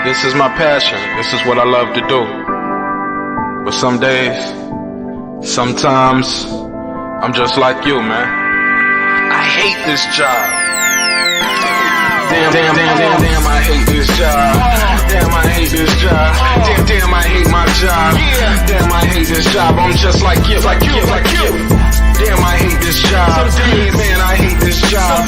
This is my passion. This is what I love to do. But some days, sometimes, I'm just like you, man. I hate this job. Damn, I hate this job. Damn, I hate this job. Damn, I hate my job. Damn, I hate this job. I'm just like you. Damn, I hate this job. Damn, man, I hate this job.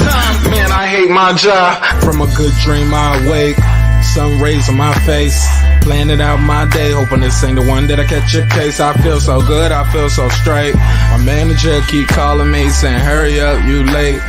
Man, I hate my job. From a good dream I awake, sun rays on my face, planning out my day, hoping this ain't the one that I catch a case. I feel so good, I feel so straight. My manager keep calling me saying, hurry up, you late.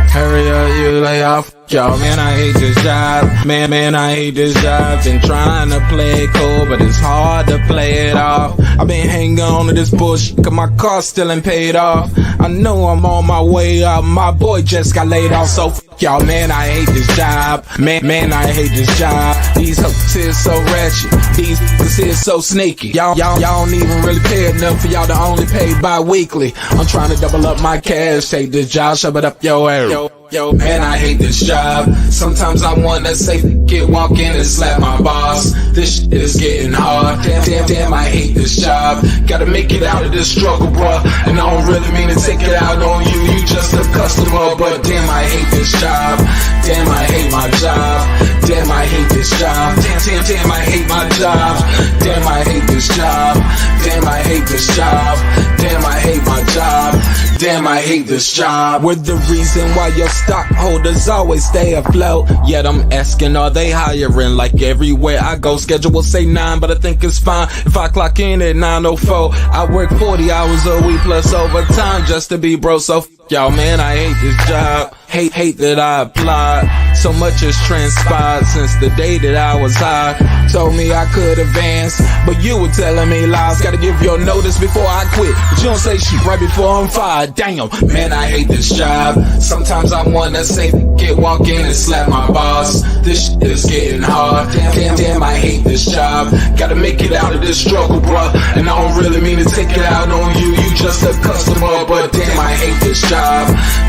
Hurry up, you lay off. Y'all, man, I hate this job. Man, I hate this job. Been trying to play it cool, but it's hard to play it off. I've been hanging on to this bullshit, cause my car still ain't paid off. I know I'm on my way up, my boy just got laid off, so y'all, man, I hate this job. Man, I hate this job. These hoes here so ratchet, these niggas here so sneaky. Y'all don't even really pay enough for y'all to only pay bi-weekly. I'm trying to double up my cash, take this job, shove it up your ass. Yo, man, I hate this job. Sometimes I wanna say, walk in and slap my boss. This shit is getting hard. Damn, I hate this job. Gotta make it out of this struggle, bruh. And I don't really mean to take it out on you. You just a customer, but damn, I hate this job. Damn, I hate my job. Damn, I hate this job. Damn, I hate my job. Damn, I hate this job. Damn, I hate this job. Damn, I hate my job. Damn, I hate this job. We're the reason why your stockholders always stay afloat. Yet I'm asking, are they hiring? Like everywhere I go, schedule will say 9, but I think it's fine if I clock in at 9:04. I work 40 hours a week plus overtime just to be bro. So y'all, man, I hate this job. Hate that I applied. So much has transpired since the day that I was high. Told me I could advance, but you were telling me lies. Gotta give your notice before I quit, but you don't say shit right before I'm fired. Damn, man, I hate this job. Sometimes I wanna say, walk in and slap my boss. This shit is getting hard. Damn, I hate this job. Gotta make it out of this struggle, bruh. And I don't really mean to take it out on you. You just a customer, but damn, I hate this job.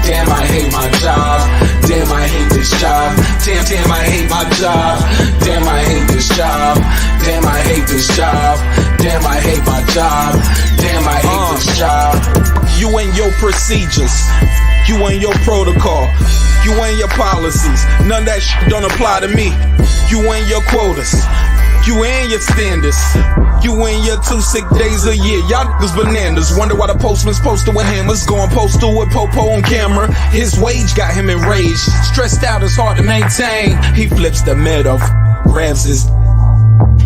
Damn, I hate my job. Damn, I hate this job. Damn, I hate my job. Damn, I hate this job. Damn, I hate this job. Damn, I hate my job. Damn, I hate this job. You and your procedures, you and your protocol, you and your policies, none of that shit don't apply to me. You and your quotas, you and your standards, you and your 2 sick days a year. Y'all niggas bananas. Wonder why the postman's posted with hammers, going postal with Popo on camera. His wage got him enraged, stressed out, it's hard to maintain. He flips the middle, grabs his.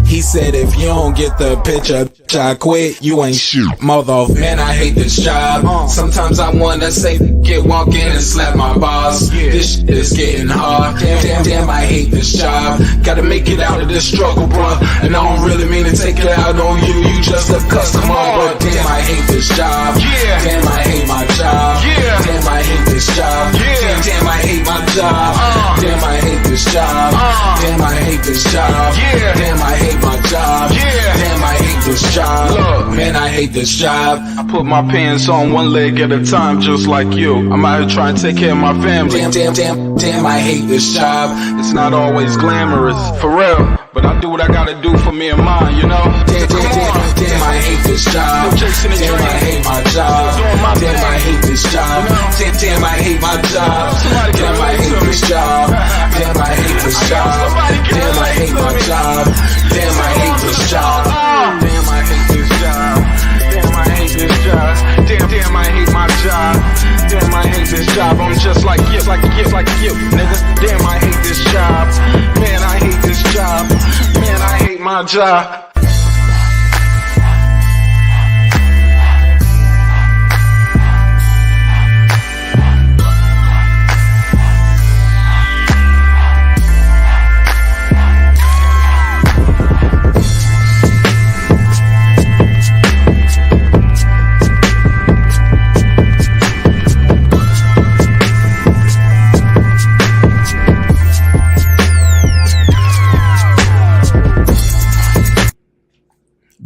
He said, if you don't get the picture, I quit, you ain't shoot. Mother, man, I hate this job. Sometimes I wanna say, walk in and slap my boss. This shit is getting hard. Damn, I hate this job. Gotta make it out of this struggle, bruh. And I don't really mean to take it out on you. You just a customer, but damn, I hate this job. Damn, I hate my job. Damn, I hate this job. Damn, I hate my job. Damn, I hate this job. Damn, I hate this job. Damn, I hate my job. Damn, I hate this job. Look, man, I hate this job. I put my pants on one leg at a time, just like you. I'm out here trying to take care of my family. Damn, I hate this job. It's not always glamorous, for real, but I do what I gotta do for me and mine, you know? Damn, I hate this job. Damn, I hate my job. Damn, I hate this job. Damn, I hate my job. Damn, I hate this job. Damn, I hate this job. Damn, I hate my job. Damn, I hate this job. Damn, I hate this job. Damn, I hate this job. Damn, I hate my job. Damn, I hate this job. I'm just like you, nigga. Damn, I hate this job. Man, I hate this job. Man, I hate my job.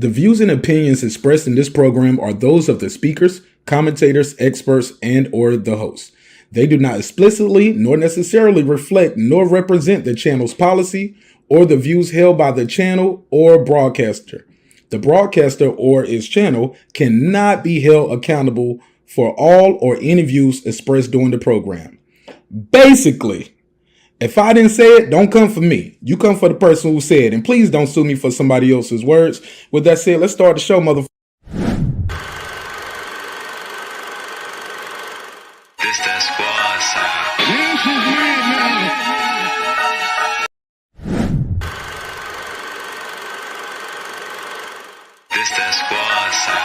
The views and opinions expressed in this program are those of the speakers, commentators, experts, and/or the host. They do not explicitly nor necessarily reflect nor represent the channel's policy or the views held by the channel or broadcaster. The broadcaster or its channel cannot be held accountable for all or any views expressed during the program. Basically, if I didn't say it, don't come for me. You come for the person who said it. And please don't sue me for somebody else's words. With that said, let's start the show, motherfucker. This that squad side. This that squad side.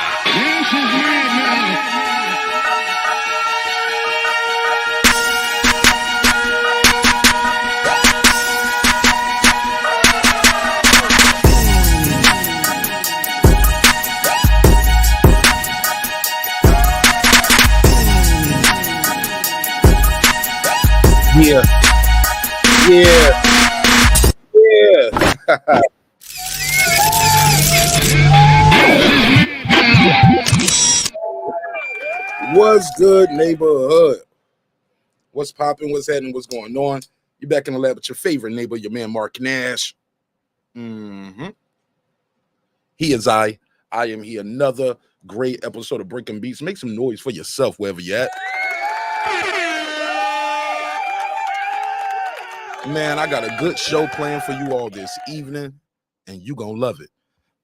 Yeah. What's good, neighborhood? What's popping? What's happening? What's going on? You're back in the lab with your favorite neighbor, your man Mark Nash. He is I am he. Another great episode of Breaking Beats. Make some noise for yourself wherever you're at. Man, I got a good show planned for you all this evening, and you gonna love it.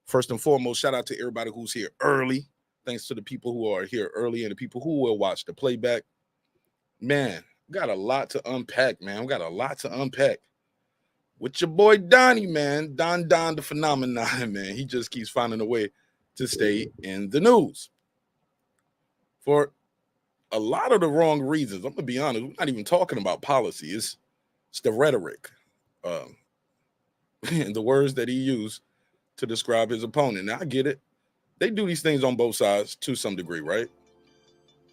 First and foremost, shout out to everybody who's here early. Thanks to the people who are here early and the people who will watch the playback. Man, got a lot to unpack, man. We got a lot to unpack. With your boy Donnie, man. Don the phenomenon, man. He just keeps finding a way to stay in the news. For a lot of the wrong reasons. I'm gonna be honest, we're not even talking about policy. It's the rhetoric, and the words that he used to describe his opponent. Now, I get it. They do these things on both sides to some degree, right?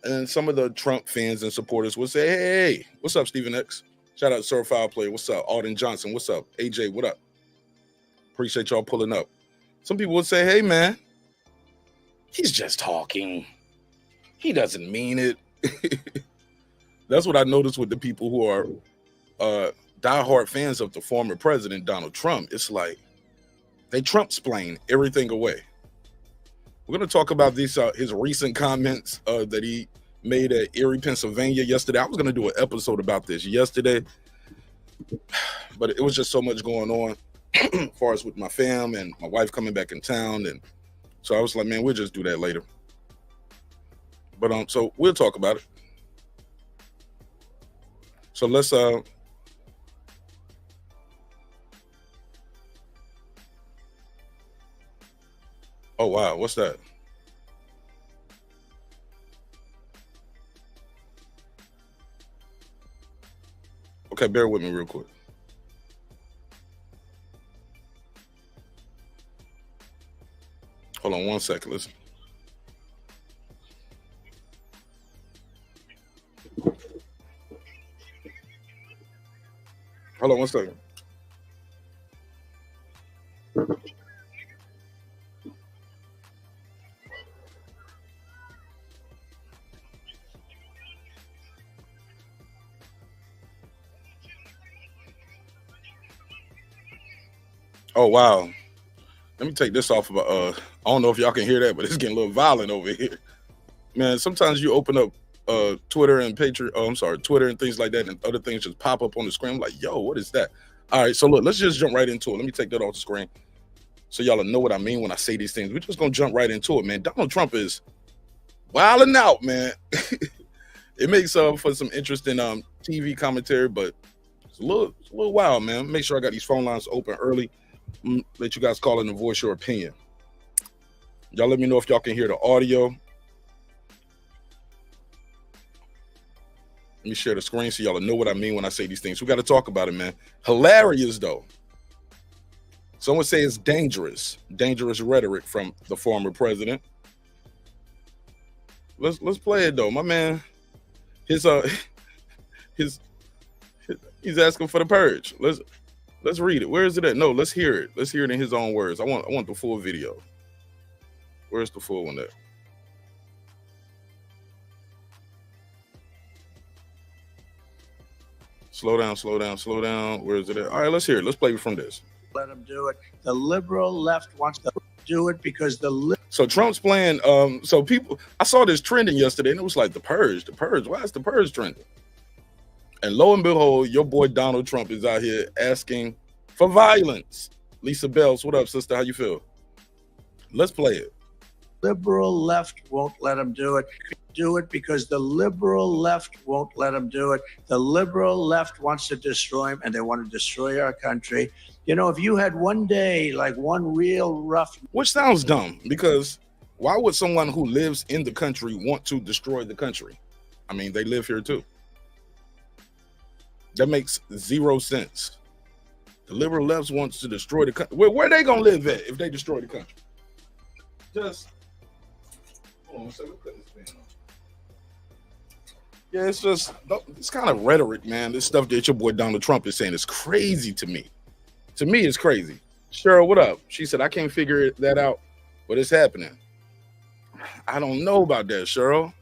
And some of the Trump fans and supporters will say, hey, what's up, Stephen X? Shout out to Certified Player. What's up? Alden Johnson. What's up? AJ, what up? Appreciate y'all pulling up. Some people would say, hey, man, he's just talking. He doesn't mean it. That's what I noticed with the people who are diehard fans of the former president, Donald Trump. It's like they Trump-splain everything away. We're going to talk about these his recent comments that he made at Erie, Pennsylvania yesterday. I was going to do an episode about this yesterday, but it was just so much going on as far as with my fam and my wife coming back in town. And so I was like, man, we'll just do that later. But so we'll talk about it. So let's oh, wow. What's that? Okay, bear with me real quick. Hold on 1 second. Listen. Hold on 1 second. Oh, wow. Let me take this off of I don't know if y'all can hear that, but it's getting a little violent over here. Man, sometimes you open up Twitter and Twitter and things like that, and other things just pop up on the screen. I'm like, yo, what is that? All right, so look, let's just jump right into it. Let me take that off the screen so y'all know what I mean when I say these things. We're just gonna jump right into it, man. Donald Trump is wilding out, man. It makes for some interesting TV commentary, but it's a little wild, man. Make sure I got these phone lines open early. Let you guys call in and voice your opinion. Y'all let me know if y'all can hear the audio. Let me share the screen so y'all know what I mean when I say these things. We got to talk about it, man. Hilarious, though. Someone say it's dangerous rhetoric from the former president. Let's play it though, my man. He's asking for the purge. Let's read it. Where is it at? No, let's hear it. Let's hear it in his own words. I want the full video. Where's the full one there? Slow down. Where is it at? All right, let's hear it. Let's play it from this. let them do it. The liberal left wants to do it because So Trump's playing. So people, I saw this trending yesterday, and it was like the Purge. The Purge. Why is the Purge trending? And lo and behold, your boy Donald Trump is out here asking for violence. Lisa Bells, what up, sister? How you feel? Let's play it. liberal left won't let them do it. Do it because the liberal left won't let them do it. The liberal left wants to destroy them, and they want to destroy our country. You know, if you had one day, like one real rough... Which sounds dumb, because why would someone who lives in the country want to destroy the country? I mean, they live here too. That makes zero sense. The liberal left wants to destroy the country. Where are they going to live at if they destroy the country? Just, hold on a second, put this pen on. Yeah, it's just, it's kind of rhetoric, man. This stuff that your boy Donald Trump is saying is crazy to me. To me, it's crazy. Cheryl, what up? She said, I can't figure that out, but it's happening. I don't know about that, Cheryl.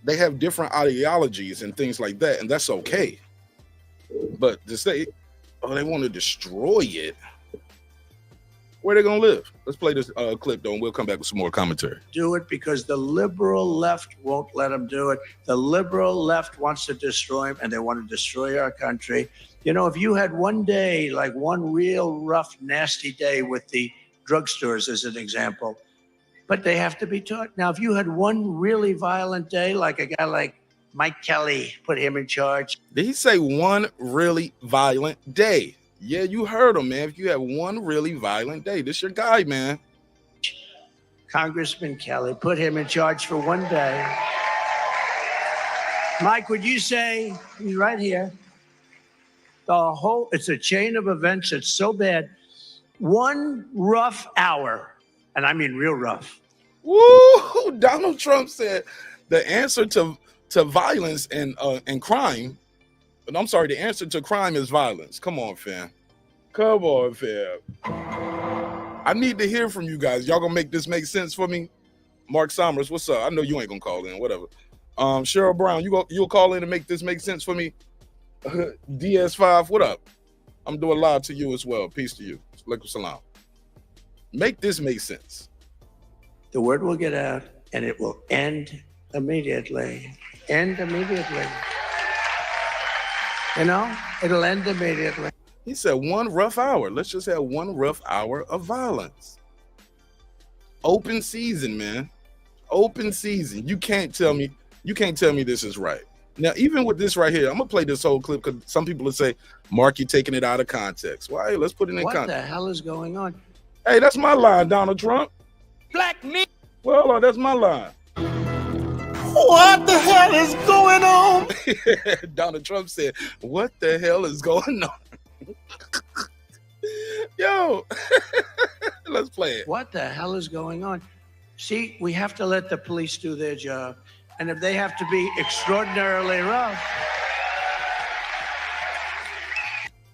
They have different ideologies and things like that, and that's okay. But to say, oh, they want to destroy it, where they gonna live? Let's play this clip, though, and we'll come back with some more commentary. Do it because the liberal left won't let them do it. The liberal left wants to destroy them, and they want to destroy our country. You know, if you had one day, like one real rough, nasty day with the drugstores as an example, but they have to be taught. Now, if you had one really violent day, like a guy like Mike Kelly, put him in charge. Did he say one really violent day? Yeah, you heard him, man. If you have one really violent day, this your guy, man. Congressman Kelly, put him in charge for one day. Mike, would you say, he's right here, it's a chain of events that's so bad. One rough hour, and I mean real rough. Woo! Donald Trump said the answer to violence and crime, but I'm sorry, the answer to crime is violence. Come on, fam. Come on, fam. I need to hear from you guys. Y'all gonna make this make sense for me? Mark Sommers, what's up? I know you ain't gonna call in, whatever. Cheryl Brown, you'll call in and make this make sense for me? DS5, what up? I'm doing live to you as well. Peace to you. Alaikum salam. Make this make sense. The word will get out, and it will end immediately. End immediately. You know, it'll end immediately. He said one rough hour. Let's just have one rough hour of violence. Open season, man. Open season. You can't tell me this is right. Now, even with this right here, I'm gonna play this whole clip because some people will say, Mark, you're taking it out of context. Well, hey, let's put it in context. What the hell is going on? Hey, that's my line, Donald Trump. Black me. Well, that's my line. What the hell is going on? Donald Trump said, what the hell is going on? Yo, let's play it. What the hell is going on? See, we have to let the police do their job. And if they have to be extraordinarily rough.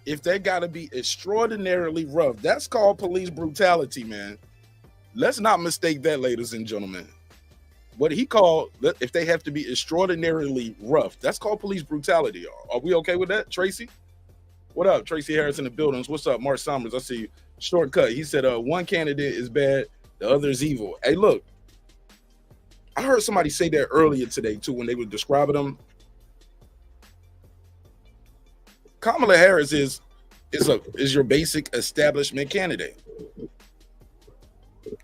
If they got to be extraordinarily rough, that's called police brutality, man. Let's not mistake that, ladies and gentlemen. What he called, if they have to be extraordinarily rough, that's called police brutality. Are we okay with that, Tracy? What up, Tracy Harris in the buildings? What's up, Mark Sommers? I see you. Shortcut. He said, one candidate is bad, the other is evil. Hey, look, I heard somebody say that earlier today, too, when they were describing them. Kamala Harris is your basic establishment candidate.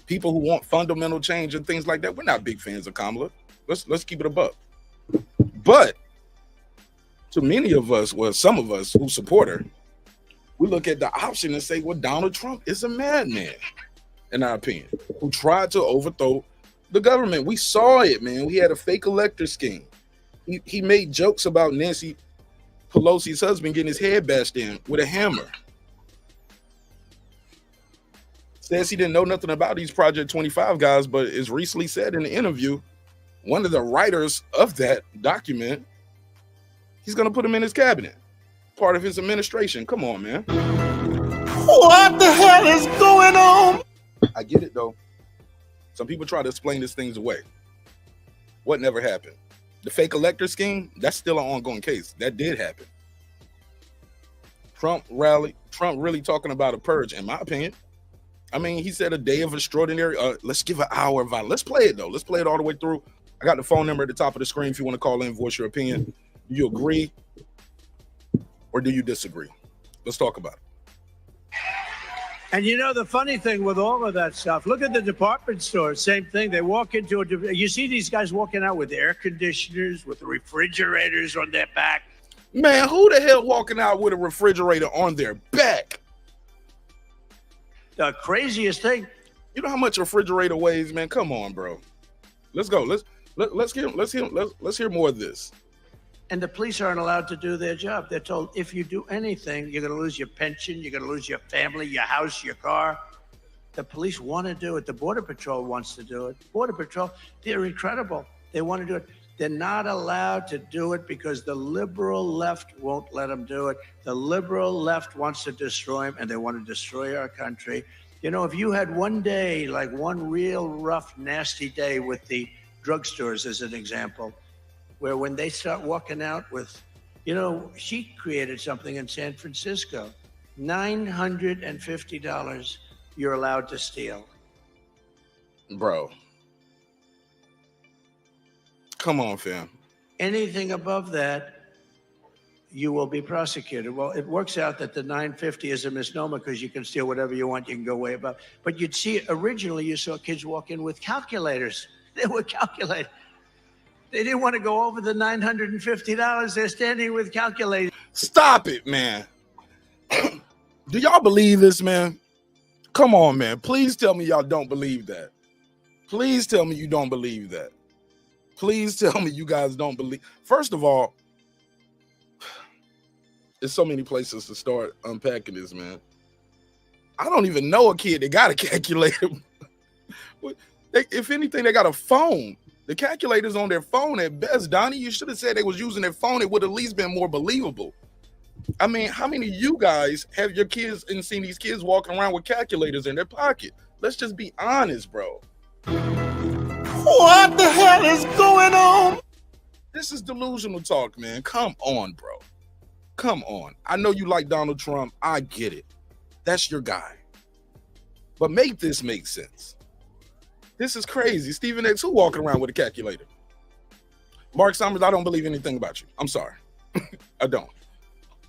People who want fundamental change and things like that, we're not big fans of Kamala. Let's keep it above. But to many of us, well, some of us who support her, we look at the option and say, well, Donald Trump is a madman, in our opinion, who tried to overthrow the government. We saw it, man. We had a fake elector scheme. He made jokes about Nancy Pelosi's husband getting his head bashed in with a hammer. Says he didn't know nothing about these Project 25 guys, but as recently said in the interview, one of the writers of that document, he's going to put him in his cabinet, part of his administration. Come on, man. What the hell is going on? I get it, though. Some people try to explain these things away. What never happened? The fake elector scheme, that's still an ongoing case. That did happen. Trump really talking about a purge, in my opinion. I mean, he said a day of extraordinary. Let's give an hour of violence. Let's play it though. Let's play it all the way through. I got the phone number at the top of the screen if you want to call in and voice your opinion. Do you agree or do you disagree? Let's talk about it. And you know, the funny thing with all of that stuff, look at the department stores, same thing. They walk into you see these guys walking out with air conditioners, with refrigerators on their back. Man, who the hell walking out with a refrigerator on their back? The craziest thing. You know how much a refrigerator weighs, man? Come on, bro. Let's go. Let's hear more of this. And the police aren't allowed to do their job. They're told if you do anything, you're going to lose your pension, you're going to lose your family, your house, your car. The police want to do it. The Border Patrol wants to do it. Border Patrol, they're incredible. They want to do it. They're not allowed to do it because the liberal left won't let them do it. The liberal left wants to destroy them, and they want to destroy our country. You know, if you had one day, like one real rough, nasty day with the drugstores as an example, where when they start walking out with, you know, she created something in San Francisco, $950 you're allowed to steal. Bro. Come on, fam. Anything above that, you will be prosecuted. Well, it works out that the $950 is a misnomer because you can steal whatever you want. You can go way above. But you'd see, originally you saw kids walk in with calculators. They were calculating. They didn't want to go over the $950. They're standing with calculators. Stop it, man. Do y'all believe this, man? Come on, man. Please tell me y'all don't believe that. Please tell me you don't believe that. Please tell me you guys don't believe. First of all, there's so many places to start unpacking this, man. I don't even know a kid that got a calculator. If anything, they got a phone. The calculator's on their phone at best. Donnie, you should have said they was using their phone. It would at least been more believable. I mean, how many of you guys have your kids and seen these kids walking around with calculators in their pocket? Let's just be honest, bro. What the hell is going on? This is delusional talk, man. Come on, bro. Come on. I know you like Donald Trump. I get it. That's your guy. But make this make sense. This is crazy. Stephen X, who walking around with a calculator? Mark Summers, I don't believe anything about you. I'm sorry. I don't.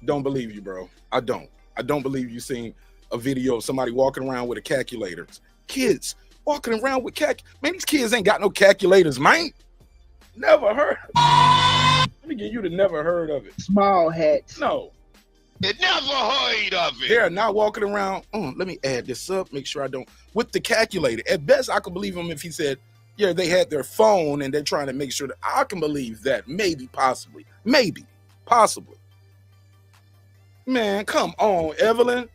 Don't believe you, bro. I don't. I don't believe you seen a video of somebody walking around with a calculator. Kids walking around with man, these kids ain't got no calculators, man. Never heard. Let me get you to never heard of it. Small hats. No. You never heard of it. They're not walking around. Let me add this up. Make sure I don't. With the calculator. At best, I could believe him if he said, yeah, they had their phone and they're trying to make sure that I can believe that. Maybe, possibly. Maybe. Possibly. Man, come on, Evelyn.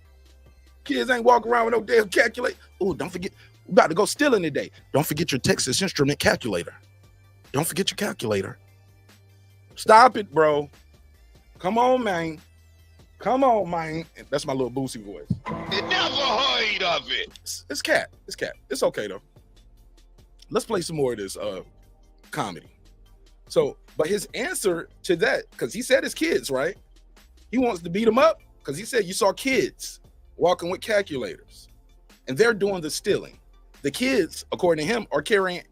Kids ain't walking around with no damn calculator. Oh, don't forget. We're about to go stealing today. Don't forget your Texas Instrument calculator. Don't forget your calculator. Stop it, bro. Come on, man. Come on, man. That's my little Boosie voice. You never heard of it. It's cat. It's cat. It's okay, though. Let's play some more of this comedy. So, but his answer to that, because he said it's kids, right? He wants to beat them up because he said you saw kids walking with calculators and they're doing the stealing. The kids, according to him, are carrying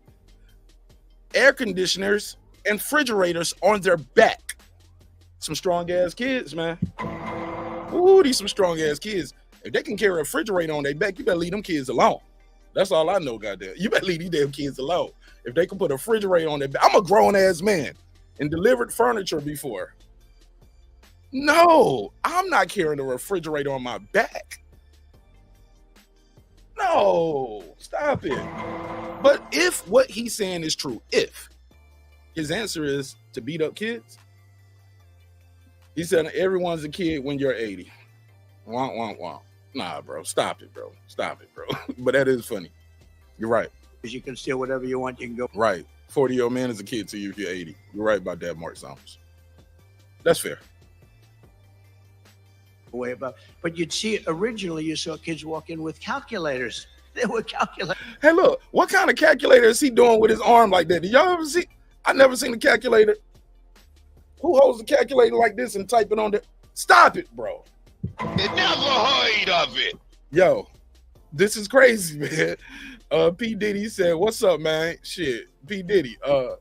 air conditioners and refrigerators on their back. Some strong ass kids, man. Ooh, these some strong ass kids. If they can carry a refrigerator on their back, you better leave them kids alone. That's all I know, goddamn. You better leave these damn kids alone. If they can put a refrigerator on their back. I'm a grown ass man and delivered furniture before. No, I'm not carrying a refrigerator on my back. No, stop it. But if what he's saying is true, if his answer is to beat up kids, he said everyone's a kid when you're 80. Womp, womp, womp. Nah, bro, stop it, bro. Stop it, bro. But that is funny. You're right. Because you can steal whatever you want. You can go. Right. 40-year-old man is a kid to you if you're 80. You're right about that, Mark Summers. That's fair. Way about, but you'd see originally you saw kids walk in with calculators. They were calculators. Hey, look, what kind of calculator is he doing with his arm like that? Did y'all ever see? I never seen a calculator. Who holds a calculator like this and type it on there? Stop it, bro. You never heard of it. Yo, this is crazy, man. P. Diddy said, "What's up, man?" Shit, P. Diddy. Oh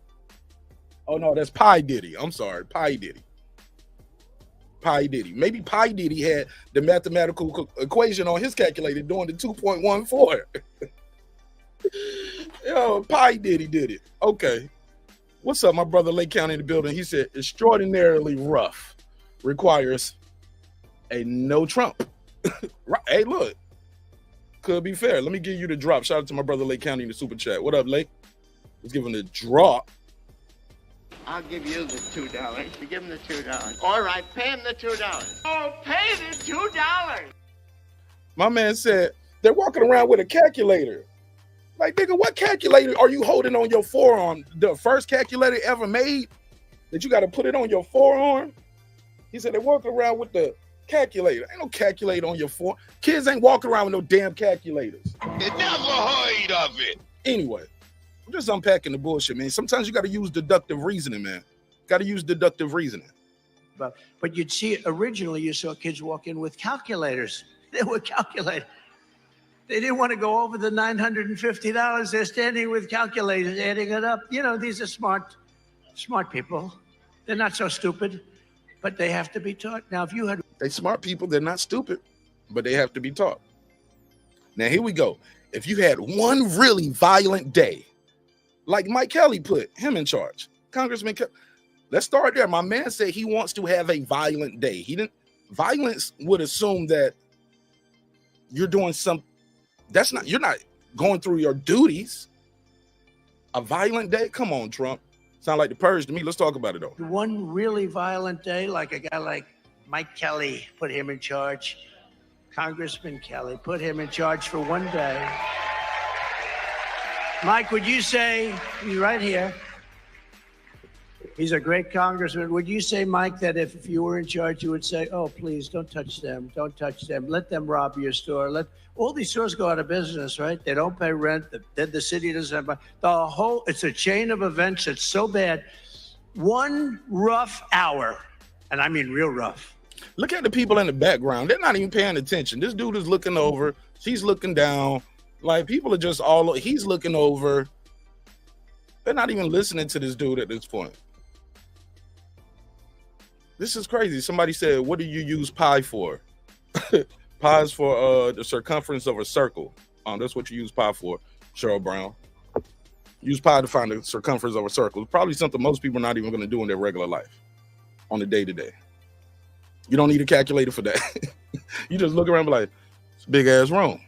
no, that's Pi Diddy. I'm sorry, Pi Diddy. Pi Diddy. Maybe Pi Diddy had the mathematical equation on his calculator doing the 2.14. Yo, Pi Diddy did it. Okay. What's up, my brother Lake County in the building? He said, extraordinarily rough requires a no Trump. Right. Hey, look. Could be fair. Let me give you the drop. Shout out to my brother Lake County in the super chat. What up, Lake? Let's give him the drop. I'll give you the $2. You give him the $2. All right, pay him the $2. Oh, pay the $2. My man said they're walking around with a calculator. Like, nigga, what calculator are you holding on your forearm? The first calculator ever made that you got to put it on your forearm? He said they're walking around with the calculator. Ain't no calculator on your forearm. Kids ain't walking around with no damn calculators. You never heard of it. Anyway, I'm just unpacking the bullshit, man. Sometimes you got to use deductive reasoning, man. Got to use deductive reasoning. But you'd see, originally you saw kids walk in with calculators. They were calculators. They didn't want to go over the $950. They're standing with calculators, adding it up. You know, these are smart people. They're not so stupid, but they have to be taught. Now, if you had... They smart people, they're not stupid, but they have to be taught. Now, here we go. If you had one really violent day, like Mike Kelly put him in charge, Congressman Kelly, let's start there. My man said he wants to have a violent day. Violence would assume that you're doing something. You're not going through your duties. A violent day? Come on, Trump. Sound like the Purge to me. Let's talk about it, though. One really violent day, like a guy like Mike Kelly, put him in charge. Congressman Kelly, put him in charge for one day. Mike, would you say, he's right here. He's a great congressman. Would you say, Mike, that if you were in charge, you would say, oh, please, don't touch them. Don't touch them. Let them rob your store. All these stores go out of business, right? They don't pay rent. Then the city doesn't have it's a chain of events that's so bad. One rough hour, and I mean real rough. Look at the people in the background. They're not even paying attention. This dude is looking over. She's looking down. Like, people are just he's looking over. They're not even listening to this dude at this point. This is crazy. Somebody said, what do you use pi for? Pi is for the circumference of a circle. That's what you use pi for, Cheryl Brown. Use pi to find the circumference of a circle. It's probably something most people are not even going to do in their regular life on the day-to-day. You don't need a calculator for that. You just look around and be like, it's a big-ass room.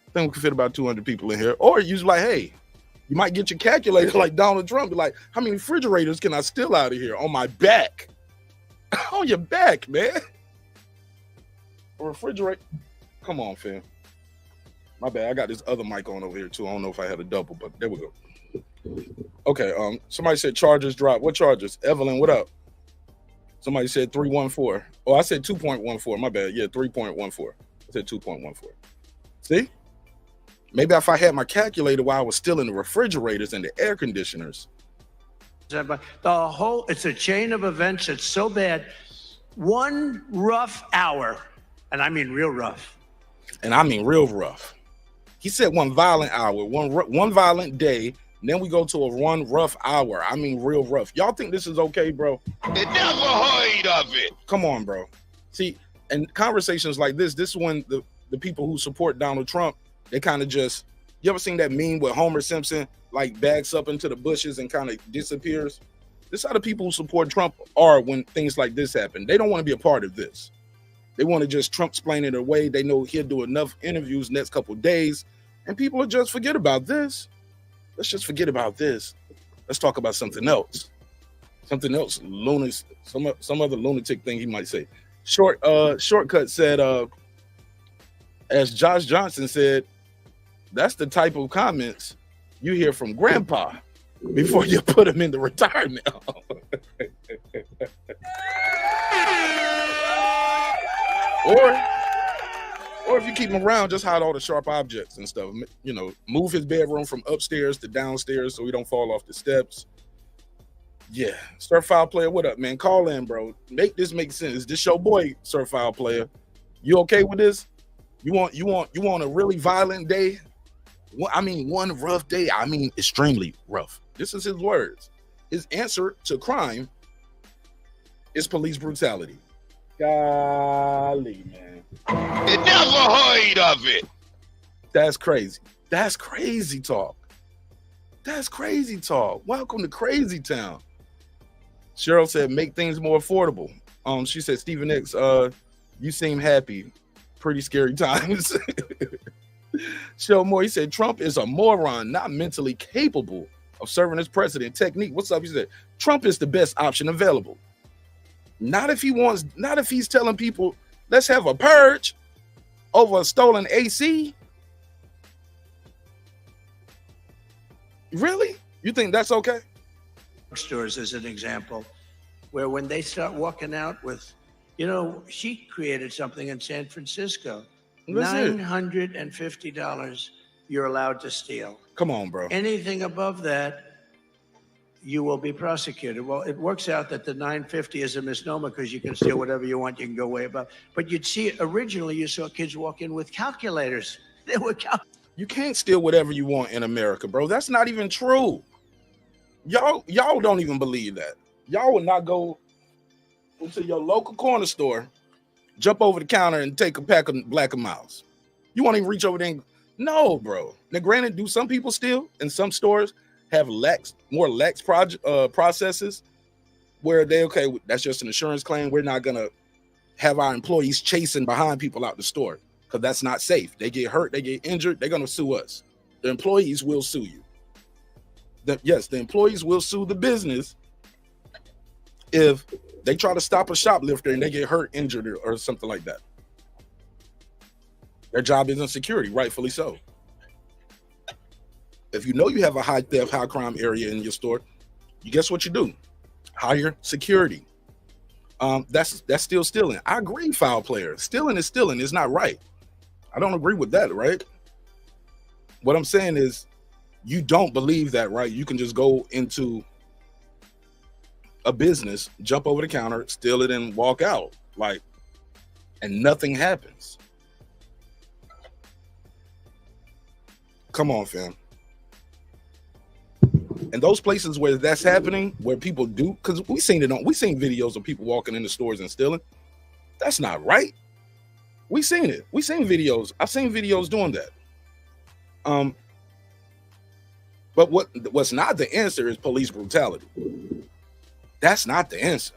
I think we can fit about 200 people in here. Or you just like, hey, you might get your calculator like Donald Trump. Be like, how many refrigerators can I steal out of here on my back? On your back, man. A refrigerator. Come on, fam. My bad. I got this other mic on over here too. I don't know if I had a double, but there we go. Okay. Somebody said charges drop. What charges? Evelyn, what up? Somebody said 314. Oh, I said 2.14. My bad. Yeah, 3.14. I said 2.14. See? Maybe if I had my calculator while I was still in the refrigerators and the air conditioners. It's a chain of events. It's so bad. One rough hour, and I mean real rough. And I mean real rough. He said one violent hour, one violent day. And then we go to a one rough hour. I mean real rough. Y'all think this is okay, bro? You never heard of it. Come on, bro. See, and conversations like this is when the people who support Donald Trump, they kind of just, you ever seen that meme where Homer Simpson like backs up into the bushes and kind of disappears? This is how the people who support Trump are when things like this happen. They don't want to be a part of this. They want to just Trump-splain it away. They know he'll do enough interviews next couple of days, and people will just forget about this. Let's just forget about this. Let's talk about something else. Something else, some other lunatic thing he might say. Shortcut said, as Josh Johnson said, that's the type of comments you hear from grandpa before you put him into retirement. Or if you keep him around, just hide all the sharp objects and stuff. You know, move his bedroom from upstairs to downstairs so he don't fall off the steps. Yeah, Certified Player, what up, man? Call in, bro. Make this make sense. This your boy, Certified Player. You okay with this? You want a really violent day? I mean, one rough day. I mean, extremely rough. This is his words. His answer to crime is police brutality. Golly, man. You never heard of it. That's crazy. That's crazy talk. That's crazy talk. Welcome to Crazy Town. Cheryl said, make things more affordable. She said, Stephen X, you seem happy. Pretty scary times. Cheryl Moore, he said, Trump is a moron, not mentally capable of serving as president. Technique, what's up? He said, Trump is the best option available. Not if he's telling people, let's have a purge over a stolen AC. Really? You think that's okay? Stores as an example, where when they start walking out with, she created something in San Francisco. $950 you're allowed to steal. Come on, bro. Anything above that, you will be prosecuted. Well, it works out that the $950 is a misnomer because you can steal whatever you want. You can go way above. But you'd see, originally you saw kids walk in with calculators. They were You can't steal whatever you want in America, bro. That's not even true. Y'all don't even believe that. Y'all would not go into your local corner store, jump over the counter and take a pack of Black & Milds. You won't even reach over there. No, bro. Now, granted, do some people steal? In some stores have more lax processes where that's just an insurance claim. We're not going to have our employees chasing behind people out the store because that's not safe. They get hurt, they get injured, they're going to sue us. The employees will sue you. Yes, the employees will sue the business if they try to stop a shoplifter and they get hurt, injured, or something like that. Their job isn't security, rightfully so. If you know you have a high theft, high crime area in your store, you guess what you do? Hire security. That's still stealing. I agree, foul player. Stealing is stealing. It's not right. I don't agree with that, right? What I'm saying is, you don't believe that, right? You can just go into a business, jump over the counter, steal it, and walk out, and nothing happens. Come on, fam. And those places where that's happening, where people do, because we seen videos of people walking in the stores and stealing. That's not right. We seen it. We seen videos. I've seen videos doing that. But what's not the answer is police brutality. That's not the answer.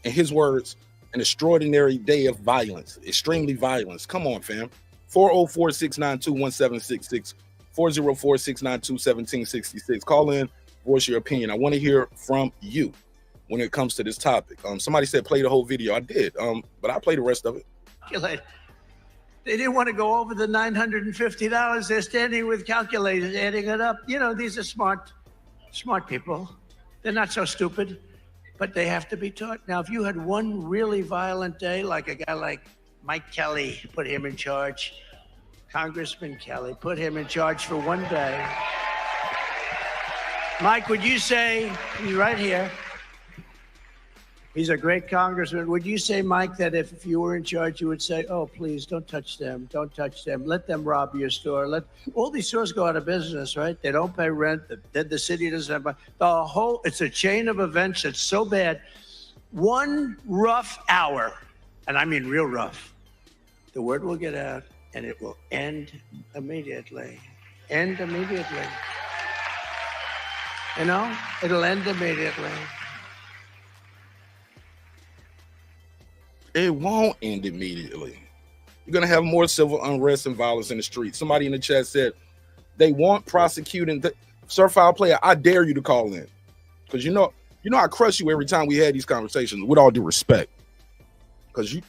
In his words, an extraordinary day of violence, extremely violence. Come on, fam. 404-692-1766, 404-692-1766. Call in, voice your opinion. I want to hear from you when it comes to this topic. Somebody said play the whole video. I did, but I played the rest of it. They didn't want to go over the $950. They're standing with calculators, adding it up. These are smart people. They're not so stupid, but they have to be taught. Now, if you had one really violent day, like a guy like Mike Kelly, put him in charge, Congressman Kelly, put him in charge for one day. Mike, would you say, he's right here, he's a great congressman. Would you say, Mike, that if you were in charge, you would say, oh, please, don't touch them. Don't touch them. Let them rob your store. All these stores go out of business, right? They don't pay rent. The city doesn't have it's a chain of events that's so bad. One rough hour, and I mean real rough, the word will get out and it will end immediately. End immediately. It'll end immediately. It won't end immediately. You're going to have more civil unrest and violence in the streets. Somebody in the chat said they want prosecuting. Certified Player, I dare you to call in. Because you know I crush you every time we had these conversations, with all due respect. Because you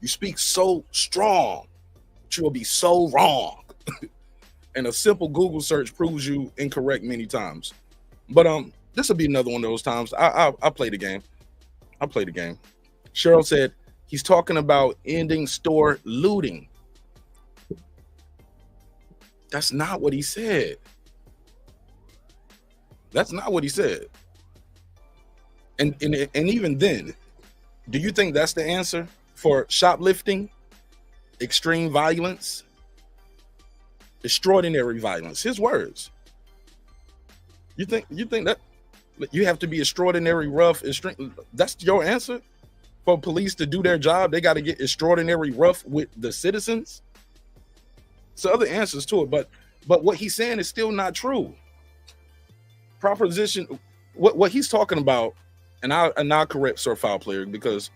speak so strong, but you will be so wrong. And a simple Google search proves you incorrect many times. But this will be another one of those times. I play the game. I play the game. Cheryl said, he's talking about ending store looting. That's not what he said. That's not what he said. And even then, do you think that's the answer for shoplifting, extreme violence, extraordinary violence? His words. You think that you have to be extraordinary rough, extreme? That's your answer for police to do their job? They got to get extraordinary rough with the citizens. So other answers to it, but what he's saying is still not true. Proposition, what he's talking about, and I'll correct Sir Foul Player because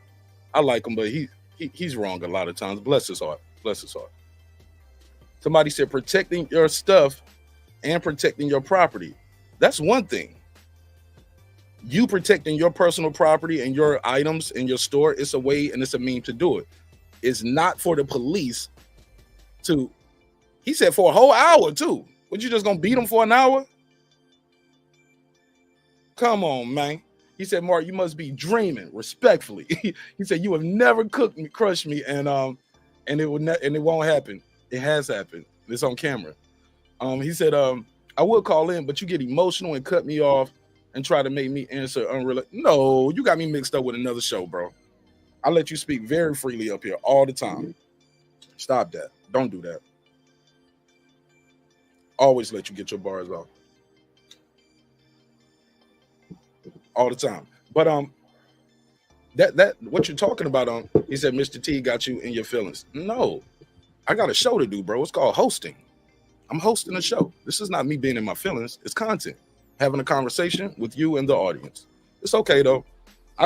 I like him, but he's wrong a lot of times. Bless his heart. Bless his heart. Somebody said protecting your stuff and protecting your property. That's one thing. You protecting your personal property and your items in your store, it's a way and it's a mean to do it. It's not for the police to, he said for a whole hour too. Would you just gonna beat them for an hour? Come on, man. He said, Mark, you must be dreaming, respectfully. He said, you have never crushed me, and it won't happen. It has happened. It's on camera. He said, I will call in, but you get emotional and cut me off and try to make me answer unreal. No, you got me mixed up with another show, bro. I let you speak very freely up here all the time. Stop that. Don't do that. Always let you get your bars off. All the time. But that what you're talking about, he said Mr. T got you in your feelings. No, I got a show to do, bro. It's called hosting. I'm hosting a show. This is not me being in my feelings. It's content. Having a conversation with you and the audience. It's okay though.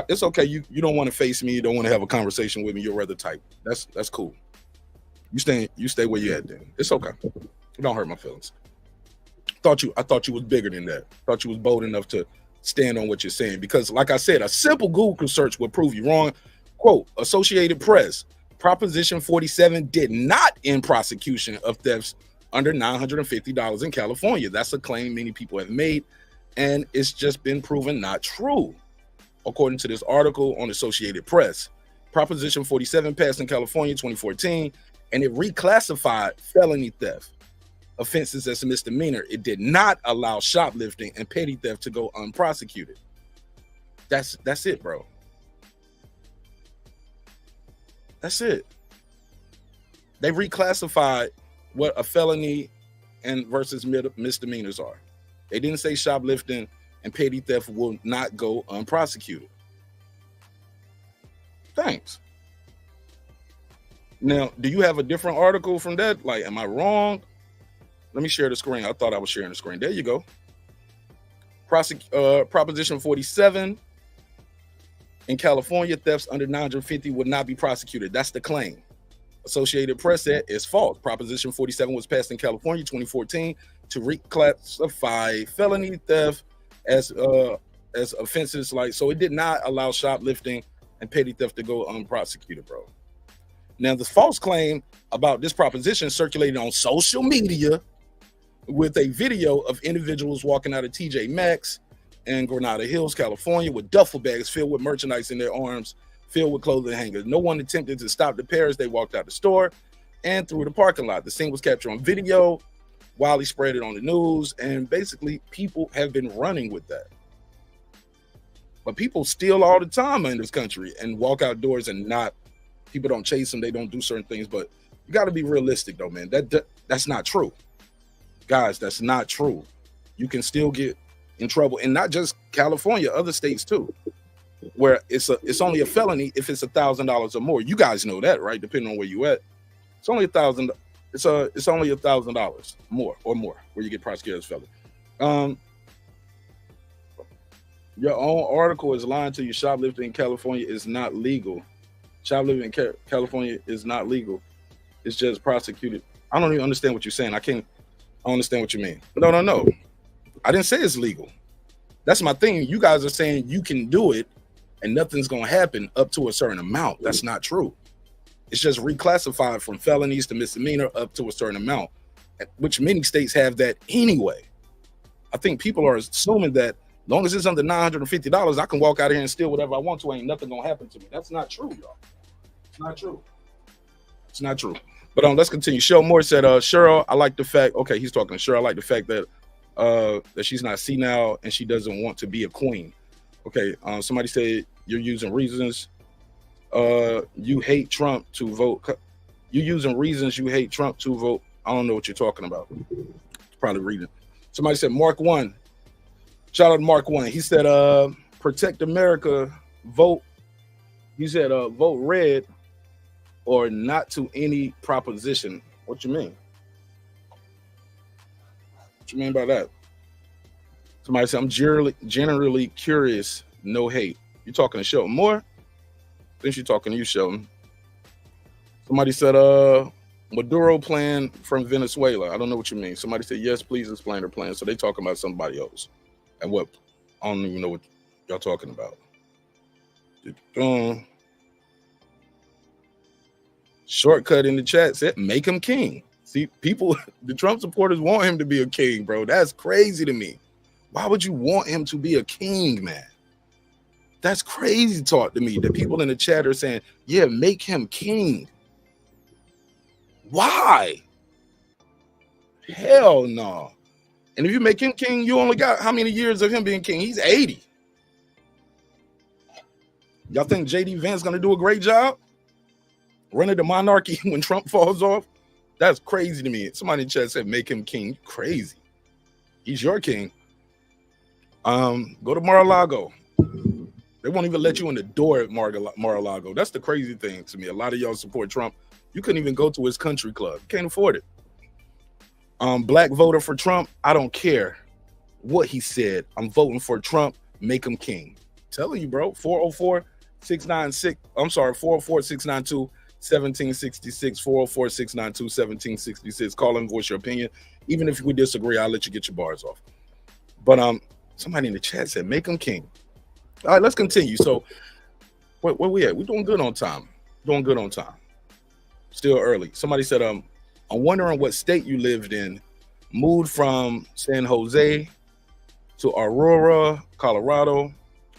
It's okay. You don't want to face me. You don't want to have a conversation with me. You're rather type. That's cool. You stay where you at then. It's okay. You don't hurt my feelings. I thought you was bigger than that. Thought you was bold enough to stand on what you're saying, because like I said, a simple Google search would prove you wrong. Quote, Associated Press, Proposition 47 did not end prosecution of thefts under $950 in California. That's a claim many people have made, and it's just been proven not true. According to this article on Associated Press, Proposition 47 passed in California 2014, and it reclassified felony theft offenses as a misdemeanor. It did not allow shoplifting and petty theft to go unprosecuted. That's it, bro. That's it. They reclassified what a felony and versus misdemeanors are. They didn't say shoplifting and petty theft will not go unprosecuted. Thanks. Now, do you have a different article from that? Like, am I wrong? Let me share the screen. I thought I was sharing the screen. There you go. Proposition 47 in California, thefts under 950 would not be prosecuted. That's the claim. Associated Press said it's false. Proposition 47 was passed in California 2014 to reclassify felony theft as offenses like, so it did not allow shoplifting and petty theft to go unprosecuted, bro. Now, the false claim about this proposition circulated on social media with a video of individuals walking out of TJ Maxx in Granada Hills, California, with duffel bags filled with merchandise in their arms, filled with clothing hangers. No one attempted to stop the pair as they walked out the store and through the parking lot. The scene was captured on video. Wiley spread it on the news, and basically people have been running with that. But people steal all the time in this country and walk outdoors and not, people don't chase them, they don't do certain things. But you got to be realistic though, man. That's not true. Guys, that's not true. You can still get in trouble, and not just California, other states too, where it's only a felony if it's $1,000 or more. You guys know that, right? Depending on where you at, it's only $1,000. It's only $1,000 more where you get prosecuted as felony. Your own article is lying to you. Shoplifting in California is not legal. Shoplifting in California is not legal. It's just prosecuted. I don't even understand what you're saying. I understand what you mean. No. I didn't say it's legal. That's my thing. You guys are saying you can do it and nothing's going to happen up to a certain amount. That's not true. It's just reclassified from felonies to misdemeanor up to a certain amount, which many states have that anyway. I think people are assuming that as long as it's under $950, I can walk out of here and steal whatever I want to. Ain't nothing going to happen to me. That's not true, y'all. It's not true. It's not true. But let's continue. Show Moore said, Cheryl, I like the fact, okay, he's talking to Cheryl. I like the fact that she's not senile and she doesn't want to be a queen. Okay, somebody said you're using reasons you hate Trump to vote. You're using reasons you hate Trump to vote. I don't know what you're talking about. Probably reading. Somebody said Mark 1. Shout out to Mark 1. He said, protect America, vote. He said, vote red or not to any proposition. What you mean? What you mean by that? Somebody said, I'm generally curious, no hate. You talking to Shelton Moore? I think she's talking to you, Shelton. Somebody said, Maduro plan from Venezuela. I don't know what you mean. Somebody said, yes, please explain their plan. So they talking about somebody else. And what? I don't even know what y'all talking about. Shortcut in the chat said, make him king. See, people, the Trump supporters want him to be a king, bro. That's crazy to me. Why would you want him to be a king, man? That's crazy talk to me. The people in the chat are saying, yeah, make him king. Why? Hell no. And if you make him king, you only got how many years of him being king? He's 80. Y'all think JD Vance gonna do a great job running the monarchy when Trump falls off? That's crazy to me. Somebody in the chat said, make him king. You crazy. He's your king. Go to Mar-a-Lago. They won't even let you in the door at Mar-a-Lago. That's the crazy thing to me. A lot of y'all support Trump. You couldn't even go to his country club. You can't afford it. Black voter for Trump. I don't care what he said. I'm voting for Trump. Make him king. Telling you, bro. 404-696. I'm sorry, 404-692-1766. 404-692-1766. Call and voice your opinion. Even if we disagree, I'll let you get your bars off. But somebody in the chat said, make him king. All right, let's continue. So where we at? We're doing good on time. Doing good on time. Still early. Somebody said, I'm wondering what state you lived in. Moved from San Jose to Aurora, Colorado,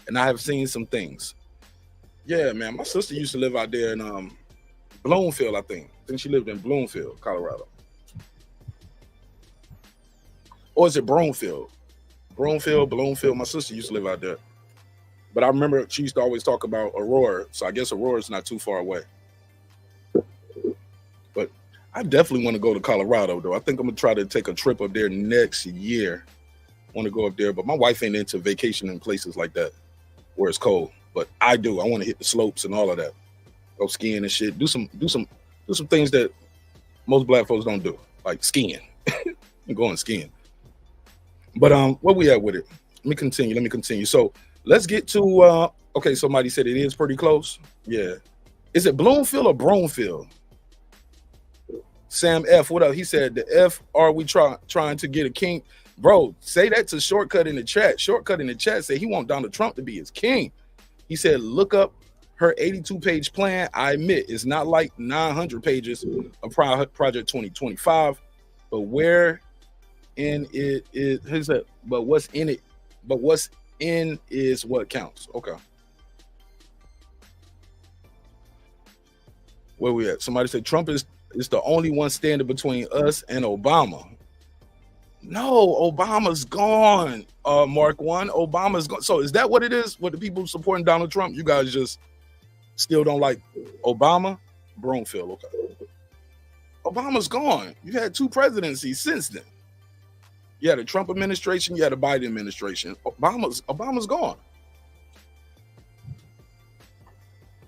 and I have seen some things. Yeah, man. My sister used to live out there in Bloomfield, I think. I think she lived in Bloomfield, Colorado. Or is it Broomfield? Bloomfield. My sister used to live out there. But I remember she used to always talk about Aurora. So I guess Aurora is not too far away. But I definitely want to go to Colorado, though. I think I'm going to try to take a trip up there next year. I want to go up there. But my wife ain't into vacationing in places like that where it's cold. But I do. I want to hit the slopes and all of that. Go skiing and shit. Do some things that most black folks don't do, like skiing. Going skiing. But where we at with it? Let me continue. So let's get to okay, somebody said it is pretty close. Yeah. Is it Bloomfield or Broomfield? Sam F, what up? He said, the F, are we trying to get a king? Bro, say that to Shortcut in the chat. Shortcut in the chat said he want Donald Trump to be his king. He said, look up her 82-page plan. I admit it's not like 900 pages of Project 2025, but where in it is his, but what's in it, but what's in is what counts. Okay. Where we at? Somebody said Trump is the only one standing between us and Obama. No, Obama's gone. Mark 1, Obama's gone. So is that what it is? What the people supporting Donald Trump? You guys just still don't like Obama? Broomfield, okay. Obama's gone. You had 2 presidencies since then. You had a Trump administration, you had a Biden administration. Obama's gone.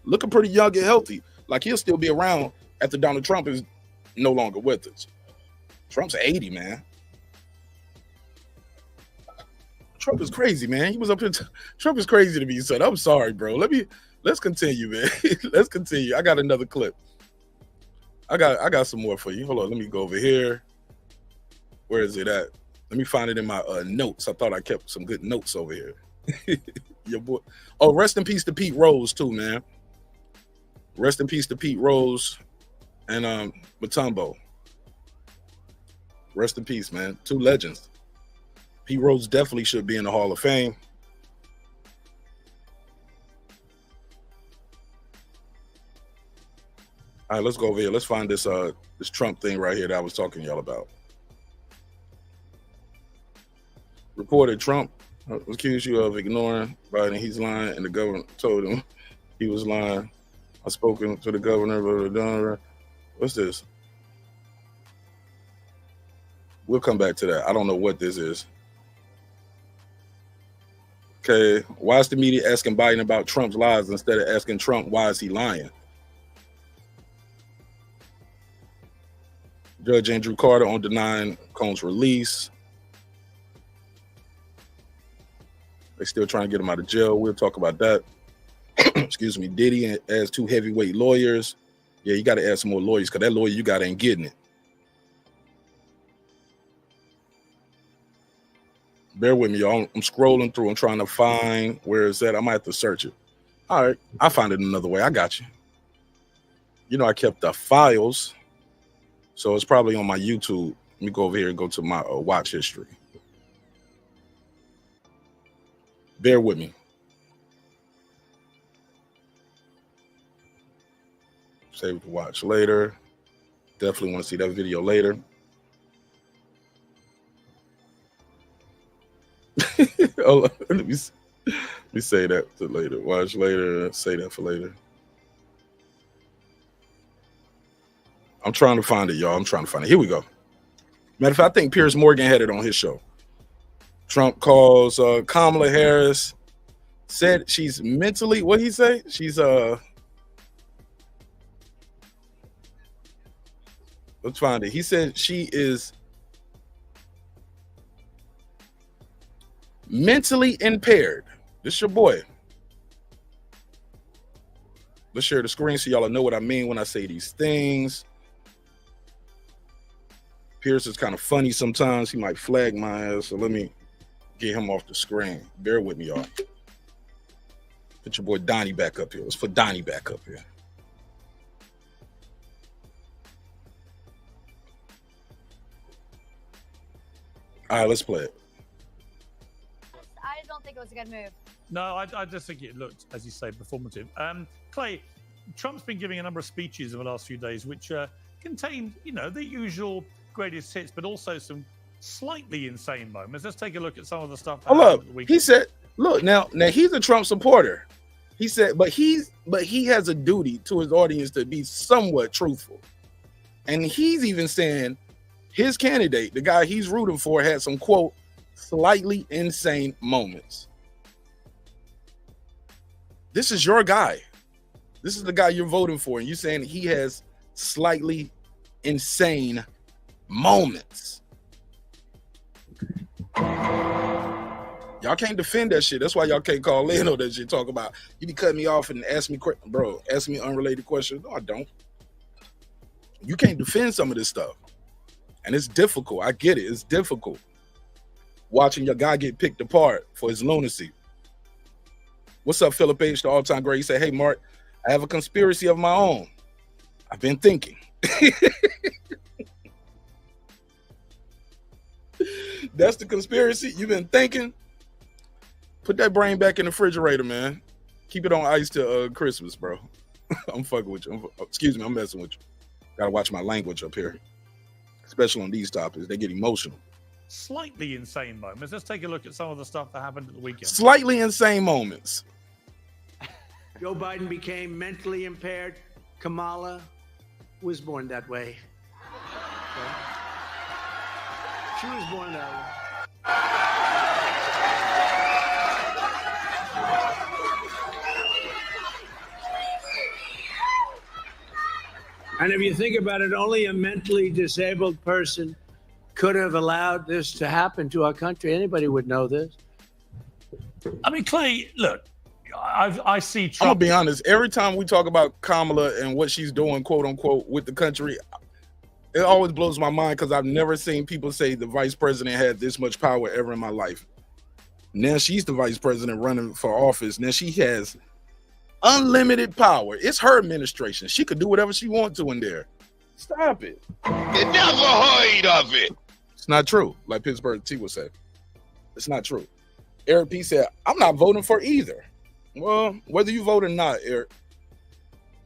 Looking pretty young and healthy. Like he'll still be around after Donald Trump is no longer with us. Trump's 80, man. Trump is crazy, man. He was up here. Trump is crazy to me, son. I'm sorry, bro. Let's continue, man. Let's continue. I got another clip. I got some more for you. Hold on. Let me go over here. Where is it at? Let me find it in my notes. I thought I kept some good notes over here. Your boy. Oh, rest in peace to Pete Rose too, man. Rest in peace to Pete Rose and Matumbo. Rest in peace, man. 2 legends. Pete Rose definitely should be in the Hall of Fame. All right, let's go over here. Let's find this this Trump thing right here that I was talking to y'all about. Reported Trump Accused you of ignoring Biden. He's lying, and the government told him he was lying. I've spoken to the governor. What's this? We'll come back to that. I don't know what this is. Okay, why is the media asking Biden about Trump's lies instead of asking Trump why is he lying? Judge Andrew Carter on denying Cohn's release. They still trying to get him out of jail. We'll talk about that. Excuse me. Diddy adds 2 heavyweight lawyers. Yeah, you got to add some more lawyers because that lawyer you got ain't getting it. Bear with me, y'all. I'm scrolling through. I'm trying to find where it's at. I might have to search it. All right. I'll find it another way. I got you. You know, I kept the files. So it's probably on my YouTube. Let me go over here and go to my watch history. Bear with me. Save to watch later. Definitely want to see that video later. Oh, let me say that to later. Watch later. Say that for later. I'm trying to find it, y'all. I'm trying to find it. Here we go. Matter of fact, I think Piers Morgan had it on his show. Trump calls Kamala Harris, said she's mentally, what he say? She's let's find it. He said she is mentally impaired. This your boy. Let's share the screen so y'all know what I mean when I say these things. Pierce is kind of funny sometimes. He might flag my ass, so let me get him off the screen. Bear with me, y'all. Put your boy Donnie back up here. Let's put Donnie back up here. All right, let's play it. I don't think it was a good move. No, I just think it looked, as you say, performative. Clay, Trump's been giving a number of speeches in the last few days, which contained, you know, the usual greatest hits, but also some slightly insane moments. Let's take a look at some of the stuff. Oh, look, he said, look, now he's a Trump supporter. He said, but he has a duty to his audience to be somewhat truthful. And he's even saying his candidate, the guy he's rooting for, had some, quote, slightly insane moments. This is your guy. This is the guy you're voting for. And you're saying he has slightly insane moments. Y'all can't defend that shit. That's why y'all can't call in on that shit. Talk about, you be cutting me off and ask me unrelated questions. No, I don't. You can't defend some of this stuff. And it's difficult. I get it. It's difficult. Watching your guy get picked apart for his lunacy. What's up, Philip H., the all-time great? He said, hey, Mark, I have a conspiracy of my own. I've been thinking. That's the conspiracy? You've been thinking? Put that brain back in the refrigerator, man. Keep it on ice till Christmas, bro. I'm fucking with you. Excuse me, I'm messing with you. Gotta watch my language up here. Especially on these topics. They get emotional. Slightly insane moments. Let's take a look at some of the stuff that happened at the weekend. Slightly insane moments. Joe Biden became mentally impaired. Kamala was born that way. Okay. She was born that way. And if you think about it, only a mentally disabled person could have allowed this to happen to our country. Anybody would know this. I mean, Clay, look, I see Trump. I'm gonna be honest. Every time we talk about Kamala and what she's doing, quote unquote, with the country, it always blows my mind because I've never seen people say the vice president had this much power ever in my life. Now she's the vice president running for office. Now she has unlimited power. It's her administration. She could do whatever she wants to in there. Stop it. You never heard of it. It's not true, like Pittsburgh T would say. It's not true. Eric P said, I'm not voting for either. Well, whether you vote or not, Eric,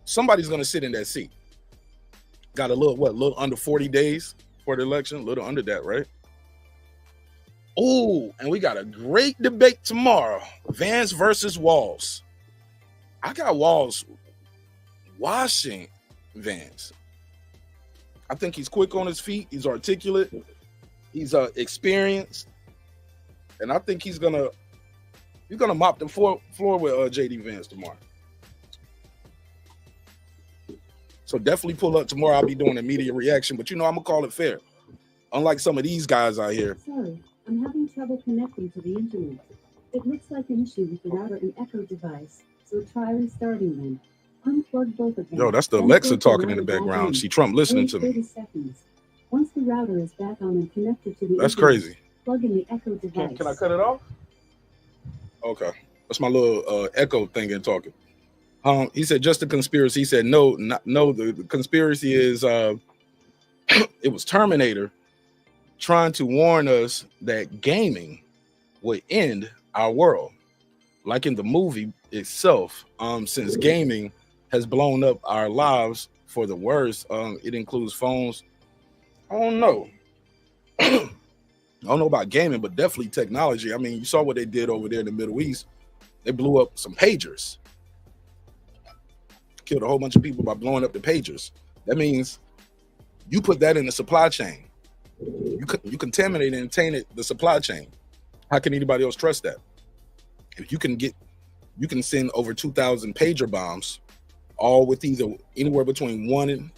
somebody's going to sit in that seat. Got a little under 40 days for the election, a little under that, right? Oh, and we got a great debate tomorrow. Vance versus Walls. I got Walls washing Vance. I think he's quick on his feet. He's articulate. He's experienced. And I think he's gonna mop the floor with JD Vance tomorrow. So definitely pull up tomorrow. I'll be doing a media reaction, but I'm gonna call it fair. Unlike some of these guys out here. Sorry, I'm having trouble connecting to the internet. It looks like an issue with the router and echo device, so try restarting them. Unplug both of them. Yo, that's the Alexa talking in the background. See Trump listening to me. 30 seconds. Once the router is back on and connected to the That's internet, crazy. plug in the echo device. Can I cut it off? Okay. That's my little echo thing in talking. He said just a conspiracy. He said no. The conspiracy is it was Terminator trying to warn us that gaming would end our world, like in the movie itself. Since gaming has blown up our lives for the worst, it includes phones. I don't know. I don't know about gaming, but definitely technology. I mean, you saw what they did over there in the Middle East. They blew up some pagers. Killed a whole bunch of people by blowing up the pagers. That means you put that in the supply chain. You contaminated and tainted the supply chain. How can anybody else trust that? If you can send over 2,000 pager bombs, all with anywhere between 1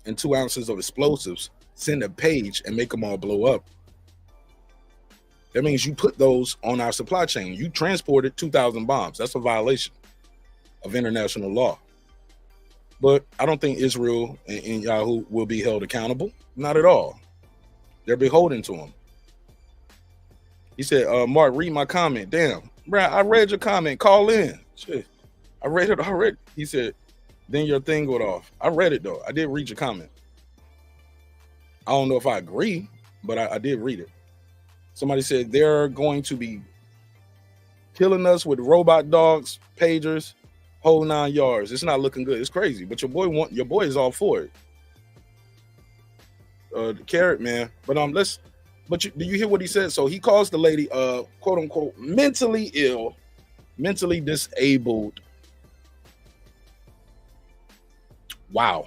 and 2 ounces of explosives, send a page and make them all blow up. That means you put those on our supply chain. You transported 2,000 bombs. That's a violation of international law. But I don't think Israel and Yahoo will be held accountable. Not at all. They're beholden to him. He said, Mark, read my comment. Damn, bro, I read your comment. Call in. Shit. I read it already. He said, then your thing went off. I read it, though. I did read your comment. I don't know if I agree, but I did read it. Somebody said they're going to be killing us with robot dogs, pagers, whole 9 yards. It's not looking good. It's crazy, but your boy is all for it. The carrot man, but do you hear what he said? So he calls the lady quote unquote mentally ill, mentally disabled. Wow.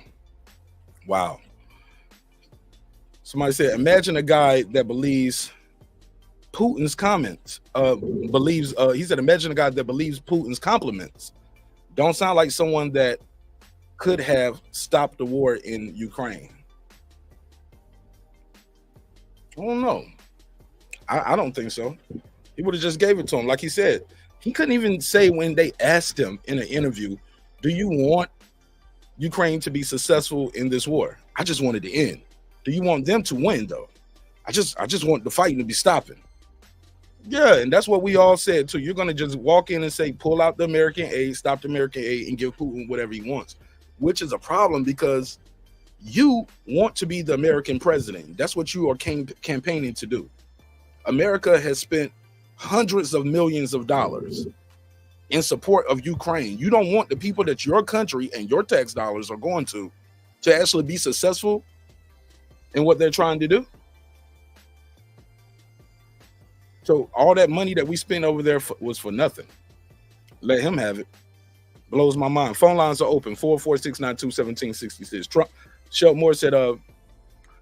Somebody said, imagine a guy that believes Putin's comments, he said, imagine a guy that believes Putin's compliments. Don't sound like someone that could have stopped the war in Ukraine. I don't know. I don't think so. He would have just gave it to him. Like he said, he couldn't even say when they asked him in an interview, do you want Ukraine to be successful in this war? I just want it to end. Do you want them to win though? I just want the fighting to be stopping. Yeah, and that's what we all said too. You're gonna just walk in and say, pull out the American aid, stop the American aid, and give Putin whatever he wants, which is a problem because you want to be the American president. That's what you are campaigning to do. America has spent hundreds of millions of dollars in support of Ukraine. You don't want the people that your country and your tax dollars are going to actually be successful in what they're trying to do. So all that money that we spent over there was for nothing. Let him have it. Blows my mind. Phone lines are open. 44692-1766. Trump. Shelton Moore said,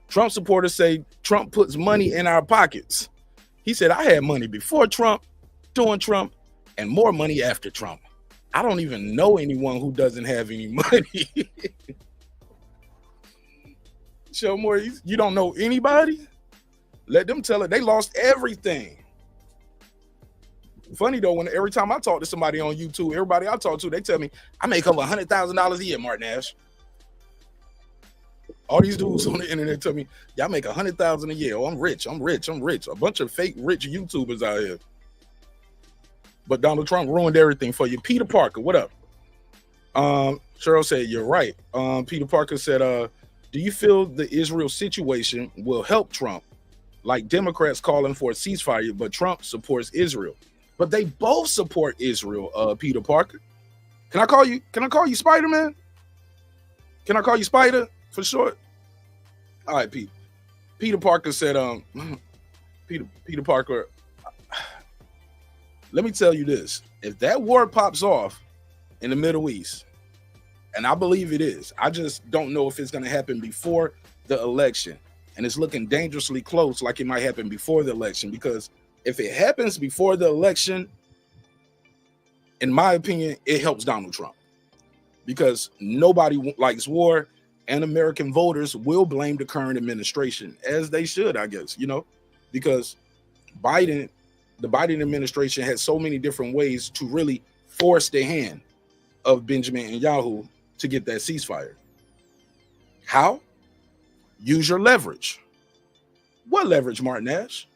Trump supporters say Trump puts money in our pockets. He said, I had money before Trump, during Trump, and more money after Trump. I don't even know anyone who doesn't have any money. Shelton Moore, you don't know anybody? Let them tell it. They lost everything. Funny though, when every time I talk to somebody on YouTube, everybody I talk to, they tell me I make over $100,000 a year, Martin Ash. All these dudes on the internet tell me, y'all make $100,000 a year. Oh, I'm rich. A bunch of fake rich YouTubers out here. But Donald Trump ruined everything for you. Peter Parker, what up? Cheryl said, you're right. Peter Parker said, do you feel the Israel situation will help Trump? Like Democrats calling for a ceasefire, but Trump supports Israel. But they both support Israel, Peter Parker. Can I call you Spider-Man? Can I call you Spider for short? All right, Pete. Peter Parker said, Peter Parker let me tell you this. If that war pops off in the Middle East, and I believe it is, I just don't know if it's going to happen before the election. And it's looking dangerously close, like it might happen before the election, because if it happens before the election, in my opinion, it helps Donald Trump, because nobody likes war, and American voters will blame the current administration, as they should, I guess, you know, because the Biden administration had so many different ways to really force the hand of Benjamin Netanyahu to get that ceasefire. How? Use your leverage. What leverage, Martin Ash?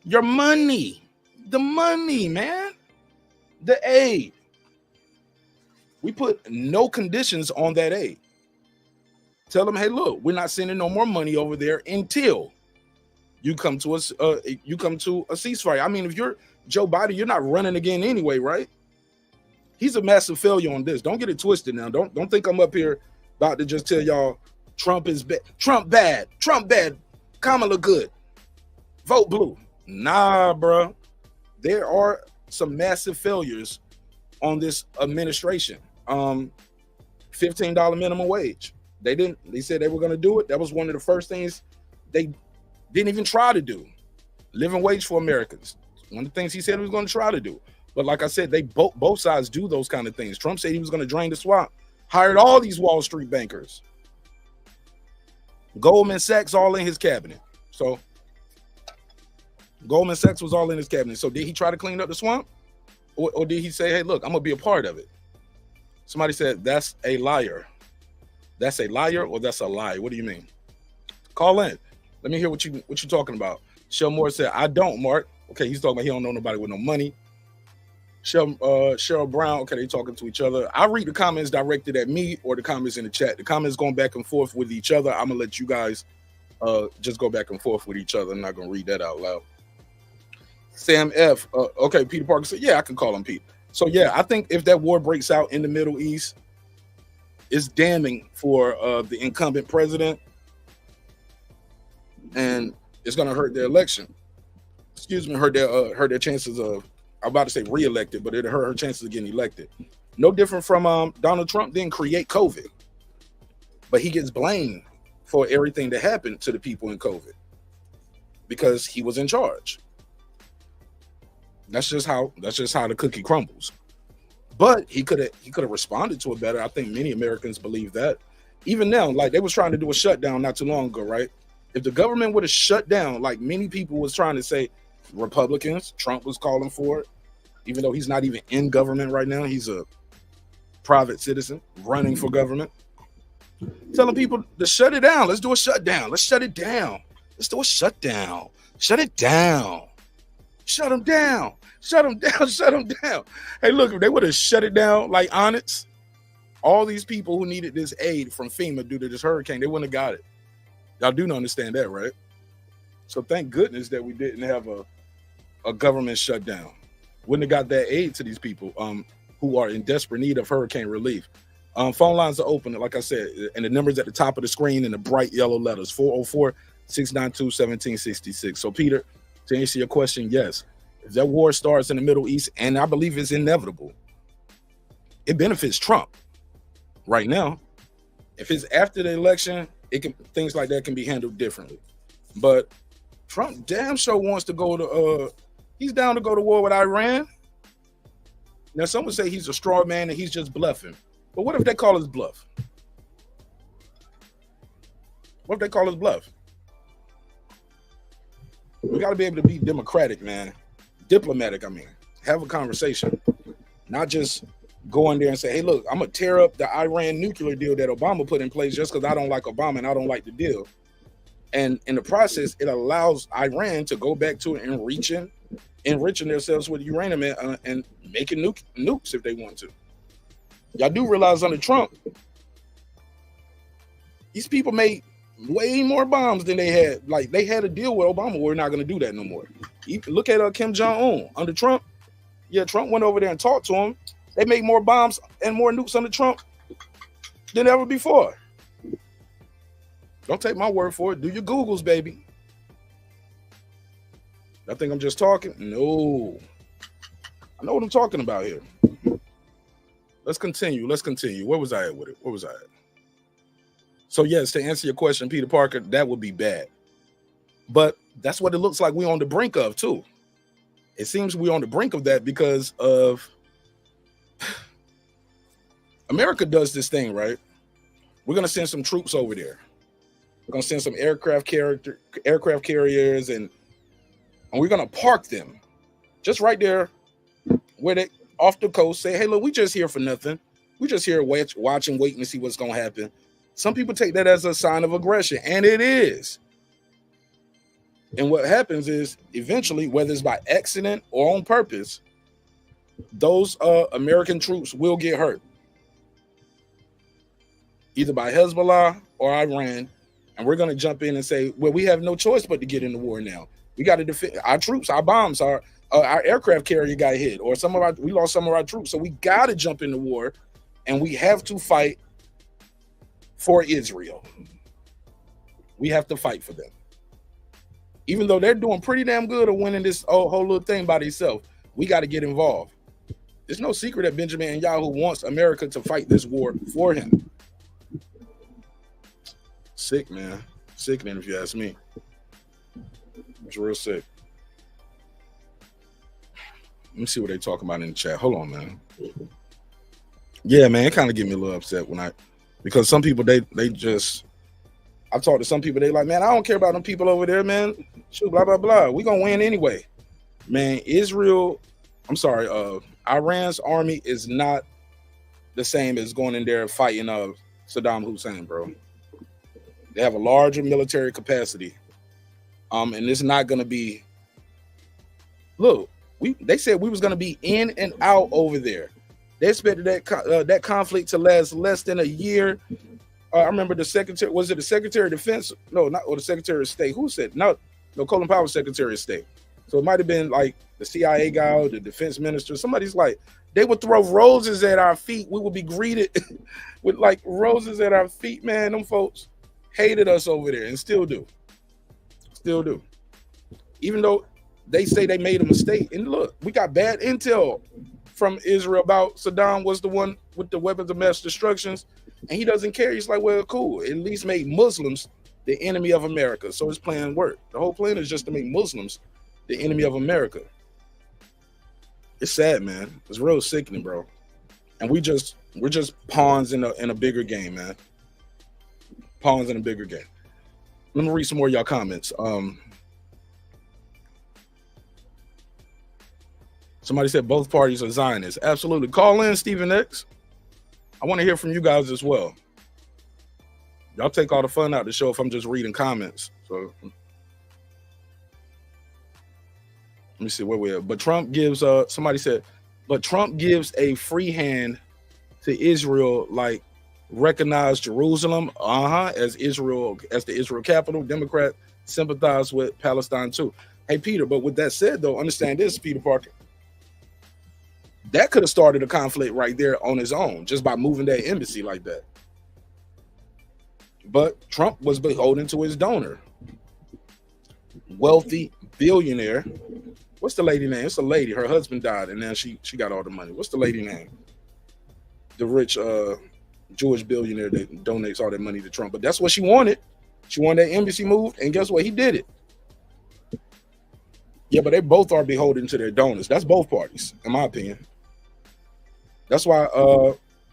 Your money. The money, man. The aid. We put no conditions on that aid. Tell them, hey, look, we're not sending no more money over there until you come to us. You come to a ceasefire. I mean, if you're Joe Biden, you're not running again anyway, right? He's a massive failure on this. Don't get it twisted now. Don't think I'm up here about to just tell y'all Trump is bad. Trump bad. Trump bad. Kamala good. Vote blue. Nah, bro. There are some massive failures on this administration. $15 minimum wage. They said they were going to do it. That was one of the first things they didn't even try to do. Living wage for Americans. One of the things he said he was going to try to do. But like I said, they both sides do those kind of things. Trump said he was going to drain the swamp. Hired all these Wall Street bankers. Goldman Sachs all in his cabinet. So Goldman Sachs was all in his cabinet. So did he try to clean up the swamp? Or did he say, hey, look, I'm going to be a part of it? Somebody said, that's a liar. That's a liar or that's a lie? What do you mean? Call in. Let me hear what you're talking about. Shell Moore said, I don't, Mark. Okay, he's talking about he don't know nobody with no money. Cheryl Brown, okay, they talking to each other. I read the comments directed at me or the comments in the chat. The comments going back and forth with each other. I'm gonna let you guys just go back and forth with each other. I'm not gonna read that out loud. Sam F. Okay, Peter Parker said, yeah, I can call him Pete. So yeah, I think if that war breaks out in the Middle East, it's damning for the incumbent president, and it's gonna hurt their election. Excuse me, hurt their chances of, I'm about to say re-elected, but it hurt her chances of getting elected. No different from Donald Trump didn't create COVID, but he gets blamed for everything that happened to the people in COVID because he was in charge. That's just how the cookie crumbles. But he could have responded to it better. I think many Americans believe that. Even now, like they was trying to do a shutdown not too long ago, right? If the government would have shut down, like many people was trying to say, Republicans, Trump was calling for it, even though he's not even in government right now. He's a private citizen running for government. Telling people to shut it down. Let's do a shutdown. Let's shut it down. Let's do a shutdown. Shut it down. Shut them down. Shut them down. Shut them down. Hey, look, if they would have shut it down like Onyx, all these people who needed this aid from FEMA due to this hurricane, they wouldn't have got it. Y'all do understand that, right? So thank goodness that we didn't have a government shutdown. Wouldn't have got that aid to these people who are in desperate need of hurricane relief. Phone lines are open, like I said, and the number's at the top of the screen in the bright yellow letters, 404-692-1766. So Peter, to answer your question, yes, if that war starts in the Middle East, and I believe it's inevitable, it benefits Trump right now. If it's after the election, things like that can be handled differently. But Trump damn sure wants to go to he's down to go to war with Iran. Now some would say he's a straw man and he's just bluffing. But what if they call his bluff? What if they call his bluff? We got to be able to be democratic, man. Diplomatic, I mean. Have a conversation. Not just go in there and say, hey, look, I'm going to tear up the Iran nuclear deal that Obama put in place just because I don't like Obama and I don't like the deal. And in the process, it allows Iran to go back to enriching themselves with uranium and making nukes if they want to. Y'all do realize under Trump, these people made way more bombs than they had. Like they had a deal with Obama. We're not going to do that no more. Look at Kim Jong-un under Trump. Yeah, Trump went over there and talked to him. They made more bombs and more nukes under Trump than ever before. Don't take my word for it. Do your Googles, baby. I think I'm just talking. No. I know what I'm talking about here. Let's continue. Where was I at with it? So yes, to answer your question, Peter Parker, that would be bad. But that's what it looks like we're on the brink of too. It seems we're on the brink of that because of America does this thing, right? We're gonna send some troops over there. We're gonna send some aircraft carriers, and we're gonna park them just right there where they off the coast. Say, hey, look, we just here for nothing. We just here watching, waiting to see what's gonna happen. Some people take that as a sign of aggression, and it is. And what happens is eventually, whether it's by accident or on purpose, those American troops will get hurt, either by Hezbollah or Iran. And we're going to jump in and say, well, we have no choice but to get in the war now. We got to defend our troops, our bombs, our aircraft carrier got hit, or we lost some of our troops. So we got to jump in the war, and we have to fight for Israel. We have to fight for them. Even though they're doing pretty damn good of winning this whole little thing by themselves, we got to get involved. There's no secret that Benjamin Netanyahu wants America to fight this war for him. Sick, man. Sickening, if you ask me. It's real sick. Let me see what they talking about in the chat. Hold on, man. Yeah, man, it kind of get me a little upset because some people they just. I talked to some people, they like, man, I don't care about them people over there, man. Shoot, blah, blah, blah. We gonna win anyway. Man, Iran's army is not the same as going in there fighting Saddam Hussein, bro. They have a larger military capacity. And it's not gonna be, look, they said we was gonna be in and out over there. They expected that conflict to last less than a year. I remember the Secretary of Defense? No, not or the Secretary of State. Who said? No, Colin Powell, Secretary of State. So it might have been like the CIA guy or the defense minister. Somebody's like, they would throw roses at our feet. We would be greeted with like roses at our feet. Man, them folks hated us over there and still do. Even though they say they made a mistake. And look, we got bad intel from Israel about Saddam was the one with the weapons of mass destructions. And he doesn't care. He's like, well, cool. At least make Muslims the enemy of America. So his plan worked. The whole plan is just to make Muslims the enemy of America. It's sad, man. It's real sickening, bro. And we're just pawns in a bigger game, man. Pawns in a bigger game. Let me read some more of y'all comments. Somebody said both parties are Zionists. Absolutely. Call in, Stephen X. I want to hear from you guys as well. Y'all take all the fun out of the show if I'm just reading comments. So let me see where we're at. But Trump gives somebody said, but Trump gives a free hand to Israel, like recognize Jerusalem, as Israel, as the Israel capital. Democrat sympathize with Palestine too. Hey Peter, but with that said though, understand this, Peter Parker. That could have started a conflict right there on his own, just by moving that embassy like that. But Trump was beholden to his donor. Wealthy billionaire. What's the lady name? It's a lady. Her husband died, and then she got all the money. What's the lady name? The rich Jewish billionaire that donates all that money to Trump. But that's what she wanted. She wanted that embassy moved, and guess what? He did it. Yeah, but they both are beholden to their donors. That's both parties, in my opinion. That's why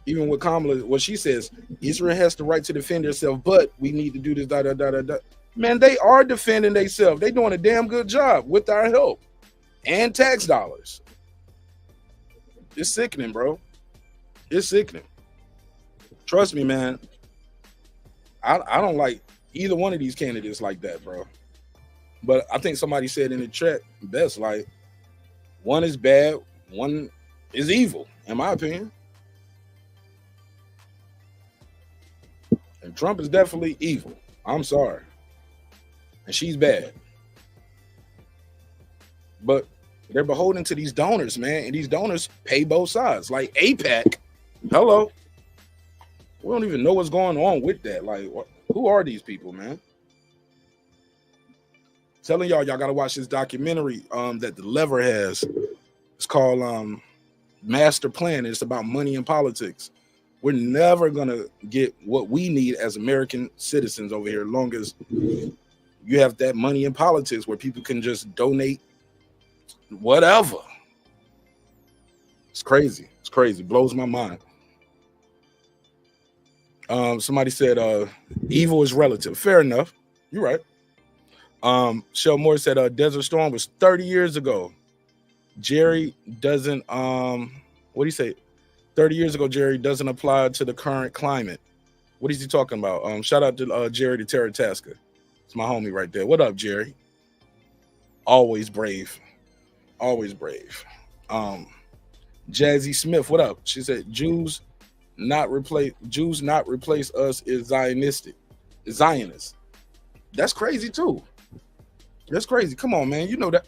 even with Kamala, what she says, Israel has the right to defend herself, but we need to do this, da, da, da, da, da. Man, they are defending themselves. They're doing a damn good job with our help and tax dollars. It's sickening, bro. It's sickening. Trust me, man. I don't like either one of these candidates like that, bro. But I think somebody said in the chat best, like, one is bad, one is evil, in my opinion. And Trump is definitely evil. I'm sorry. And she's bad. But they're beholden to these donors, man. And these donors pay both sides. Like AIPAC, hello. We don't even know what's going on with that. Like, who are these people, man? Telling y'all got to watch this documentary that The Lever has. It's called master plan. It's about money and politics. We're never gonna get what we need as American citizens over here, as long as you have that money in politics where people can just donate whatever. It's crazy. It's crazy. Blows my mind. Somebody said evil is relative. Fair enough. You're right. Shell Moore said Desert Storm was 30 years ago. Jerry doesn't what do you say? 30 years ago, Jerry doesn't apply to the current climate. What is he talking about? Shout out to Jerry the Terror Tasker. It's my homie right there. What up, Jerry? Always brave. Always brave. Jazzy Smith, what up? She said Jews not replace us is Zionistic. Zionists. That's crazy too. That's crazy. Come on, man. You know that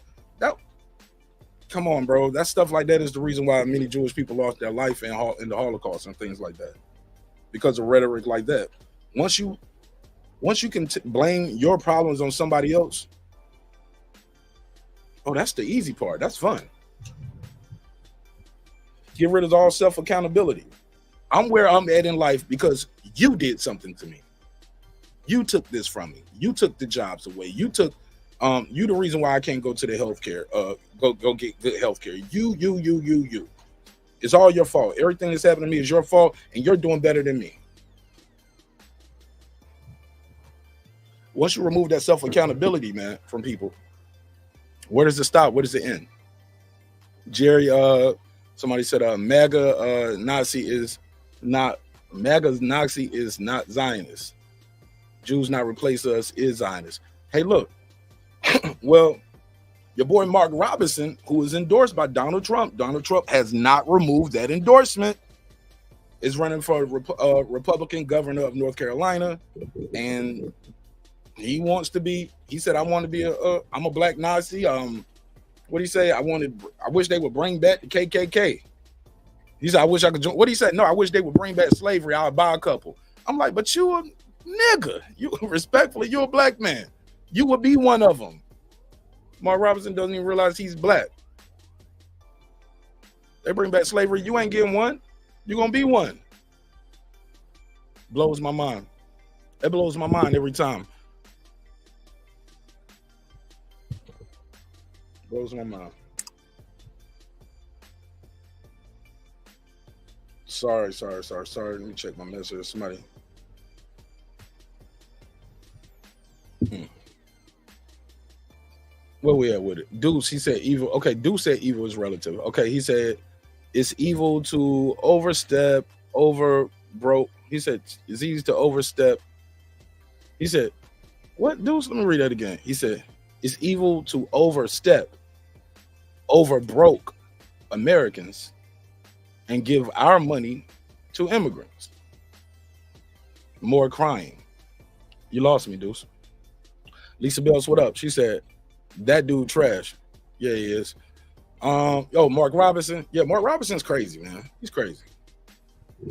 come on, bro. That stuff like that is the reason why many Jewish people lost their life in the Holocaust and things like that. Because of rhetoric like that. Once you can blame your problems on somebody else, oh, that's the easy part. That's fun. Get rid of all self-accountability. I'm where I'm at in life because you did something to me. You took this from me. You took the jobs away. You took you the reason why I can't go to the healthcare, go get good healthcare. You. It's all your fault. Everything that's happened to me is your fault, and you're doing better than me. Once you remove that self-accountability, man, from people, where does it stop? Where does it end? Jerry, somebody said MAGA Nazi is not Zionist. Jews not replace us is Zionist. Hey, look. Well, your boy Mark Robinson, who is endorsed by Donald Trump has not removed that endorsement, is running for Republican governor of North Carolina, and he wants to be. He said, "I want to be I'm a black Nazi." What do you say? I wish they would bring back the KKK. He said, "I wish I could join." What he said? No, I wish they would bring back slavery. I'll buy a couple. I'm like, but you a nigga. You respectfully, you're a black man. You would be one of them. Mark Robinson doesn't even realize he's black. They bring back slavery. You ain't getting one. You're going to be one. Blows my mind. It blows my mind every time. Blows my mind. Sorry. Let me check my message. Somebody. Where we at with it? Deuce, he said evil. Okay, Deuce said evil is relative. Okay, he said it's evil to overstep, overbroke. He said it's easy to overstep. He said, what, Deuce? Let me read that again. He said it's evil to overstep, overbroke Americans and give our money to immigrants. More crying. You lost me, Deuce. Lisa Bells, what up? She said, that dude trash. Yeah, he is. Mark Robinson. Yeah, Mark Robinson's crazy, man. He's crazy.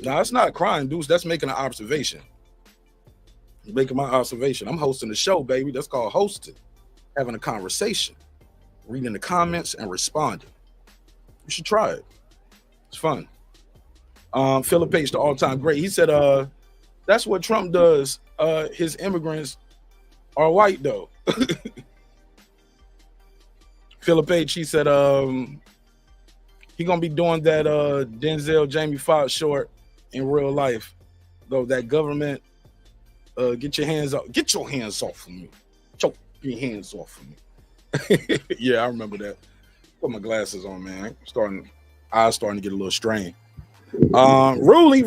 No, it's not crying, Deuce. That's making an observation. Making my observation. I'm hosting a show, baby. That's called hosting. Having a conversation. Reading the comments and responding. You should try it. It's fun. Philip Page, the all-time great. He said, that's what Trump does. His immigrants are white, though. Philip H, he said he gonna be doing that Denzel Jamie Foxx short in real life. Though that government, get your hands off of me. Choke your hands off of me. Yeah, I remember that. Put my glasses on, man. Eyes starting to get a little strained. Ruli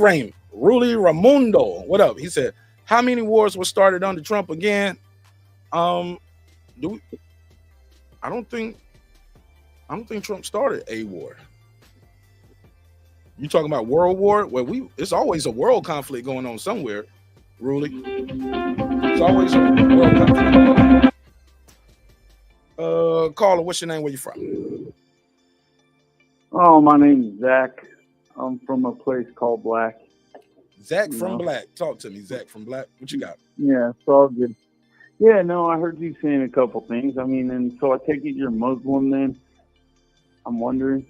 Ramundo, what up? He said, how many wars were started under Trump again? I don't think Trump started a war. You talking about world war? Well, it's always a world conflict going on somewhere, Ruli. It's always a world conflict. Caller, what's your name? Where you from? Oh, my name's Zach. I'm from a place called Black. Zach from Black. Talk to me, Zach from Black. What you got? Yeah, it's all good. Yeah, no, I heard you saying a couple things. I mean, and so I take it you're Muslim then? I'm wondering.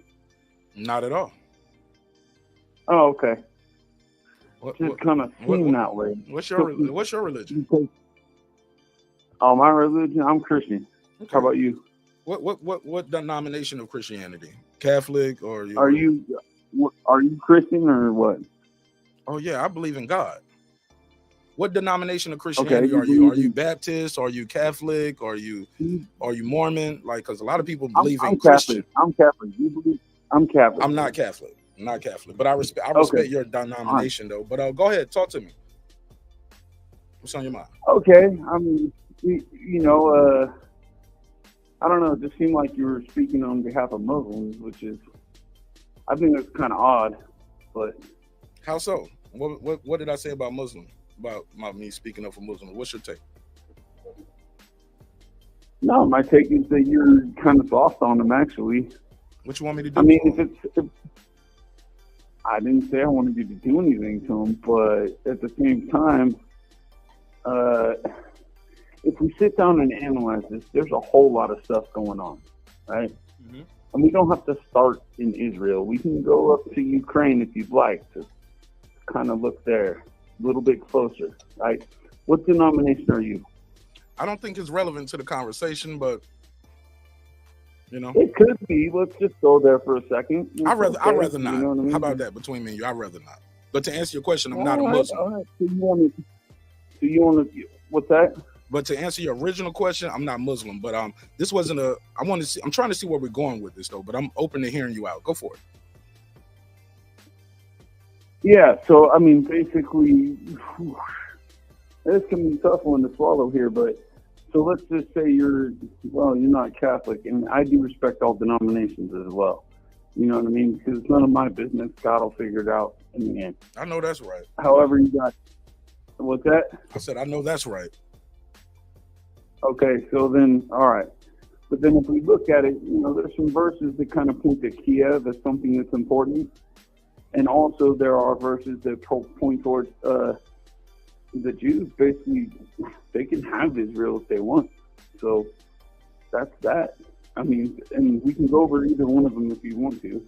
Not at all. Oh, okay. Just kind of seem that way. What's your religion? Oh, my religion? I'm Christian. Okay. How about you? What denomination of Christianity? Catholic or Are you Christian or what? Oh yeah, I believe in God. What denomination of Christianity are you? Are you Baptist? Are you Catholic? Are you Mormon? Like, because a lot of people believe in Christian. I'm Catholic. You believe? I'm Catholic. I'm not Catholic. But I respect your denomination though. But go ahead, talk to me. What's on your mind? Okay, I mean, I don't know. It just seemed like you were speaking on behalf of Muslims, which is, I think that's kind of odd. But how so? What did I say about Muslims? About me speaking up for Muslims? What's your take? No, my take is that you're kind of soft on them, actually. What you want me to do? I mean, I didn't say I wanted you to do anything to them, but at the same time, if we sit down and analyze this, there's a whole lot of stuff going on, right? Mm-hmm. And we don't have to start in Israel. We can go up to Ukraine if you'd like to kind of look there a little bit closer, right? What denomination are you? I don't think it's relevant to the conversation, but it could be. Let's just go there for a second. I'd rather not. You know what I mean? How about that? Between me and you, I'd rather not. But to answer your question, I'm not a Muslim. All right. So you want to? What's that? But to answer your original question, I'm not Muslim. But this wasn't a. I'm trying to see where we're going with this though. But I'm open to hearing you out. Go for it. Yeah. So I mean, basically, this can be a tough one to swallow here, but. So let's just say you're not Catholic, and I do respect all denominations as well. You know what I mean? Because it's none of my business. God will figure it out in the end. I know that's right. However, you got what's that? I said I know that's right. Okay, so then all right, but then if we look at it, there's some verses that kind of point to Kiev as something that's important, and also there are verses that point towards the Jews. Basically, they can have Israel if they want. So that's that. I mean, and we can go over either one of them if you want to.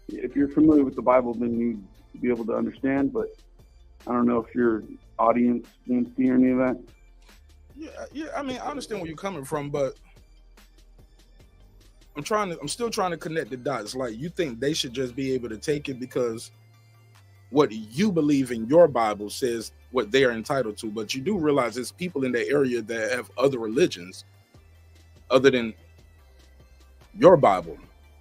If you're familiar with the Bible, then you'd be able to understand, but I don't know if your audience wants to hear any of that. Yeah. I mean, I understand where you're coming from, but I'm still trying to connect the dots. Like, you think they should just be able to take it because what you believe in your Bible says what they are entitled to, but you do realize there's people in the area that have other religions other than your Bible,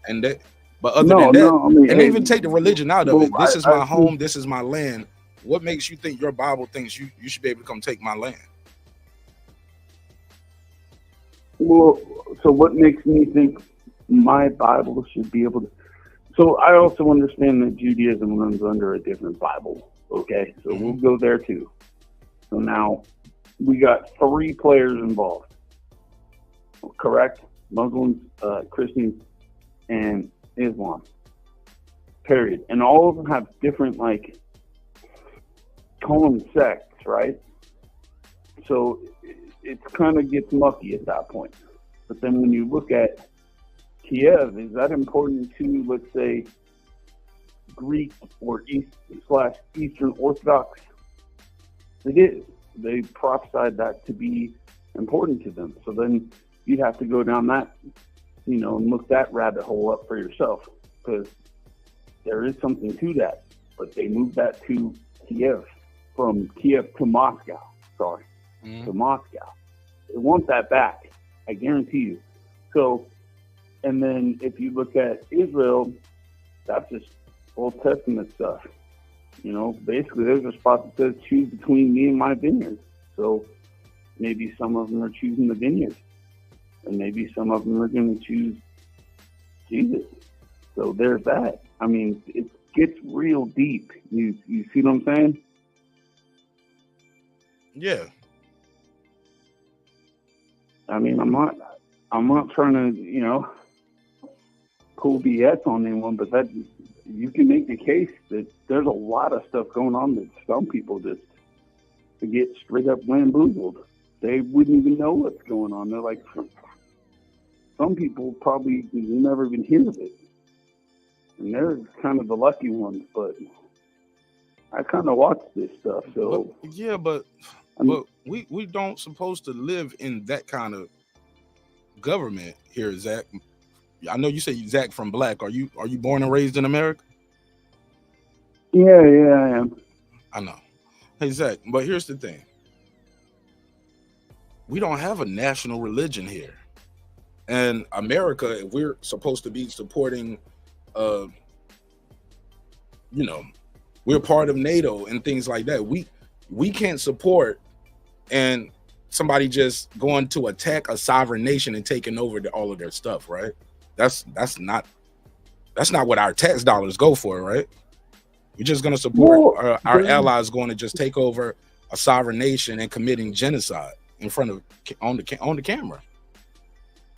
and that. But other than that, I mean, and even take the religion out of it. This is my home. This is my land. What makes you think your Bible thinks you should be able to come take my land? Well, so what makes me think my Bible should be able to? So I also understand that Judaism runs under a different Bible. Okay, so we'll go there too. So now we got 3 players involved. Correct? Muslims, Christians, and Islam. Period. And all of them have different, call them sects, right? So it kind of gets mucky at that point. But then when you look at Kiev, is that important to, let's say, Greek or Eastern Orthodox? It is. They prophesied that to be important to them. So then you'd have to go down that, and look that rabbit hole up for yourself, because there is something to that. But they moved that to Kiev, from Kiev to Moscow. To Moscow. They want that back. I guarantee you. So, and then if you look at Israel, that's just Old Testament stuff. Basically there's a spot that says choose between me and my vineyard. So maybe some of them are choosing the vineyard, and maybe some of them are going to choose Jesus. So there's that. I mean, it gets real deep. You see what I'm saying? Yeah. I mean, I'm not trying to, pull BS on anyone, but that you can make the case that there's a lot of stuff going on that some people just get straight up bamboozled. They wouldn't even know what's going on. They're like, some people probably never even hear of it. and they're kind of the lucky ones. But I kind of watch this stuff, so but we don't supposed to live in that kind of government here, Zach. I know you say Zach from Black. Are you born and raised in America? Yeah, I am. I know. Hey, Zach, but here's the thing. We don't have a national religion here. And America, if we're supposed to be supporting, we're part of NATO and things like that. We can't support and somebody just going to attack a sovereign nation and taking over all of their stuff, right? That's not what our tax dollars go for, right? We're just going to support our allies going to just take over a sovereign nation and committing genocide in front of on the camera,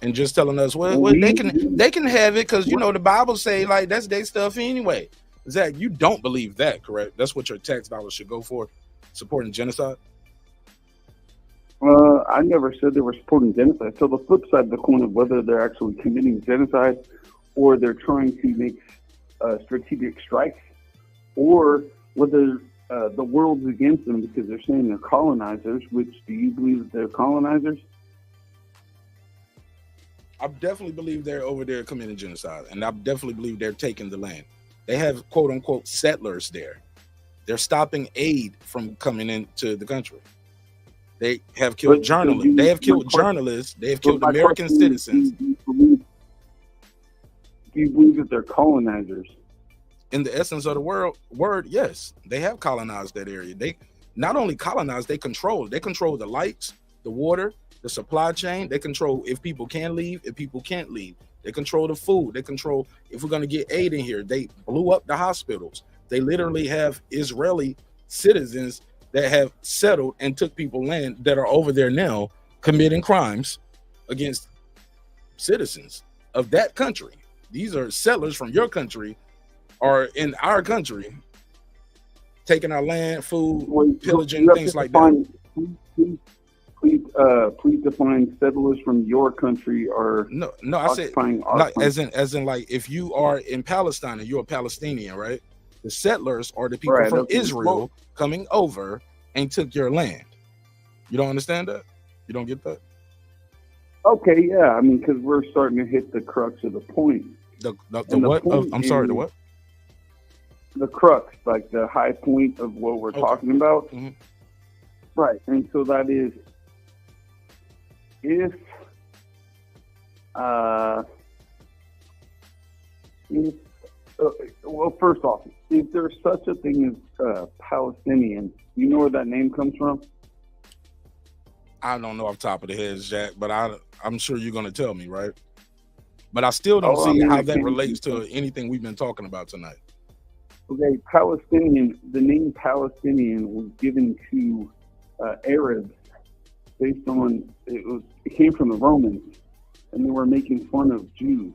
and just telling us, well they can have it because the Bible say like that's their stuff anyway. Zach, you don't believe that, correct? That's what your tax dollars should go for, supporting genocide. I never said they were supporting genocide. So the flip side of the coin of whether they're actually committing genocide or they're trying to make strategic strikes, or whether the world's against them because they're saying they're colonizers. Which, do you believe that they're colonizers? I definitely believe they're over there committing genocide, and I definitely believe they're taking the land. They have quote unquote settlers there. They're stopping aid from coming into the country. They have killed journalists. They have killed journalists. They have killed American citizens. Do you believe that they're colonizers? In the essence of the word, yes, they have colonized that area. They not only colonize, they control. They control the lights, the water, the supply chain. They control if people can leave, if people can't leave. They control the food. They control if we're going to get aid in here. They blew up the hospitals. They literally have Israeli citizens that have settled and took people land that are over there now committing crimes against citizens of that country. These are settlers from your country are in our country, taking our land, food, pillaging, things like that. Please define settlers from your country or no. I said as in like if you are in Palestine and you're a Palestinian, right? The settlers are the people from Israel coming over and took your land. You don't understand that? You don't get that? Okay, yeah. I mean, because we're starting to hit the crux of the point. The what? I'm sorry, the what? The crux, like the high point of what we're talking about. Mm-hmm. Right. And so that is if well, first off, if there's such a thing as Palestinian, you know where that name comes from? I don't know off the top of the head, Jack, but I'm sure you're going to tell me, right? But I still don't see how that relates to anything we've been talking about tonight. Okay, Palestinian, the name Palestinian was given to Arabs based on, it came from the Romans, and they were making fun of Jews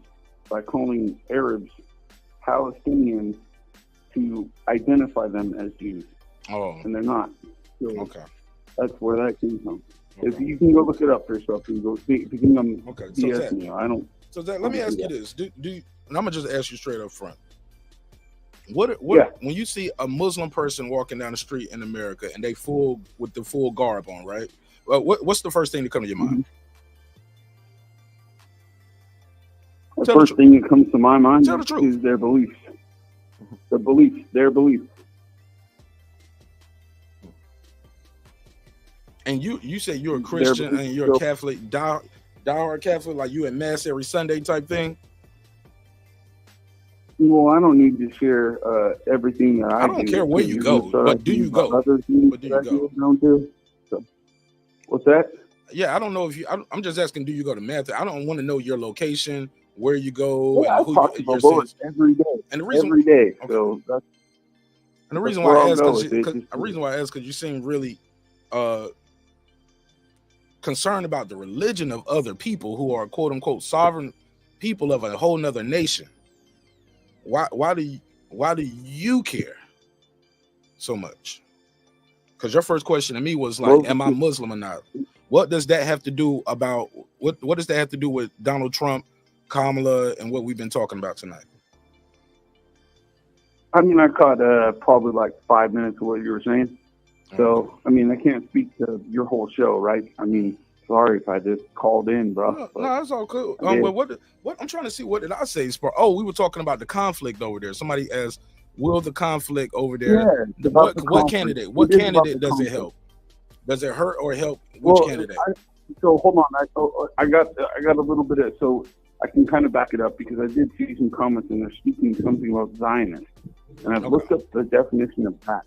by calling Arabs Palestinians to identify them as Jews. Oh. And they're not. So okay. That's where that came from. Okay. If you can go look it up for yourself and go speak, because I'm BSing you. I don't. So Zach, let me ask you this. Do and I'm gonna just ask you straight up front. What when you see a Muslim person walking down the street in America and they with the full garb on, right? What's the first thing that comes to your mind? The first thing that comes to my mind is their beliefs. Their beliefs. And you say you're a Christian and you're a Catholic, diehard Catholic, like you at mass every Sunday type thing? Well, I don't need to share everything that I do. I don't care where you go, but do you go? But do you go? So, what's that? Yeah, I don't know if you. I'm just asking. Do you go to mass? I don't want to know your location, where you go, and who your sins. Every day. And the reason every day. Okay. So that's, and the reason why I ask, because you seem really concerned about the religion of other people who are quote unquote sovereign people of a whole nother nation. Why do you care so much? Because your first question to me was like, am I Muslim or not? What does that have to do about what does that have to do with Donald Trump, Kamala, and what we've been talking about tonight? I mean, I caught probably like 5 minutes of what you were saying. So, I mean, I can't speak to your whole show, right? I mean, sorry if I just called in, bro. No, that's all cool. Well, what I'm trying to see, what did I say? Oh, we were talking about the conflict over there. Somebody asked, will the conflict over there, what candidate does it help? Does it hurt or help which candidate? So hold on, I got a little bit of, so I can kind of back it up because I did see some comments and they're speaking something about Zionist, and I've looked up the definition of that.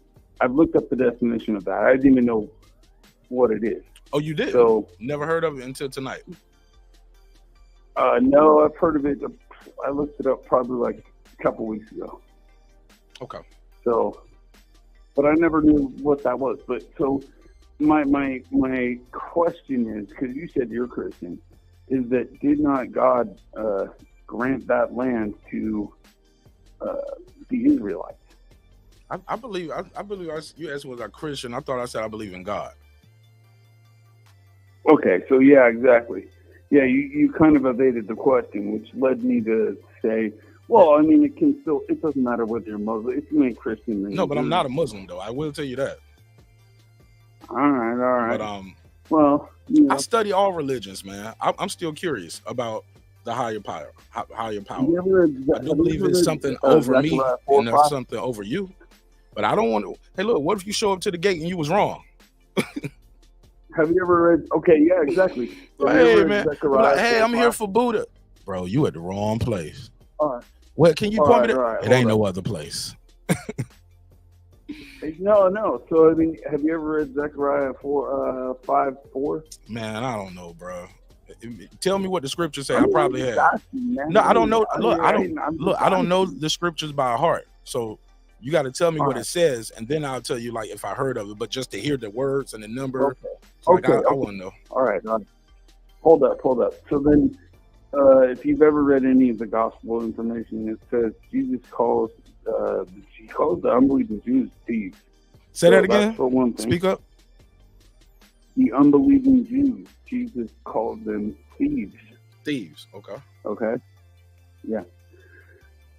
I didn't even know what it is. Oh, you did? So never heard of it until tonight. No, I've heard of it. I looked it up probably like a couple weeks ago. Okay. So, but I never knew what that was. But so my question is, because you said you're Christian, is that did not God grant that land to the Israelites? I believe you asked was I Christian. I thought I said I believe in God. Okay, so yeah, exactly. Yeah, you kind of evaded the question, which led me to say, well, I mean, it doesn't matter whether you're Muslim. If you ain't Christian, then no, but I'm not a Muslim though. I will tell you that. All right. But well, you know. I study all religions, man. I'm still curious about the higher power. I do believe it's something over me and there's something over you. But I don't want to. Hey, look, what if you show up to the gate and you was wrong? Have you ever read? Okay, yeah, exactly. Hey, man. Like, hey, I'm here for Buddha. Bro, you at the wrong place. All right. Well, can you point me to? Right, it ain't no other place. No. So, I mean, have you ever read Zechariah 5:4? Man, I don't know, bro. Tell me what the scriptures say. I probably have. No, I don't know. Look, I don't know the scriptures by heart. So you got to tell me what it says, and then I'll tell you like if I heard of it. But just to hear the words and the number, I want to know. All right. Hold up. So then, if you've ever read any of the gospel information, it says Jesus calls the unbelieving Jews thieves. Say that again. For one thing. Speak up. The unbelieving Jews, Jesus called them thieves. Thieves. Okay. Yeah.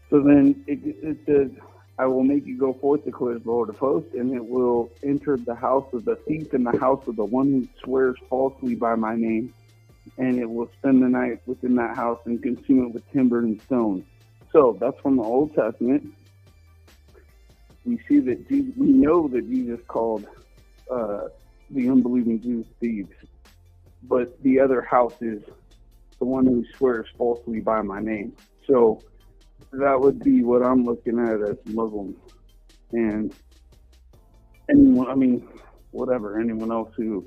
So then it says, I will make you go forth, declares the Lord of hosts, and it will enter the house of the thief and the house of the one who swears falsely by my name, and it will spend the night within that house and consume it with timber and stone. So that's from the Old Testament. We see that we know that Jesus called the unbelieving Jews thieves, but the other house is the one who swears falsely by my name. So that would be what I'm looking at as Muslim. And anyone else who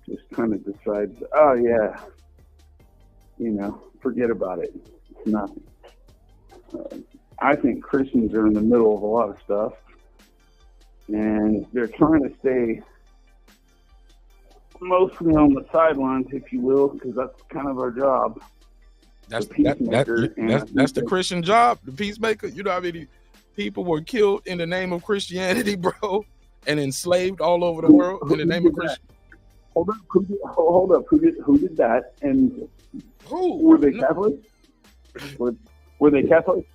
just kind of decides, oh yeah, forget about it. It's nothing. I think Christians are in the middle of a lot of stuff, and they're trying to stay mostly on the sidelines, if you will, because that's kind of our job. That's the Christian job, the peacemaker. You know how many people were killed in the name of Christianity, bro, and enslaved all over the world in the name of Christian. Hold up. Who did that? And who were they Catholic? Were they Catholic?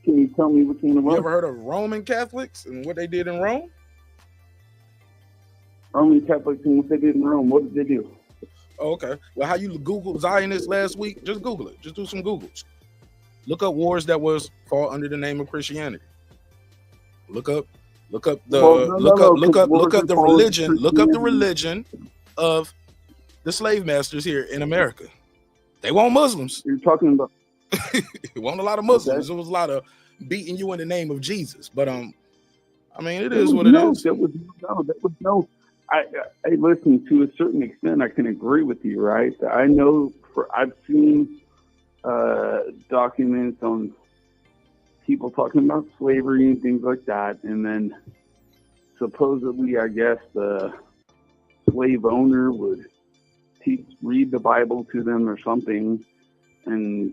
Can you tell me which one it was? You ever heard of Roman Catholics and what they did in Rome? Roman Catholics and what they did in Rome. What did they do? Oh, okay. Well, how you Google Zionist last week? Just Google it. Just do some Googles. Look up wars that was fall under the name of Christianity. Look up the religion. Look up the religion of the slave masters here in America. They weren't Muslims. You're talking about. It wasn't a lot of Muslims. Okay. It was a lot of beating you in the name of Jesus. But I mean, it is what it is. There was no. I listen, to a certain extent, I can agree with you, right? I know I've seen documents on people talking about slavery and things like that, and then supposedly, I guess, the slave owner would read the Bible to them or something, and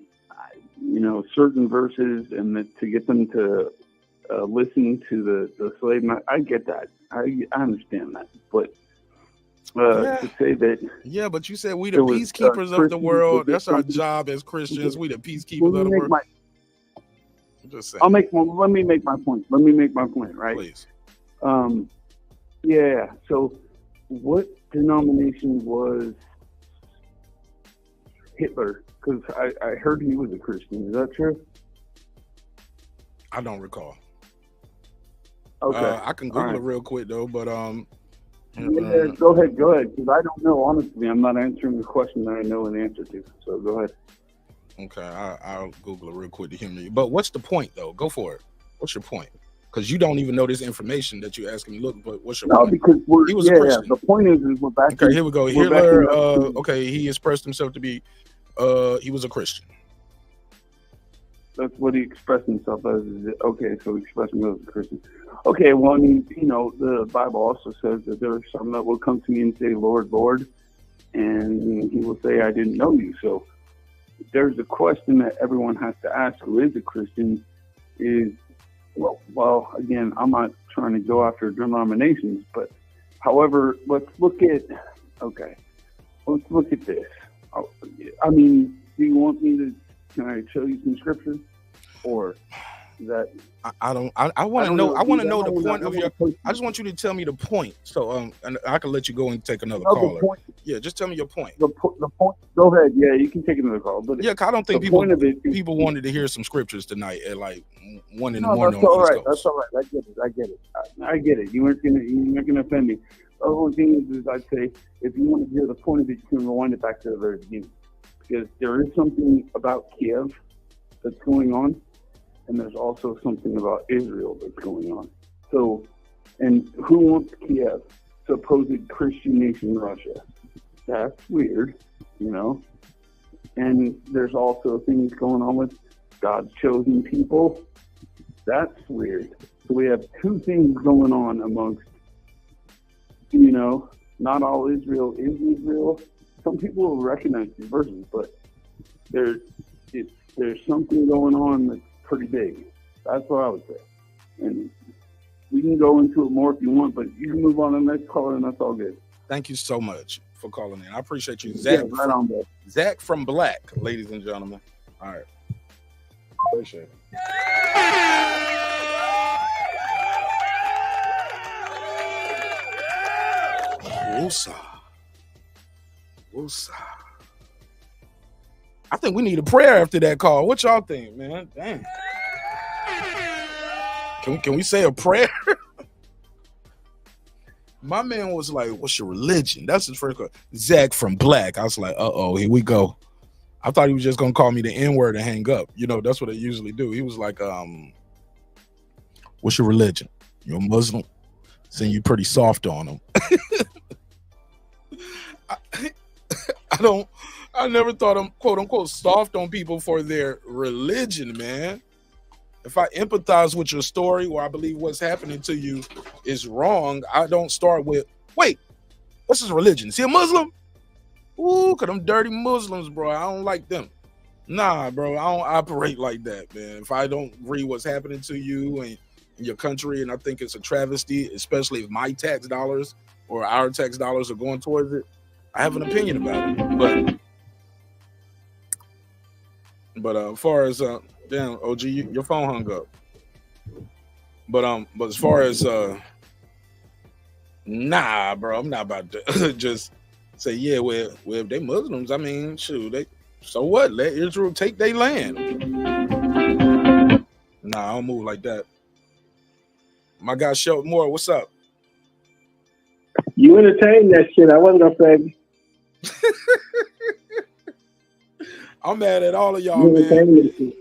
certain verses, and to get them to listen to the slave. I get that. I understand that, but to say that. Yeah, but you said we the peacekeepers of the world. That's our job as Christians. We the peacekeepers of the world. I'm just saying. Let me make my point. Right. Please. Yeah. So, what denomination was Hitler? Because I heard he was a Christian. Is that true? I don't recall. Okay. I can Google it real quick though, but yeah, go ahead, because I don't know. Honestly, I'm not answering the question that I know an answer to. So go ahead. Okay, I'll Google it real quick to hear me. But what's the point though? Go for it. What's your point? Because you don't even know this information that you're asking me. Look, but what's your point? Because he was a Christian. The point is we're back. Okay, here we go. Hitler. Okay, he expressed himself to be. He was a Christian. That's what he expressed himself as. Okay, so he expressed himself as a Christian. Okay, well, I mean, the Bible also says that there are some that will come to me and say, Lord, Lord, and he will say, I didn't know you. So there's a question that everyone has to ask who is a Christian is, well, again, I'm not trying to go after denominations, but however, let's look at this. I mean, do you want me to, can I show you some scripture? Or is that I want to know. I want to know the point of your. I just want you to tell me the point, so and I can let you go and take another caller. Yeah, just tell me your point. The point. Go ahead. Yeah, you can take another call. But yeah, I don't think people wanted to hear some scriptures tonight at like 1 in the morning. That's all right. That's all right. I get it. You weren't gonna offend me. The only thing is I'd say if you want to hear the point of it, you can rewind it back to the very beginning, because there is something about Kiev that's going on. And there's also something about Israel that's going on. So, and who wants Kiev? Supposed Christian nation Russia. That's weird, And there's also things going on with God's chosen people. That's weird. So we have two things going on amongst, not all Israel is Israel. Some people will recognize these verses, but there's something going on that's pretty big. That's what I would say. And we can go into it more if you want, but you can move on to the next caller, and that's all good. Thank you so much for calling in. I appreciate you, Zach. Yeah, right on, bro. Zach from Black, ladies and gentlemen. All right. Appreciate it. Woosah. I think we need a prayer after that call. What y'all think, man? Damn. Can we say a prayer? My man was like, what's your religion? That's his first call. Zach from Black. I was like, uh-oh, here we go. I thought he was just going to call me the N-word and hang up. That's what they usually do. He was like, what's your religion? You're a Muslim? Saying you pretty soft on them. I never thought I'm quote unquote soft on people for their religion, man. If I empathize with your story or I believe what's happening to you is wrong, I don't start with, wait, what's his religion? Is he a Muslim? Ooh, cause them dirty Muslims, bro. I don't like them. Nah, bro, I don't operate like that, man. If I don't agree what's happening to you and in your country, and I think it's a travesty, especially if my tax dollars or our tax dollars are going towards it, I have an opinion about it. But as far as damn, OG, your phone hung up. But as far as nah, bro, I'm not about to just say, yeah, well, if they Muslims, I mean, shoot, so what? Let Israel take their land. Nah, I don't move like that. My guy Shelton Moore, what's up? You entertained that shit. I wasn't gonna say. I'm mad at all of y'all, man.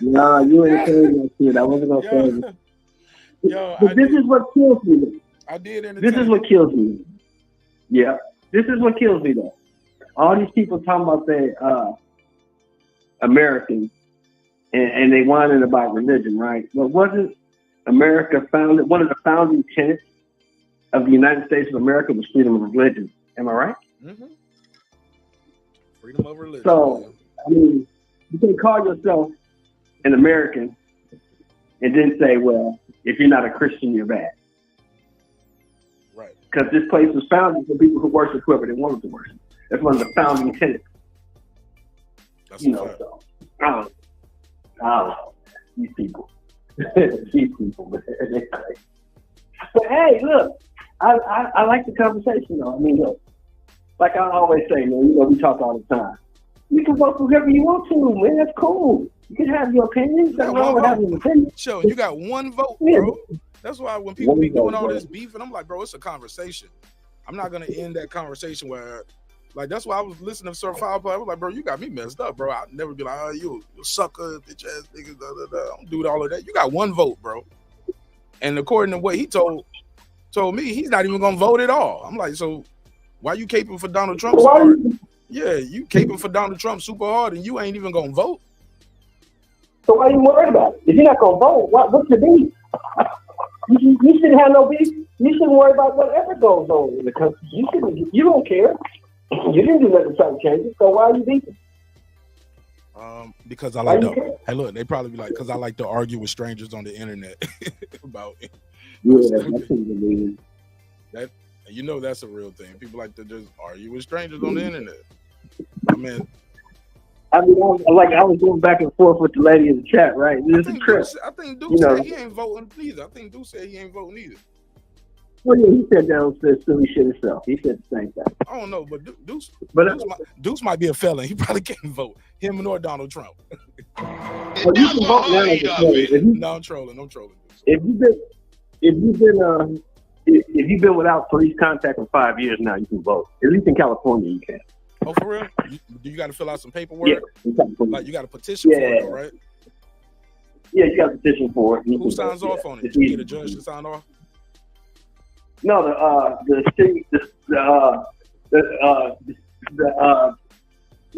Nah, you entertained that shit. I wasn't gonna say. But this is what kills me, though. I did entertain. This is what kills me. Yeah, this is what kills me, though. All these people talking about their Americans, and they whining about religion, right? But wasn't America founded? One of the founding tenets of the United States of America was freedom of religion. Am I right? Mm-hmm. Freedom of religion. So, I mean, you can call yourself an American and then say, well, if you're not a Christian, you're bad. Right. Because this place was founded for people who worship whoever they wanted to worship. That's one of the founding tenets. That's so I don't know. These people. These people, man. But hey, look, I like the conversation though. I mean, look, like I always say, man, you know, we talk all the time. You can vote for whoever you want to, man. That's cool. You can have your opinions. Nothing wrong with having an opinion. Sure, you got one vote, bro. That's why when people be doing all this beef, and I'm like, bro, it's a conversation. I'm not gonna end that conversation where, like, that's why I was listening to Sir Foul. I was like, bro, you got me messed up, bro. I'd never be like, oh, you sucker, bitch ass nigga. I don't do all of that. You got one vote, bro. And according to what he told me, he's not even gonna vote at all. I'm like, so why you caping for Donald Trump so hard? Yeah, you caping for Donald Trump super hard, and you ain't even gonna vote. So why are you worried about it? If you're not gonna vote, what's the beef? You shouldn't have no beef. You shouldn't worry about whatever goes on in the country. You don't care. You didn't do nothing to try to change it. So why are you beefing? Because I like to. Hey, look, they probably be like, because I like to argue with strangers on the internet about. Yeah, that's that. You know, that's a real thing. People like to just argue with strangers on the internet. I mean, I was going back and forth with the lady in the chat, right? I think Duke said he ain't voting either. I think Duke said he ain't voting either. Well, yeah, he said downstairs silly shit himself. He said the same thing. I don't know, but Deuce might be a felon. He probably can't vote. Him nor Donald Trump. You can vote now. No, I'm trolling. If you've been without police contact for 5 years now, you can vote. At least in California, you can. Oh, for real? Do you got to fill out some paperwork? Yeah, like you got to petition for it, right? Yeah, you got to petition for it. Who signs off on it? You get a judge to sign off? No, the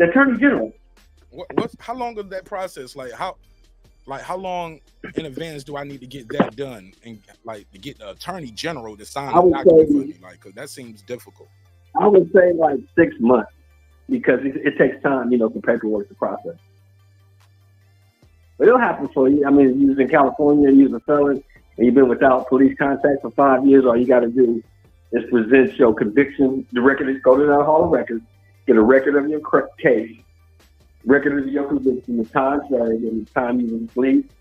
attorney general. How long is that process? Like how long in advance do I need to get that done and like to get the attorney general to sign the document for me? Like, cause that seems difficult. I would say like 6 months because it takes time, you know, for paperwork to process. But it'll happen for you. I mean, you're in California, you're a felon, and you've been without police contact for 5 years. All you got to do is present your conviction. The record is go to the Hall of Records, get a record of your case, record of your conviction, the time served, and the time you was released.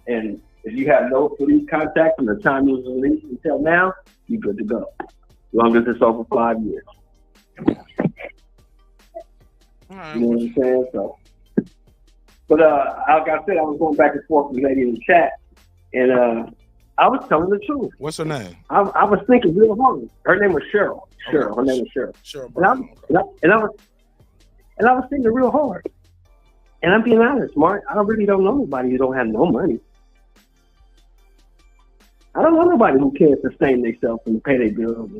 And if you have no police contact from the time you was released until now, you're good to go. As long as it's over 5 years. Right. You know what I'm saying? So, but like I said, I was going back and forth with the lady in the chat, and I was telling the truth. What's her name? I was thinking real hard. Her name was Cheryl. Cheryl. Her name was Cheryl. Cheryl. And I was thinking real hard. And I'm being honest, Mark. I really don't know nobody who don't have no money. I don't know nobody who can't sustain themselves and pay their bills.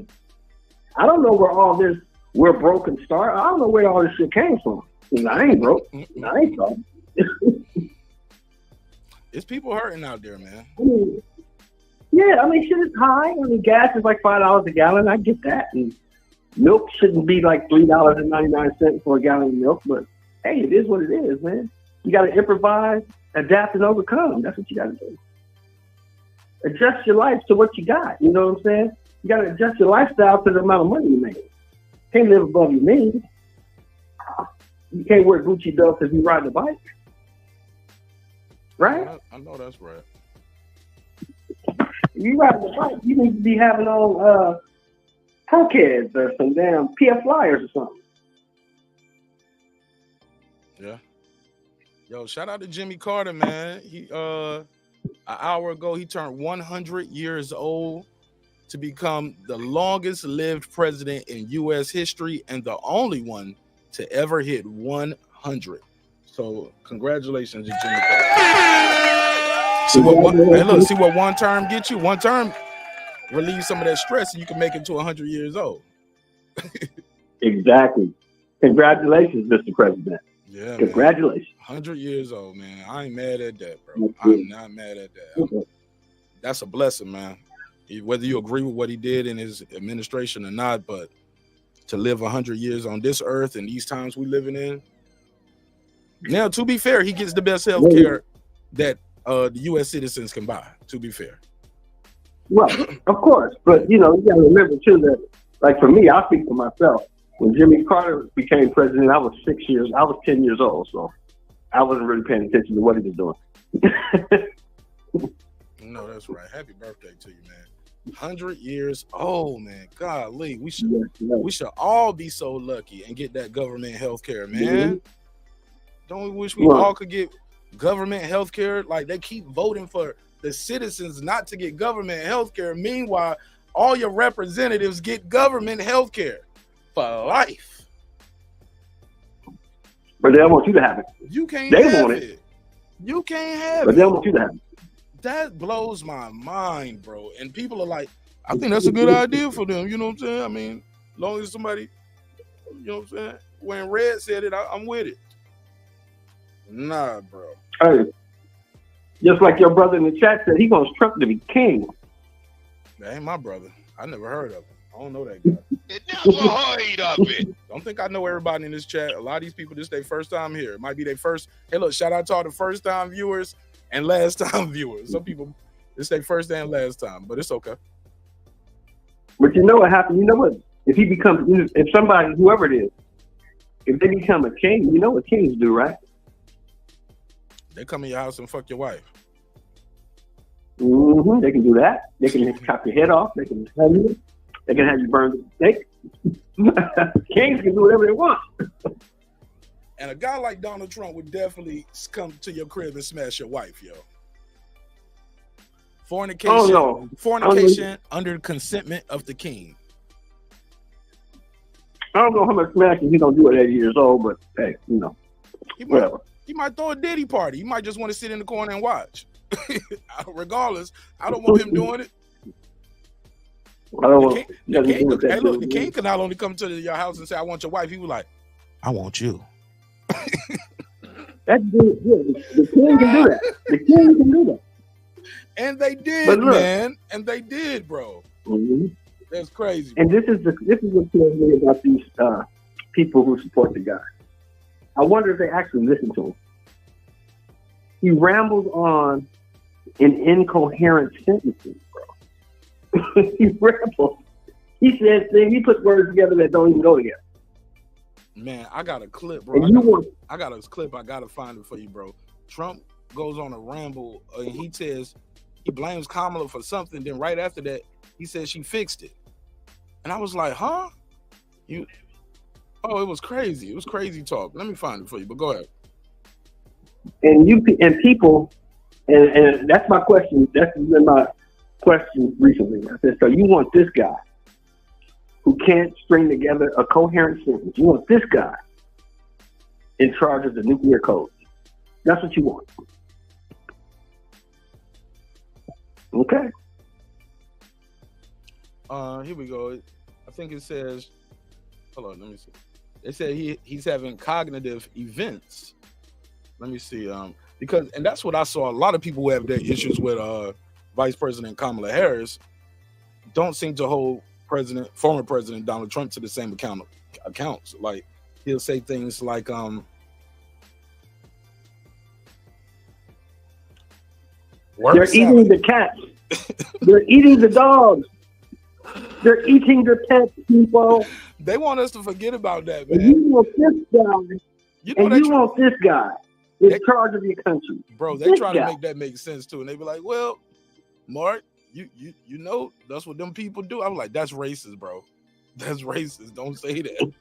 I don't know where all this "we're broke" and start. I don't know where all this shit came from. I ain't broke. I ain't broke. It's people hurting out there, man. I mean, shit is high. I mean, gas is like $5 a gallon. I get that. And milk shouldn't be like $3.99 for a gallon of milk. But hey, it is what it is, man. You got to improvise, adapt, and overcome. That's what you got to do. Adjust your life to what you got. You know what I'm saying? You got to adjust your lifestyle to the amount of money you make. Can't live above your means. You can't wear Gucci ducks if you ride the bike. Right? I know that's right. You ride the bike, you need to be having on cokeheads or some damn PF Flyers or something. Yeah. Yo, shout out to Jimmy Carter, man. He an hour ago he turned 100 years old to become the longest lived president in U.S. history and the only one to ever hit 100. So congratulations to Jimmy Carter. See what one term gets you? One term relieve some of that stress and you can make it to 100 years old. Exactly. Congratulations, Mr. President. Yeah. Congratulations. Man. 100 years old, man. I ain't mad at that, bro. I'm not mad at that. That's a blessing, man. Whether you agree with what he did in his administration or not, but to live 100 years on this earth and these times we living in. Now, to be fair, he gets the best health care that the U.S. citizens can buy, to be fair. Well, of course. But, you know, you got to remember, too, that, like, for me, I speak for myself. When Jimmy Carter became president, I was 10 years old, so I wasn't really paying attention to what he was doing. No, that's right. Happy birthday to you, man. 100 years old, man. Golly, we should all be so lucky and get that government health care, man. Don't we wish we all could get government health care? Like, they keep voting for the citizens not to get government health care. Meanwhile, all your representatives get government health care for life. But they don't want you to have it. You can't they have want it. You can't have but it. They don't want you to have it. That blows my mind, bro. And people are like, I think that's a good idea for them. You know what I'm saying? I mean, as long as somebody, you know what I'm saying? When Red said it, I'm with it. Nah, bro. Hey, just like your brother in the chat said, he wants Trump to be king. That ain't my brother. I never heard of him. I don't know that guy. Never heard of it. Don't think I know everybody in this chat. A lot of these people, this their first time here. It might be their first. Hey, look, shout out to all the first time viewers and last time viewers. Some people, it's their first and last time, but it's okay. But you know what happened? You know what? If he becomes, if somebody, whoever it is, if they become a king, you know what kings do, right? They come in your house and fuck your wife. Mm-hmm. They can do that. They can chop your head off. They can have you. They can have you burned at the stake. Kings can do whatever they want. And a guy like Donald Trump would definitely come to your crib and smash your wife, yo. Fornication, fornication under consentment of the king. I don't know how much smashing he's gonna do at 80 years old, but hey, you know, whatever. He might throw a Diddy party. He might just want to sit in the corner and watch. Regardless, I don't want him doing it. The king can not only come to your house and say, "I want your wife." He was like, "I want you." That's good. The king can do that. The king can do that. And they did, man. And they did, bro. Mm-hmm. That's crazy. And this is what kills me about these people who support the guy. I wonder if they actually listen to him. He rambles on in incoherent sentences, bro. He rambles. He says things. He puts words together that don't even go together. Man, I got a clip, bro. I got a clip. I gotta find it for you, bro. Trump goes on a ramble and he says he blames Kamala for something. Then right after that, he says she fixed it. And I was like, huh? Oh, it was crazy. It was crazy talk. Let me find it for you, but go ahead. And people, and that's my question. That's been my question recently. I said, so you want this guy who can't string together a coherent sentence? You want this guy in charge of the nuclear code? That's what you want. Okay. Here we go. I think it says, hold on, let me see. They said he's having cognitive events. Let me see. Because, and that's what I saw. A lot of people who have their issues with Vice President Kamala Harris don't seem to hold former President Donald Trump to the same accounts. Like, he'll say things like, they're eating the cats. They're eating the dogs. They're eating the pets, people. They want us to forget about that, man. And you want this guy. Want this guy in charge of your country. Bro, they try to make that make sense too. And they be like, well, Mark, you know, that's what them people do. I'm like, that's racist, bro. That's racist. Don't say that.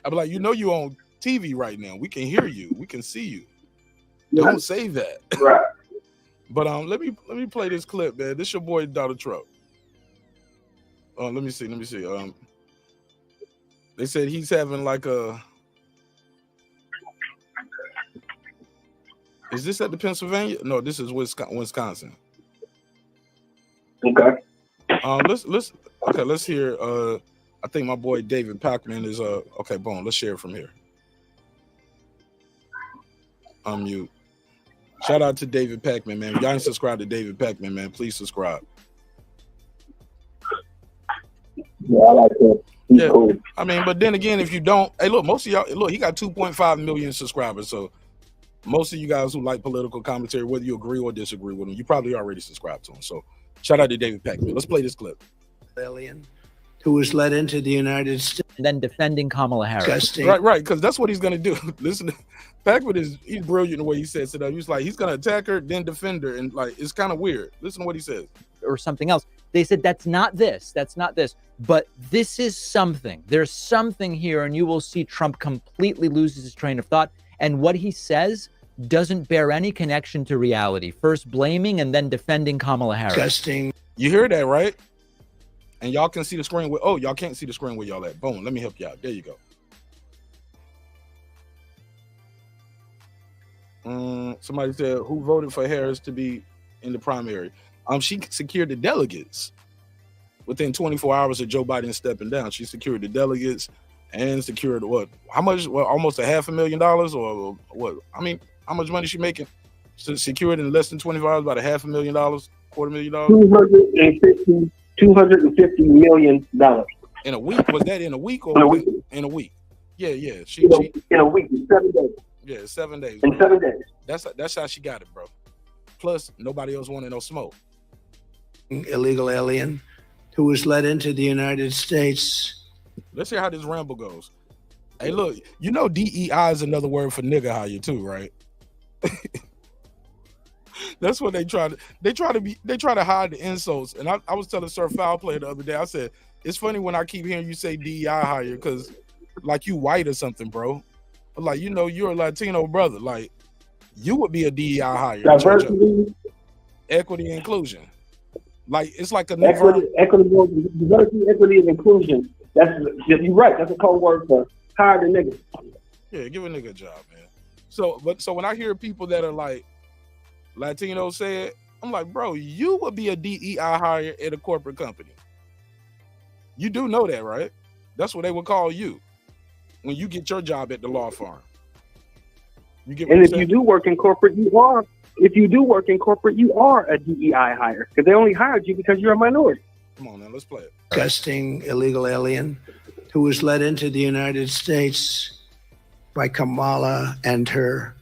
I be like, you know, you on TV right now. We can hear you. We can see you. Don't say that. Right. But let me play this clip, man. This your boy Donald Trump. Let me see. They said he's having like a. Is this at the Pennsylvania? No, this is Wisconsin. Okay. Let's hear. I think my boy David Pacman is okay. Boom. Let's share it from here. Unmute. Shout out to David Pacman, man. If y'all ain't subscribed to David Pacman, man, please subscribe. Yeah, I like that. Yeah, cool. I mean, but then again, if you don't, hey, look, most of y'all, look, he got 2.5 million subscribers. So most of you guys who like political commentary, whether you agree or disagree with him, you probably already subscribed to him. So shout out to David Pacman. Let's play this clip. Alien who was let into the United States. then defending Kamala Harris. Disgusting. Right, because that's what he's gonna do. Listen, Packwood he's brilliant in the way he sets it up. He's like, he's gonna attack her, then defend her, and like it's kind of weird. Listen to what he says. Or something else. They said, that's not this, but this is something. There's something here, and you will see Trump completely loses his train of thought. And what he says doesn't bear any connection to reality. First blaming and then defending Kamala Harris. Disgusting. You hear that, right? And y'all can see the screen with, y'all can't see the screen where y'all at. Boom, let me help you out. There you go. Somebody said, who voted for Harris to be in the primary? She secured the delegates within 24 hours of Joe Biden stepping down. She secured the delegates and secured what? How much? Well, almost $500,000 or what? I mean, how much money she making? So secured in less than 24 hours, about $500,000, $250,000. $250 million in a week. Was that in a week or in a week? Yeah. In a week, in 7 days. Yeah, 7 days. In 7 days. That's how she got it, bro. Plus, nobody else wanted no smoke. Illegal alien who was led into the United States. Let's hear how this ramble goes. Hey, look, you know DEI is another word for nigga hire too, right? That's what they try to hide the insults. And I was telling Sir Foul Play the other day, I said, it's funny when I keep hearing you say DEI hire because like you white or something, bro. Like, you know, you're a Latino brother. Like, you would be a DEI hire. Diversity, equity, inclusion. Like, it's like a diversity, equity, and inclusion. You're right. That's a code word for hire the nigga. Yeah, give a nigga a job, man. So when I hear people that are like Latino say it, I'm like, bro, you would be a DEI hire at a corporate company. You do know that, right? That's what they would call you when you get your job at the law firm. And if you do work in corporate, you are. If you do work in corporate, you are a DEI hire because they only hired you because you're a minority. Come on, now let's play it. Disgusting illegal alien who was led into the United States by Kamala and her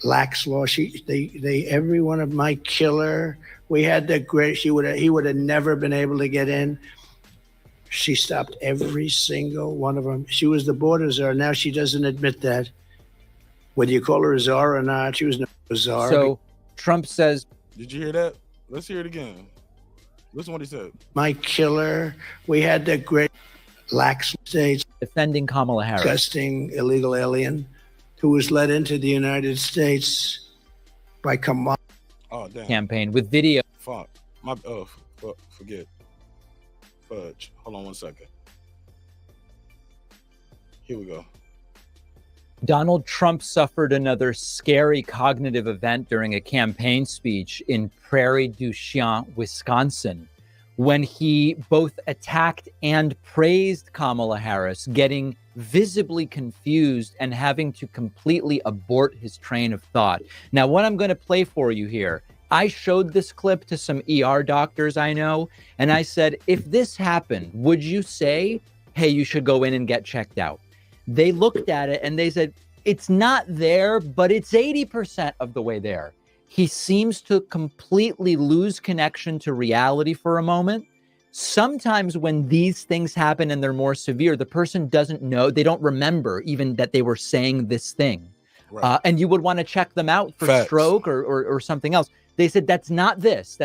lax law. They every one of my killer. We had the great. He would have never been able to get in. She stopped every single one of them. She was the border czar. Now she doesn't admit that. Whether you call her a czar or not, she was no czar. So Trump says, did you hear that? Let's hear it again. Listen what he said. My killer. We had the great lax states. Defending Kamala Harris. Disgusting illegal alien who was led into the United States by Kamala. Oh, damn. Campaign with video. Fuck. Forget. Purge. Hold on 1 second. Here we go. Donald Trump suffered another scary cognitive event during a campaign speech in Prairie du Chien, Wisconsin, when he both attacked and praised Kamala Harris, getting visibly confused and having to completely abort his train of thought. Now, what I'm going to play for you here, I showed this clip to some ER doctors I know, and I said, if this happened, would you say, hey, you should go in and get checked out? They looked at it and they said, it's not there, but it's 80% of the way there. He seems to completely lose connection to reality for a moment. Sometimes when these things happen and they're more severe, the person doesn't know, they don't remember even that they were saying this thing. Right. And you would want to check them out for stroke or something else. They said, that's not this,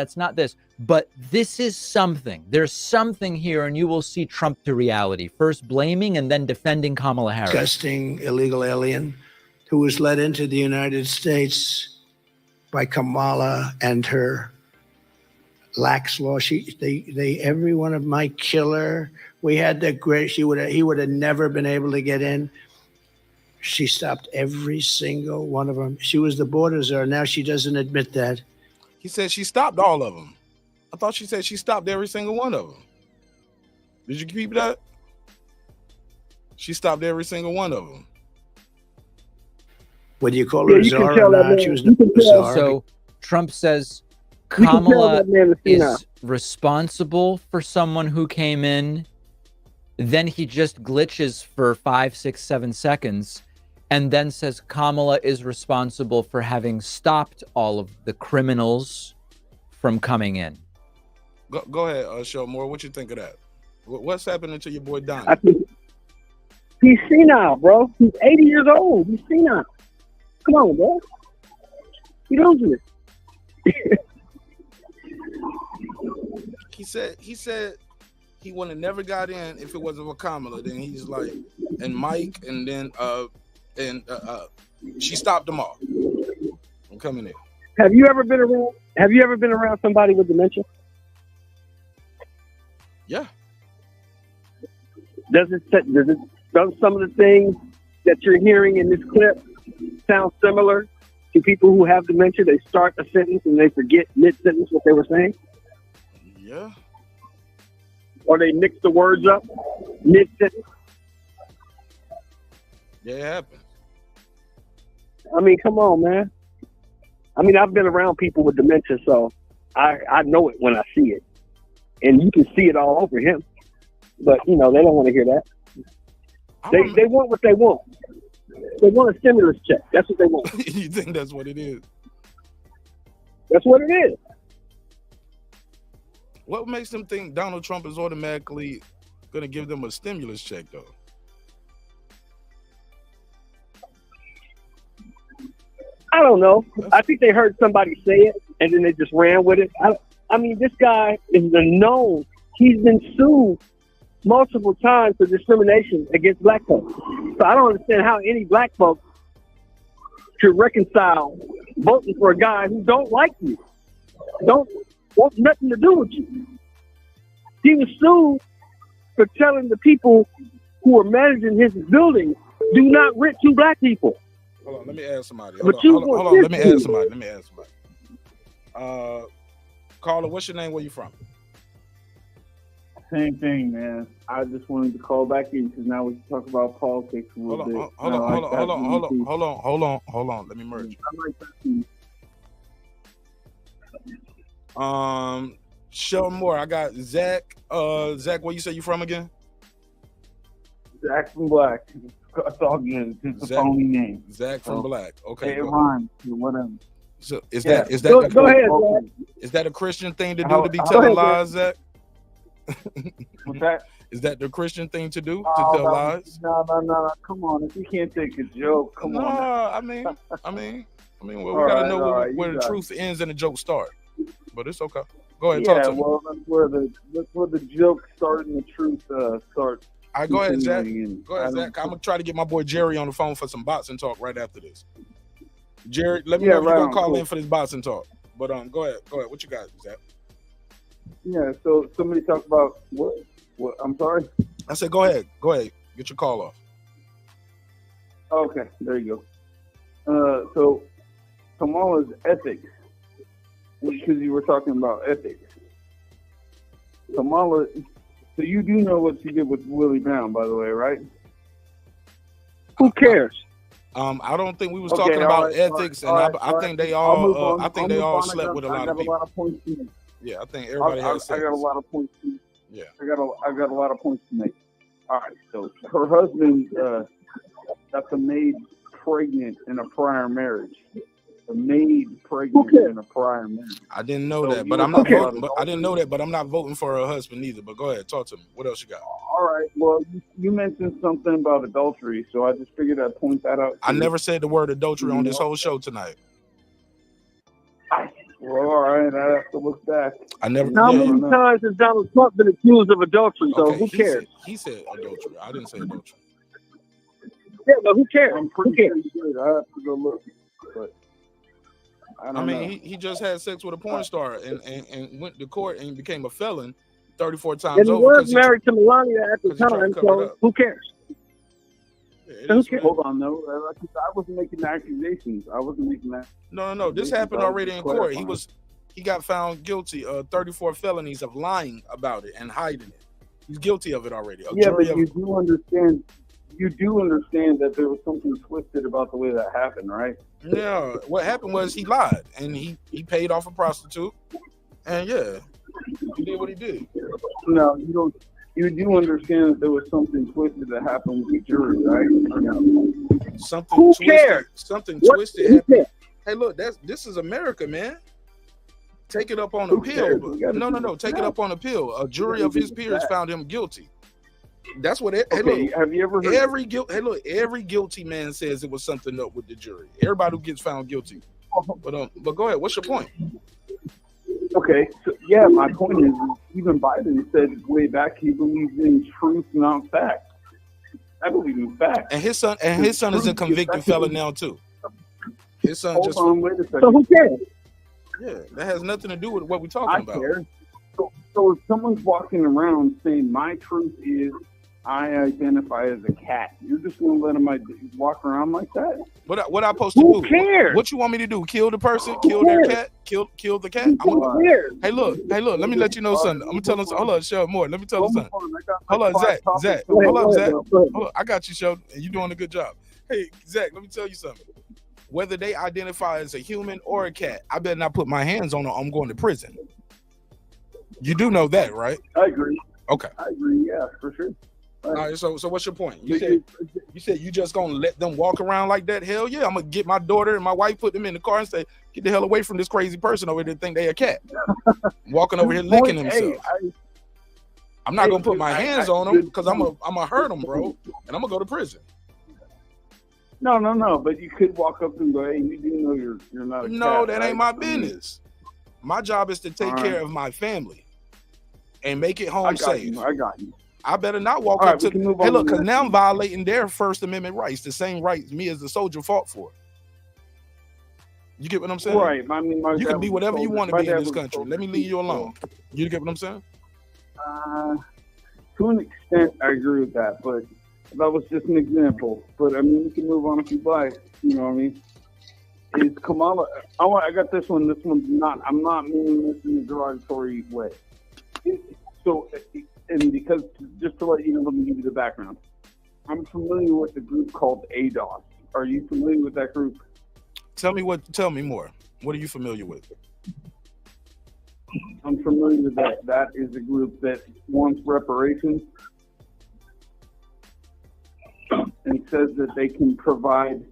but this is something. There's something here, and you will see Trump to reality. First blaming and then defending Kamala Harris. Disgusting illegal alien who was led into the United States by Kamala and her lax law. Every one of my killer. We had the great. He would have never been able to get in. She stopped every single one of them. She was the border czar. Now she doesn't admit that. He said she stopped all of them. I thought she said she stopped every single one of them. Did you keep that? She stopped every single one of them. Whether you call her a czar or not, she was no czar. So Trump says Kamala is responsible for someone who came in. Then he just glitches for 5, 6, 7 seconds and then says Kamala is responsible for having stopped all of the criminals from coming in. Go ahead, show more. What you think of that? What's happening to your boy Donnie? I think He's senile, bro. He's 80 years old. He's senile. Come on, bro. He losing it. He said he would have never got in if it wasn't for Kamala. Then he's like, and Mike, and then she stopped them all from coming in. Have you ever been around somebody with dementia? Yeah. Does some of the things that you're hearing in this clip sound similar to people who have dementia? They start a sentence and they forget mid-sentence what they were saying? Yeah. Or they mix the words up mid-sentence? Yeah, it happens. I mean, come on, man. I mean, I've been around people with dementia, so I know it when I see it. And you can see it all over him. But, they don't want to hear that. They want what they want. They want a stimulus check. That's what they want. You think that's what it is? That's what it is. What makes them think Donald Trump is automatically going to give them a stimulus check, though? I don't know. I think they heard somebody say it, and then they just ran with it. I mean, this guy is known. He's been sued multiple times for discrimination against black folks. So I don't understand how any black folks should reconcile voting for a guy who don't like you, don't want nothing to do with you. He was sued for telling the people who are managing his building, do not rent to black people. Hold on, let me ask somebody. Hold on. Let me ask somebody. Carla, what's your name? Where you from? Same thing, man. I just wanted to call back in because now we can talk about politics a little bit. Hold on. Let me merge. Show more. I got Zach. Zach, where you say you from again? Zach from Black. It's all good. It's a phony name. Zach from Black. Okay. It rhymes. Whatever. So is Go ahead, Zach. Is that a Christian thing to do to be telling lies, Zach? What's that? Is that the Christian thing to do to tell lies? No. Come on, if you can't take a joke, come on. I mean, we gotta know where the truth ends and the joke start. But it's okay. Go ahead, talk to me. Well, that's where the joke starts and the truth starts. All right, go ahead, Zach. Go ahead, Zach. I'm gonna try to get my boy Jerry on the phone for some boxing talk right after this. Jerry, let me know if you're gonna call in for this boxing talk. But go ahead. What you got, Zach? Yeah. So somebody talked about what? I'm sorry. I said, go ahead. Get your call off. Okay, there you go. So Kamala's ethics, because you were talking about ethics. Kamala. So you do know what she did with Willie Brown, by the way, right? Who cares? I don't think we was talking about ethics, and I think they all. I think they all slept with a lot of people. I got a lot of points to make. Yeah, I think everybody has sex. I got a lot of points to make. Yeah, I got a lot of points to make. All right, so her husband got the maid pregnant in a prior marriage. The maid pregnant in a prior marriage. I didn't know that, but I'm not voting. But I didn't know that, but I'm not voting for her husband either. But go ahead, talk to me. What else you got? All right. Well, you mentioned something about adultery, so I just figured I'd point that out. I never said the word adultery on this whole show tonight. Well, all right. I have to look back. I never. How many times has Donald Trump been accused of adultery? So who cares? He said adultery. I didn't say adultery. Yeah, but who cares? I'm pretty sure he did. I have to go look, but. I mean, he just had sex with a porn star and went to court and became a felon 34 times and he over. was married to Melania at the time, so who cares? Yeah, hold on, no. I wasn't making the accusations. I wasn't making that. No. This happened already in court. He got found guilty of 34 felonies of lying about it and hiding it. He's guilty of it already. Yeah, but you do understand. You do understand that there was something twisted about the way that happened, right? Yeah. What happened was he lied and he paid off a prostitute, and yeah, he did what he did. No, you don't. You do understand that there was something twisted that happened with the jury, right? No. Something Who twisted. cares? Something What? twisted happened. Hey, look, this is America, man. Take it up on appeal. No. Take it up on appeal. A jury of his peers found him guilty. That's what. Hey, look, have you ever heard every guilty man says it was something up with the jury. Everybody who gets found guilty. But go ahead. What's your point? Okay, so yeah, my point is even Biden said way back he believes in truth, not fact. I believe in fact. And his son is a convicted felon now too. His son Hold on, wait a second. So who cares? Yeah, that has nothing to do with what we're talking about. Care. So if someone's walking around saying my truth is I identify as a cat, you're just gonna let them walk around like that? What I supposed to do? Who cares? What you want me to do? Kill the person? Kill their cat? Kill the cat? Hey look. Let me let you know something. I'm gonna tell them. Hold on, show more. Let me tell you something. Hold on, Zach. Hold up, Zach. Hold on. I got you, show, and you're doing a good job. Hey, Zach, let me tell you something. Whether they identify as a human or a cat, I better not put my hands on them. I'm going to prison. You do know that, right? I agree. Okay. I agree. Yeah, for sure. All right, so what's your point? You said you just gonna let them walk around like that? Hell yeah, I'm gonna get my daughter and my wife, put them in the car and say, get the hell away from this crazy person over there that think they a cat. Walking over here licking himself. I'm not gonna put my hands on them because I'm gonna hurt them, bro, and I'm gonna go to prison. No, but you could walk up and go, hey, you do know you're not a cat. No, that ain't my business. My job is to take care of my family and make it home safe. I got you. I better not walk up to. Hey, look, because now I'm violating their First Amendment rights, the same rights me as the soldier fought for. You get what I'm saying? Right. I mean, you can be whatever you want to be in this country. Let me leave you alone. You get what I'm saying? To an extent, I agree with that, but that was just an example. But I mean, we can move on if you like. You know what I mean? Is Kamala? I got this one. This one's not. I'm not meaning this in a derogatory way. And because, just to let you know, let me give you the background. I'm familiar with the group called ADOS. Are you familiar with that group? Tell me more. What are you familiar with? I'm familiar with that. That is a group that wants reparations and says that they can provide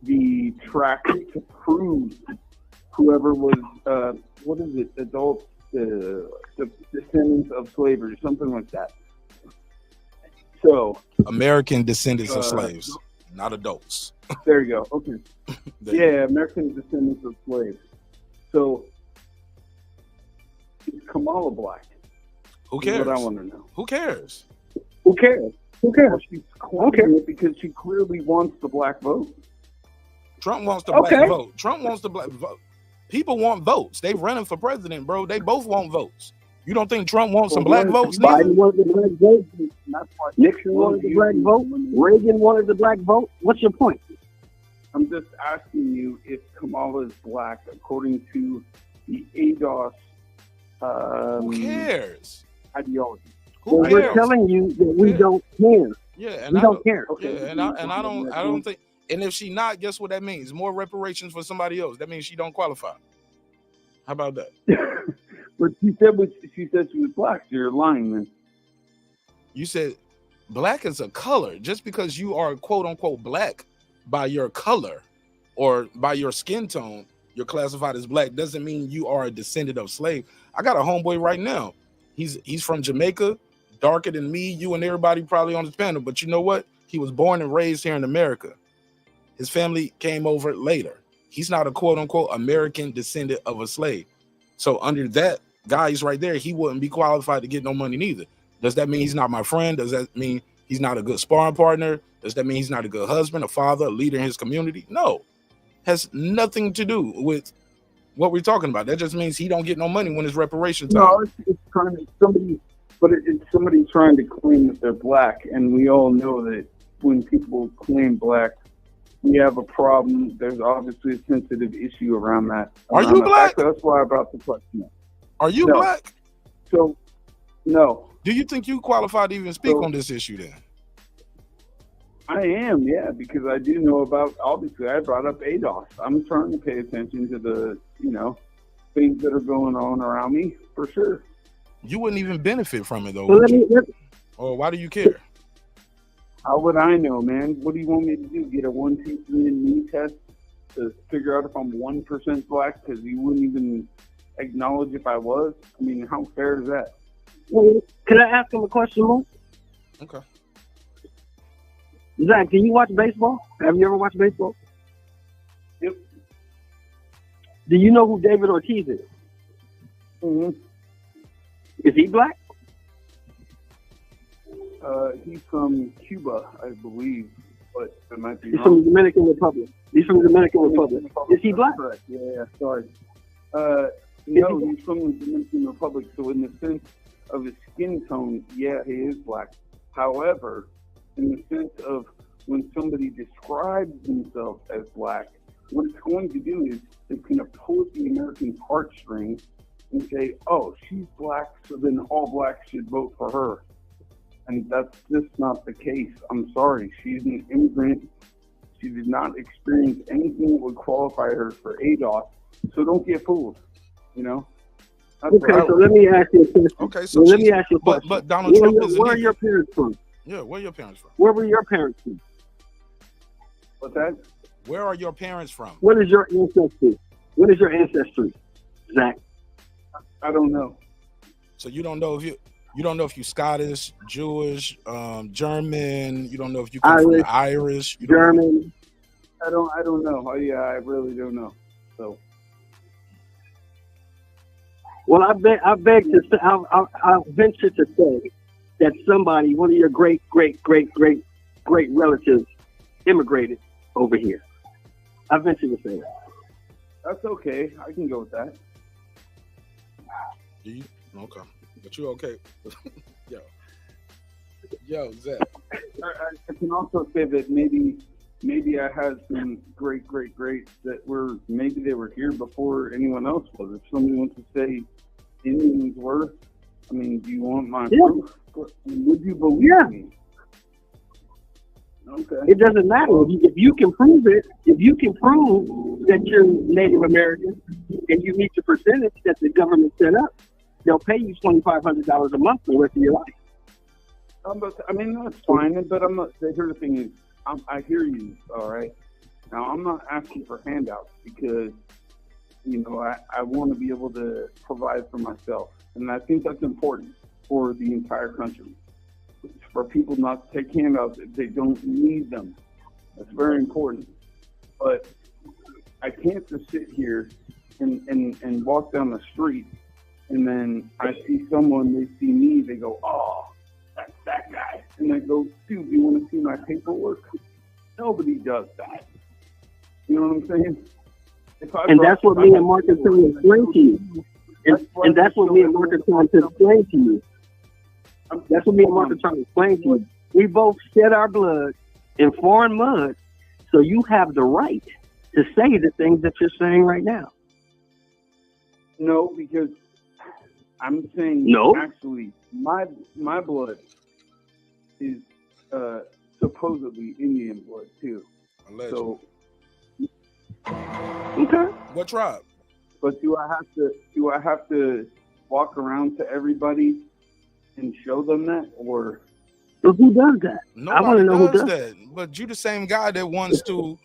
the track to prove whoever was, adults, the descendants of slavery, something like that. So American descendants of slaves, not adults. There you go. Okay. Yeah, American descendants of slaves. So is Kamala black? Who cares? What I want to know. Who cares? Who cares? Well, she's claiming it because she clearly wants the black vote. Trump wants the black vote. Trump wants the black vote. People want votes. They running for president, bro. They both want votes. You don't think Trump wants some black votes? Biden wanted the black vote. Nixon wanted the black vote. Reagan wanted the black vote. What's your point? I'm just asking you if Kamala is black according to the ADOS. Who cares? Ideology. Who cares? We're telling you that we don't care. Yeah, and we don't care. Yeah, and I don't think. And if she not, guess what that means? More reparations for somebody else. That means she don't qualify. How about that? But she said she was black. So you're lying, then. You said black is a color. Just because you are quote unquote black by your color or by your skin tone, you're classified as black. Doesn't mean you are a descendant of slave. I got a homeboy right now. He's from Jamaica, darker than me, you, and everybody probably on this panel. But you know what? He was born and raised here in America. His family came over later. He's not a quote-unquote American descendant of a slave. So under that guise right there, he wouldn't be qualified to get no money neither. Does that mean he's not my friend? Does that mean he's not a good sparring partner? Does that mean he's not a good husband, a father, a leader in his community? No. Has nothing to do with what we're talking about. That just means he don't get no money when it's reparation time. No, it's somebody trying to claim that they're black, and we all know that when people claim black, we have a problem. There's obviously a sensitive issue around that. Are you black? That's why I brought the question up. Are you black? So, no. Do you think you qualified to even speak on this issue then? I am, yeah, because I do know about, obviously, I brought up ADOS. I'm trying to pay attention to the, things that are going on around me, for sure. You wouldn't even benefit from it, though. Well, or why do you care? How would I know, man? What do you want me to do? Get a 1, 2, 3 and me test to figure out if I'm 1% black because you wouldn't even acknowledge if I was? I mean, how fair is that? Well, can I ask him a question, Mo? Okay. Zach, can you watch baseball? Have you ever watched baseball? Yep. Do you know who David Ortiz is? Mm-hmm. Is he black? He's from Cuba, I believe, but it might be He's wrong. from the Dominican Republic. Is he black? Correct. Yeah, sorry. No, he's from the Dominican Republic, so in the sense of his skin tone, yeah, he is black. However, in the sense of when somebody describes themselves as black, what it's going to do is it's going to pull at the American heartstrings and say, oh, she's black, so then all blacks should vote for her. And that's just not the case. I'm sorry. She's an immigrant. She did not experience anything that would qualify her for ADOS. So don't get fooled, you know? That's Okay, so let me ask you a question. Okay, so let me ask you a question. But Donald Trump is where are your parents from? Yeah, where are your parents from? Where were your parents from? What's that? Where are your parents from? What is your ancestry? What is your ancestry, Zach? I don't know. So you don't know if you're Scottish, Jewish, German. You don't know if you come from Irish, German. I don't know. Yeah, I really don't know. So. Well, I beg to say, I'll venture to say that somebody, one of your great relatives, immigrated over here. I venture to say that. That's okay. I can go with that. Okay. But you okay? Yo, Zach. I can also say that maybe I had some great that were, maybe they were here before anyone else was. If somebody wants to say Indians were, I mean, do you want my proof? Would you believe me? Okay. It doesn't matter if you can prove it. If you can prove that you're Native American and you meet the percentage that the government set up, they'll pay you $2,500 a month for the rest of your life. I mean, that's fine, but I'm not. Here's the thing is, I hear you. All right. Now I'm not asking for handouts because, you know, I want to be able to provide for myself, and I think that's important for the entire country. For people not to take handouts if they don't need them. That's very important. But I can't just sit here and walk down the street and then I see someone, they see me, they go, oh, that's that guy. And I go, dude, you want to see my paperwork? Nobody does that. You know what I'm saying? And that's what me and Mark are trying to explain to you. And that's what me and Mark are trying to explain to you. That's what me and Mark are trying to explain to you. We both shed our blood in foreign mud, so you have the right to say the things that you're saying right now. No, because I'm saying actually my blood is supposedly Indian blood too. Allegedly. So okay. What tribe? But do I have to walk around to everybody and show them that, or who does that? Nobody I want to know who does that. But you the same guy that wants to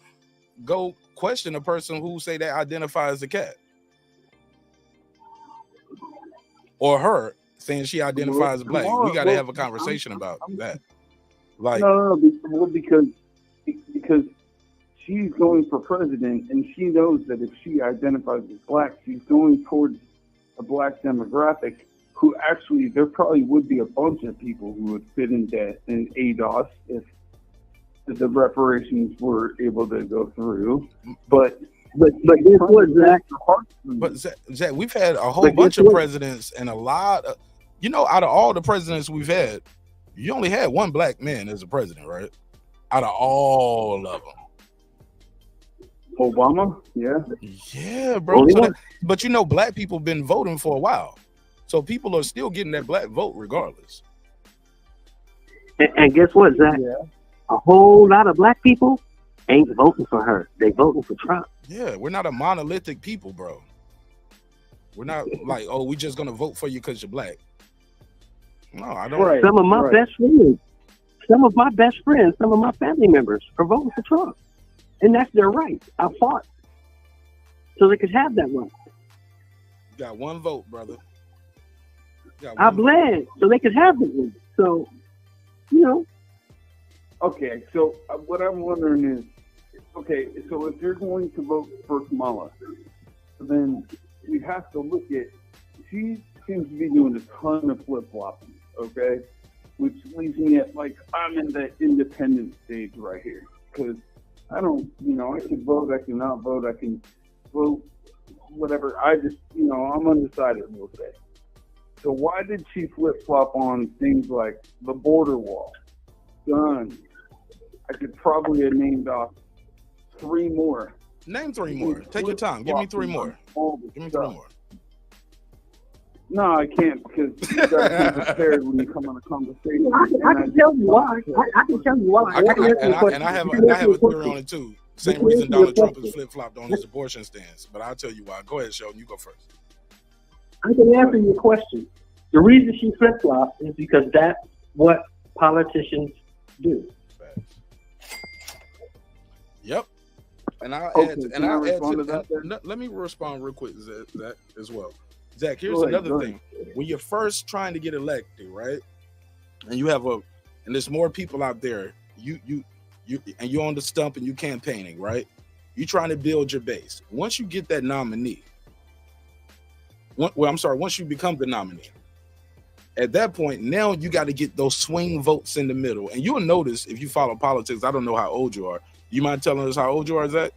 go question a person who say they identify as a cat, or her saying she identifies as black. We got to have a conversation about that. Like no, because she's going for president, and she knows that if she identifies as black, she's going towards a black demographic. Who actually, there probably would be a bunch of people who would fit in ADOS if the reparations were able to go through. But guess what, Zach? But Zach, we've had a whole bunch of presidents and a lot of, you know, out of all the presidents we've had, you only had one black man as a president, right? Out of all of them. Obama? Yeah, bro. So but you know, black people been voting for a while. So people are still getting that black vote regardless. And guess what, Zach? A whole lot of black people ain't voting for her. They voting for Trump. Yeah, we're not a monolithic people, bro. We're not like, oh, we just gonna vote for you because you're black. No, I don't. Right. Some of my best friends, some of my family members are voting for Trump. And that's their right. I fought so they could have that right. You got one vote, brother. I bled so they could have it. So you know. Okay, so what I'm wondering is, okay, so if you're going to vote for Kamala, then you have to look at, she seems to be doing a ton of flip-flopping, okay? Which leaves me at, like, I'm in the independent stage right here. Because I don't, I can vote, I can not vote, I can vote, whatever. I just, I'm undecided, we'll say. So why did she flip-flop on things like the border wall, guns? I could probably have named off 3 more. Name 3 more. Take your time. Give me 3 more. Give me 3 more. No, I can't because you guys are prepared when you come on a conversation. I can tell you why. I can tell you why. I have a theory on it too. Same reason Donald Trump has flip-flopped on his abortion stance. But I'll tell you why. Go ahead, Sheldon. You go first. I can answer your question. The reason she flip-flopped is because that's what politicians do. Yep. And I'll add to that. Let me respond real quick, Zach, as well. Zach, here's another thing. When you're first trying to get elected, right? And you have and there's more people out there, you and you're on the stump and you campaigning, right? You're trying to build your base. Once you get that nominee, once you become the nominee, at that point, now you got to get those swing votes in the middle. And you'll notice if you follow politics, I don't know how old you are. You mind telling us how old you are, Zach?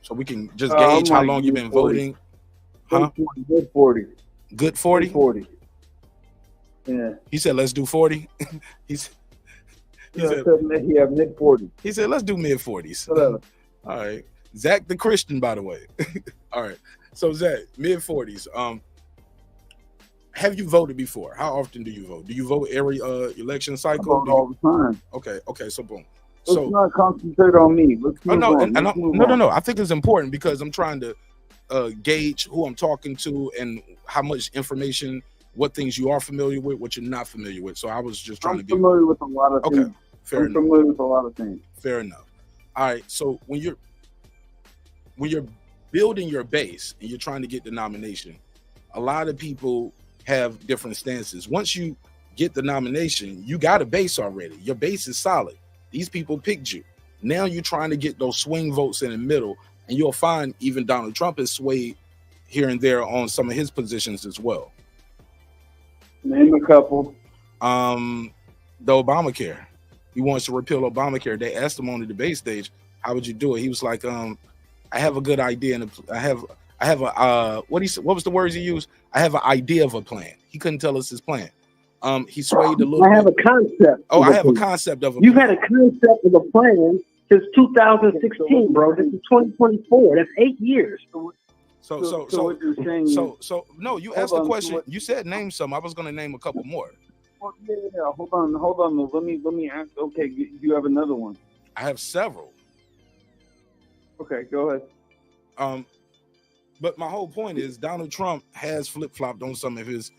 So we can just gauge how long you've been 40. Voting. Huh? Good 40. Good 40? 40. Yeah. He said, let's do 40. He said mid 40s. He said, let's do mid 40s. All right. Zach the Christian, by the way. All right. So Zach, mid 40s. Have you voted before? How often do you vote? Do you vote every election cycle? I vote all the time. Okay. So boom. Let's not concentrate on me. No. I think it's important because I'm trying to gauge who I'm talking to and how much information, what things you are familiar with, what you're not familiar with. So I was just trying to be familiar with a lot of things. Fair enough. Familiar with a lot of things. Fair enough. All right. So when you're building your base and you're trying to get the nomination, a lot of people have different stances. Once you get the nomination, you got a base already. Your base is solid. These people picked you. Now you're trying to get those swing votes in the middle. And you'll find even Donald Trump has swayed here and there on some of his positions as well. Name a couple. The Obamacare. He wants to repeal Obamacare. They asked him on the debate stage, how would you do it? He was like, I have a good idea. And I have a, what was the words he used? I have an idea of a plan. He couldn't tell us his plan. He swayed a little bit. I have a concept. Oh, I have a concept of a You've had a concept of a plan since 2016, bro. This is 2024. That's 8 years. So what you're saying no, you asked the question. You said name some. I was going to name a couple more. Well, yeah. Hold on. Let me ask. Okay, you have another one. I have several. Okay, go ahead. But my whole point is Donald Trump has flip-flopped on some of his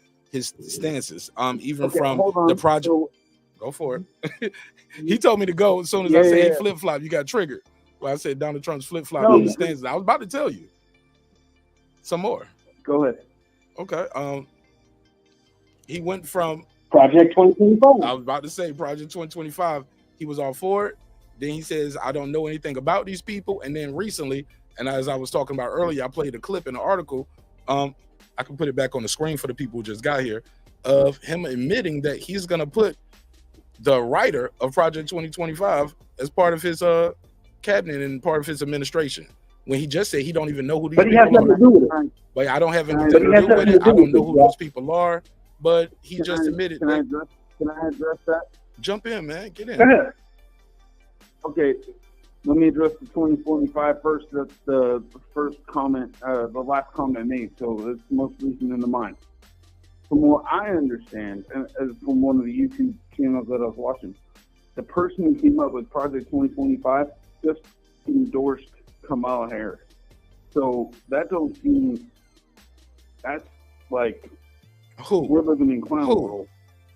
stances. Even from the project. Go for it. He told me to go as soon as I said flip-flop. You got triggered. Well, I said Donald Trump's flip-flop on the stances. I was about to tell you some more. Go ahead. Okay. He went from Project 2025. I was about to say Project 2025. He was all for it. Then he says, I don't know anything about these people. And then recently, and as I was talking about earlier, I played a clip in the article. I can put it back on the screen for the people who just got here, of him admitting that he's going to put the writer of Project 2025 as part of his cabinet and part of his administration. When he just said he don't even know who these people are. But he has nothing to do with it. But I don't have anything to do with it. I don't know who those people are. But he just admitted. Can I address that? Jump in, man. Get in. Go ahead. Okay. Let me address the 2025 first. That's the first comment, the last comment made. So it's most recent in the mind. From what I understand, and as from one of the YouTube channels that I was watching, the person who came up with Project 2025 just endorsed Kamala Harris. So that don't seem, that's like, who? We're living in clown world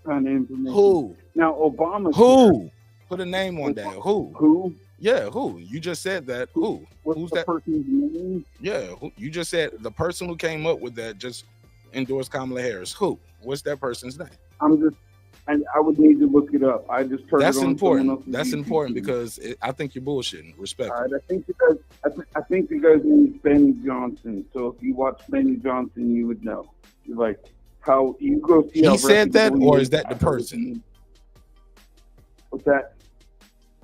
kind of information. Who? Now, Obama. Who? Put a name on that. Who? Who? Yeah, who? You just said that. Who? Who's that person's name? Yeah, you just said the person who came up with that just endorsed Kamala Harris. Who? What's that person's name? I'm And I would need to look it up. I just heard That's it on important. someone else's That's YouTube important channel. because I think you're bullshitting. Respect. All right, I think you guys. I think you guys need Benny Johnson. So if you watch Benny Johnson, you would know. Like how you go see. He said that, or is that the person? What's that?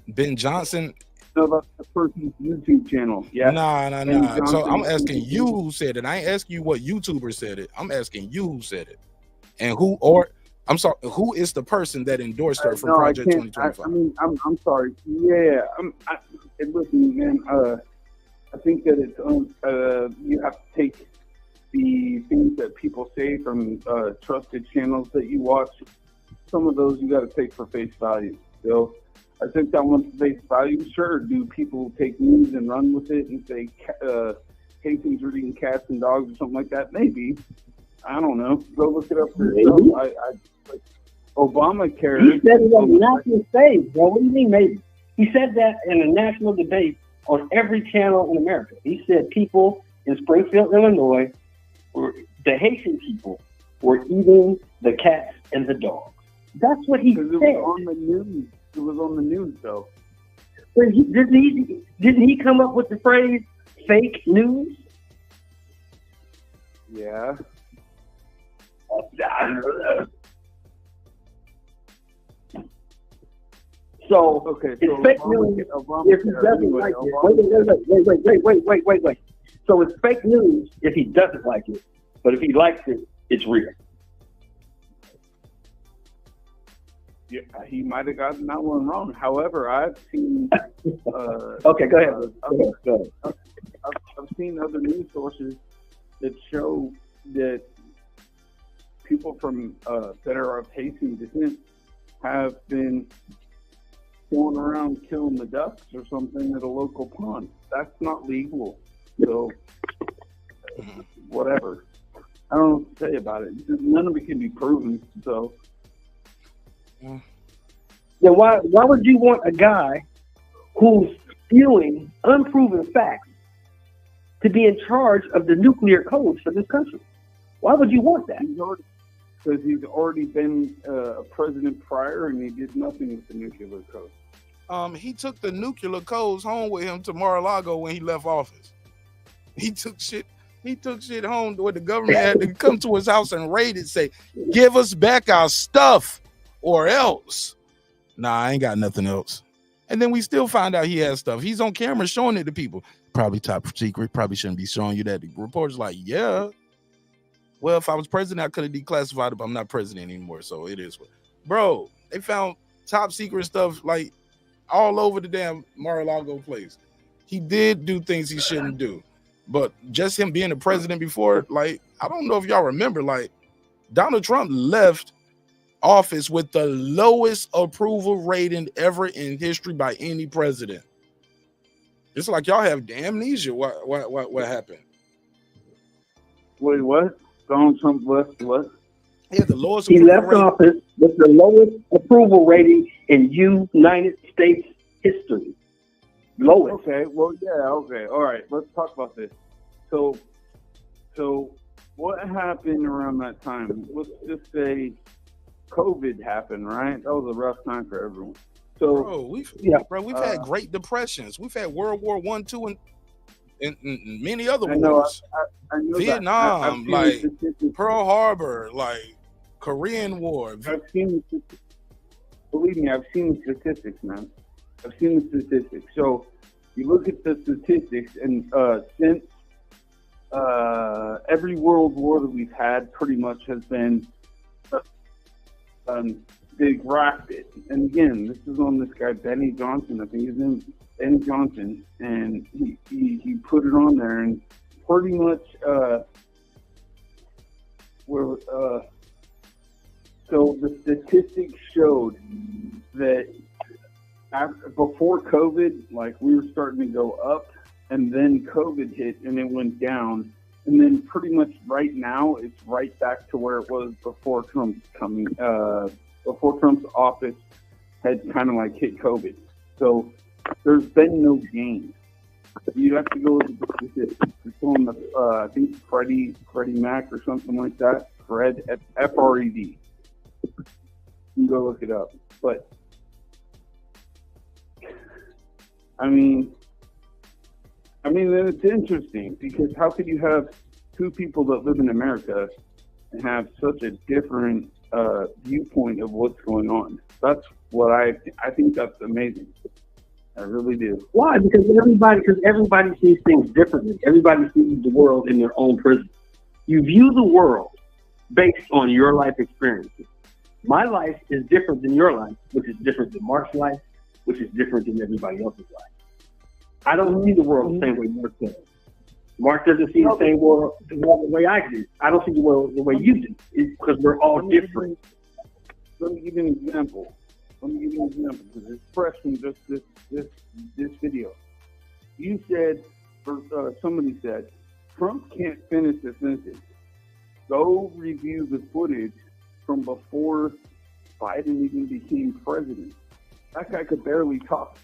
Ben Johnson. No, that's the person's YouTube channel. Yeah. Nah. Ben So I'm Johnson. asking you who said it. I ain't asking you what YouTuber said it. I'm asking you who said it, and who or. I'm sorry. Who is the person that endorsed her from Project 2025? I mean, I'm sorry. Yeah, listen, man. I think that it's you have to take the things that people say from trusted channels that you watch. Some of those you got to take for face value. So I think that one's face value. Sure, do people take news and run with it and say Haitians are eating cats and dogs or something like that? Maybe. I don't know. Go look it up for yourself. Like Obamacare. He said it on the national stage, bro. What do you mean, maybe? He said that in a national debate on every channel in America. He said people in Springfield, Illinois, the Haitian people, were eating the cats and the dogs. That's what he said. It was on the news. It was on the news, though. But didn't he come up with the phrase "fake news"? Yeah. So okay, it's fake news if he doesn't like it. Wait. So it's fake news if he doesn't like it, but if he likes it, it's real. Yeah, he might have gotten that one wrong. However, I've seen. Okay, go ahead. Go ahead. I've seen other news sources that show that people from that are of Haitian descent have been going around killing the ducks or something at a local pond. That's not legal. So, whatever. I don't know what to say about it. None of it can be proven. So, then why would you want a guy who's spewing unproven facts to be in charge of the nuclear codes for this country? Why would you want that? Because he's already been a president prior, and he did nothing with the nuclear code. He took the nuclear codes home with him to Mar-a-Lago when he left office. He took shit home where the government had to come to his house and raid it, say, "Give us back our stuff, or else." Nah, I ain't got nothing else. And then we still find out he has stuff. He's on camera showing it to people. Probably top secret. Probably shouldn't be showing you that. The reporter's like, yeah. Well, if I was president, I could have declassified it, but I'm not president anymore, so it is. Bro, they found top secret stuff like all over the damn Mar-a-Lago place. He did do things he shouldn't do, but just him being the president before, like, I don't know if y'all remember, like, Donald Trump left office with the lowest approval rating ever in history by any president. It's like y'all have amnesia. What happened? Wait, what? Donald Trump left what? Yeah, the lowest. He left office with the lowest approval rating in United States history. Lowest. Okay. Well, yeah. Okay. All right. Let's talk about this. So what happened around that time? Let's just say COVID happened, right? That was a rough time for everyone. So, bro, we've had Great Depressions. We've had World War I, II, and many other wars. I know Vietnam, like Pearl Harbor, like Korean War. Believe me, I've seen the statistics, man. I've seen the statistics. So you look at the statistics, and since every world war that we've had pretty much has been they graphed it. And again, this is on this guy, Benny Johnson. I think his name is Benny Johnson. And he put it on there, and pretty much so the statistics showed that before COVID, like, we were starting to go up, and then COVID hit and it went down. And then pretty much right now, it's right back to where it was before Trump's before Trump's office had kind of like hit COVID. So there's been no gain. You have to go look at the statistics. It's on the, I think Freddie Mac or something like that. Fred, F-R-E-D. You can go look it up. But I mean, it's interesting because how could you have two people that live in America and have such a different viewpoint of what's going on? That's what I think that's amazing. I really do. Why? Because everybody sees things differently. Everybody sees the world in their own prism. You view the world based on your life experiences. My life is different than your life, which is different than Mark's life, which is different than everybody else's life. I don't see the world the same way Mark does. Mark doesn't see the same world the way I do. I don't see the world the way you do. It's because we're all different. Let me give you an example. Because it's fresh from just this video. You said, or somebody said, Trump can't finish the sentence. Go review the footage from before Biden even became president. That guy could barely talk.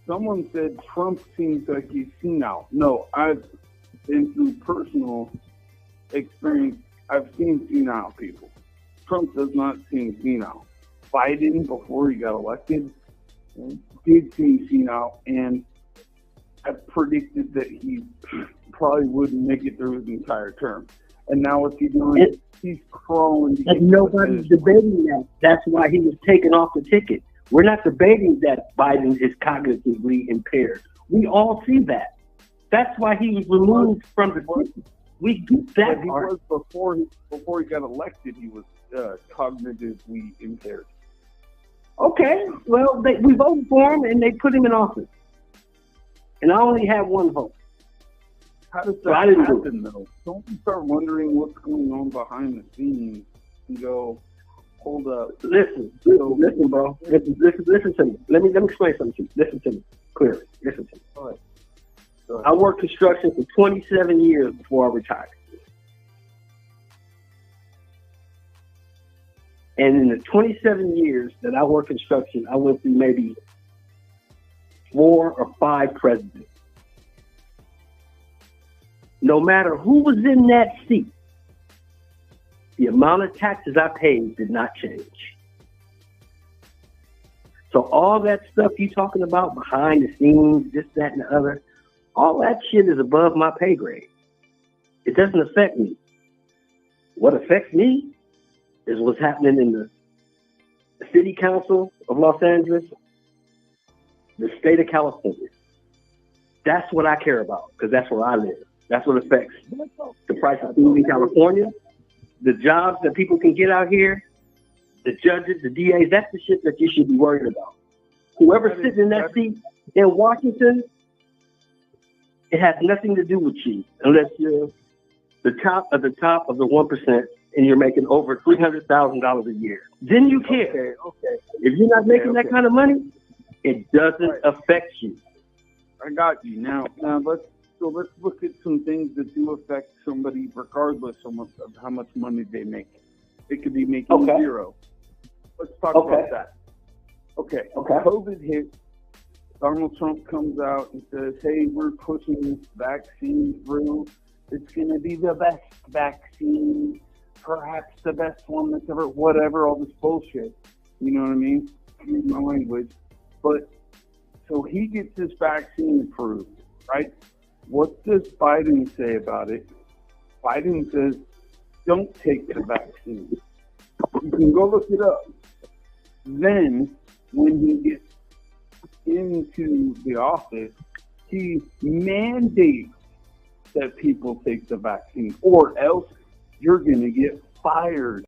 Someone said Trump seems like he's senile. No, I've been through personal experience. I've seen senile people. Trump does not seem senile. Biden, before he got elected, did seem senile, and I predicted that he probably wouldn't make it through his entire term. And now what's he doing? He's crawling. And nobody's debating that. That's why he was taken off the ticket. We're not debating that Biden is cognitively impaired. We all see that. That's why he was removed from the ticket. We get that part. He was before he got elected. He was cognitively impaired. Okay, well, we voted for him and they put him in office. And I only have one vote. How does that happen, though? Don't you start wondering what's going on behind the scenes and go, hold up. Listen, bro. Listen to me. Let me explain something to you. Listen to me clearly. Listen to me. Go ahead. I worked construction for 27 years before I retired. And in the 27 years that I worked construction, I went through maybe 4 or 5 presidents. No matter who was in that seat, the amount of taxes I paid did not change. So all that stuff you talking about behind the scenes, this, that, and the other, all that shit is above my pay grade. It doesn't affect me. What affects me is what's happening in the City Council of Los Angeles, the state of California. That's what I care about because that's where I live. That's what affects the price of food in California, the jobs that people can get out here, the judges, the DAs. That's the shit that you should be worried about. Whoever's sitting in that seat in Washington, it has nothing to do with you unless you're the top of the 1% and you're making over $300,000 a year. Then you care. Okay. If you're not making that kind of money, it doesn't affect you. I got you. Now let's look at some things that do affect somebody regardless of how much money they make. It could be making 0. Let's talk about that. Okay. COVID hit. Donald Trump comes out and says, hey, we're pushing this vaccine through. It's going to be the best vaccine, perhaps the best one that's ever, whatever, all this bullshit. You know what I mean? Excuse my language. But so he gets this vaccine approved, right? What does Biden say about it? Biden says, don't take the vaccine. You can go look it up. Then, when he gets into the office, he mandates that people take the vaccine, or else you're going to get fired.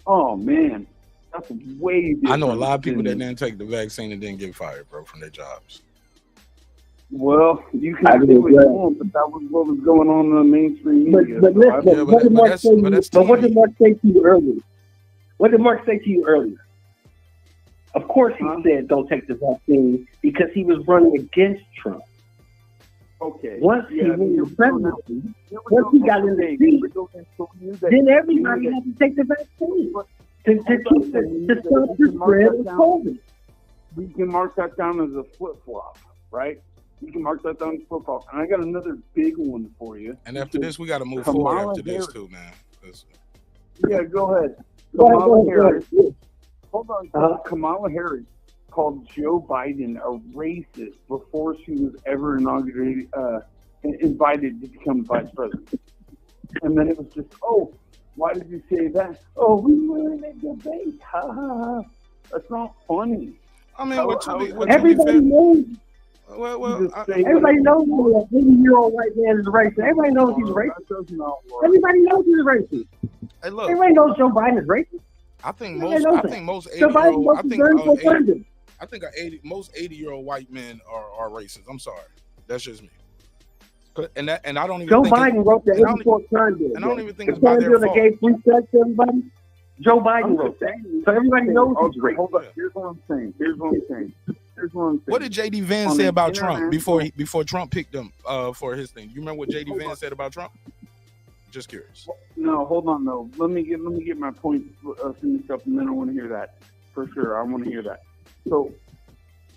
Oh, man. That's way different. I know a lot of people that didn't take the vaccine and didn't get fired, bro, from their jobs. Well, you can do what you want, but that was what was going on in the mainstream media. But what did Mark say to you earlier? What did Mark say to you earlier? Of course he said don't take the vaccine because he was running against Trump. Okay. Once he won the presidency, once he got in the seat, then everybody had to take the vaccine to stop the spread of COVID. We can mark that down as a flip-flop, right? You can mark that down as a flip-flop. And I got another big one for you. And after this, we got to move forward after this, too, man. Yeah, go ahead. Kamala Harris. Hold on. Kamala Harris called Joe Biden a racist before she was ever invited to become vice president. And then it was just, oh, why did you say that? Oh, we were in a debate. Ha ha ha. That's not funny. I mean, everybody knows. Everybody knows that 80-year-old white man is a racist. Everybody knows he's a racist. Everybody knows he's a racist. Hey, look. Everybody knows Joe Biden is racist. I think most 80-year-old, most 80-year-old white men are racist. I'm sorry, that's just me. And I don't even. Joe think Biden wrote the 84 crime bill. And I don't even think it's by their fault. Gave free sex to everybody. Joe Biden wrote that, so everybody knows he's racist. Hold up. Here's what I'm saying. What did J.D. Vance say about Trump before Trump picked him for his thing? You remember what J.D. Vance said about Trump? Just curious. No, hold on though. Let me get my point finished up, and then I want to hear that for sure. I want to hear that. So,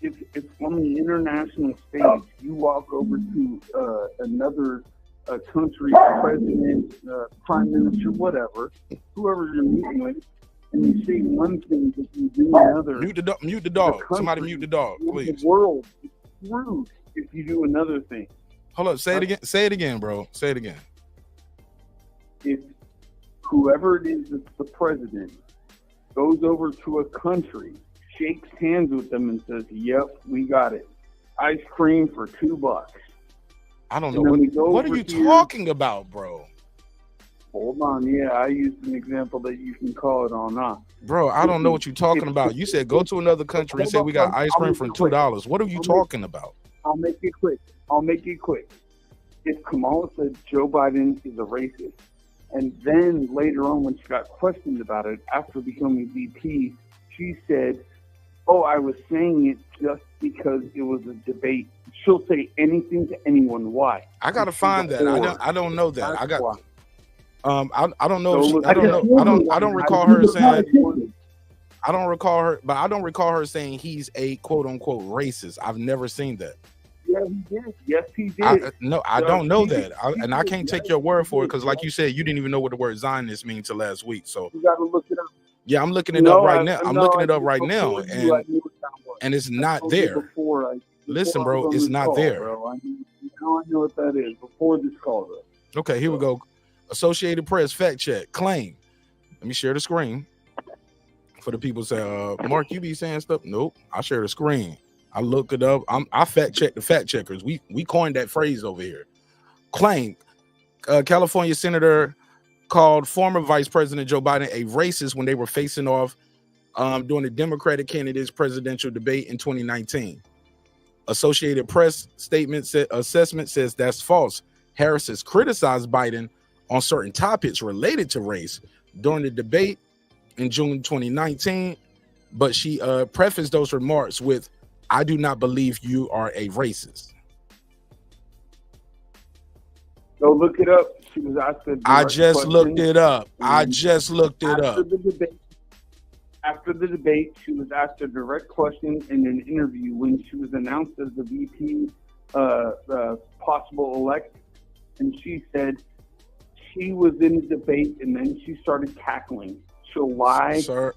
if on the international stage you walk over to another country, president, prime minister, whatever, whoever you're meeting with, and you say one thing that you do another. Mute the dog. Somebody mute the dog, please. The world is rude if you do another thing. Hold up. Say it again. Say it again, bro. Say it again. If whoever it is that's the president goes over to a country, shakes hands with them and says, "Yep, we got it. Ice cream for $2." I don't know. What are you talking about, bro? Hold on. Yeah, I used an example that you can call it on. Bro, I don't know what you're talking about. You said go to another country and say we got ice cream for $2. What are you talking about? I'll make it quick. If Kamala said Joe Biden is a racist, and then later on when she got questioned about it after becoming VP, she said, "Oh, I was saying it just because it was a debate." She'll say anything to anyone. Why? I gotta find that. I don't know that. I got. I don't know. I don't recall her saying. I don't recall her, but I don't recall her saying he's a quote unquote racist. I've never seen that. Yeah, he did. Yes, he did. I don't know that, and I can't take your word for it because, like you said, you didn't even know what the word Zionist means till last week. So you got to look it up. Yeah, I'm looking it up right now. I'm looking it up right now, and it's not there. Listen, bro, it's not there. I know what that is before this call, though. Okay, here we go. Associated Press fact check claim. Let me share the screen for the people say, Mark, you be saying stuff. Nope, I share the screen. I look it up. I fact check the fact checkers. We coined that phrase over here. Claim. California Senator called former Vice President Joe Biden a racist when they were facing off during the Democratic candidate's presidential debate in 2019. Associated Press assessment says that's false. Harris has criticized Biden on certain topics related to race during the debate in June 2019, but she prefaced those remarks with, "I do not believe you are a racist." Go look it up. She was asked I just looked it up. After the debate, she was asked a direct question in an interview when she was announced as the VP possible elect, and she said she was in the debate and then she started cackling. She'll lie. Sir.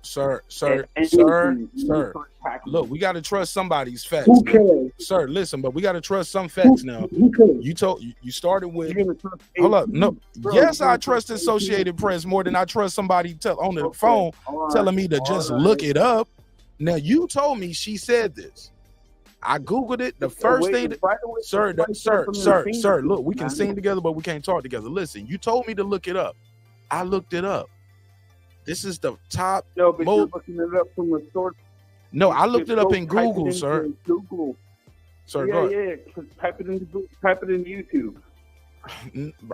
Look, we got to trust somebody's facts. Who cares? Sir, listen, but we got to trust some facts now. You started with. Hold up. No. Yes, I trust Associated Press more than I trust somebody on the phone telling me to just look it up. Now, you told me she said this. I Googled it. The first thing, sir, look, we can sing together, but we can't talk together. Listen, you told me to look it up. I looked it up. This is the top. No, but you're looking it up from a source. No, I looked it up in Google, sir. Google. Sir, yeah. Type it in YouTube.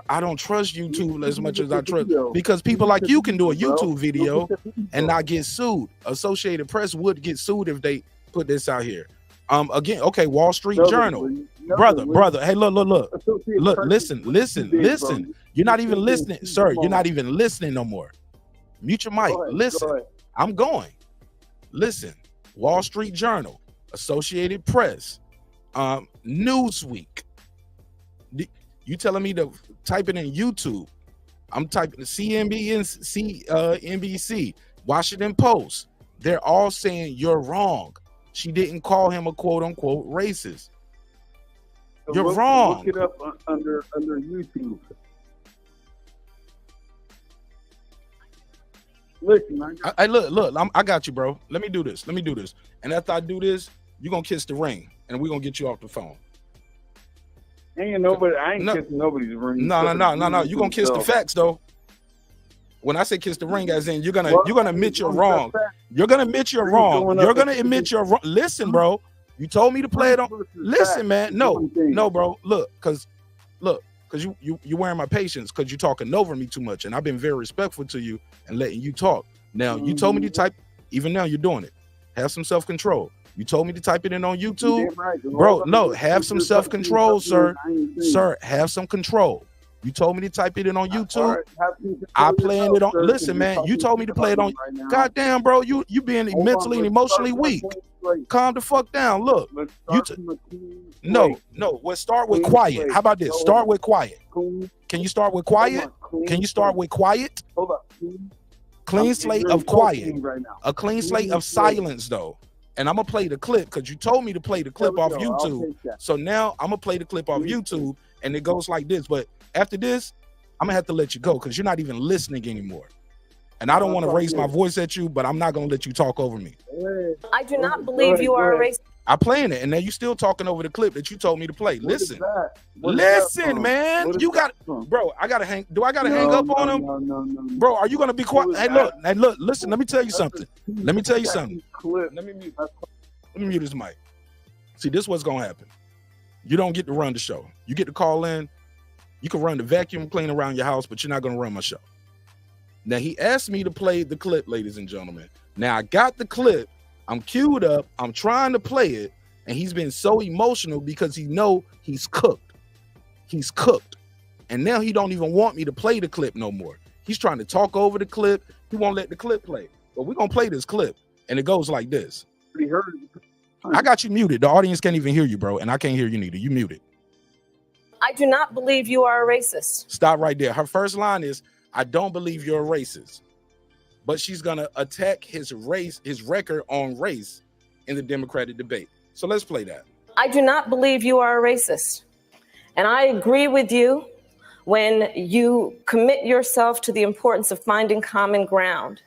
I don't trust YouTube as much as I trust, because people like you can do a YouTube video and not get sued. Associated Press would get sued if they put this out here. Again, okay, Wall Street Journal. Brother. Hey, look. Listen. You're not even listening, sir. You're not even listening no more. Mute your mic. Listen. I'm going. Listen. Wall Street Journal, Associated Press, Newsweek. You telling me to type it in YouTube? I'm typing NBC, Washington Post, they're all saying you're wrong. She didn't call him a quote unquote racist. You're wrong. Look it up under YouTube. Listen, I got you, bro. Let me do this. And after I do this, you're gonna kiss the ring, and we're gonna get you off the phone. I ain't kissing nobody's ring. No. You're gonna kiss the facts, though. When I say kiss the ring, as in you're gonna admit you're wrong. You're gonna admit you're wrong. You're gonna admit you're wrong. Listen, bro. You told me to play it on. Listen, man. No, bro. Look, cause you wearing my patience because you're talking over me too much, and I've been very respectful to you and letting you talk. Now you told me to type. Even now you're doing it. Have some self-control. You told me to type it in on YouTube, bro. No, have some self-control, sir. Sir, have some control. You told me to type it in on YouTube. I playing it on. Listen, man. You told me to play it on. Goddamn, bro. You being mentally and emotionally weak. Calm the fuck down. Look. No. Let's start with quiet. How about this? Start with quiet. Can you start with quiet? Can you start with quiet? Hold up. Clean slate of quiet. A clean slate of silence, though. And I'm gonna play the clip because you told me to play the clip off YouTube. So now I'm gonna play the clip off YouTube, and it goes like this. But after this, I'm gonna have to let you go because you're not even listening anymore. And I don't want to raise my voice at you, but I'm not gonna let you talk over me. I do not believe you are a racist. I'm playing it, and now you still talking over the clip that you told me to play. Listen, man. You got, bro. I gotta hang. Do I gotta hang up on him? No. Bro, are you gonna be quiet? Hey, look. Listen. Let me tell you something. Let me mute his mic. See, this is what's gonna happen. You don't get to run the show. You get to call in. You can run the vacuum cleaner around your house, but you're not gonna run my show. Now he asked me to play the clip, ladies and gentlemen. Now I got the clip. I'm queued up. I'm trying to play it, and he's been so emotional because he know he's cooked. He's cooked, and now he don't even want me to play the clip no more. He's trying to talk over the clip. He won't let the clip play. But we're gonna play this clip, and it goes like this. I got you muted. The audience can't even hear you, bro, and I can't hear you neither. You muted. I do not believe you are a racist. Stop right there. Her first line is, "I don't believe you're a racist." But she's gonna attack his record on race in the Democratic debate. So let's play that. I do not believe you are a racist. And I agree with you when you commit yourself to the importance of finding common ground.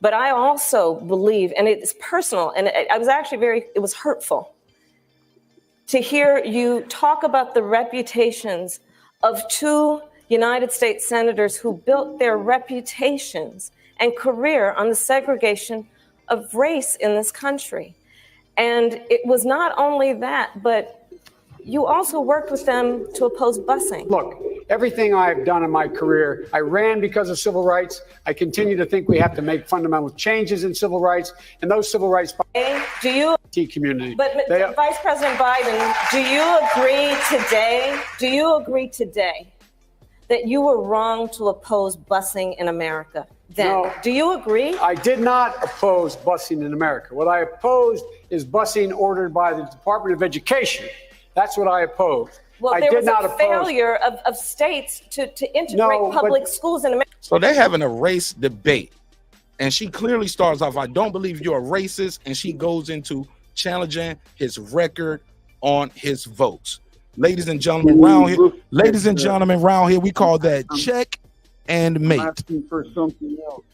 But I also believe, and it's personal, and I was actually it was hurtful to hear you talk about the reputations of two United States senators who built their reputations and career on the segregation of race in this country. And it was not only that, but you also worked with them to oppose busing. Look, everything I've done in my career, I ran because of civil rights. I continue to think we have to make fundamental changes in civil rights, and those civil rights do you community. But Vice President Biden, do you agree today that you were wrong to oppose busing in America? Then, no, do you agree? I did not oppose busing in America. What I opposed is busing ordered by the Department of Education. That's what I opposed. Well, there was a failure of states to integrate public schools in America. So they're having a race debate. And she clearly starts off, "I don't believe you're a racist." And she goes into challenging his record on his votes. Ladies and gentlemen, round here, we call that check and mate. I'm asking for something else.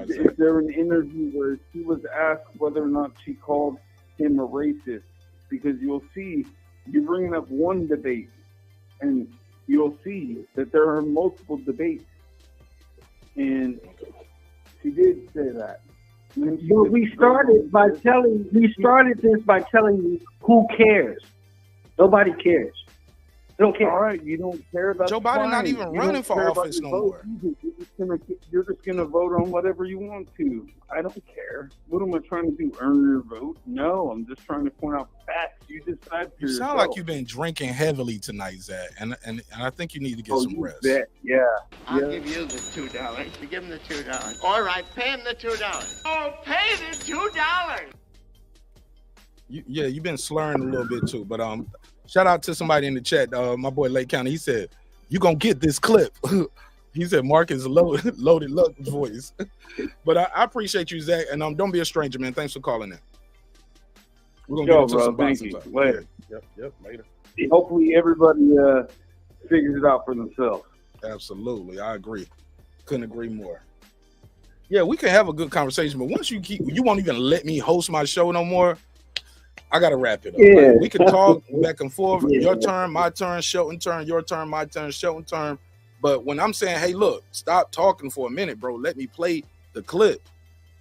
Is there an interview where she was asked whether or not she called him a racist? Because you'll see, you're bringing up one debate, and you'll see that there are multiple debates. And she did say that. Well, we started this by telling you who cares. Nobody cares. They don't care. All right, you don't care about Joe Biden not even running for office no more. You're just gonna vote on whatever you want to. I don't care. What am I trying to do? Earn your vote? No, I'm just trying to point out facts. You decide for yourself. You sound like you've been drinking heavily tonight, Zach, and I think you need to get some rest. Yeah. I'll give you the $2. You give him the $2. All right, pay him the $2. Oh, pay the $2. You've been slurring a little bit too, but shout out to somebody in the chat, my boy Lake County. He said, "You gonna get this clip." He said Mark is loaded luck voice. But I appreciate you, Zach, and don't be a stranger, man. Thanks for calling in. We're gonna get into some Thank boxing you. talk. Later. Yep, later. Hopefully everybody figures it out for themselves. Absolutely, I agree. Couldn't agree more. Yeah, we can have a good conversation, but once you won't even let me host my show no more. I gotta wrap it up. Yeah. Like, we can talk back and forth. Yeah. Your turn, my turn, Shelton turn, your turn, my turn, Shelton turn. But when I'm saying, hey, look, stop talking for a minute, bro. Let me play the clip.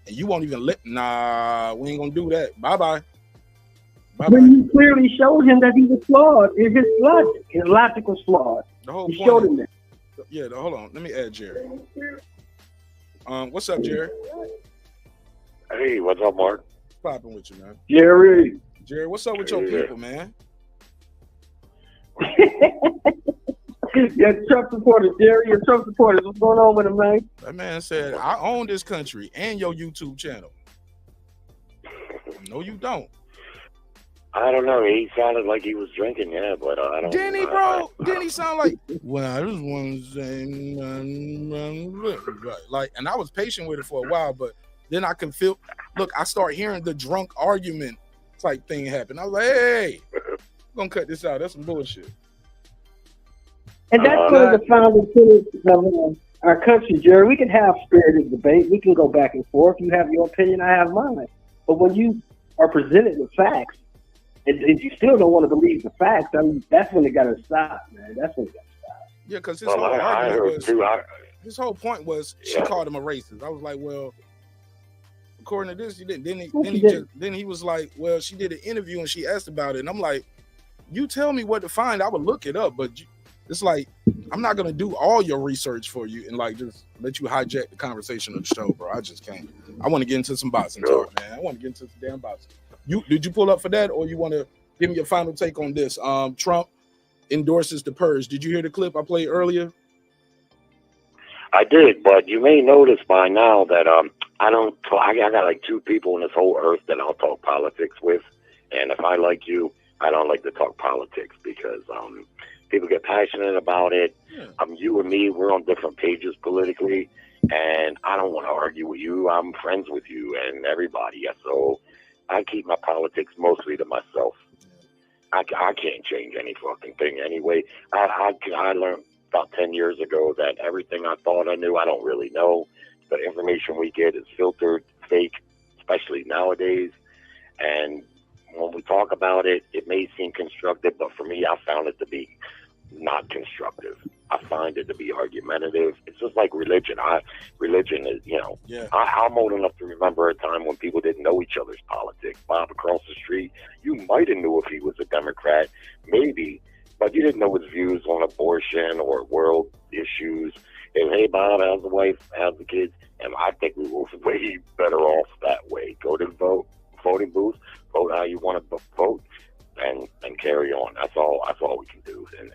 And you won't even nah, we ain't gonna do that. Bye-bye. When you clearly showed him that he was flawed, his logic was flawed. The whole You point showed is- him that. Yeah, hold on. Let me add Jerry. What's up, Jerry? Hey, what's up, Mark? Popping with you, man. Jerry, what's up with your people, man? Yeah, Trump supporters, Jerry, your Trump supporters. What's going on with him, man? That man said, I own this country and your YouTube channel. No, you don't. I don't know. He sounded like he was drinking, yeah, but I don't. Didn't he, bro? Didn't he sound like? Well, I just want to say, like, and I was patient with it for a while, but then I can feel. Look, I start hearing the drunk argument type thing happen. I was like, hey, I'm gonna cut this out. That's some bullshit. And that's one of the founding tenets of our country, Jerry. We can have spirited debate. We can go back and forth. You have your opinion, I have mine. But when you are presented with facts, and you still don't want to believe the facts, I mean, that's when it got to stop, man. That's when it got to stop. Yeah, because his whole argument was, his whole point was she called him a racist. I was like, well, according to this, he didn't. Then he was like, well, she did an interview and she asked about it, and I'm like, you tell me what to find, I would look it up, but it's like I'm not gonna do all your research for you and like just let you hijack the conversation of the show, bro. I just can't. I want to get into some boxing talk, man. I want to get into some damn boxing. Did you pull up for that, or you want to give me your final take on this? Trump endorses the Purge. Did you hear the clip I played earlier? I did, but you may notice by now that I don't talk. I got like two people on this whole earth that I'll talk politics with, and if I like you, I don't like to talk politics because people get passionate about it. You and me, we're on different pages politically, and I don't want to argue with you. I'm friends with you and everybody, so I keep my politics mostly to myself. I can't change any fucking thing anyway. I learned about 10 years ago that everything I thought I knew, I don't really know. The information we get is filtered, fake, especially nowadays. And when we talk about it, it may seem constructive, but for me, I found it to be not constructive. I find it to be argumentative. It's just like religion. Religion is, I'm old enough to remember a time when people didn't know each other's politics. Bob across the street, you might have knew if he was a Democrat, maybe, but you didn't know his views on abortion or world issues. And hey, Bob, how's the wife? How's the kids? And I think we were way better off that way. Go to the voting booth, vote how you want to vote, and carry on. That's all we can do. And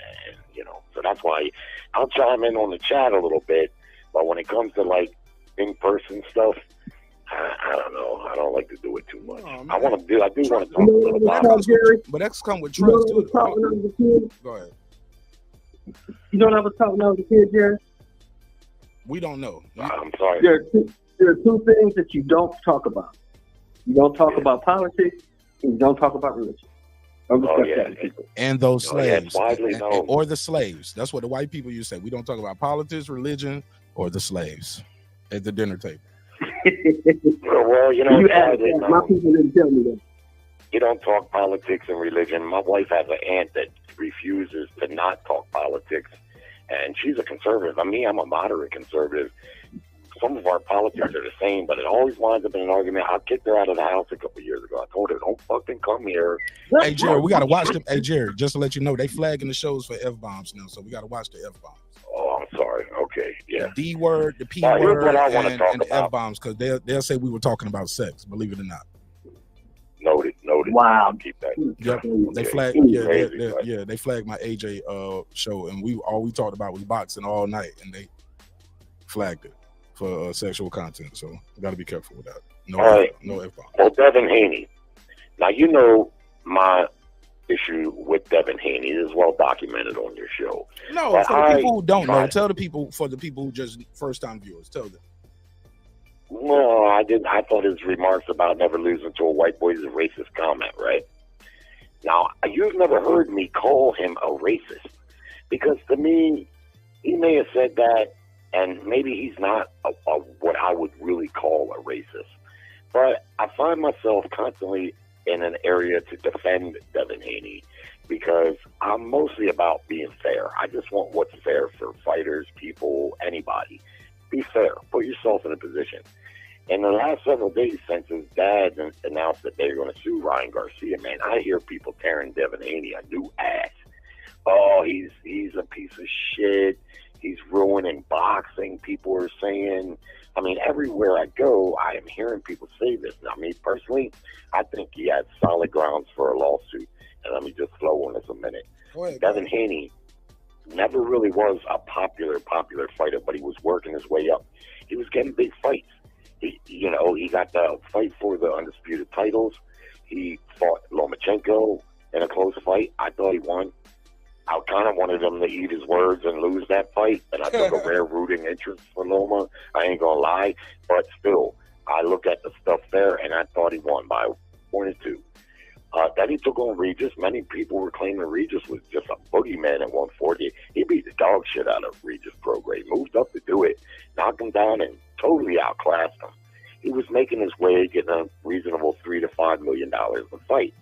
so that's why I'll chime in on the chat a little bit. But when it comes to like in-person stuff, I don't know. I don't like to do it too much. I do want to talk a little about it. But that's come with trust too. Go ahead. You know what I was talking about as a kid, Jerry? We don't know. I'm sorry. There are two things that you don't talk about. You don't talk about politics, and you don't talk about religion. And those slaves, widely known. or the slaves. That's what the white people used to say. We don't talk about politics, religion, or the slaves at the dinner table. Well, my people didn't tell me that. You don't talk politics and religion. My wife has an aunt that refuses to not talk politics, and she's a conservative. I'm a moderate conservative. Some of our politics are the same, but it always winds up in an argument. I kicked her out of the house a couple years ago. I told her, don't fucking come here. Hey, Jerry, we got to watch them. Hey, Jerry, just to let you know, they flagging the shows for F-bombs now, so we got to watch the F-bombs. Oh, I'm sorry. Okay, yeah. The D word, the P here's word, what I wanna and talk the about. F-bombs, because they'll say we were talking about sex, believe it or not. Noted. Wow. I'll keep that. Yep. They flagged. Crazy, they flagged my AJ show, and all we talked about was boxing all night, and they flagged it for sexual content. So we got to be careful with that. No F-bomb. Well, Devin Haney. Now you know my issue with Devin Haney. It is well documented on your show. No, But for the people who don't know, tried- tell the people, for the people who just first time viewers, tell them. No, I didn't. I thought his remarks about never losing to a white boy is a racist comment, right? Now, you've never heard me call him a racist, because to me, he may have said that, and maybe he's not what I would really call a racist. But I find myself constantly in an area to defend Devin Haney, because I'm mostly about being fair. I just want what's fair for fighters, people, anybody. Be fair. Put yourself in a position. In the last several days since his dad announced that they're going to sue Ryan Garcia, man, I hear people tearing Devin Haney a new ass. Oh, he's a piece of shit. He's ruining boxing. People are saying, I mean, everywhere I go, I am hearing people say this. Now, me personally, I think he had solid grounds for a lawsuit. And let me just flow on this a minute. Devin Haney never really was a popular fighter, but he was working his way up. He was getting big fights. He got the fight for the undisputed titles. He fought Lomachenko in a close fight. I thought he won. I kind of wanted him to eat his words and lose that fight, and I took a rare rooting interest for Loma. I ain't gonna lie, but still, I look at the stuff there, and I thought he won by 1-2. Then he took on Regis. Many people were claiming Regis was just a boogeyman at 140. He beat the dog shit out of Regis Prograis. Moved up to do it, knocked him down, and totally outclassed him. He was making his way, getting a reasonable $3 to $5 million a fight.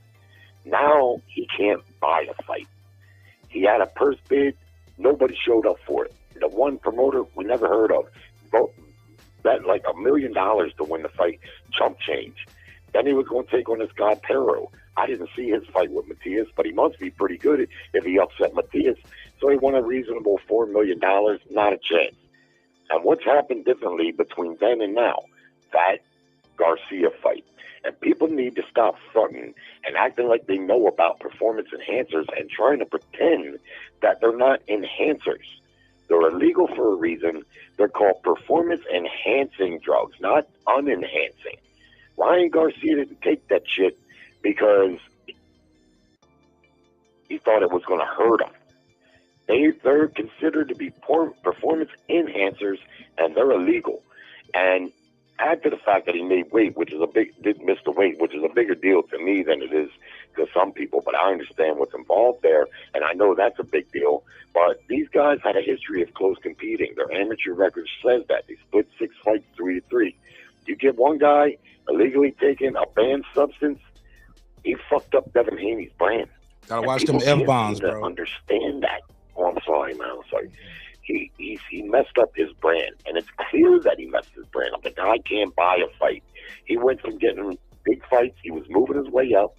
Now he can't buy a fight. He had a purse bid. Nobody showed up for it. The one promoter we never heard of bet like $1 million to win the fight. Chump change. Then he was going to take on this guy Perro. I didn't see his fight with Matias, but he must be pretty good if he upset Matias. So he won a reasonable $4 million. Not a chance. And what's happened differently between then and now? That Garcia fight. And people need to stop fronting and acting like they know about performance enhancers and trying to pretend that they're not enhancers. They're illegal for a reason. They're called performance enhancing drugs, not unenhancing. Ryan Garcia didn't take that shit because he thought it was going to hurt him. They're considered to be performance enhancers, and they're illegal. And add to the fact that he made weight, didn't miss the weight, which is a bigger deal to me than it is to some people. But I understand what's involved there, and I know that's a big deal. But these guys had a history of close competing. Their amateur record says that. They split 6 fights 3-3. You get one guy illegally taking a banned substance, he fucked up Devin Haney's brand. Gotta watch them F-bombs, bro. Understand that. Oh, I'm sorry, man. I'm sorry. He messed up his brand, and it's clear that he messed his brand up. The guy can't buy a fight. He went from getting big fights. He was moving his way up.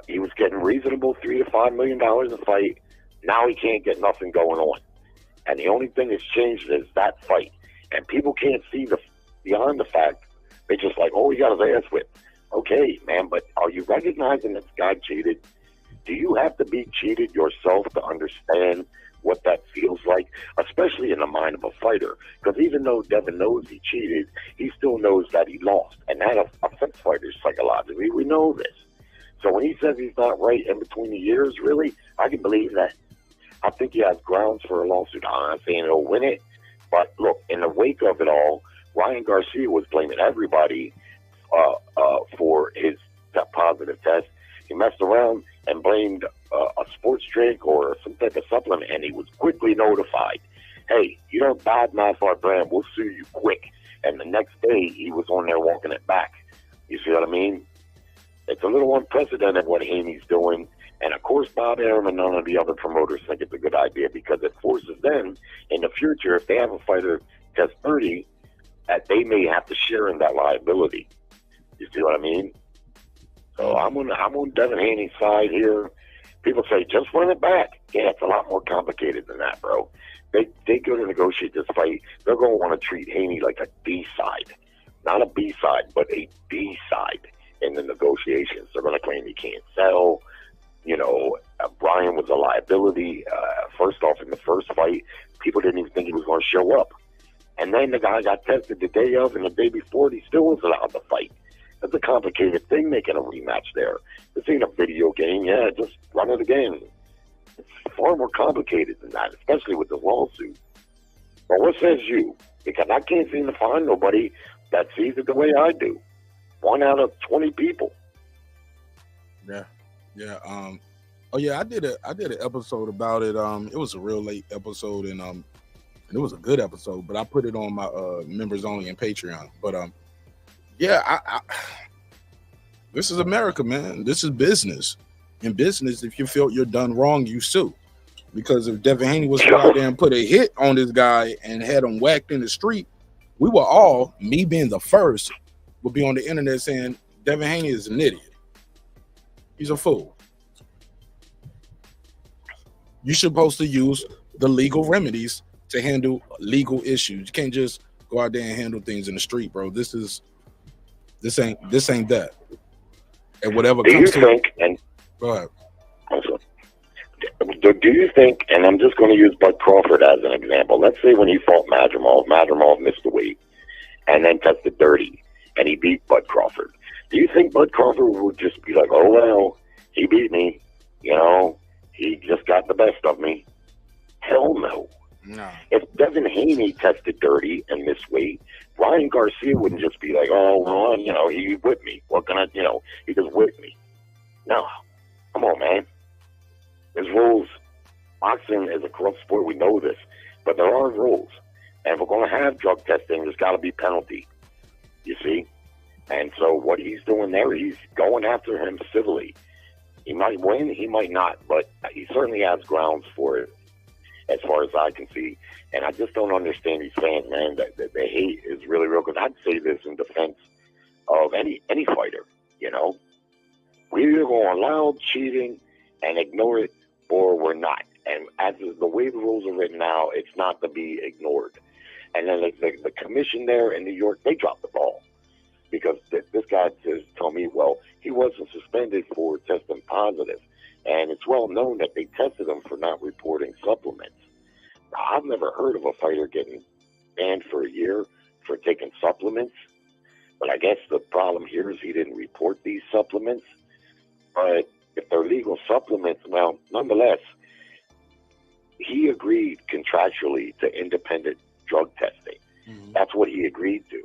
He was getting reasonable $3 to $5 million a fight. Now he can't get nothing going on. And the only thing that's changed is that fight. And people can't see beyond the fact. They just like, oh, he got his ass whipped. Okay, man, but are you recognizing that this guy cheated? Do you have to be cheated yourself to understand what that feels like, especially in the mind of a fighter? Because even though Devin knows he cheated, he still knows that he lost, and that affects fighters psychologically. We know this. So when he says he's not right in between the years, really, I can believe that. I think he has grounds for a lawsuit. I'm not saying he'll win it, but look, in the wake of it all, Ryan Garcia was blaming everybody for his positive test. He messed around and blamed a sports drink or some type of supplement, and he was quickly notified, hey, you don't badmouth our brand, we'll sue you quick. And the next day, he was on there walking it back. You see what I mean? It's a little unprecedented what Haney's doing. And, of course, Bob Arum and none of the other promoters think it's a good idea, because it forces them in the future, if they have a fighter test 30, that they may have to share in that liability. You see what I mean? So I'm on Devin Haney's side here. People say, just run it back. Yeah, it's a lot more complicated than that, bro. They go to negotiate this fight. They're going to want to treat Haney like a D-side. Not a B-side, but a D-side in the negotiations. They're going to claim he can't sell. You know, Brian was a liability. First off, in the first fight, people didn't even think he was going to show up. And then the guy got tested the day of, and the day before, he still was allowed to fight. That's a complicated thing making a rematch there. This ain't a video game. Yeah, just run it again. It's far more complicated than that, especially with the lawsuit. But what says you? Because I can't seem to find nobody that sees it the way I do. 1 out of 20 people. Yeah. Oh yeah, I did an episode about it. It was a real late episode, and it was a good episode, but I put it on my members only and Patreon. But yeah, I this is America, man. This is business. In business, if you feel you're done wrong, you sue. Because if Devin Haney was out there and put a hit on this guy and had him whacked in the street, we were all, me being the first, would be on the internet saying Devin Haney is an idiot. He's a fool. You're supposed to use the legal remedies to handle legal issues. You can't just go out there and handle things in the street, bro. This ain't that. And whatever do comes you to think, it, and go ahead. Do you think, and I'm just going to use Bud Crawford as an example. Let's say when he fought Madrimov missed the weight and then tested dirty and he beat Bud Crawford. Do you think Bud Crawford would just be like, oh, well, he beat me, you know, he just got the best of me? Hell no. No. If Devin Haney tested dirty and missed weight, Ryan Garcia wouldn't just be like, oh, well, you know, he whipped me. What can I, you know, he just whipped me. No. Come on, man. There's rules. Boxing is a corrupt sport. We know this. But there are rules. And if we're going to have drug testing, there's got to be penalty. You see? And so what he's doing there, he's going after him civilly. He might win, he might not, but he certainly has grounds for it, as far as I can see. And I just don't understand these fans, man, that the hate is really real. Because I'd say this in defense of any fighter, you know? We're either going loud, cheating, and ignore it, or we're not. And as the way the rules are written now, it's not to be ignored. And then the commission there in New York, they dropped the ball. Because this guy told me, well, he wasn't suspended for testing positive. And it's well known that they tested him for not reporting supplements. Now, I've never heard of a fighter getting banned for a year for taking supplements. But I guess the problem here is he didn't report these supplements. But if they're legal supplements, well, nonetheless, he agreed contractually to independent drug testing. Mm-hmm. That's what he agreed to.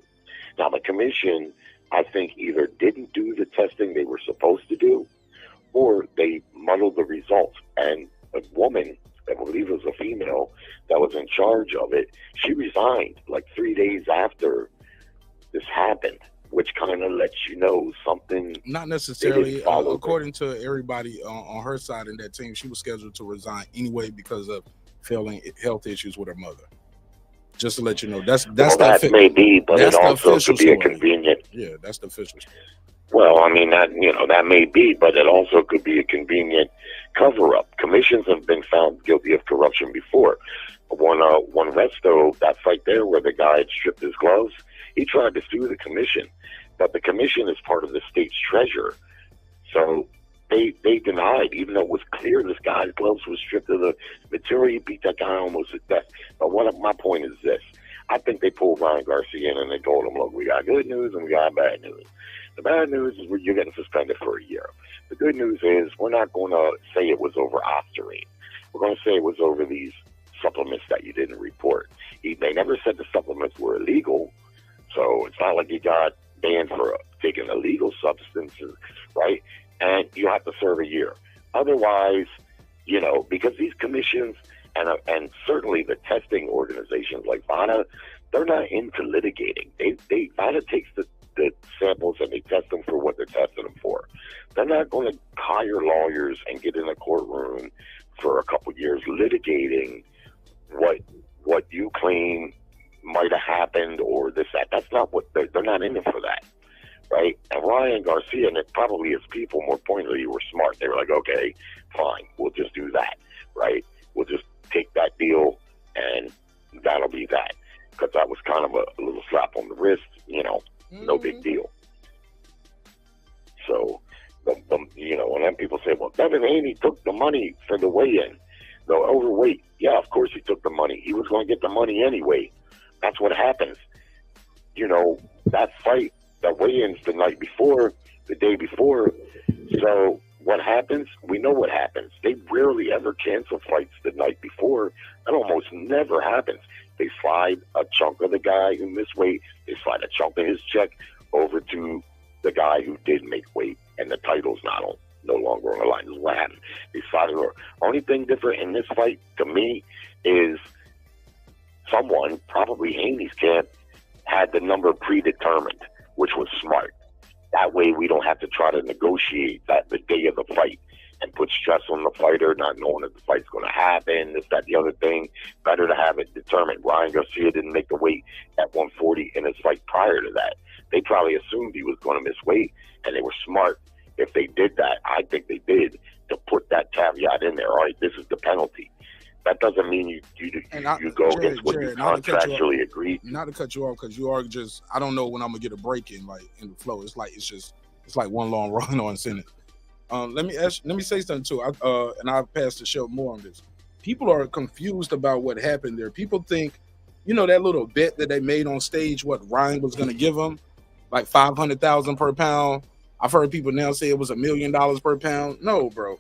Now, the commission, I think, either didn't do the testing they were supposed to do, or they muddled the results. And a woman, I believe it was a female, that was in charge of it, she resigned like 3 days after this happened, which kind of lets you know something. Not necessarily. According to everybody on her side in that team, she was scheduled to resign anyway because of failing health issues with her mother. Just to let you know, that may be, but it also could be a convenient. Yeah, that's the official story. Well, I mean that may be, but it also could be a convenient cover-up. Commissions have been found guilty of corruption before. One Resto, that fight there where the guy had stripped his gloves, he tried to sue the commission, but the commission is part of the state's treasurer, so they denied, even though it was clear this guy's gloves was stripped of the material. He beat that guy almost to death. But my point is this. I think they pulled Ryan Garcia in and they told him, look, we got good news and we got bad news. The bad news is you're getting suspended for a year. The good news is we're not going to say it was over Ostarine. We're going to say it was over these supplements that you didn't report. They never said the supplements were illegal, so it's not like you got banned for taking illegal substances, right? And you have to serve a year. Otherwise, because these commissions and certainly the testing organizations like VADA, they're not into litigating. VADA takes the samples and they test them for what they're testing them for. They're not going to hire lawyers and get in a courtroom for a couple of years litigating what you claim might have happened or this, that. That's not what they're not in it for that. Right? And Ryan Garcia, and it probably his people, more pointedly, were smart. They were like, okay, fine, we'll just do that, right? We'll just take that deal, and that'll be that. Because that was kind of a little slap on the wrist, no big deal. So, and then people say, well, Devin Haney took the money for the weigh-in. The overweight. Yeah, of course he took the money. He was going to get the money anyway. That's what happens. That fight, the weigh-ins the night before, the day before. So what happens? We know what happens. They rarely ever cancel fights the night before. That almost never happens. They slide a chunk of the guy who missed weight. They slide a chunk of his check over to the guy who did make weight, and the title's no longer on the line. This is what happened. They slide it over. Only thing different in this fight, to me, is someone, probably Haney's camp, had the number predetermined, which was smart. That way we don't have to try to negotiate that the day of the fight and put stress on the fighter, not knowing if the fight's going to happen, this, that, the other thing. Better to have it determined. Ryan Garcia didn't make the weight at 140 in his fight prior to that. They probably assumed he was going to miss weight, and they were smart. If they did that, I think they did, to put that caveat in there. All right, this is the penalty. That doesn't mean you go against what you contractually agreed. Not to cut you off, because you are just, I don't know when I'm gonna get a break in the flow. It's like one long run on sentence. Let me say something too. And I'll pass the show more on this. People are confused about what happened there. People think, that little bet that they made on stage, what Ryan was gonna give them, like $500,000 per pound. I've heard people now say it was $1 million per pound. No, bro.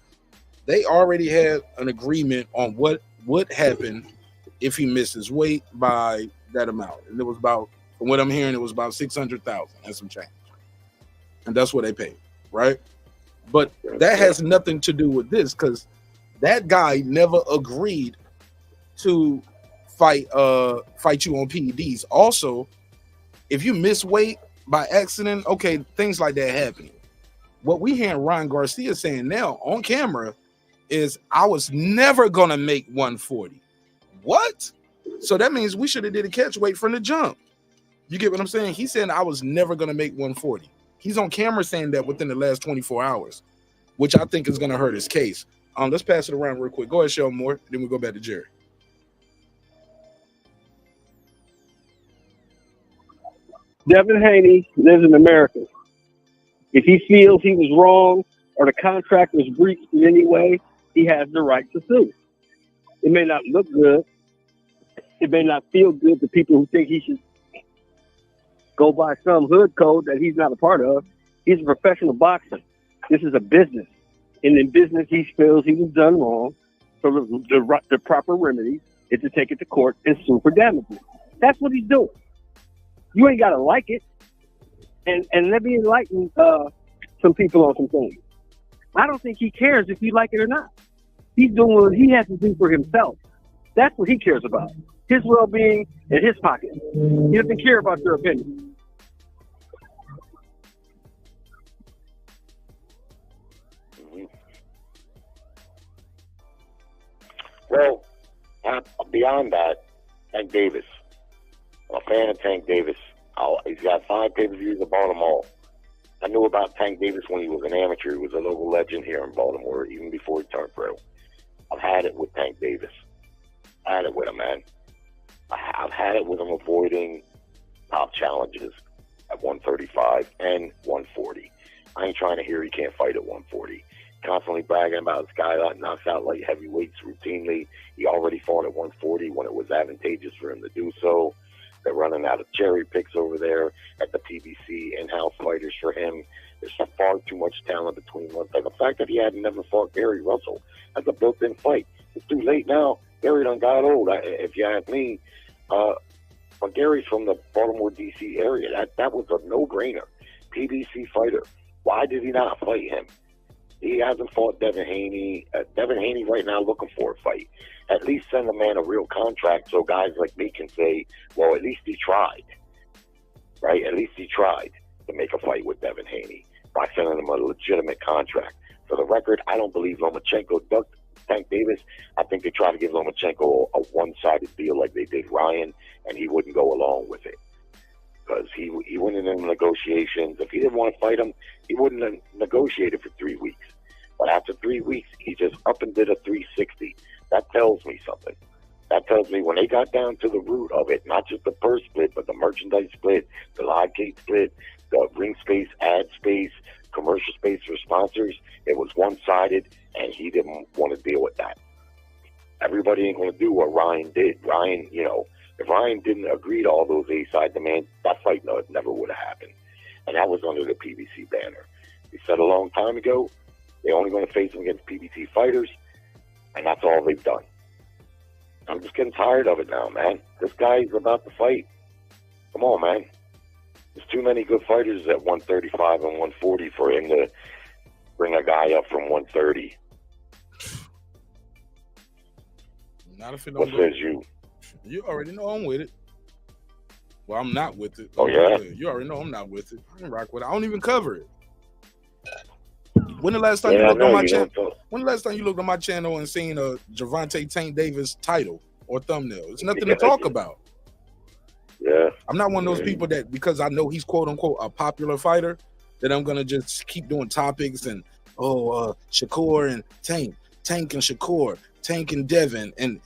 They already had an agreement on what would happen if he misses weight by that amount. And it was about, from what I'm hearing, it was about $600,000 and some change. And that's what they paid, right? But that has nothing to do with this, because that guy never agreed to fight you on PEDs. Also, if you miss weight by accident, okay, things like that happen. What we hearing Ryan Garcia saying now on camera is, I was never gonna make 140. What? So that means we should have did a catch weight from the jump. You get what I'm saying? He's saying I was never gonna make 140. He's on camera saying that within the last 24 hours, which I think is gonna hurt his case. Let's pass it around real quick. Go ahead, show more. Then we'll go back to Jerry. Devin Haney lives in America. If he feels he was wrong or the contract was breached in any way, he has the right to sue. It may not look good. It may not feel good to people who think he should go by some hood code that he's not a part of. He's a professional boxer. This is a business. And in business, he feels he was done wrong. So the proper remedy is to take it to court and sue for damages. That's what he's doing. You ain't got to like it. And let me enlighten some people on some things. I don't think he cares if you like it or not. He's doing what he has to do for himself. That's what he cares about. His well-being and his pocket. He doesn't care about your opinion. Well, beyond that, Tank Davis. I'm a fan of Tank Davis. He's got 5 pay-per-views in Baltimore. I knew about Tank Davis when he was an amateur. He was a local legend here in Baltimore, even before he turned pro. I've had it with Tank Davis. I had it with him, man. I've had it with him avoiding top challenges at 135 and 140. I ain't trying to hear he can't fight at 140. Constantly bragging about this guy that knocks out light heavyweights routinely. He already fought at 140 when it was advantageous for him to do so. They're running out of cherry picks over there at the PBC in-house fighters for him. There's far too much talent between one thing. The fact that he had never fought Gary Russell, that's a built-in fight. It's too late now. Gary done got old, if you ask me. But Gary's from the Baltimore, D.C. area. That was a no-brainer. PBC fighter. Why did he not fight him? He hasn't fought Devin Haney. Devin Haney right now looking for a fight. At least send the man a real contract so guys like me can say, well, at least he tried. Right? At least he tried to make a fight with Devin Haney by sending him a legitimate contract. For the record, I don't believe Lomachenko ducked Tank Davis. I think they tried to give Lomachenko a one-sided deal like they did Ryan, and he wouldn't go along with it. Because he went in negotiations. If he didn't want to fight him, he wouldn't have negotiated for 3 weeks. But after 3 weeks, he just up and did a 360. That tells me something. That tells me when they got down to the root of it, not just the purse split, but the merchandise split, the live gate split, the ring space, ad space, commercial space for sponsors, it was one-sided, and he didn't want to deal with that. Everybody ain't going to do what Ryan did. Ryan, if Ryan didn't agree to all those A-side demands, that fight never would have happened. and that was under the PBC banner. They said a long time ago they're only going to face him against PBC fighters, and that's all they've done. I'm just getting tired of it now, man. This guy's about to fight. Come on, man. There's too many good fighters at 135 and 140 for him to bring a guy up from 130. Not if it What don't says you? You already know I'm with it. Well, I'm not with it. Oh, yeah? You already know I'm not with it. I don't rock with it. I don't even cover it. When the last time you Yeah, I looked on know my you channel? don't talk. When the last time you looked on my channel and seen a Gervonta Tank Davis title or thumbnail? It's nothing to talk about. Yeah. I'm not one of those people that, because I know he's quote unquote a popular fighter, that I'm gonna just keep doing topics and Shakur and Tank and Shakur, Tank and Devin, and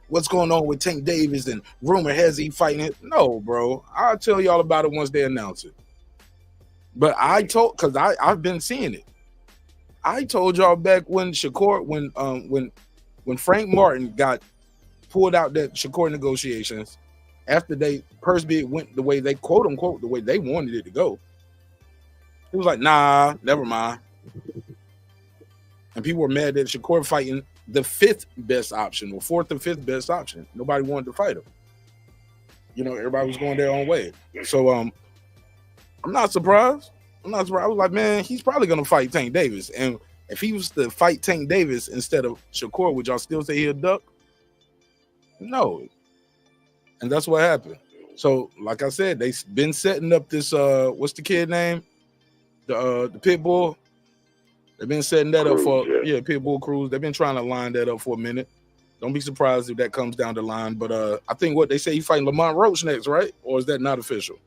what's going on with Tank Davis, and rumor has he fighting it. No, bro. I'll tell y'all about it once they announce it. But because I've been seeing it. I told y'all back when Shakur, when Frank Martin got pulled out that Shakur negotiations, after they purse bid went the way they quote unquote the way they wanted it to go. It was like, nah, never mind. And people were mad that Shakur fighting the fifth best option or fourth or fifth best option. Nobody wanted to fight him. You know, everybody was going their own way. So I'm not surprised. I was like, man, he's probably gonna fight Tank Davis. And if he was to fight Tank Davis instead of Shakur, would y'all still say he'll duck? No. And that's what happened. So, like I said, they've been setting up this what's the kid name? The pit bull. They've been setting that up for pit bull Cruz. They've been trying to line that up for a minute. Don't be surprised if that comes down the line. But I think what they say he's fighting Lamar Roach next, right? Or is that not official?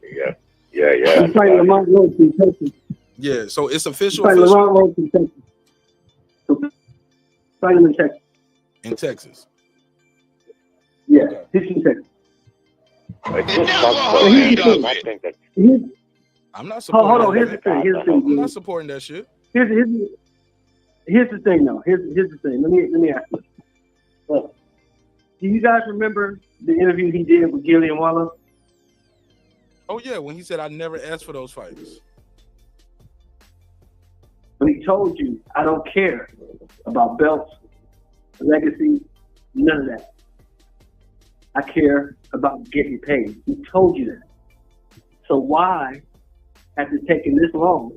Yeah. He's fighting Lamar Roach in Texas. Yeah, so it's official. He's fighting Lamar Roach in Texas. Fighting him in Texas. In Texas. Yeah, he's in Texas. I'm not supporting hold on. Here's the thing. I'm not supporting that shit. Here's the thing, though. Here's the thing. Let me ask you. Look, do you guys remember the interview he did with Gillian Waller? Oh yeah, when he said I never asked for those fights. When he told you, I don't care about belts, legacy, none of that. I care about getting paid. He told you that. So why, after taking this long,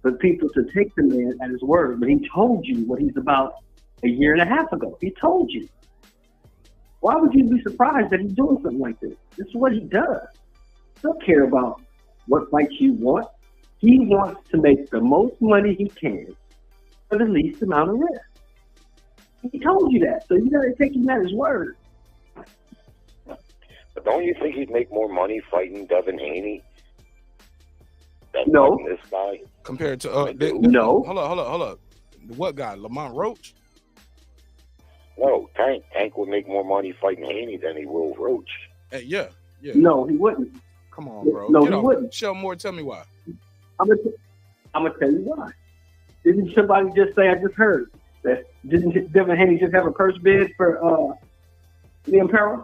for people to take the man at his word, but he told you what he's about a year and a half ago. He told you. Why would you be surprised that he's doing something like this? This is what he does. He don't care about what fights you want. He wants to make the most money he can for the least amount of risk. He told you that, so you got to take him at his word. But don't you think he'd make more money fighting Devin Haney than No. fighting this guy? Compared to no. Hold up. What guy? Lamar Roach? No, Tank would make more money fighting Haney than he will Roach. Yeah. No, he wouldn't. Come on, bro. No, he wouldn't. Shell Moore, tell me why. I'm gonna tell you why. Didn't somebody just say? I just heard that. Didn't Devin Haney just have a purse bid for the Impaired?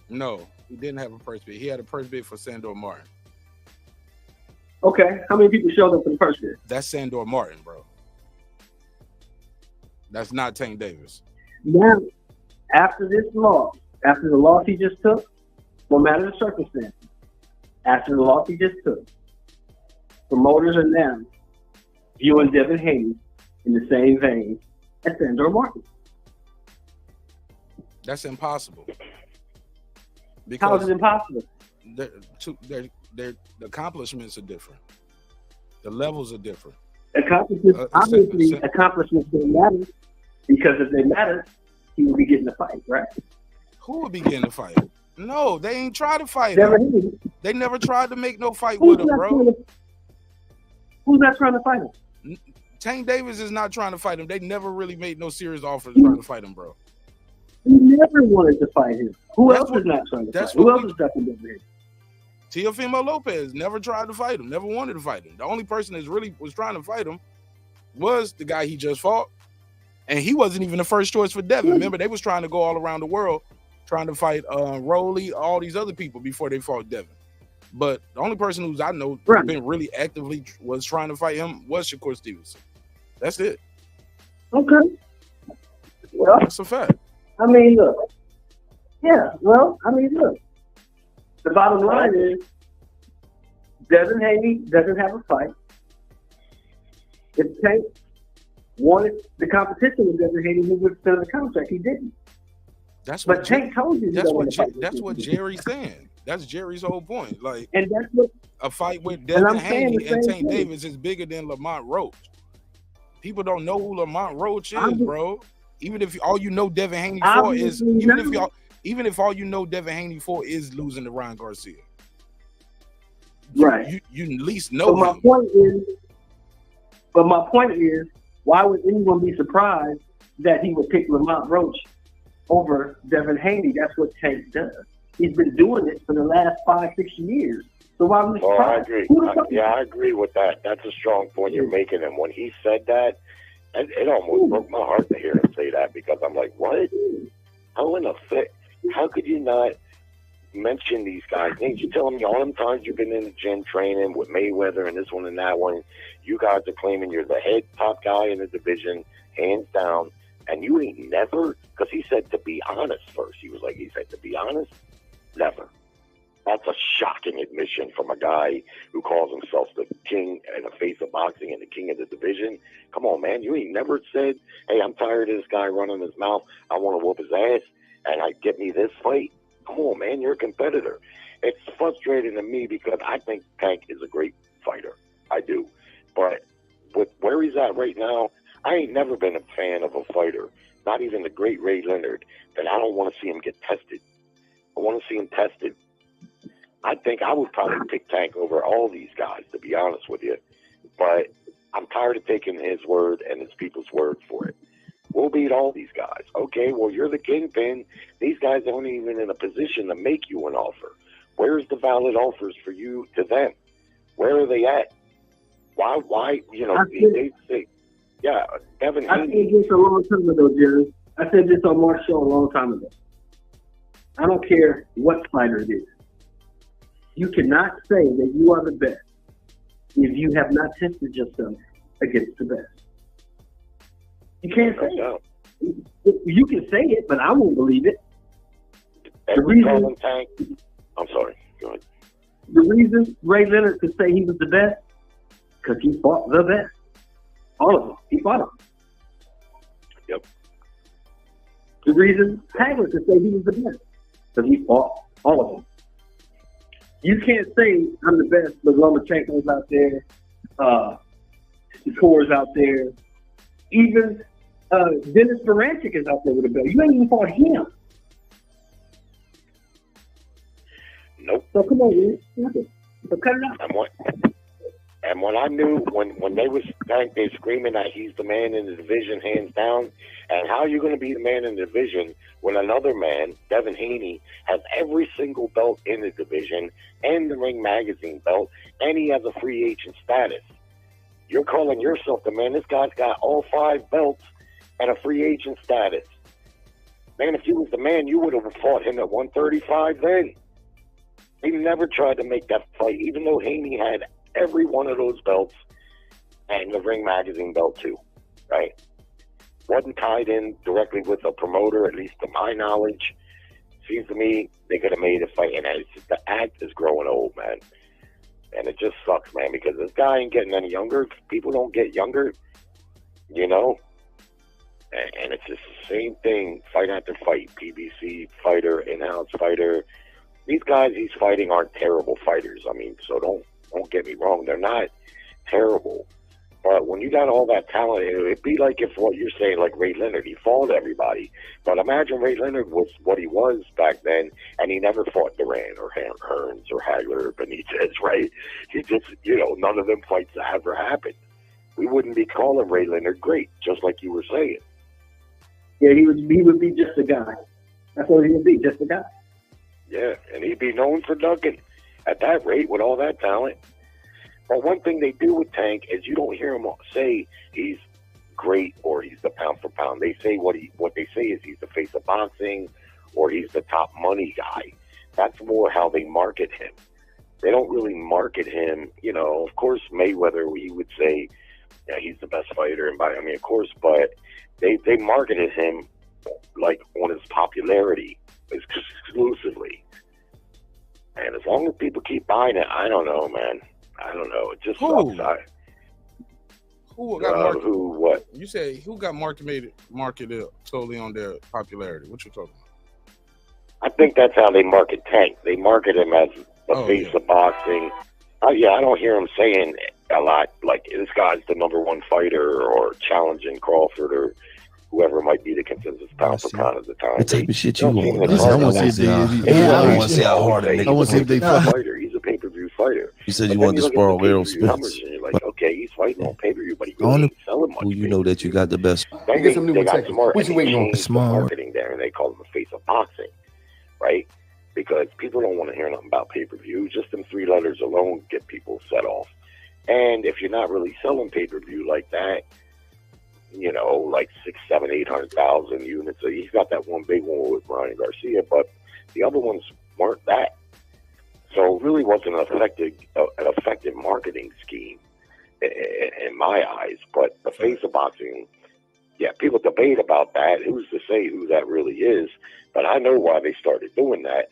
No, he didn't have a purse bid. He had a purse bid for Sandor Martin. Okay, how many people showed up for the purse bid? That's Sandor Martin, bro. That's not Tank Davis. Now, after this loss, after the loss he just took, no matter the circumstances, after the loss he just took, promoters are now viewing Devin Haney in the same vein as Sandor Martin. That's impossible. How is it impossible? The accomplishments are different. The levels are different. Obviously, accomplishments don't matter, because if they matter, he would be getting the fight, right? Who would be getting the fight? No, they ain't tried to fight him. They never tried to make no fight with him, bro. Who's not trying to fight him? Tank Davis is not trying to fight him. They never really made no serious offers trying to fight him, bro. He never wanted to fight him. Who else is not trying to fight him? Who else is ducking Devin Haney? Teofimo Lopez never tried to fight him, never wanted to fight him. The only person that really was trying to fight him was the guy he just fought. And he wasn't even the first choice for Devin. Remember, they was trying to go all around the world, trying to fight Rolly, all these other people before they fought Devin. But the only person who's I know been really actively was trying to fight him was Shakur Stevenson. That's it. Okay. Well, that's a fact. I mean, look. Yeah. Well, I mean, look. The bottom line is, Devin Haney doesn't have a fight. If Tank wanted the competition with Devin Haney, he would have done the contract. He didn't. But Tank told you. That's what Jerry's saying. That's Jerry's whole point. Like, and that's what a fight with Devin Haney and Tank Davis is bigger than Lamont Roach. People don't know who Lamont Roach is, bro. Even if all you know Devin Haney for is even if all you know Devin Haney for is losing to Ryan Garcia. Right. You at least know him. But my point is, why would anyone be surprised that he would pick Lamont Roach over Devin Haney? That's what Tank does. He's been doing it for the last 5-6 years. So why would I agree. I agree with that. That's a strong point you're making. And when he said that, it almost broke my heart to hear him say that, because I'm like, what? How could you not mention these guys' names? You're telling me all them times you've been in the gym training with Mayweather and this one and that one, you guys are claiming you're the head top guy in the division, hands down, and you ain't never, because he said to be honest first. He said to be honest, never. That's a shocking admission from a guy who calls himself the king and the face of boxing and the king of the division. Come on, man. You ain't never said, hey, I'm tired of this guy running his mouth. I want to whoop his ass, and get me this fight. Come on, man. You're a competitor. It's frustrating to me because I think Tank is a great fighter. I do. But with where he's at right now, I ain't never been a fan of a fighter, not even the great Ray Leonard, that I don't want to see him get tested. I want to see him tested. I think I would probably pick Tank over all these guys, to be honest with you. But I'm tired of taking his word and his people's word for it. We'll beat all these guys. Okay, well, you're the kingpin. These guys aren't even in a position to make you an offer. Where's the valid offers for you to them? Where are they at? Why, they say, yeah, Devin Haney. I said this a long time ago, Jerry. I said this on my show a long time ago. I don't care what fighter it is. You cannot say that you are the best if you have not tested yourself against the best. You can't say it. You can say it, but I won't believe it. I'm sorry. Go ahead. The reason Ray Leonard could say he was the best, because he fought the best. All of them. He fought them. Yep. The reason Hagler could say he was the best, because he fought all of them. You can't say I'm the best, but Lomachenko's out there, Shakur's out there, even Dennis Barancic is out there with a belt. You ain't even fought him. Nope. So come on, man. So cut it out. And when I knew, when they was they screaming that he's the man in the division, hands down, and how are you going to be the man in the division when another man, Devin Haney, has every single belt in the division and the Ring Magazine belt, and he has a free agent status? You're calling yourself the man. This guy's got all 5 belts and a free agent status. Man, if you was the man, you would have fought him at 135 then. He never tried to make that fight, even though Haney had every one of those belts and the Ring Magazine belt too, right? Wasn't tied in directly with a promoter, at least to my knowledge. Seems to me they could have made a fight, and it's just, the act is growing old, man. And it just sucks, man, because this guy ain't getting any younger. People don't get younger, you know? And it's just the same thing, fight after fight. PBC fighter, in-house fighter. These guys he's fighting aren't terrible fighters. I mean, so don't get me wrong. They're not terrible. But when you got all that talent, it'd be like if what you're saying, like Ray Leonard, he fought everybody. But imagine Ray Leonard was what he was back then, and he never fought Duran or Hearns or Hagler or Benitez, right? He just, none of them fights ever happened. We wouldn't be calling Ray Leonard great, just like you were saying. Yeah, he would be just a guy. That's what he would be, just a guy. Yeah, and he'd be known for dunking at that rate with all that talent. But one thing they do with Tank is you don't hear him say he's great or he's the pound for pound. They say what they say is he's the face of boxing or he's the top money guy. That's more how they market him. they don't really market him. You know, of course, Mayweather, he would say, yeah, he's the best fighter, and I mean, of course, but they marketed him like on his popularity exclusively. And as long as people keep buying it, I don't know, man. I don't know. It just sucks. Who got marketed? Who? What? You say who got marketed solely on their popularity? What you talking about? I think that's how they market Tank. They market him as the face of boxing. I don't hear him saying a lot like this guy's the #1 fighter or challenging Crawford or whoever might be the consensus pound for pound at the time. What type of shit you want? I want to see how hard I want to see if they fighter. He's a pay-per-view fighter. You said you wanted to spar on Errol Spence. You're like, okay, he's fighting on pay-per-view, but he really ain't selling much. Who you know that you got the best. They got some more marketing there, and they call him the face of boxing, right? Because people don't want to hear nothing about pay-per-view. Just them 3 letters alone get people set off. And if you're not really selling pay-per-view like that, you know, like 600,000, 700,000, 800,000 units. So he's got that one big one with Ryan Garcia, but the other ones weren't that. So it really wasn't an effective marketing scheme in my eyes. But the face of boxing, yeah, people debate about that. Who's to say who that really is? But I know why they started doing that,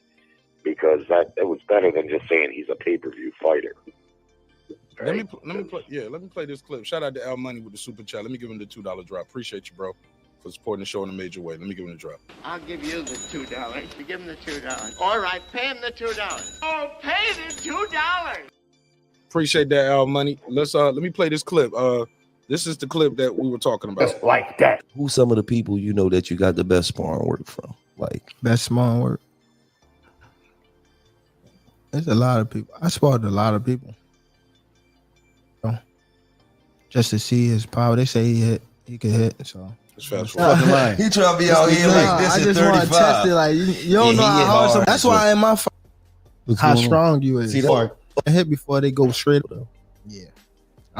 because it was better than just saying he's a pay-per-view fighter. Let me play this clip. Shout out to Al Money with the super chat. Let me give him the $2 drop. Appreciate you, bro, for supporting the show in a major way. Let me give him the drop. I'll give you the $2. You give him the $2. All right, pay him the $2. Oh, pay the $2. Appreciate that, Al Money. Let me play this clip. This is the clip that we were talking about. Just like that. Who's some of the people you know that you got the best sparring work from? Like best sparring work. There's a lot of people. I sparred a lot of people. Just to see his power. They say he could hit. So it's fast. He trying to be out here like this. I just want to test it. Like you don't know how hard. That's why in my how strong you is. See that? I hit before they go straight. Yeah.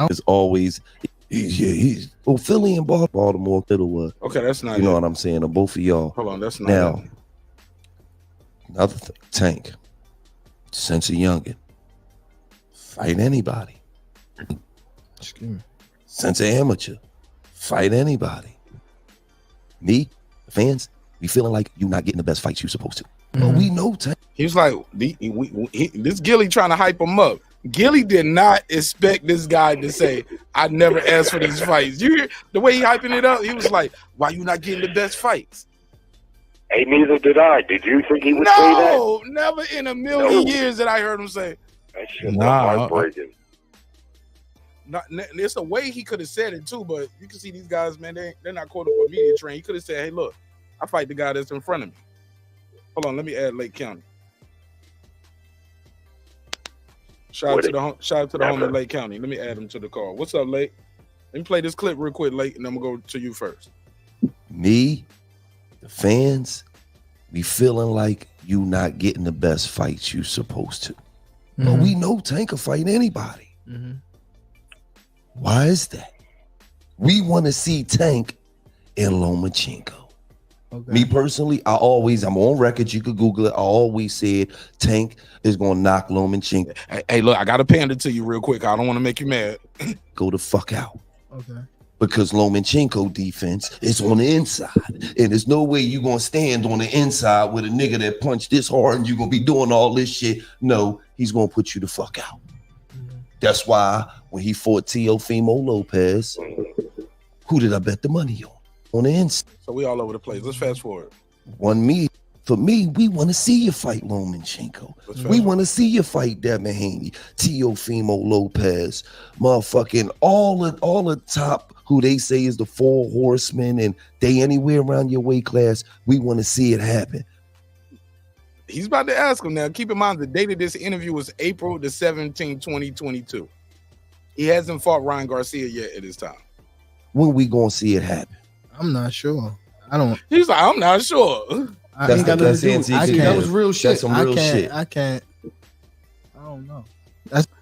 It's always he's Philly and Baltimore middle. Okay, that's not. You know what I'm saying? Both of y'all. Hold on, that's not. Now, another thing, Tank, since a youngin, fight anybody. Excuse me. Since an amateur, fight anybody. Me, fans, we feeling like you not getting the best fights you supposed to. But we know Tank. He was like, this Gilly trying to hype him up. Gilly did not expect this guy to say, I never asked for these fights. You hear the way he hyping it up? He was like, why you not getting the best fights? Hey, neither did I. Did you think he would say that? No, never in a million years that I heard him say. That shit was heartbreaking. It's the way he could have said it too, but you can see these guys, man, they're not caught up on media train. He could have said, hey, look, I fight the guy that's in front of me. Hold on, let me add Lake County. Shout out to the home in Lake County. Let me add him to the call. What's up, Lake? Let me play this clip real quick, Lake, and then we'll go to you first. Me, the fans, we feeling like you not getting the best fights you supposed to. But we know Tank can fight anybody. Why is that? We want to see Tank and Lomachenko. Okay. Me personally, I'm on record. You could Google it. I always said Tank is going to knock Lomachenko. Hey, look, I got to pander to you real quick. I don't want to make you mad. Go the fuck out. Okay. Because Lomachenko defense is on the inside. And there's no way you're going to stand on the inside with a nigga that punched this hard and you're going to be doing all this shit. No, he's going to put you the fuck out. That's why when he fought Teofimo Lopez, who did I bet the money on the inside? So we all over the place. Let's fast forward. For me, we want to see you fight Lomachenko. We want to see you fight Devin Haney, Teofimo Lopez, motherfucking all the top who they say is the 4 horsemen and they anywhere around your weight class. We want to see it happen. He's about to ask him now. Keep in mind the date of this interview was April the 17th, 2022. He hasn't fought Ryan Garcia yet at this time. When we gonna see it happen? I'm not sure. I don't. He's like, I'm not sure. That was real shit. That's some real shit. I can't. I don't know.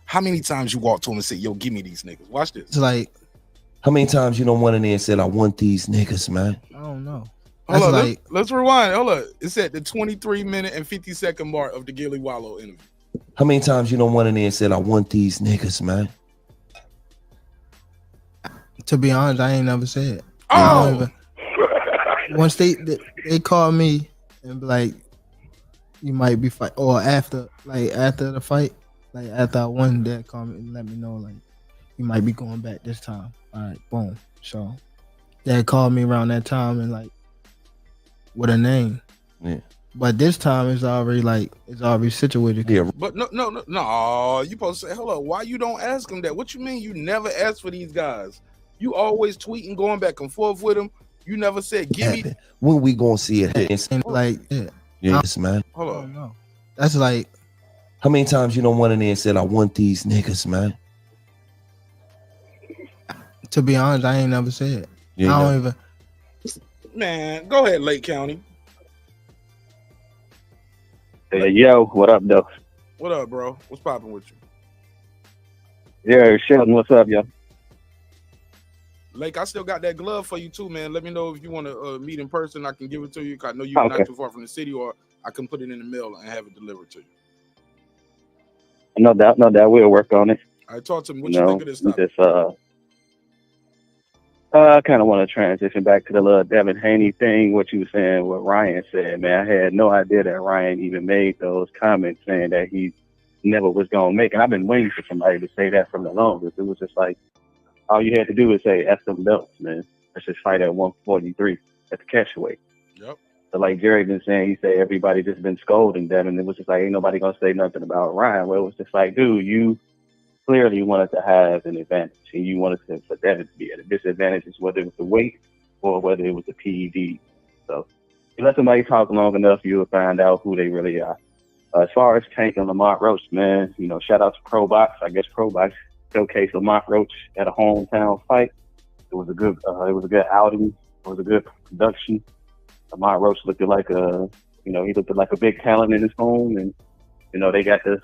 How many times you walked to him and said, "Yo, give me these niggas"? Watch this. It's like, how many times you don't went in there and said, "I want these niggas, man"? I don't know. Hold on, let's rewind. Hold on. It's at the 23-minute and 50-second mark of the Gilly Wallow interview. How many times you don't went in there and said, I want these niggas, man? To be honest, I ain't never said. Oh! Once they call me and be like, you might be fight, or after the fight, like after I won, they call me and let me know like you might be going back this time. All right, boom. So they called me around that time and like with a name. Yeah. But this time it's already situated. Yeah. But no, you supposed to say, hold up, why you don't ask them that? What you mean you never asked for these guys? You always tweeting, going back and forth with them. You never said, give me. When we gonna see it? Like, yes, man. Hold on. No. That's like, how many times you don't went in there and said, I want these niggas, man? To be honest, I ain't never said. Yeah, I don't even. Man, go ahead, Lake County. Hey, yo, what up, though? What up, bro? What's popping with you? Yeah, Sheldon, what's up, yo? Lake, I still got that glove for you too, man. Let me know if you want to meet in person. I can give it to you. I know you're not too far from the city, or I can put it in the mail and have it delivered to you. No doubt, we'll work on it. All right, talk to me. What you think of this topic? I kind of want to transition back to the little Devin Haney thing, what you were saying, what Ryan said, man. I had no idea that Ryan even made those comments saying that he never was going to make it. I've been waiting for somebody to say that from the longest. It was just like, all you had to do is say, F them belts, man. Let's just fight at 143 at the catchweight. Yep. So like Jerry been saying, he said everybody just been scolding Devin. It was just like, ain't nobody going to say nothing about Ryan. Well, it was just like, dude, you clearly wanted to have an advantage. And you wanted for Devin to be at a disadvantage, whether it was the weight or whether it was the PED. So you let somebody talk long enough, you'll find out who they really are. As far as Tank and Lamar Roach, man, shout out to Pro Box. I guess Pro Box showcased Lamar Roach at a hometown fight. It was a good outing. It was a good production. Lamar Roach looked like he looked like a big talent in his home, and they got this.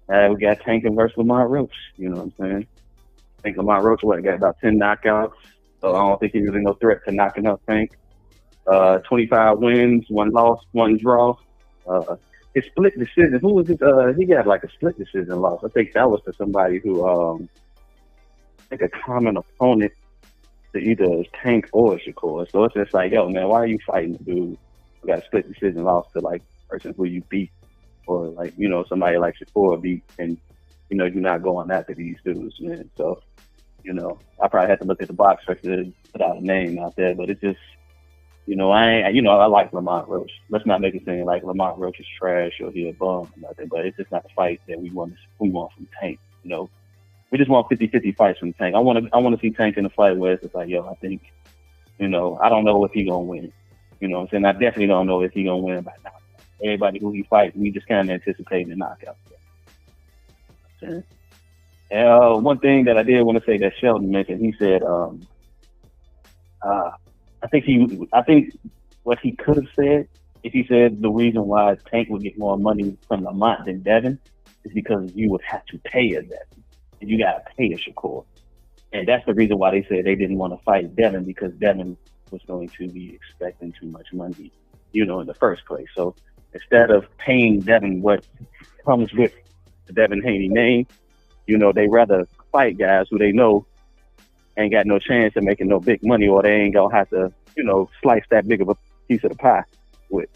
We got Tank versus Lamar Roach. You know what I'm saying? I think Lamar Roach got about 10 knockouts, so I don't think he was no threat to knocking out Tank. 25 wins, 1 loss, 1 draw. His split decision. Who was it? He got like a split decision loss. I think that was to somebody who, I think a common opponent to either Tank or Shakur. So it's just like, yo, man, why are you fighting the dude who got a split decision loss to like a person who you beat, or like somebody like Shakur beat, and you're not going after these dudes, man. So I probably had to look at the box first to put out a name out there, but it's just. I like Lamar Roach. Let's not make it seem like Lamar Roach is trash or he a bum or nothing, but it's just not the fight that we want from Tank. We just want 50-50 fights from Tank. I want to see Tank in a fight where it's just like, yo, I think, I don't know if he gonna win. You know what I'm saying? I definitely don't know if he gonna win by knockout. Everybody who he fights, we just kind of anticipating a knockout. And one thing that I did want to say that Sheldon mentioned, he said, I think what he could have said, if he said the reason why Tank would get more money from Lamont than Devin is because you would have to pay a Devin. And you got to pay a Shakur. And that's the reason why they said they didn't want to fight Devin, because Devin was going to be expecting too much money, in the first place. So instead of paying Devin what comes with the Devin Haney name, they rather fight guys who they know ain't got no chance of making no big money, or they ain't gonna have to, slice that big of a piece of the pie with.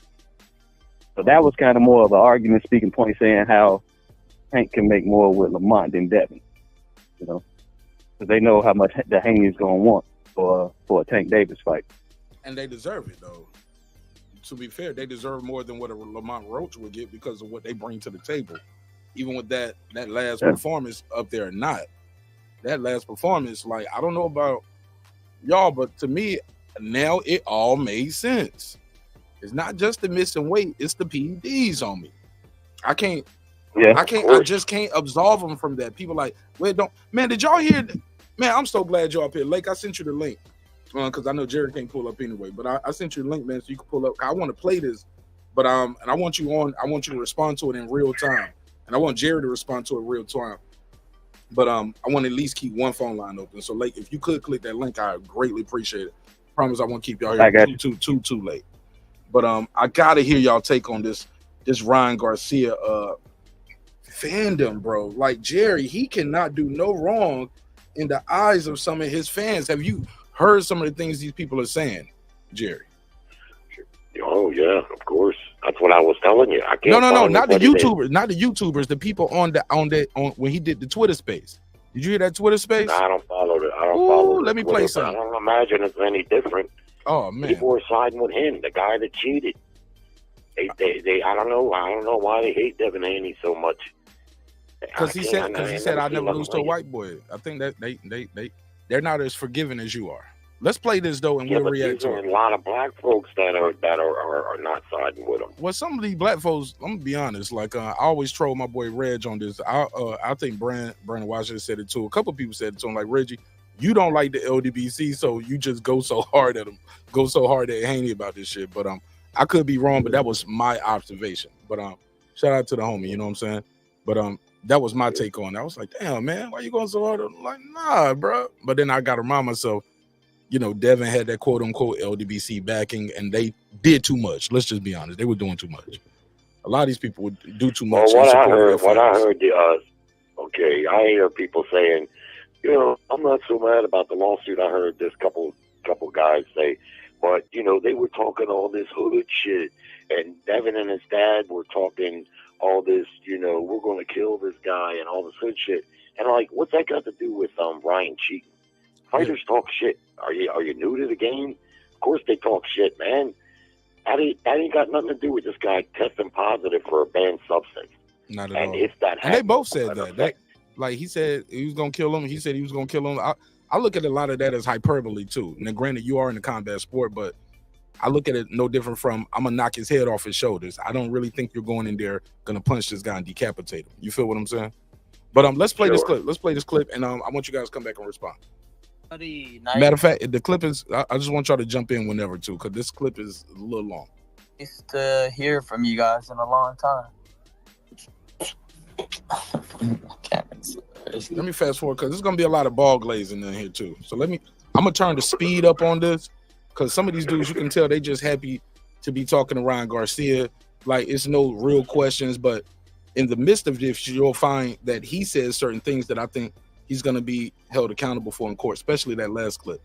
So that was kind of more of an argument speaking point, saying how Tank can make more with Lamont than Devin, because they know how much the Haney's gonna want for a Tank Davis fight. And they deserve it, though. To be fair, they deserve more than what a Lamont Roach would get because of what they bring to the table. Even with that last performance up there or not. That last performance, like, I don't know about y'all, but to me, now it all made sense. It's not just the missing weight, it's the PEDs on me. I just can't absolve them from that. People like, wait, man, did y'all hear that? Man, I'm so glad y'all up here. Lake, I sent you the link. Because I know Jerry can't pull up anyway, but I sent you the link, man, so you can pull up. I want to play this, but and I want you to respond to it in real time. And I want Jerry to respond to it in real time. But I want to at least keep one phone line open. So, Lake, if you could click that link, I greatly appreciate it. Promise I won't keep y'all here too late. But I gotta hear y'all take on this Ryan Garcia fandom, bro. Like Jerry, he cannot do no wrong in the eyes of some of his fans. Have you heard some of the things these people are saying, Jerry? Oh yeah, of course. That's what I was telling you. I can't. No, not the YouTubers, not the YouTubers. The people on when he did the Twitter space. Did you hear that Twitter space? No, I don't follow it. I don't follow it. Let me play some. I don't imagine it's any different. Oh man, people are siding with him, the guy that cheated. They I don't know why they hate Devin Haney so much. Because he said I never lose to a white boy. I think that they're not as forgiving as you are. Let's play this though, and we'll react to it. A lot of black folks that are not siding with him. Well, some of these black folks, I'm gonna be honest. Like I always troll my boy Reg on this. I think Brandon Washington said it too. A couple people said it to him. Like Reggie, you don't like the LDBC, so you just go so hard at him, go so hard at Haney about this shit. But I could be wrong, but that was my observation. But shout out to the homie. You know what I'm saying? But that was my take on it. I was like, damn man, why you going so hard? I'm like, nah, bro. But then I got to remind myself. You know, Devin had that quote unquote LDBC backing, and they did too much. Let's just be honest; they were doing too much. A lot of these people would do too much. Well, I heard, okay, I hear people saying, you know, I'm not so mad about the lawsuit. I heard this couple guys say, but you know, they were talking all this hood shit, and Devin and his dad were talking all this, you know, we're going to kill this guy and all this hood shit. And like, what's that got to do with Ryan cheating? Fighters talk shit. Are you new to the game? Of course they talk shit, man. That ain't got nothing to do with this guy testing positive for a banned substance. Not at all. If that and they both said that. Like he said he was gonna kill him. He said he was gonna kill him. I look at a lot of that as hyperbole too. Now, granted, you are in the combat sport, but I look at it no different from I'm gonna knock his head off his shoulders. I don't really think you're going in there gonna punch this guy and decapitate him. You feel what I'm saying? But let's play this clip. Let's play this clip, and I want you guys to come back and respond. Matter of fact, the clip is. I just want y'all to jump in whenever too, because this clip is a little long. Nice to hear from you guys in a long time. Let me fast forward because there's gonna be a lot of ball glazing in here too. So I'm gonna turn the speed up on this because some of these dudes you can tell they just happy to be talking to Ryan Garcia. Like it's no real questions, but in the midst of this, you'll find that he says certain things that I think he's going to be held accountable for in court, especially that last clip.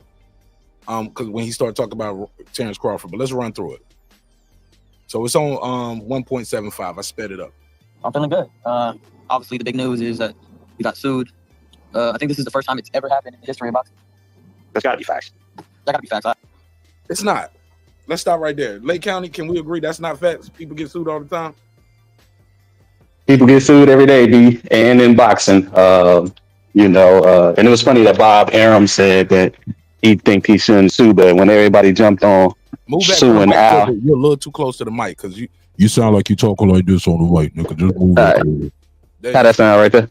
Because when he started talking about Terrence Crawford, but let's run through it. So it's on 1.75. I sped it up. I'm feeling good. Obviously, the big news is that we got sued. I think this is the first time it's ever happened in the history of boxing. That's got to be facts. That got to be facts. It's not. Let's stop right there. Lake County, can we agree that's not facts? People get sued all the time. People get sued every day, D, and in boxing. You know, and it was funny that Bob Arum said that he think he shouldn't sue, but when everybody jumped on suing Al, you're a little too close to the mic because you sound like you talking like this on the mic, nigga. Just move how that sound right there?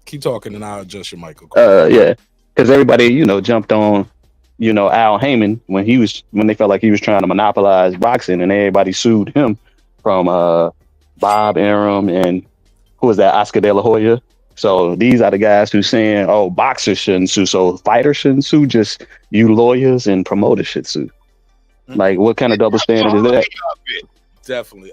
Keep talking and I'll adjust your mic. Yeah, because everybody, you know, jumped on, you know, Al Heyman when they felt like he was trying to monopolize boxing, and everybody sued him from Bob Arum and who was that, Oscar De La Hoya. So these are the guys who saying, oh, boxers shouldn't sue, so fighters shouldn't sue, just you lawyers and promoters should sue. Like, what kind of double standard is that? Definitely.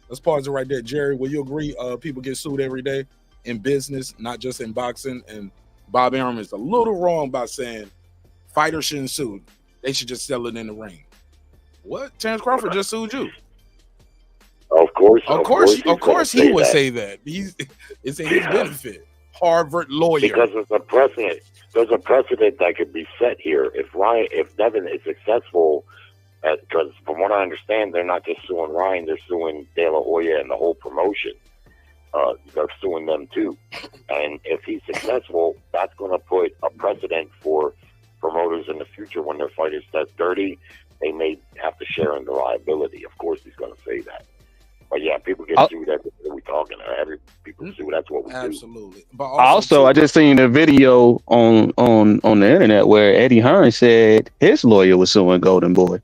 Let's pause it right there. Jerry, will you agree people get sued every day in business, not just in boxing? And Bob Arum is a little wrong by saying fighters shouldn't sue. They should just sell it in the ring. What? Terrence Crawford just sued you. Of course, he would say that. It's in his benefit. Harvard lawyer. Because there's a precedent. There's a precedent that could be set here. If Devin is successful, because from what I understand, they're not just suing Ryan, they're suing De La Hoya and the whole promotion. They're suing them too. And if he's successful, that's going to put a precedent for promoters in the future when their fighters test dirty. They may have to share in the liability. Of course, he's going to say that. But yeah, people get sued every day we talking. Every people sue. That's what we do. Absolutely. But also, I just seen a video on the internet where Eddie Hearn said his lawyer was suing Golden Boy,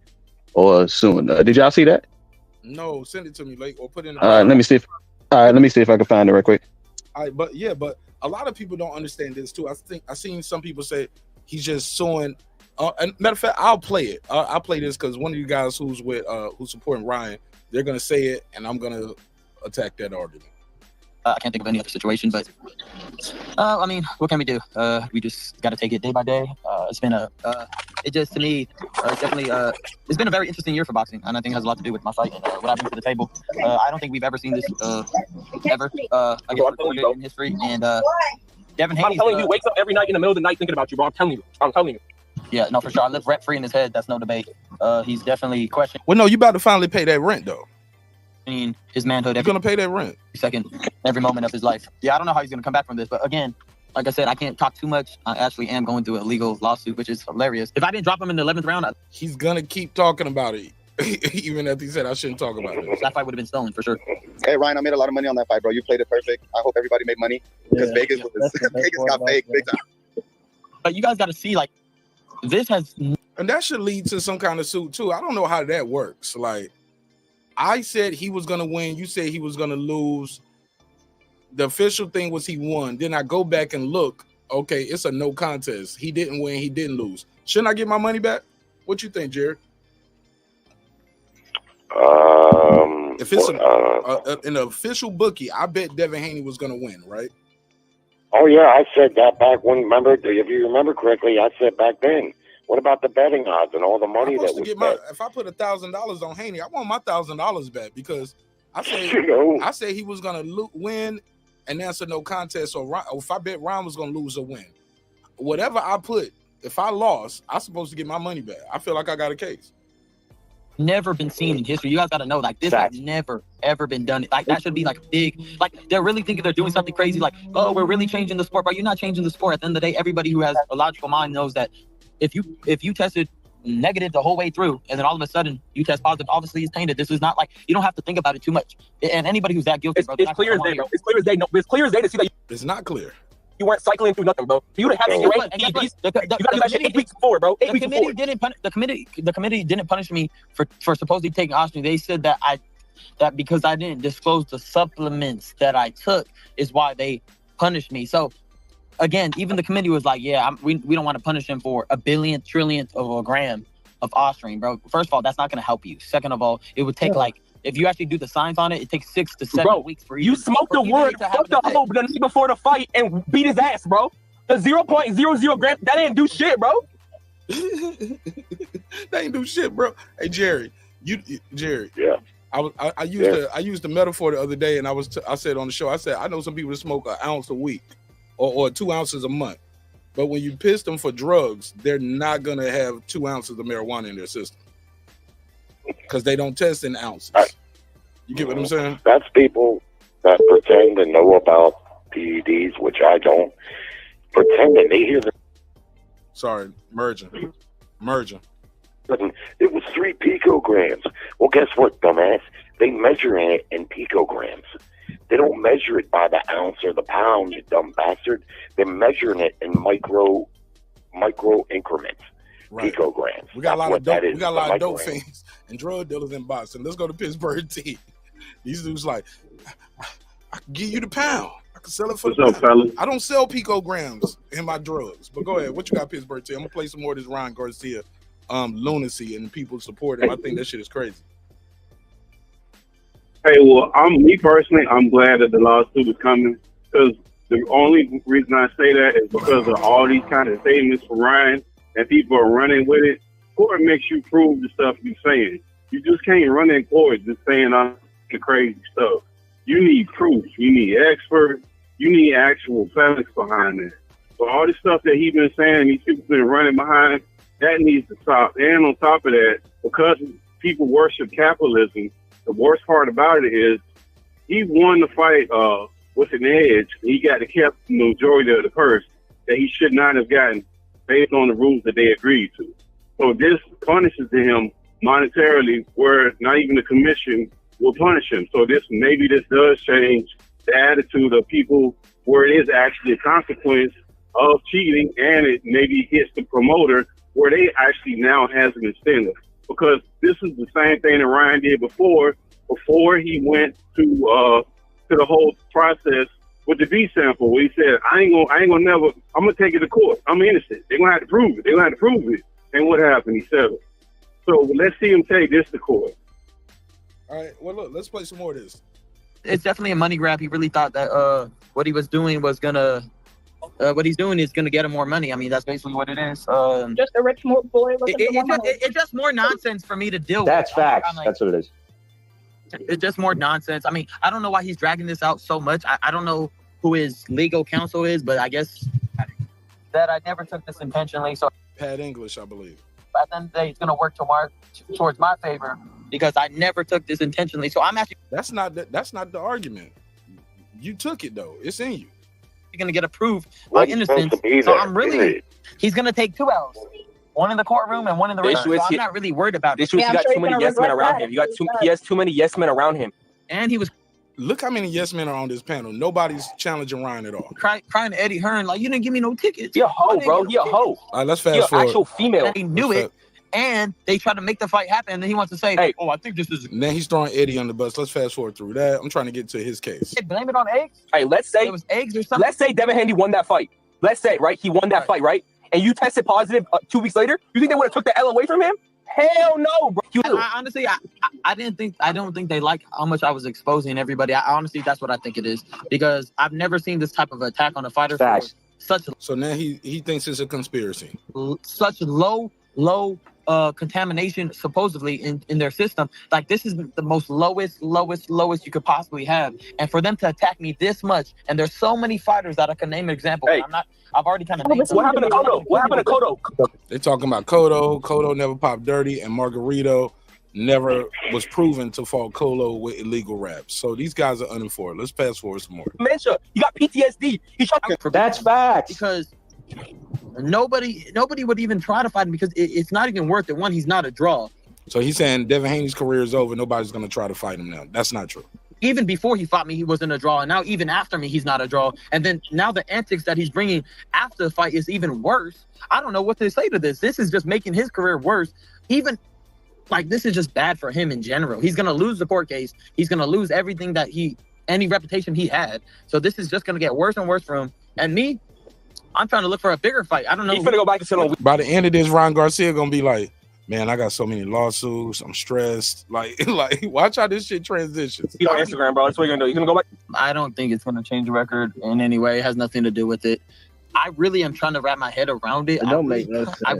or suing. Did y'all see that? No, send it to me, or put it in. Let me see if. All right, let me see if I can find it right quick. But a lot of people don't understand this too. I seen some people say he's just suing. And matter of fact, I'll play it. I'll play this because one of you guys who's supporting Ryan. They're gonna say it, and I'm gonna attack that argument. I can't think of any other situation, but I mean, what can we do? We just got to take it day by day. It's been it just to me, definitely, it's been a very interesting year for boxing, and I think it has a lot to do with my fight and what I bring to the table. I don't think we've ever seen this ever, I guess, recorded in history. And Devin Haney, I'm telling you, he wakes up every night in the middle of the night thinking about you, bro. I'm telling you. Yeah, no, for sure. I live rent free in his head. That's no debate. He's definitely questioning. Well, no, you about to finally pay that rent though. His manhood. You're gonna pay that rent every moment of his life. Yeah, I don't know how he's gonna come back from this, but again, like I said, I can't talk too much. I actually am going through a legal lawsuit, which is hilarious. If I didn't drop him in the 11th round, he's gonna keep talking about it, even after he said I shouldn't talk about it. That fight would have been stolen for sure. Hey Ryan, I made a lot of money on that fight, bro. You played it perfect. I hope everybody made money because Vegas got fake big time. But you guys got to see, like, this has, and that should lead to some kind of suit too. I don't know how that works. Like, I said he was gonna win. You said he was gonna lose. The official thing was he won. Then I go back and look. Okay, it's a no contest. He didn't win. He didn't lose. Shouldn't I get my money back? What you think, Jared? If it's an official bookie, I bet Devin Haney was gonna win, right? Oh yeah, I said that back when. Remember, if you remember correctly, I said back then. What about the betting odds and all the money that was bet? If I put $1,000 on Haney, I want my $1,000 back because I said I said he was gonna win, and that's a no contest. Or if I bet Ryan was gonna lose or win, whatever I put, if I lost, I'm supposed to get my money back. I feel like I got a case. Never been seen in history. You guys got to know, like, this has never ever been done. Like, that should be like big. Like, they're really thinking they're doing something crazy. Like, oh, we're really changing the sport, but you're not changing the sport. At the end of the day, everybody who has a logical mind knows that if you tested negative the whole way through, and then all of a sudden you test positive, obviously it's tainted. This is not like, you don't have to think about it too much. And anybody who's that guilty, it's clear as day, bro. It's clear as day. No, it's clear as day to see that it's not clear. You weren't cycling through nothing, bro. You would have had your you got to do that shit 8 weeks before, bro. 8 weeks before. The committee didn't punish me for supposedly taking oxygen. They said that because I didn't disclose the supplements that I took is why they punished me. So again, even the committee was like, yeah, we don't want to punish him for a billionth, trillionth of a gram of ostarine, bro. First of all, that's not going to help you. Second of all, it would take if you actually do the science on it, it takes 6 to 7 weeks for you. You smoked the word, fucked the hope the night before the fight and beat his ass, bro. The 0.00 gram, that ain't do shit, bro. That ain't do shit, bro. Hey, Jerry, Jerry. Yeah. I used the metaphor the other day, and I said on the show, I said I know some people that smoke an ounce a week or 2 ounces a month, but when you piss them for drugs, they're not gonna have 2 ounces of marijuana in their system because they don't test in ounces. You get what I'm saying? That's people that pretend to know about PEDs, which I don't. Pretending they hear the. Sorry, merging. It was 3 picograms. Well, guess what, dumbass? They measure it in picograms. They don't measure it by the ounce or the pound, you dumb bastard. They're measuring it in micro increments. Right. Picograms. We got a lot of dope fiends and drug dealers in boxing. Let's go to Pittsburgh T. These dudes like, I can give you the pound. I can sell it for the pound. I don't sell picograms in my drugs. But go ahead. What you got, Pittsburgh T? I'm gonna play some more of this Ryan Garcia lunacy and people support him. I think that shit is crazy. Hey, well, me personally, I'm glad that the lawsuit is coming because the only reason I say that is because of all these kind of statements from Ryan and people are running with it. Court makes you prove the stuff you're saying. You just can't run in court just saying all the crazy stuff. You need proof. You need experts. You need actual facts behind it. So all this stuff that he's been saying, these people been running behind, that needs to stop. And on top of that, because people worship capitalism, the worst part about it is he won the fight with an edge. He got to keep the majority of the purse that he should not have gotten based on the rules that they agreed to. So this punishes him monetarily where not even the commission will punish him. So maybe this does change the attitude of people where it is actually a consequence of cheating, and it maybe hits the promoter where they actually now has an incentive. Because this is the same thing that Ryan did before he went to the whole process with the B sample, where he said, I'm gonna take it to court. I'm innocent. They're gonna have to prove it. And what happened? He settled. So let's see him take this to court. All right. Well, look, let's play some more of this. it's definitely a money grab. He really thought that what he was doing was gonna what he's doing is gonna get him more money. I mean, that's basically what it is. Just a rich boy looking for woman. It's just more nonsense for me to deal with. That's facts. That's what it is. It's just more nonsense. I mean, I don't know why he's dragging this out so much. I don't know who his legal counsel is, but I guess that I never took this intentionally. So Pat English, I believe. At the end of the day, it's gonna work towards my favor because I never took this intentionally. So I'm actually That's not the argument. You took it though. It's in you. gonna get approved by innocence. So I'm really he's gonna take 2 L's. One in the courtroom and one in the ring. So I'm not really worried about it. This was he got too many yes men around him. He has too many yes men around him. And he was Look how many yes men are on this panel. Nobody's challenging Ryan at all. crying to Eddie Hearn like, you didn't give me no tickets. You're a hoe, bro. You're a hoe. All right, let's fast forward. Actual female. They knew it, and they tried to make the fight happen. And then he wants to say, Hey. "Oh, I think this is." And then he's throwing Eddie on the bus. Let's fast forward through that. I'm trying to get to his case. Hey, blame it on eggs. Hey, let's say It was eggs or something. Let's say Devin Haney won that fight. Let's say, right? He won that fight, right? And you tested positive 2 weeks later. You think they would have took the L away from him? Hell no, bro. Honestly, I don't think they like how much I was exposing everybody. Honestly, that's what I think it is, because I've never seen this type of attack on a fighter for such So now he thinks it's a conspiracy. such low contamination supposedly in their system. Like, this is the most lowest you could possibly have, and for them to attack me this much, and there's so many fighters that I can name an example. Hey. I've already kind of What happened to Cotto? What happened to Cotto? They're talking about Cotto. Cotto never popped dirty, and Margarito never was proven to fall Colo with illegal raps. So these guys are uninformed. Let's fast forward some more. Dementia. You got PTSD. That's facts. Because nobody would even try to fight him because it's not even worth it. One, he's not a draw. So he's saying Devin Haney's career is over. Nobody's going to try to fight him now. That's not true. Even before he fought me, he wasn't a draw. And now even after me, he's not a draw. And then now the antics that he's bringing after the fight is even worse. I don't know what to say to this. This is just making his career worse. Even, like, this is just bad for him in general. He's going to lose the court case. He's going to lose everything that any reputation he had. So this is just going to get worse and worse for him. And me, I'm trying to look for a bigger fight. I don't know. He's gonna go back and sit on. By the end of this, Ryan Garcia going to be like, man, I got so many lawsuits. I'm stressed. Like, watch how this shit transitions. He's on Instagram, bro. That's what you're gonna do. You're gonna go back. I don't think it's gonna change the record in any way. It has nothing to do with it. I really am trying to wrap my head around it. It don't make no sense. I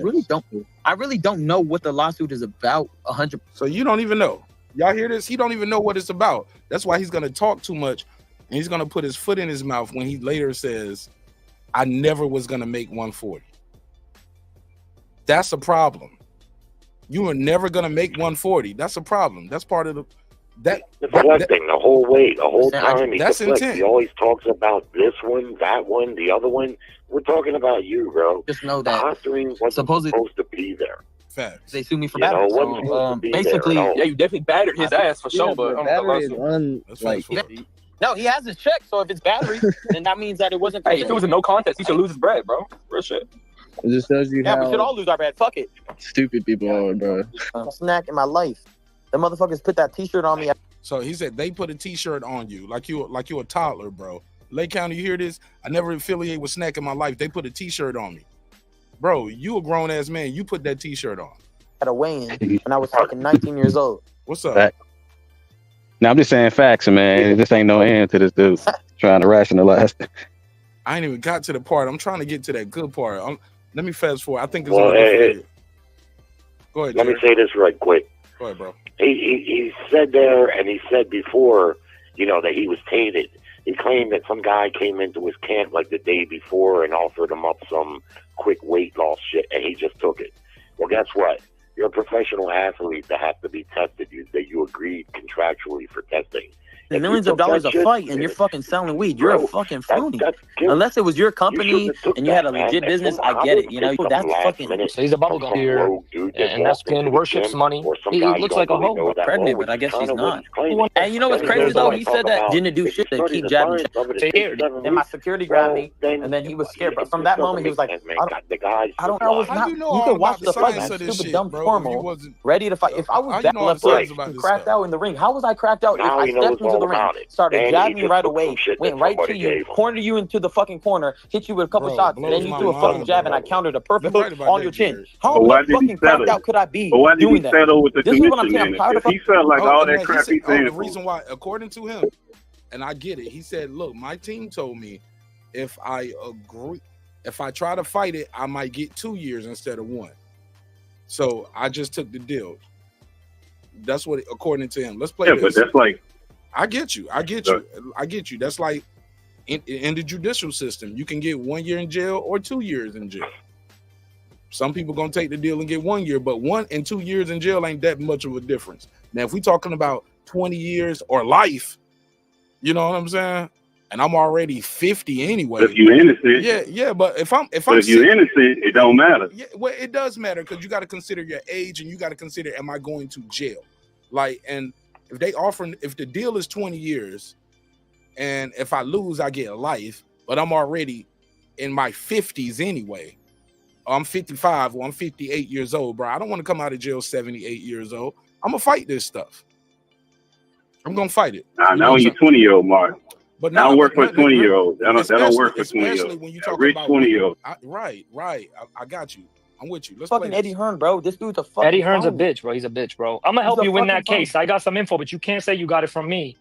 really don't know what the lawsuit is about 100%. So you don't even know. Y'all hear this? He don't even know what it's about. That's why he's going to talk too much. And he's going to put his foot in his mouth when he later says, I never was going to make 140. That's a problem. You were never going to make 140. That's a problem. That's part of deflecting the whole way, the whole time. He that's deflects. intent. He always talks about this one, that one, the other one. We're talking about you, bro. Just know that Posturing wasn't supposed to be there. Facts. They sued me for You know, battery. wasn't So, supposed to be basically, there at all. Yeah, you definitely battered his ass for sure, but battery is no, he has his check. So if it's battery, then that means that it wasn't. Hey, if it was a no contest, he should lose his bread, bro. Real shit. It just shows you Yeah, we how should all lose our bread. Fuck it. stupid people are, bro. Snack in my life. The motherfuckers put that T-shirt on me. So he said they put a T-shirt on you like you a toddler, bro. Lake County, you hear this? I never affiliate with Snack in my life. They put a T-shirt on me, bro. You a grown ass man. You put that T-shirt on. At a weigh-in when I was fucking 19 years old. What's up? Fact. Now I'm just saying facts, man. This ain't no end to this dude trying to rationalize. I ain't even got to the part. I'm trying to get to that good part. Let me fast forward. I think it's Well, go ahead. Let me Jared. say this right quick. Go ahead, bro. He said there, and he said before, you know, that he was tainted. He claimed that some guy came into his camp like the day before and offered him up some quick weight loss shit, and he just took it. Well, guess what? You're a professional athlete that has to be tested. You agreed contractually for testing. Millions of dollars a fight, and you're fucking selling weed. You're a fucking phony. Unless it was your company and you had a legit business, I get it. You know, that's fucking. So he's a bubblegum here, and that's been worships money. He looks like a hoe. Pregnant, but I guess he's not. And you know what's crazy though? He said that didn't do shit to keep jabbing. Scared. Then my security grabbed me, and then he was scared. But from that moment, he was like, I don't know. You could watch the fight, stupid dumb formal, ready to fight. If I was that left cracked out in the ring, how was I cracked out if I stepped into the ring, started jabbing you right away, went right to you, cornered you into the fucking corner, hit you with a couple shots, and then you threw a fucking jab, and I countered a perfect hook on your chin. How fucking cracked out could I be doing that? This is what I'm saying. I'm tired of he felt like all that crap he The said. reason why, according to him, and I get it. He said, look, my team told me if I try to fight it, I might get 2 years instead of 1. So I just took the deal. That's what, according to him. Let's play this. But that's like, I get you. That's like in the judicial system. You can get 1 year in jail or 2 years in jail. Some people gonna take the deal and get 1 year, but 1 and 2 years in jail ain't that much of a difference. Now, if we talking about 20 years or life, you know what I'm saying? And I'm already 50 anyway. If you're innocent, yeah. But if you're innocent, it don't matter. Yeah, well, it does matter because you got to consider your age and you got to consider, am I going to jail? Like, and if the deal is 20 years, and if I lose, I get life, but I'm already in my 50s anyway. I'm 55 or I'm 58 years old, bro. I don't want to come out of jail 78 years old. I'm gonna fight this stuff. I'm gonna fight it. Now when you're 20-year-old, Mark. But that don't work for a 20-year-old. That don't work for 20-year-old. When you talk rich about 20-year-old. Right. I got you. I'm with you. Let's fucking play Eddie Hearn, bro. This dude's a fucking Eddie Hearn's a phony. bitch, bro. He's a bitch, bro. I'm gonna help you win that case. I got some info, but you can't say you got it from me.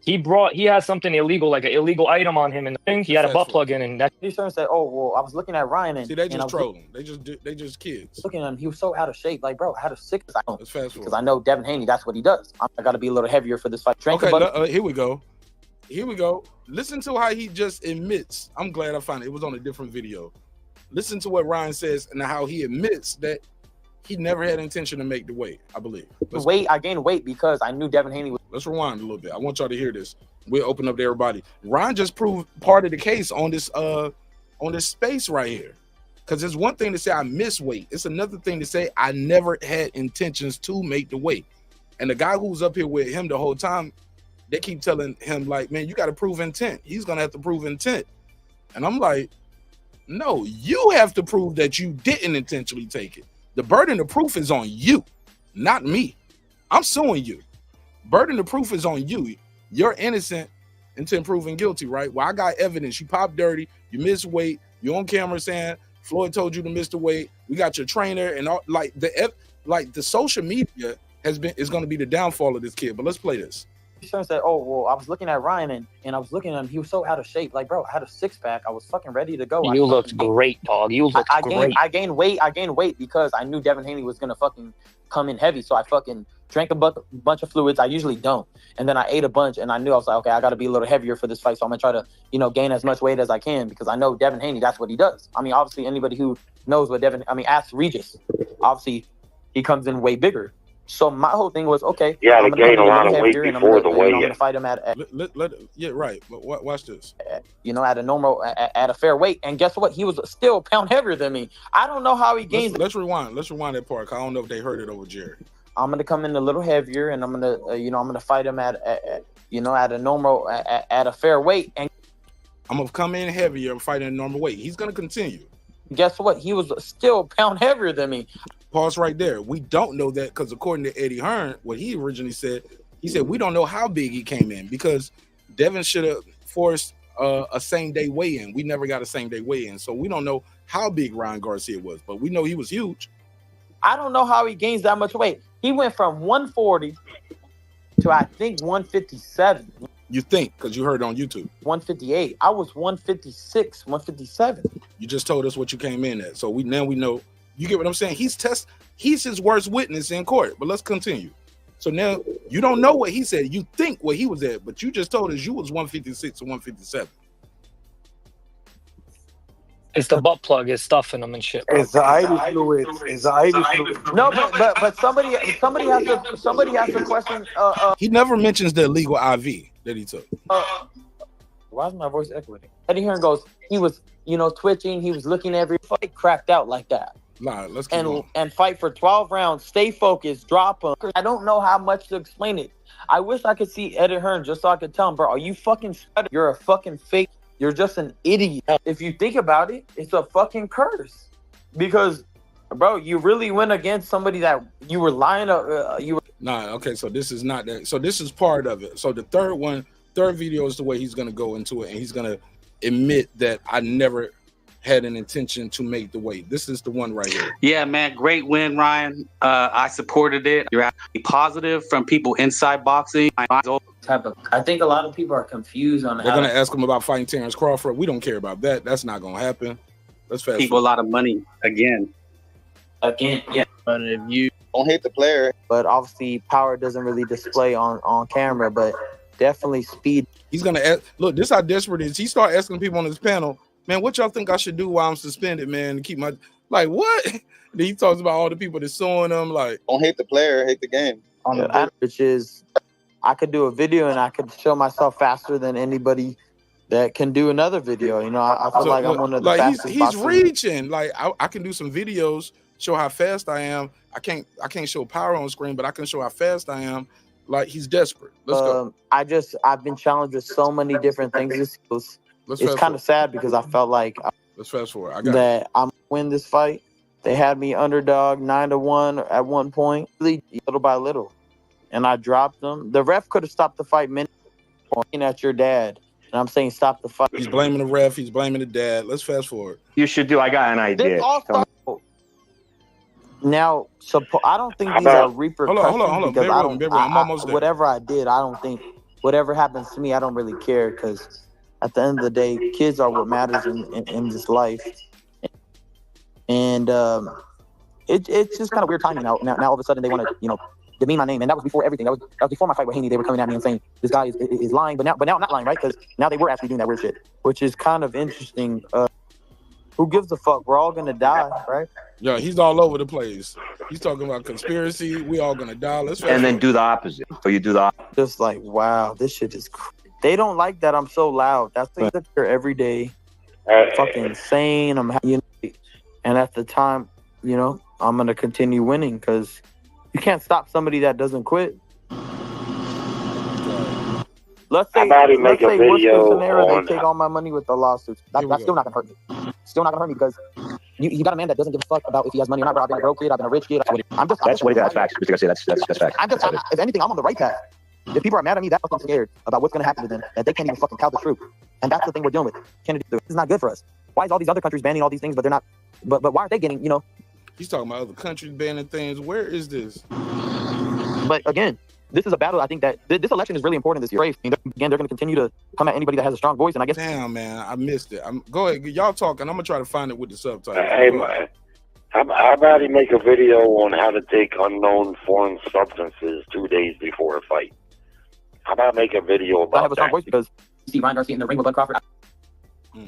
He had something illegal, like an illegal item on him, and the thing he had a butt plug in, and that. Eddie Hearn said, "Oh well, I was looking at Ryan and see, they just and trolling. They just kids. Looking at him, he was so out of shape. Like, bro, I had a sickness. Let's fast forward. Because I know Devin Haney. That's what he does. I got to be a little heavier for this fight. Okay, here we go. Listen to how he just admits. I'm glad I found it. It was on a different video. Listen to what Ryan says and how he admits that he never had intention to make the weight, I believe. I gained weight because I knew Devin Haney was. Let's rewind a little bit. I want y'all to hear this. We'll open up to everybody. Ryan just proved part of the case on this space right here. Because it's one thing to say I miss weight. It's another thing to say I never had intentions to make the weight. And the guy who's up here with him the whole time, they keep telling him, like, man, you got to prove intent. He's going to have to prove intent. And I'm like, no, you have to prove that you didn't intentionally take it. The burden of proof is on you, not me. I'm suing you. Burden of proof is on you. You're innocent until proven guilty, right? Well, I got evidence. You popped dirty. You missed weight. You're on camera saying Floyd told you to miss the weight. We got your trainer and all. Like the social media is going to be the downfall of this kid. But let's play this. Son said, "Oh well, I was looking at Ryan and I was looking at him. He was so out of shape. Like, bro, I had a 6-pack. I was fucking ready to go. You looked great, dog. You looked great. I gained weight because I knew Devin Haney was gonna fucking come in heavy. So I fucking drank a bunch of fluids. I usually don't, and then I ate a bunch. And I knew I was like, okay, I got to be a little heavier for this fight. So I'm gonna try to, gain as much weight as I can because I know Devin Haney. That's what he does. I mean, obviously, anybody who knows what ask Regis. Obviously, he comes in way bigger. So my whole thing was, okay, yeah, I'm to gain a lot of weight before the weigh-in. I'm gonna fight him at yeah, right. Watch this. At a normal, at a fair weight. And guess what? He was still a pound heavier than me. I don't know how he gained. Let's rewind that part. I don't know if they heard it over Jerry. I'm gonna come in a little heavier, and I'm gonna fight him at a normal, at a fair weight. And I'm gonna come in heavier and fight at a normal weight. He's gonna continue. Guess what? He was still a pound heavier than me. Pause right there. We don't know that because according to Eddie Hearn, what he originally said, he said we don't know how big he came in because Devin should have forced a same-day weigh-in. We never got a same-day weigh-in, so we don't know how big Ryan Garcia was, but we know he was huge. I don't know how he gains that much weight. He went from 140 to I think 157. You think, because you heard it on YouTube. 158. I was 156, 157. You just told us what you came in at. So we know. You get what I'm saying? He's his worst witness in court. But let's continue. So now you don't know what he said. You think what he was at, but you just told us you was 156 or 157. It's the butt plug. It's stuffing them and shit. It's the ID fluid. It's the ID fluid. No, but somebody has to question. He never mentions the illegal IV that he took. Why is my voice echoing? Eddie Hearn goes, he was, twitching. He was looking every fight, cracked out like that. Nah, let's keep going. And fight for 12 rounds, stay focused, drop him. I don't know how much to explain it. I wish I could see Eddie Hearn just so I could tell him, bro, are you fucking stutter? You're a fucking fake. You're just an idiot. If you think about it, it's a fucking curse. Because, bro, you really went against somebody that you were lying. Nah, okay, so this is not that. So this is part of it. So the third video is the way he's going to go into it. And he's going to admit that I never had an intention to make the weight. This is the one right here. Yeah, man, great win, Ryan. I supported it. You're actually positive from people inside boxing. I think a lot of people are confused on They're how gonna ask him about fighting Terrence Crawford. We don't care about that. That's not gonna happen. Let's fast people a lot of money again. Yeah. But if you don't hate the player, but obviously power doesn't really display on camera, but definitely speed. He's gonna ask, look, this is how desperate it is. He started asking people on his panel, man, what y'all think I should do while I'm suspended, man, to keep my like what? Then he talks about all the people that's suing him. Like, don't hate the player, hate the game. Which is, I could do a video and I could show myself faster than anybody that can do another video. You know, I feel like I'm one of the fastest. He's reaching. Like I can do some videos, show how fast I am. I can't show power on screen, but I can show how fast I am. Like he's desperate. Let's go. I've been challenged with so many different things. It's kind of sad because I felt like let's fast forward. I'm gonna win this fight. They had me underdog 9-1 at one point, little by little, and I dropped them. The ref could have stopped the fight pointing at your dad, and I'm saying stop the fight. He's blaming the ref. He's blaming the dad. Let's fast forward. You should do. I got an idea. Now, I don't think these are repercussions. Hold on. Because I'm almost there. Whatever I did, I don't think whatever happens to me, I don't really care because at the end of the day, kids are what matters in this life. And it's just kind of weird timing now. Now all of a sudden they want to demean my name, and that was before everything. That was before my fight with Haney. They were coming at me and saying this guy is lying, but now I'm not lying, right? Because now they were actually doing that weird shit, which is kind of interesting. Who gives a fuck? We're all gonna die, right? Yeah, he's all over the place. He's talking about conspiracy. We all gonna die. And then do the opposite. So you do the opposite. Just like, wow, this shit is they don't like that I'm so loud. That's things that they're every day fucking insane. And at the time, I'm gonna continue winning because you can't stop somebody that doesn't quit. Let's say worst case scenario, they take all my money with the lawsuits. That's still not gonna hurt me. Still not gonna hurt me because you got a man that doesn't give a fuck about if he has money or not. I've been a broke kid. I've been a rich kid. That's facts. That's facts. If anything, I'm on the right path. If people are mad at me, that's fucking scared about what's gonna happen to them, that they can't even fucking tell the truth. And that's the thing we're dealing with. Kennedy, this is not good for us. Why is all these other countries banning all these things, but they're not? But why are they getting? He's talking about other countries banning things. Where is this? But again, this is a battle. I think that this election is really important this year. Again, they're going to continue to come at anybody that has a strong voice. And I guess. Damn, man, I missed it. Go ahead, y'all talking. I'm gonna try to find it with the subtitles. Hey, man, how about he make a video on how to take unknown foreign substances 2 days before a fight? How about make a video about I have a strong that? voice because see Ryan Garcia in the ring with Bud Crawford.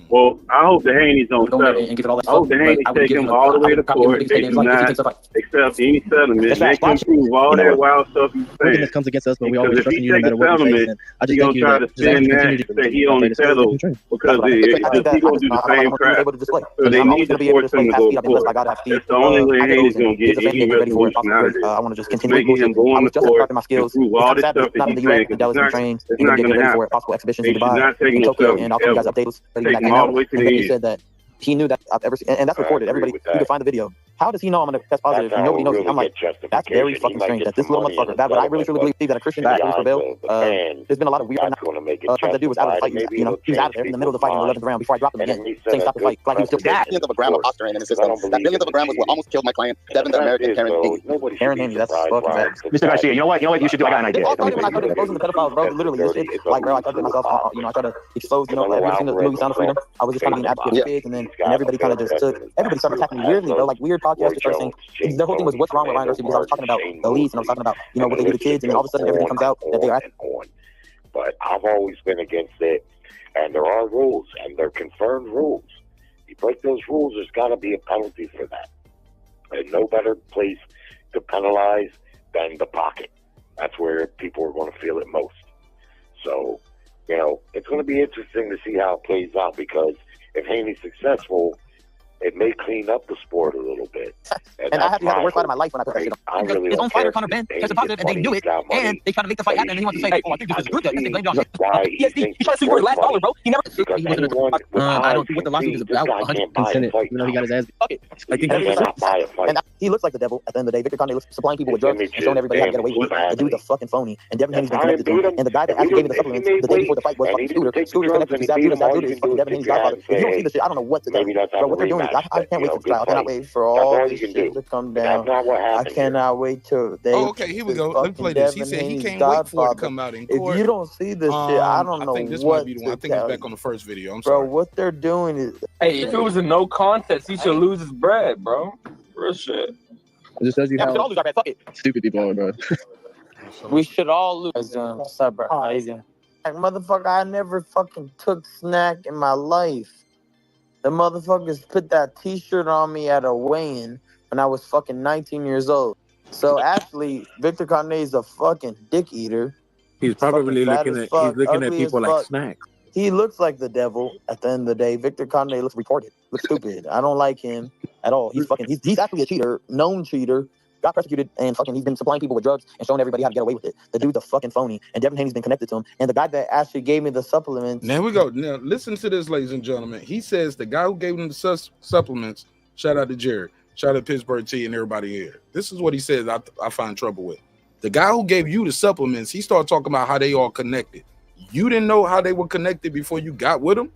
Well, I hope the Haney's don't settle. I hope the Haney's take him all the way to court. They do not accept any settlement. They can prove all that wild stuff he's saying. This comes against us, but we always Because if trust he in you no takes matter a what you say. settlement, I just he's think going to try to spin that he only settled because he's going to do the same crap. So they need to force him to go to court. That's the only way Haney's going to get any resolution out of this. I want to just continue making him go on the court and prove all this stuff that he's saying. It's not going to happen. Possible exhibitions He in should Dubai not take and no Tokyo, and I'll give you guys settlement. updates. Take him all the way to the He end. said that he knew that I've ever seen, and that's recorded. Everybody, you can find the video. How does he know I'm going to test positive? Nobody knows. I'm like, that's very fucking strange. That this little motherfucker. But I really truly believe that a Christian that always prevailed. There's been a lot of weird trying to do was out of the fight. He was out there in the middle of the fight in the 11th round before I dropped him again, saying stop the fight. Like he was still That millionth of a gram of posturing in the system. That millionth of a gram was what almost killed my client, Devin the American Karen Haney. Karen Haney, that's fucking bad. Mr. Garcia, you know what you should do? I got an idea. When I started exposing the pedophiles, bro, literally, this shit, like, bro, I tried to get myself, I tried to expose, have you ever seen the movie Sound of Freedom? I was just kind of being an advocate for kids, and everybody kind of just everybody started attacking me weirdly, bro, like weird podcasts started saying, the whole thing was what's wrong with Ryan Garcia, because I was talking about the elites, and I was talking about, what they do to kids, and then all of a sudden everything comes out that they are. But I've always been against it, and there are rules, and they're confirmed rules. You break those rules, there's got to be a penalty for that. And no better place to penalize than the pocket. That's where people are going to feel it most. So, it's going to be interesting to see how it plays out, because if Haney's successful, it may clean up the sport a little bit. And I had the worst fight of my life when I put that shit on. Really his own fighter, Conor Ben, tested positive, and they knew it, and they tried to make the fight happen, and he wants to say, "Oh, I think this is good." And they blamed it on him. He tried to sue for his last dollar, bro. He never. He wasn't. I don't know what the lawsuit is about. 100%. You know, he got his ass. Fuck it. I think and he looks like the devil. At the end of the day, Victor Conde looks supplying people with drugs and showing everybody how to get away with it. The dude's a fucking phony, and Devin Haney's been connected to him. And the guy that actually gave me the supplements the day before the fight was fucking Scooter. Scooter's connected to Zab Judah. Zab Judah is fucking Devin Haney's godfather. If you don't see the shit, I don't know what to tell you. Bro, what they're doing is, I can't wait for the trial. I cannot wait for all this shit to come down. I cannot wait till they. Oh, okay, here we go. Let me play this. He said he can't wait for it to come out in court. If you don't see this shit, I don't know. I think this might be the one. I think it's back on the first video. I'm bro, sorry. what they're doing is. Hey, if it was a no contest, he should lose his bread, bro. Real shit. It just tells you how all lose our bread. Fuck it. Stupid people are, bro. We should all lose. What's up, bro? Oh, easy. Like, motherfucker, I never fucking took snack in my life. The motherfuckers put that T-shirt on me at a weigh-in when I was fucking 19 years old. So actually, Victor Conde is a fucking dick eater. He's probably looking at people like snacks. He looks like the devil at the end of the day. Victor Conde looks retarded. Looks stupid. I don't like him at all. He's actually a cheater, known cheater. Got persecuted and fucking he's been supplying people with drugs and showing everybody how to get away with it. The dude's a fucking phony, and Devin Haney's been connected to him. And the guy that actually gave me the supplements. There we go. Now listen to this, ladies and gentlemen. He says the guy who gave him the supplements. Shout out to Jared. Shout out to Pittsburgh T and everybody here. This is what he says. I find trouble with the guy who gave you the supplements. He started talking about how they all connected. You didn't know how they were connected before you got with him.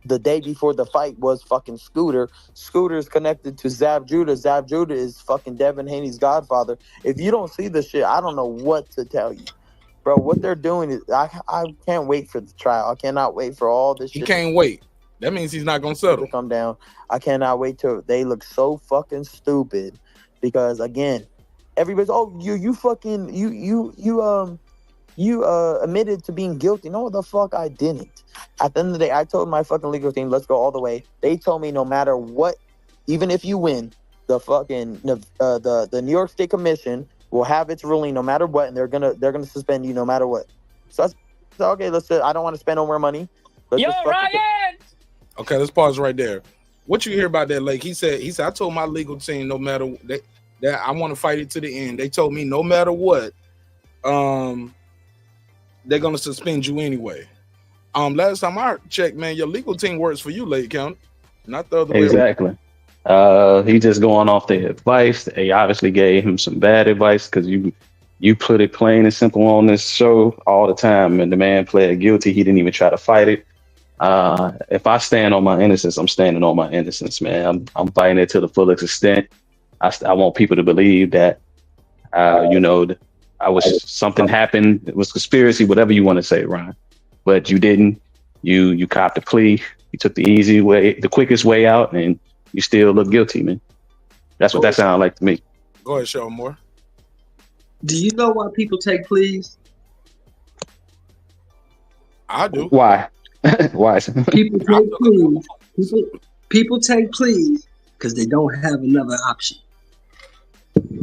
The day before the fight was fucking Scooter. Scooter's connected to Zab Judah. Zab Judah is fucking Devin Haney's godfather. If you don't see the shit, I don't know what to tell you. Bro, what they're doing is, I can't wait for the trial. I cannot wait for all this shit. He can't wait. That means he's not going to settle. Come down. I cannot wait till they look so fucking stupid. Because, again, everybody's, oh, you admitted to being guilty. No, the fuck I didn't. At the end of the day, I told my fucking legal team, let's go all the way. They told me no matter what, even if you win, the fucking the New York State Commission will have its ruling no matter what, and they're gonna suspend you no matter what. So I said, okay, I don't want to spend no more money. Yo, Ryan! Okay, let's pause right there. What you hear about that, Lake? He said, I told my legal team no matter that I want to fight it to the end. They told me no matter what, they're gonna suspend you anyway. Last time I checked, man, your legal team works for you, Lake County, not the other way. Exactly. He just going off the advice. They obviously gave him some bad advice because you put it plain and simple on this show all the time, and the man pled guilty. He didn't even try to fight it. If I stand on my innocence, I'm standing on my innocence, man. I'm fighting it to the fullest extent. I want people to believe that, something happened. It was conspiracy, whatever you want to say, Ryan. But you didn't. You copped a plea. You took the easy way, the quickest way out, and you still look guilty, man. That's what that sounded like to me. Go ahead, show more. Do you know why people take pleas? I do. Why? Why? People take pleas. People take pleas because they don't have another option.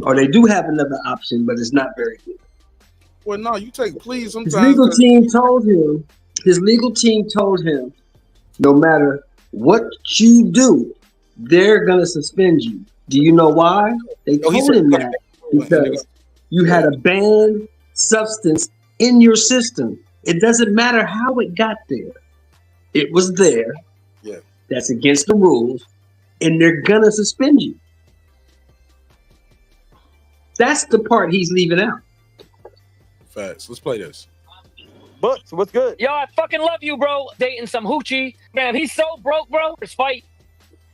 Or they do have another option, but it's not very good. Well, no, you take pleas sometimes. His legal team told him, no matter what you do, they're going to suspend you. Do you know why? They told him that because you had a banned substance in your system. It doesn't matter how it got there. It was there. Yeah. That's against the rules, and they're going to suspend you. That's the part he's leaving out. Facts. Let's play this. Books, what's good? Yo, I fucking love you, bro. Dating some hoochie. Man, he's so broke, bro. His fight.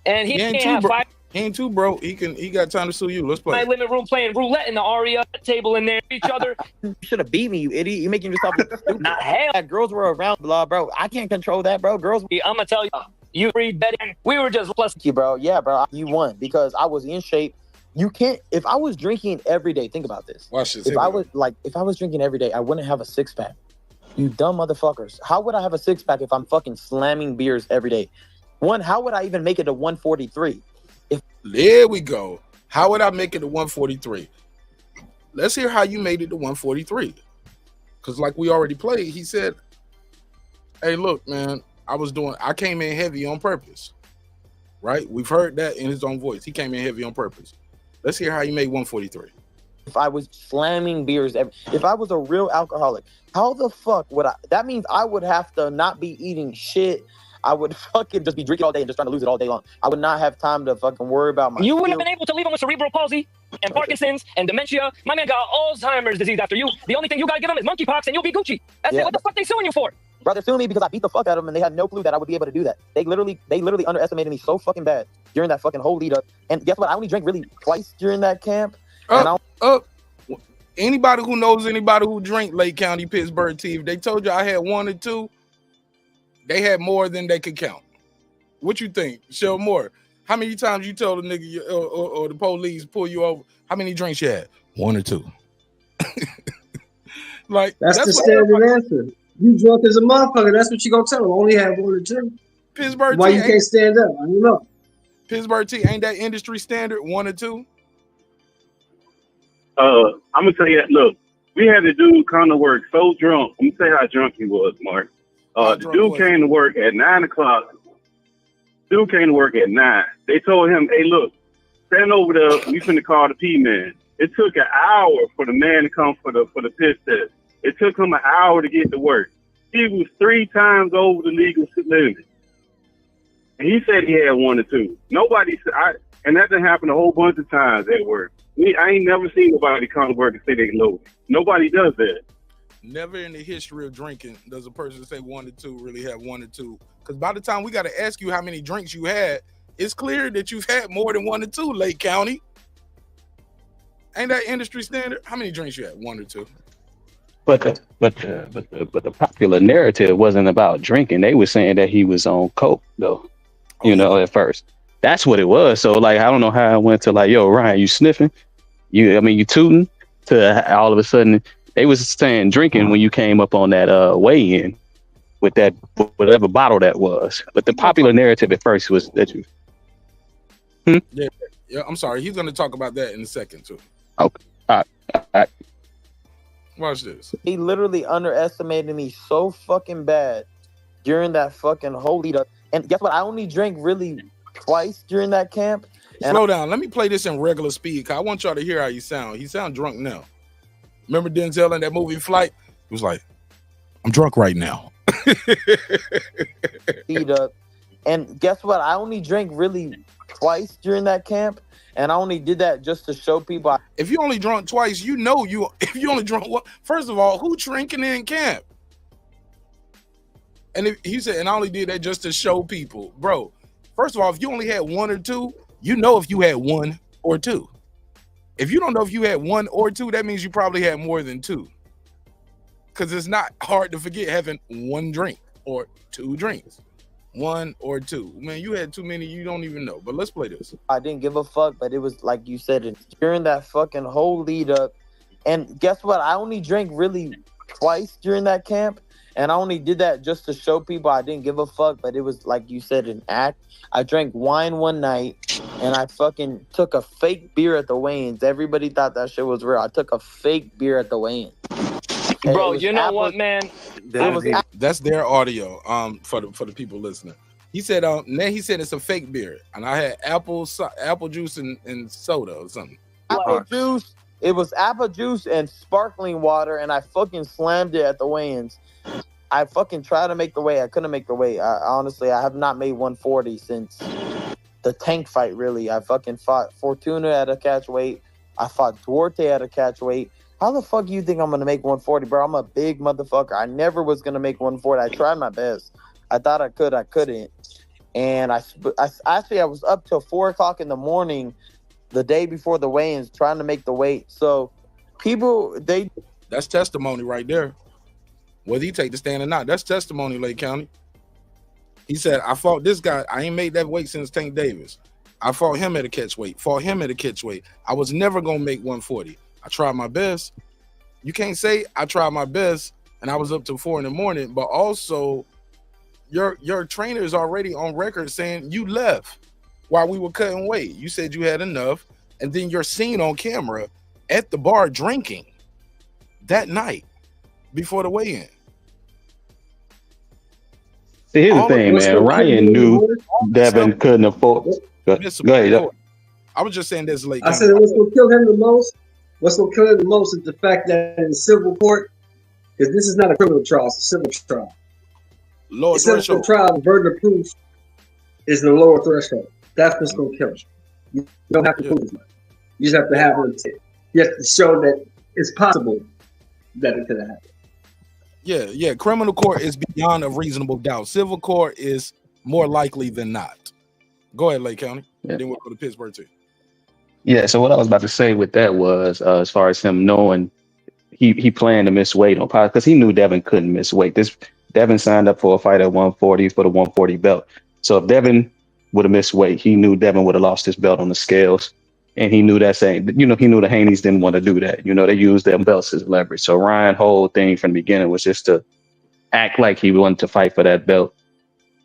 And he ain't can't have fight. He ain't too broke. He got time to sue you. Let's play. My living room playing roulette in the Aria table in there. Each other. You should have beat me, you idiot. You're making yourself stupid. Not hell. Girls were around, blah, bro. I can't control that, bro. Girls. I'm gonna tell you, you read betting. We were just plus. You, bro. Yeah, bro. You won because I was in shape. You can't. If I was drinking every day, think about this. Watch this. If I was drinking every day, I wouldn't have a six pack. You dumb motherfuckers. How would I have a six pack if I'm fucking slamming beers every day? One, how would I even make it to 143? There we go. How would I make it to 143? Let's hear how you made it to 143. Because like we already played, he said, hey, look, man, I came in heavy on purpose. right? We've heard that in his own voice. He came in heavy on purpose. Let's hear how he made 143. If I was slamming beers, if I was a real alcoholic, how the fuck would I? That means I would have to not be eating shit. I would fucking just be drinking all day and just trying to lose it all day long. I would not have time to fucking worry about my. You wouldn't have been able to leave him with cerebral palsy and Parkinson's and dementia. My man got Alzheimer's disease after you. The only thing you gotta give him is monkeypox and you'll be Gucci. That's it. What the fuck they suing you for? Bro, they're suing me because I beat the fuck out of them and they had no clue that I would be able to do that. They literally underestimated me so fucking bad during that fucking whole lead up. And guess what? I only drank really twice during that camp. Anybody who knows anybody who drink Lake County, Pittsburgh tea, if they told you I had 1 or 2, they had more than they could count. What you think? Show more. How many times you told a nigga or the police pull you over? How many drinks you had? 1 or 2. Like that's the standard answer. You drunk as a motherfucker. That's what you gonna tell them. Only have 1 or 2. Pittsburgh Why tea you can't stand up? I don't know. Pittsburgh tea ain't that industry standard 1 or 2? I'm gonna tell you that. Look, we had a dude come to work so drunk. I'm gonna tell you how drunk he was, Mark. The dude came to work at 9 o'clock. Dude came to work at 9. They told him, "Hey, look, stand over there. We finna call the P-man." It took an hour for the man to come for the piss test. It took him an hour to get to work. He was 3 times over the legal limit, and he said he had 1 or 2. Nobody said, and that done happen a whole bunch of times at work. I ain't never seen nobody come to work and say they loaded. Nobody does that. Never in the history of drinking does a person say 1 or 2 really have 1 or 2. Because by the time we got to ask you how many drinks you had, it's clear that you've had more than 1 or 2, Lake County. Ain't that industry standard? How many drinks you had? 1 or 2? But the popular narrative wasn't about drinking. They were saying that he was on coke, though. At first. That's what it was. So like, I don't know how I went to like, yo, Ryan, you sniffing? You tooting? To all of a sudden, they was saying drinking when you came up on that weigh-in with that whatever bottle that was. But the popular narrative at first was that you. Yeah. I'm sorry. He's going to talk about that in a second too. Okay. All right. Watch this. He literally underestimated me so fucking bad during that fucking whole lead up. And guess what? I only drank really twice during that camp. Slow down. Let me play this in regular speed. I want y'all to hear how he sound. He sound drunk now. Remember Denzel in that movie Flight? He was like, I'm drunk right now. Lead up. And guess what? I only drank really twice during that camp. And I only did that just to show people. If you only drunk twice, if you only drunk one, first of all, who drinking in camp? And if he said, and I only did that just to show people, bro. First of all, if you only had 1 or 2, you know if you had 1 or 2. If you don't know if you had 1 or 2, that means you probably had more than 2. Because it's not hard to forget having 1 drink or 2 drinks. 1 or 2. Man, you had too many, you don't even know. But let's play this. I didn't give a fuck, but it was like you said, during that fucking whole lead up. And guess what? I only drank really twice during that camp. And I only did that just to show people I didn't give a fuck, but it was like you said, an act. I drank wine one night and I fucking took a fake beer at the weigh-ins. Everybody thought that shit was real. I took a fake beer at the weigh-in. Bro, you know what, man? That's their audio for the people listening. He said then he said it's a fake beer. And I had apple juice and soda or something. Apple juice. It was apple juice and sparkling water, and I fucking slammed it at the weigh-ins. I fucking tried to make the weight. I couldn't make the weight. Honestly, I have not made 140 since the tank fight, really. I fucking fought Fortuna at a catch weight. I fought Duarte at a catch weight. How the fuck do you think I'm going to make 140, bro? I'm a big motherfucker. I never was going to make 140. I tried my best. I thought I could. I couldn't. And I was up till 4 o'clock in the morning the day before the weigh-ins trying to make the weight. So people, that's testimony right there. Whether he take the stand or not, that's testimony, Lake County. He said, I fought this guy. I ain't made that weight since Tank Davis. I fought him at a catch weight, I was never going to make 140. I tried my best. You can't say I tried my best and I was up till 4 in the morning, but also your trainer is already on record saying you left while we were cutting weight. You said you had enough, and then you're seen on camera at the bar drinking that night before the weigh-in. See, here's the thing, man. Ryan knew Devin couldn't afford. Go ahead. I was just saying this late. I said what's going to kill him the most. What's going to kill him the most is the fact that in civil court, because this is not a criminal trial, it's a civil trial. Lower civil trial, the burden of proof is the lower threshold. That's what's going to kill him. You don't have to prove much. You just have to have it. You have to show that it's possible that it could have happened. Yeah. Criminal court is beyond a reasonable doubt. Civil court is more likely than not. Go ahead, Lake County. Yeah. Then we'll go to Pittsburgh too. Yeah. So what I was about to say with that was, as far as him knowing he planned to miss weight on pod because he knew Devin couldn't miss weight. Devin signed up for a fight at 140 for the 140 belt. So if Devin would have missed weight, he knew Devin would have lost his belt on the scales. And he knew that he knew the Haneys didn't want to do that. They used their belts as leverage. So Ryan's whole thing from the beginning was just to act like he wanted to fight for that belt,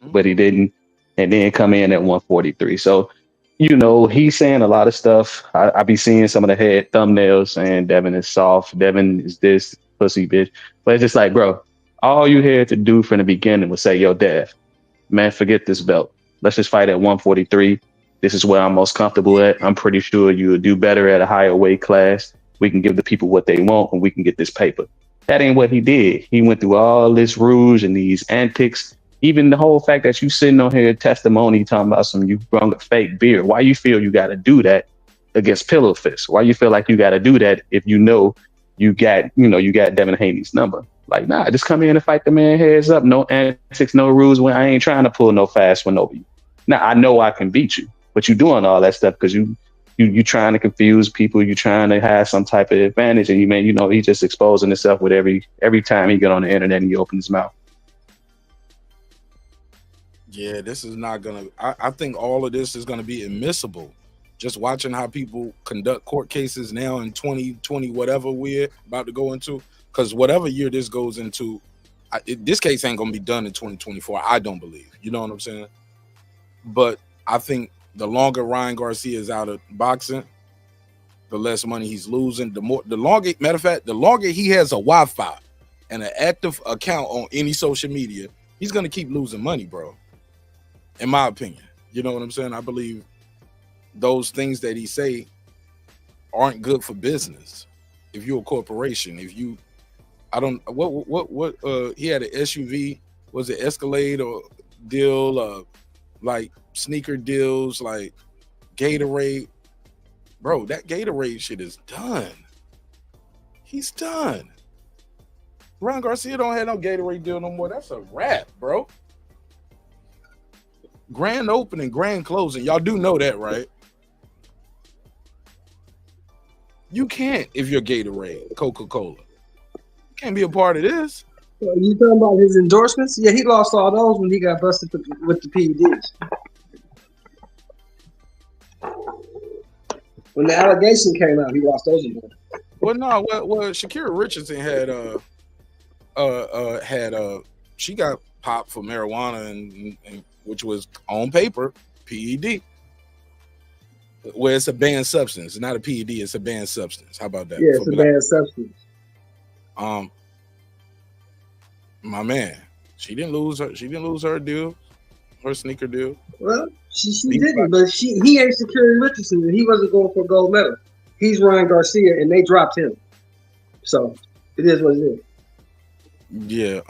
but he didn't. And then come in at 143. So, he's saying a lot of stuff. I be seeing some of the head thumbnails saying Devin is soft. Devin is this pussy bitch. But it's just like, bro, all you had to do from the beginning was say, yo, Dev, man, forget this belt. Let's just fight at 143. This is where I'm most comfortable at. I'm pretty sure you would do better at a higher weight class. We can give the people what they want and we can get this paper. That ain't what he did. He went through all this rouge and these antics. Even the whole fact that you sitting on here testimony talking about you brung a fake beer. Why you feel you got to do that against Pillow Fist? Why you feel like you got to do that if you got Devin Haney's number? Like, nah, just come in and fight the man heads up. No antics, no rules. When I ain't trying to pull no fast one over you. Now I know I can beat you. But you're doing all that stuff because you trying to confuse people. You're trying to have some type of advantage, and he's just exposing himself with every time he get on the internet and he opens his mouth. Yeah, this is not gonna. I think all of this is gonna be admissible. Just watching how people conduct court cases now in 2020, whatever we're about to go into, because whatever year this goes into, this case ain't gonna be done in 2024. I don't believe. You know what I'm saying? But I think the longer Ryan Garcia is out of boxing, the less money he's losing. The longer he has a Wi-Fi and an active account on any social media, he's gonna keep losing money, bro. In my opinion, you know what I'm saying? I believe those things that he say aren't good for business. If you're a corporation, he had an SUV, was it Escalade or deal, like sneaker deals, like Gatorade, bro. That Gatorade shit is done. He's done. Ryan Garcia don't have no Gatorade deal no more. That's a wrap, bro. Grand opening, grand closing. Y'all do know that, right? You can't if you're Gatorade, Coca-Cola. You can't be a part of this. So you talking about his endorsements? Yeah, he lost all those when he got busted with the PEDs. When the allegation came out, he lost those endorsements. Well, no, well, Shakira Richardson she got popped for marijuana and which was on paper PED. Where it's a banned substance, it's not a PED, it's a banned substance. How about that? Yeah, it's a banned substance. My man, she didn't lose her deal, her sneaker deal. Well, she didn't, but he ain't Shakira Richardson, and he wasn't going for a gold medal. He's Ryan Garcia, and they dropped him. So it is what it is. Yeah.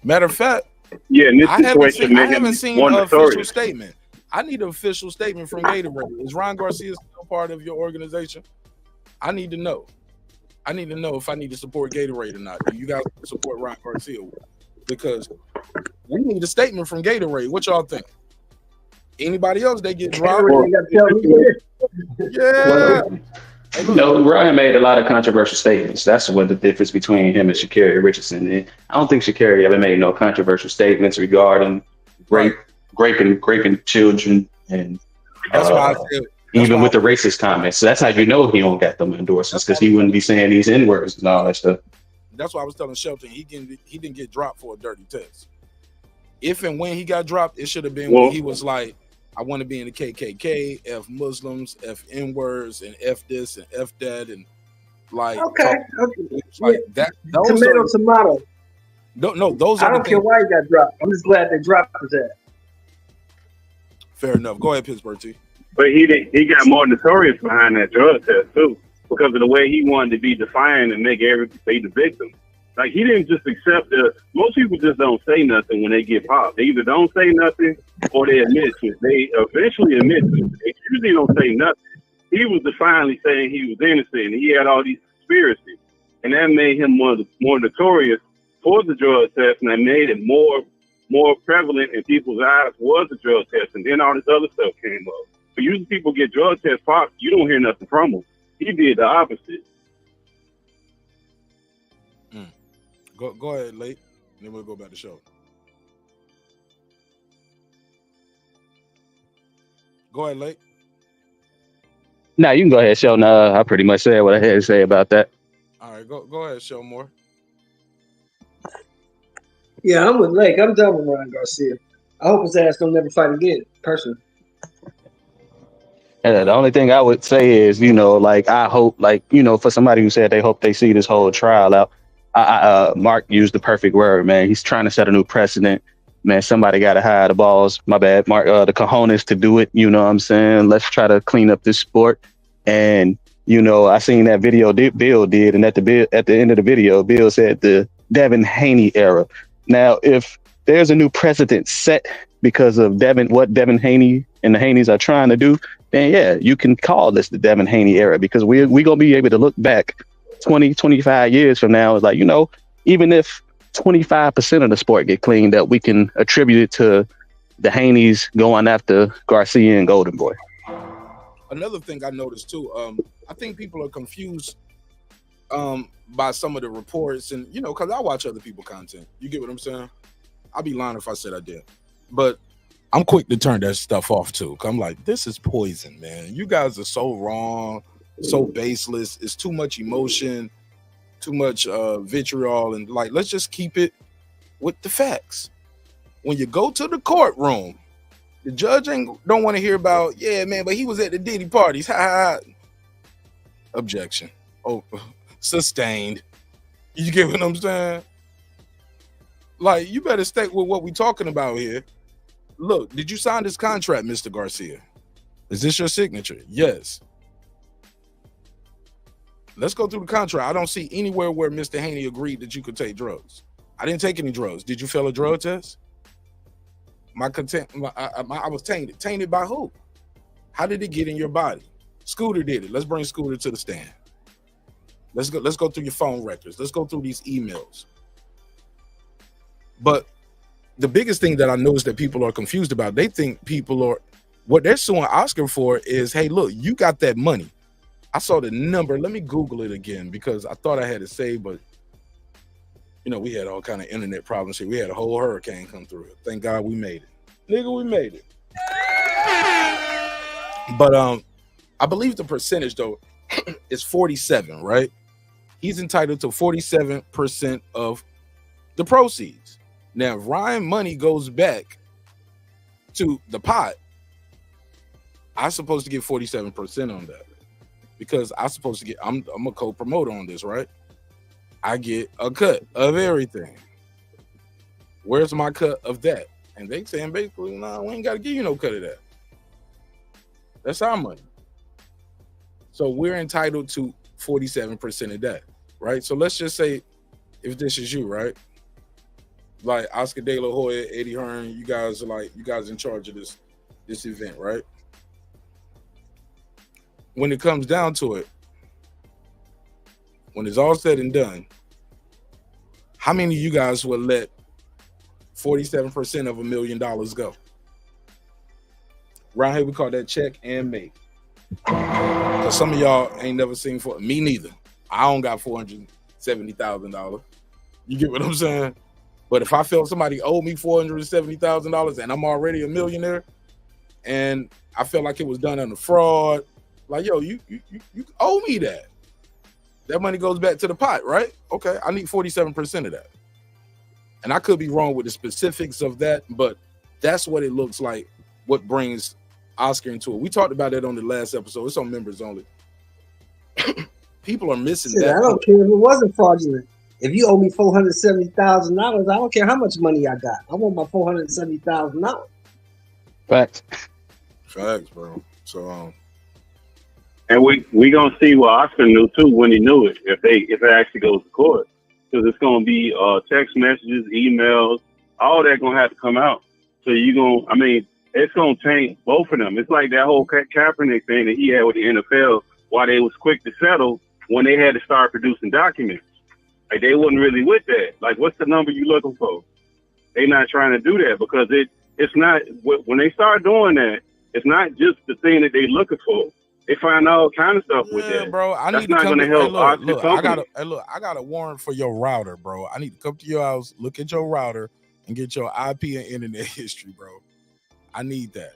Matter of fact, yeah, in this situation, I haven't seen an official statement. I need an official statement from Gatorade. Is Ryan Garcia still part of your organization? I need to know. I need to know if I need to support Gatorade or not. Do you guys support Ryan Garcia? Because we need a statement from Gatorade. What y'all think? Anybody else they get dropped? Yeah. No, Ryan made a lot of controversial statements. That's what the difference between him and Shakira Richardson is. I don't think Shakira ever made no controversial statements regarding raping children and that's why I said, even with the racist comments. So that's how you know he don't got them endorsements, because he wouldn't be saying these N-words and all that stuff. That's why I was telling Shelton he didn't get dropped for a dirty text. If and when he got dropped, it should have been when he was like, I want to be in the KKK, F Muslims, F N-words, and F this and F that, and like okay. Like that. Tomato. No, those I are the don't care things. why he got dropped. I'm just glad they dropped his ass. Fair enough. Go ahead, Pittsburgh T. But he got more notorious behind that drug test too, because of the way he wanted to be defiant and make everybody the victim. Like, he didn't just accept most people just don't say nothing when they get popped. They either don't say nothing or they admit to it. They eventually admit to it. They usually don't say nothing. He was defiantly saying he was innocent and he had all these conspiracies. And that made him more notorious for the drug test, and that made it more prevalent in people's eyes was the drug test. And then all this other stuff came up. But usually people get drug test popped, you don't hear nothing from them. He did the opposite. Go ahead, Late, and then we'll go back to the show. Go ahead, Late. Nah, you can go ahead, Sheldon. I pretty much said what I had to say about that. All right, go ahead, show more. Yeah, I'm with Lake. I'm done with Ryan Garcia. I hope his ass don't never fight again, personally. And the only thing I would say is, like, I hope, like, for somebody who said they hope they see this whole trial out, Mark used the perfect word, man. He's trying to set a new precedent. Man, somebody got to hire the balls. My bad, Mark. The cojones to do it. You know what I'm saying? Let's try to clean up this sport. And I seen that video Bill did, and at the end of the video, Bill said the Devin Haney era. Now, if there's a new precedent set because of what Devin Haney and the Haneys are trying to do, then yeah, you can call this the Devin Haney era, because we're gonna be able to look back 20, 25 years from now. It's like, even if 25% of the sport get cleaned up, we can attribute it to the Haneys going after Garcia and Golden Boy. Another thing I noticed too, I think people are confused by some of the reports, and because I watch other people's content. You get what I'm saying? I'd be lying if I said I did, but I'm quick to turn that stuff off too. I'm like, this is poison, man. You guys are so wrong, so baseless. It's too much emotion, too much vitriol, and like, let's just keep it with the facts. When you go to the courtroom, the judge don't want to hear about, yeah, man, but he was at the Diddy parties. Ha ha. Objection. Oh, sustained. You get what I'm saying? Like, you better stick with what we're talking about here. Look, did you sign this contract, Mr. Garcia? Is this your signature? Yes. Let's go through the contract. I don't see anywhere where Mr. Haney agreed that you could take drugs. I didn't take any drugs. Did you fail a drug test? I was tainted. Tainted by who? How did it get in your body? Scooter did it. Let's bring Scooter to the stand. Let's go through your phone records. Let's go through these emails. But the biggest thing that I noticed that people are confused about, they think what they're suing Oscar for is, hey, look, you got that money. I saw the number. Let me Google it again, because I thought I had it saved, but we had all kind of internet problems here. We had a whole hurricane come through. Thank God we made it. Nigga, we made it. But I believe the percentage though is 47, right? He's entitled to 47% of the proceeds. Now, if Ryan money goes back to the pot, I'm supposed to get 47% on that, because I'm supposed to get, I'm a co-promoter on this, right? I get a cut of everything. Where's my cut of that? And they saying basically, nah, we ain't got to give you no cut of that. That's our money. So we're entitled to 47% of that, right? So let's just say if this is you, right? Like Oscar De La Hoya, Eddie Hearn, you guys in charge of this event, right? When it comes down to it, when it's all said and done, how many of you guys would let 47% of $1 million go? Right here, we call that check and make. Because some of y'all ain't never seen me neither. I don't got $470,000. You get what I'm saying? But if I felt somebody owed me $470,000 and I'm already a millionaire, and I felt like it was done under fraud, like, yo, you owe me that. That money goes back to the pot, right? Okay, I need 47% of that. And I could be wrong with the specifics of that, but that's what it looks like, what brings Oscar into it. We talked about that on the last episode. It's on members only. People are missing that. I don't care if it wasn't fraudulent. If you owe me $470,000, I don't care how much money I got. I want my $470,000. Facts, bro. So and we gonna see what Oscar knew too when he knew it. If it actually goes to court, because it's gonna be text messages, emails, all that gonna have to come out. So it's gonna change both of them. It's like that whole Kaepernick thing that he had with the NFL, why they was quick to settle when they had to start producing documents. Like they wasn't really with that. Like, what's the number you looking for? They not trying to do that because it's not when they start doing that. It's not just the thing that they looking for. They find all kind of stuff with that. Bro, That's not going to help. I got a warrant for your router, bro. I need to come to your house, look at your router, and get your IP and internet history, bro. I need that.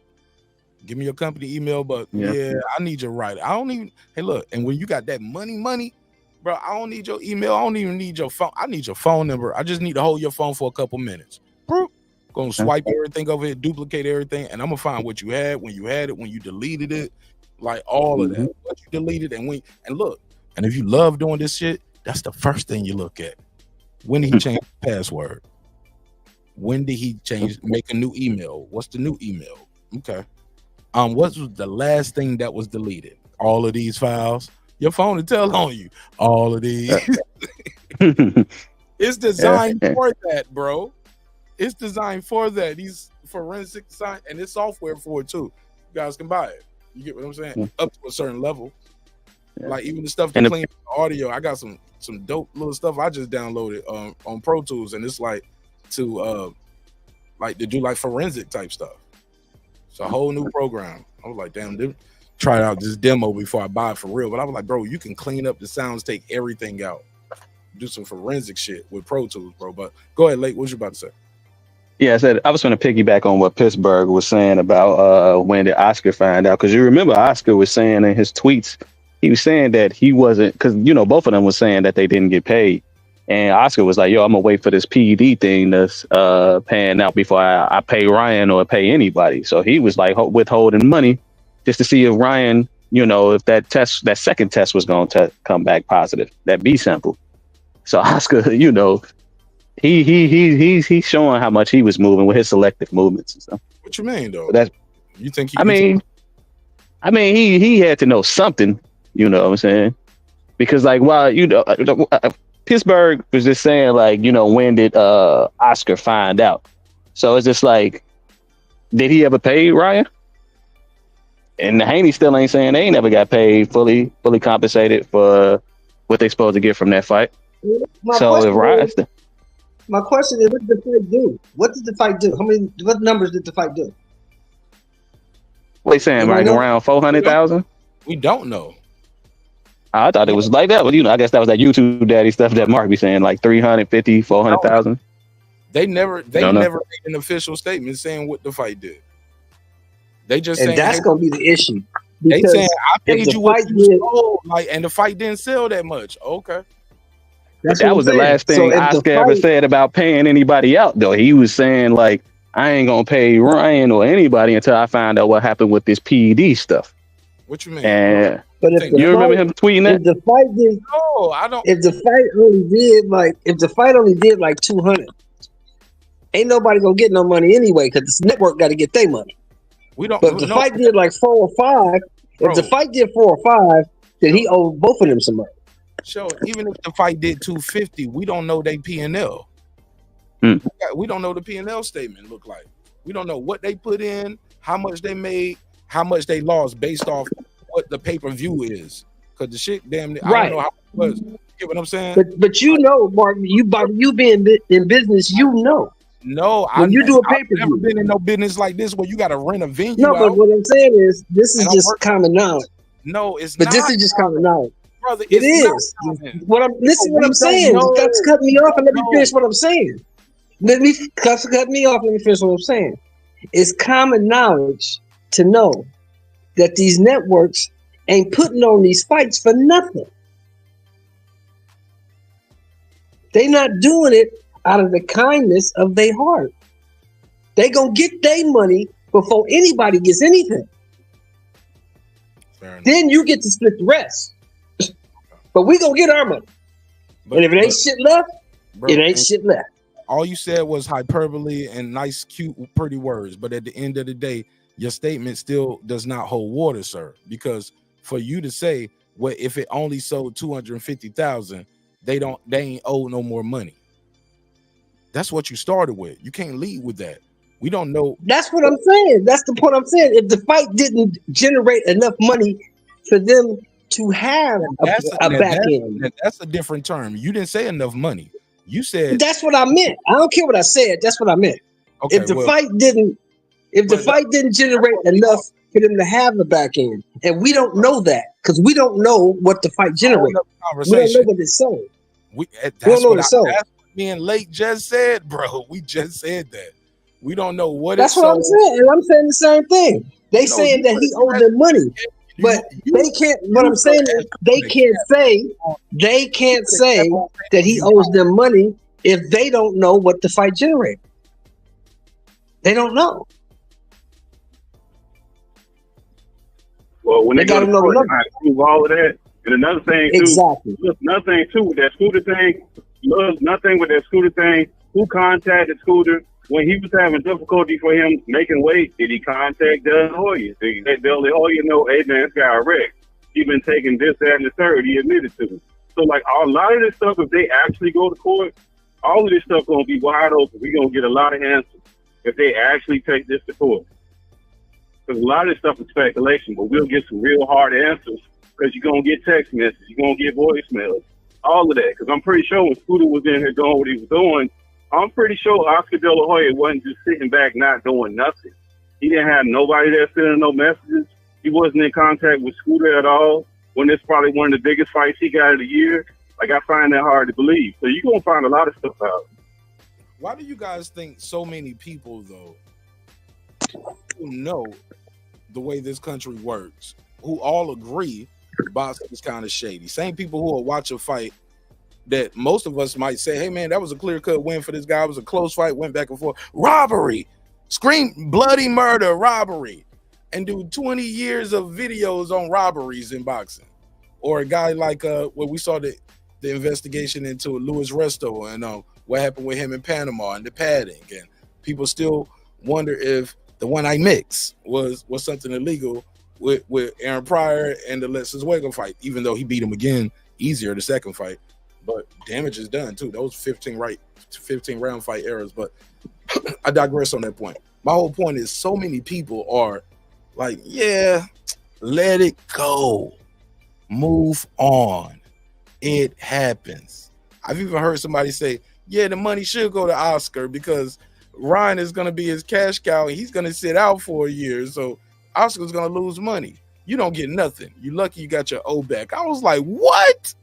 Give me your company email, but yeah, I need your router. I don't even. Hey, look, and when you got that money, bro, I don't need your email. I don't even need your phone. I need your phone number. I just need to hold your phone for a couple minutes. Bro, gonna swipe everything over here, duplicate everything, and I'm gonna find what you had, when you had it, when you deleted it. Like all of that, what you deleted, and look, and if you love doing this shit, that's the first thing you look at. When did he change the password? When did he make a new email? What's the new email? Okay. What was the last thing that was deleted? All of these files. Your phone will tell on you. All of these. It's designed for that, bro. It's designed for that. These forensic science, and it's software for it too. You guys can buy it. You get what I'm saying? Up to a certain level. Like even the stuff to clean the audio. I got some dope little stuff I just downloaded on Pro Tools, and it's like to do like forensic type stuff. It's a whole new program. I was like, damn, try out this demo before I buy it for real. But I was like, bro, you can clean up the sounds, take everything out, do some forensic shit with Pro Tools, bro. But go ahead, Lake. What you about to say? Yeah, I was going to piggyback on what Pittsburgh was saying about when did Oscar find out, because you remember Oscar was saying in his tweets, he was saying that he wasn't, because both of them was saying that they didn't get paid, and Oscar was like, yo, I'm gonna wait for this PED thing that's paying out before I pay Ryan or pay anybody. So he was like withholding money just to see if Ryan, if that second test was going to come back positive, that B sample. So Oscar, He's showing how much he was moving with his selective movements and stuff. What you mean though? You think? He had to know something. You know what I'm saying? Because while Pittsburgh was just saying when did Oscar find out? So it's just like, did he ever pay Ryan? And Haney still ain't saying they ain't never got paid fully compensated for what they supposed to get from that fight. My question is, what did the fight do? What did the fight do? What numbers did the fight do? What you saying, like around 400,000? We don't know. I thought it was like that, but I guess that was that YouTube daddy stuff that Mark be saying, like 350, 400,000. They never made an official statement saying what the fight did. They just saying, that's gonna be the issue. They saying I paid you what you sold, and the fight didn't sell that much. Okay. That was the last thing Oscar ever said about paying anybody out, though. He was saying, like, I ain't going to pay Ryan or anybody until I find out what happened with this PED stuff. What you mean? And you remember him tweeting that? If the fight did, no, I don't. If the fight only did like 200, ain't nobody going to get no money anyway because the network got to get their money. But if the fight did like 4 or 5, if the fight did 4 or 5, then he owed both of them some money. So even if the fight did 250, we don't know they P&L. We don't know the P&L statement look like. We don't know what they put in, how much they made, how much they lost based off what the pay-per-view is. Because the shit, damn, I don't know how it was. You get what I'm saying? But Martin, you being in business, No, when you do a pay-per-view, I've never been in no business like this where you got to rent a venue. No, but what I'm saying is, this is just common knowledge. No, it's not. But this is just common knowledge. Brother, it is. Listen to what I'm saying. You got to cut me off and let me finish what I'm saying. Cut me off. Let me finish what I'm saying. It's common knowledge to know that these networks ain't putting on these fights for nothing. They not doing it out of the kindness of their heart. They gonna get their money before anybody gets anything. Then you get to split the rest. But we gonna get our money. And if it ain't shit left, it ain't shit left. All you said was hyperbole and nice, cute, pretty words. But at the end of the day, your statement still does not hold water, sir. Because for you to say, well, if it only sold 250,000, they ain't owe no more money. That's what you started with. You can't lead with that. We don't know. That's what I'm saying. That's the point I'm saying. If the fight didn't generate enough money for them to have a back end, that's a different term. You didn't say enough money. You said that's what I meant. I don't care what I said. That's what I meant. Okay, if the fight didn't generate enough for them to have a back end, and we don't know that because we don't know what the fight generated. We don't know what it's selling. That's what me and Lake just said, bro. We just said that. We don't know what that's what I'm saying, and I'm saying the same thing. They saying that he owed them money, but they can't. What I'm saying is they can't say that he owes them money if they don't know what the fight generated. They don't know. Well, when they got to know prove all of that, and another thing too, that Scooter thing. Look, nothing with that Scooter thing. Who contacted Scooter when he was having difficulty for him making weight? Did he contact the lawyer? Did the lawyer know, hey man, this guy a wreck. He been taking this, that, and the third. He admitted to it. So like a lot of this stuff, if they actually go to court, all of this stuff gonna be wide open. We're gonna get a lot of answers if they actually take this to court. Because a lot of this stuff is speculation, but we'll get some real hard answers because you're gonna get text messages, you're gonna get voicemails. All of that, because I'm pretty sure when Scooter was in here doing what he was doing, I'm pretty sure Oscar De La Hoya wasn't just sitting back not doing nothing. He didn't have nobody there sending no messages. He wasn't in contact with Scooter at all. When it's probably one of the biggest fights he got of the year, like I find that hard to believe. So you're gonna find a lot of stuff out. Why do you guys think so many people though who know the way this country works, who all agree boxing is kind of shady? Same people who will watch a fight that most of us might say, hey man, that was a clear-cut win for this guy. It was a close fight, went back and forth. Robbery, scream, bloody murder, robbery, and do 20 years of videos on robberies in boxing. Or a guy like where we saw the investigation into Luis Resto and what happened with him in Panama and the padding, and people still wonder if the one I mix was something illegal with Aaron Pryor and the Lexus Wegel fight, even though he beat him again easier the second fight. But damage is done too. Those 15 round fight errors. But I digress on that point. My whole point is so many people are like, yeah, let it go. Move on. It happens. I've even heard somebody say, yeah, the money should go to Oscar because Ryan is going to be his cash cow and he's going to sit out for a year. So Oscar's gonna lose money. You don't get nothing. You lucky you got your O back. I was like, what?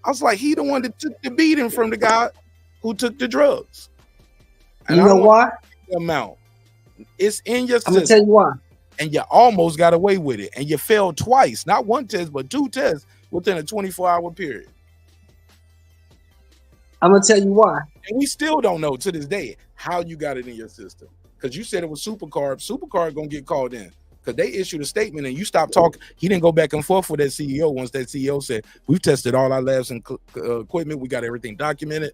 I was like, he the one that took the beating from the guy who took the drugs. And you know why? The amount. It's in your system. I'm gonna tell you why. And you almost got away with it. And you failed twice, not one test, but 2 tests within a 24-hour period. I'm gonna tell you why. And we still don't know to this day how you got it in your system. Because you said it was Supercarb. Supercarb gonna get called in because they issued a statement and you stopped talking. He didn't go back and forth with that CEO once that CEO said, we've tested all our labs and equipment. We got everything documented.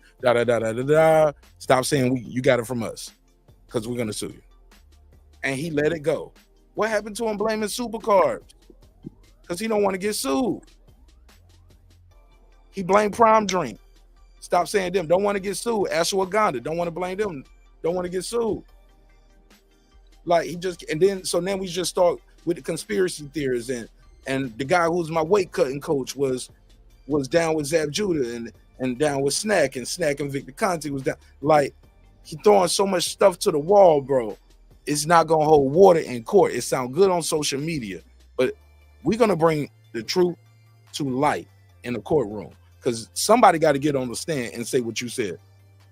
Stop saying you got it from us because we're gonna sue you. And he let it go. What happened to him blaming Supercarb? Because he don't want to get sued. He blamed Prime Drink. Stop saying them. Don't want to get sued. Ashwagandha. Don't want to blame them. Don't want to get sued. Like he just, and then so now we just start with the conspiracy theories and the guy who's my weight cutting coach was down with Zab Judah and down with Snack and Victor Conte was down. Like he throwing so much stuff to the wall, bro. It's not gonna hold water in court. It sounds good on social media, but we're gonna bring the truth to light in the courtroom because somebody got to get on the stand and say what you said,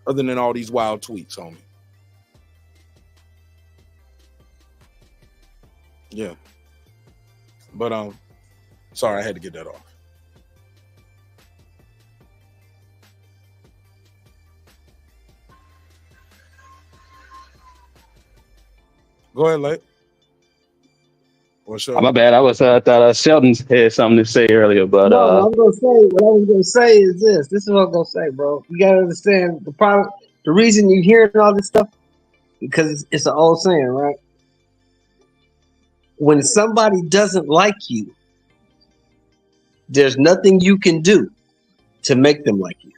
other than all these wild tweets, homie. Yeah, but sorry, I had to get that off. Go ahead, Lake. My bad. I was thought Sheldon had something to say earlier, but No, what I was gonna say is this. This is what I'm gonna say, bro. You gotta understand the problem. The reason you hearing all this stuff because it's an old saying, right? When somebody doesn't like you, there's nothing you can do to make them like you.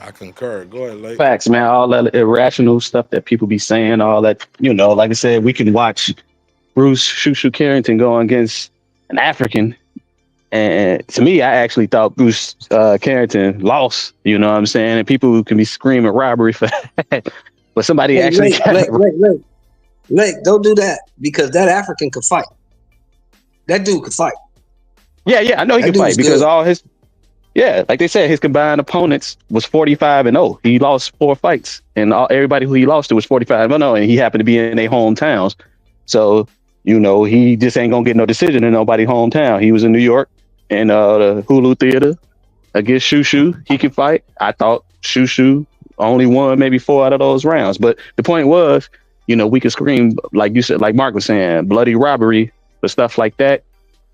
I concur. Go ahead, Lake. facts, man. All that irrational stuff that people be saying, all that, like I said, we can watch Bruce Shushu Carrington go against an African. And to me, I actually thought Bruce Carrington lost, you know what I'm saying? And people who can be screaming robbery for that. But somebody actually... Lake, don't do that because that African could fight. That dude could fight. Yeah, I know he can fight because all his... Yeah, like they said, his combined opponents was 45-0. He lost 4 fights, and everybody who he lost to was 45-0, and he happened to be in their hometowns. So, he just ain't gonna get no decision in nobody's hometown. He was in New York in the Hulu Theater against Shushu. He can fight. I thought Shushu only won maybe 4 out of those rounds. But the point was, we could scream, like you said, like Mark was saying, bloody robbery, but stuff like that.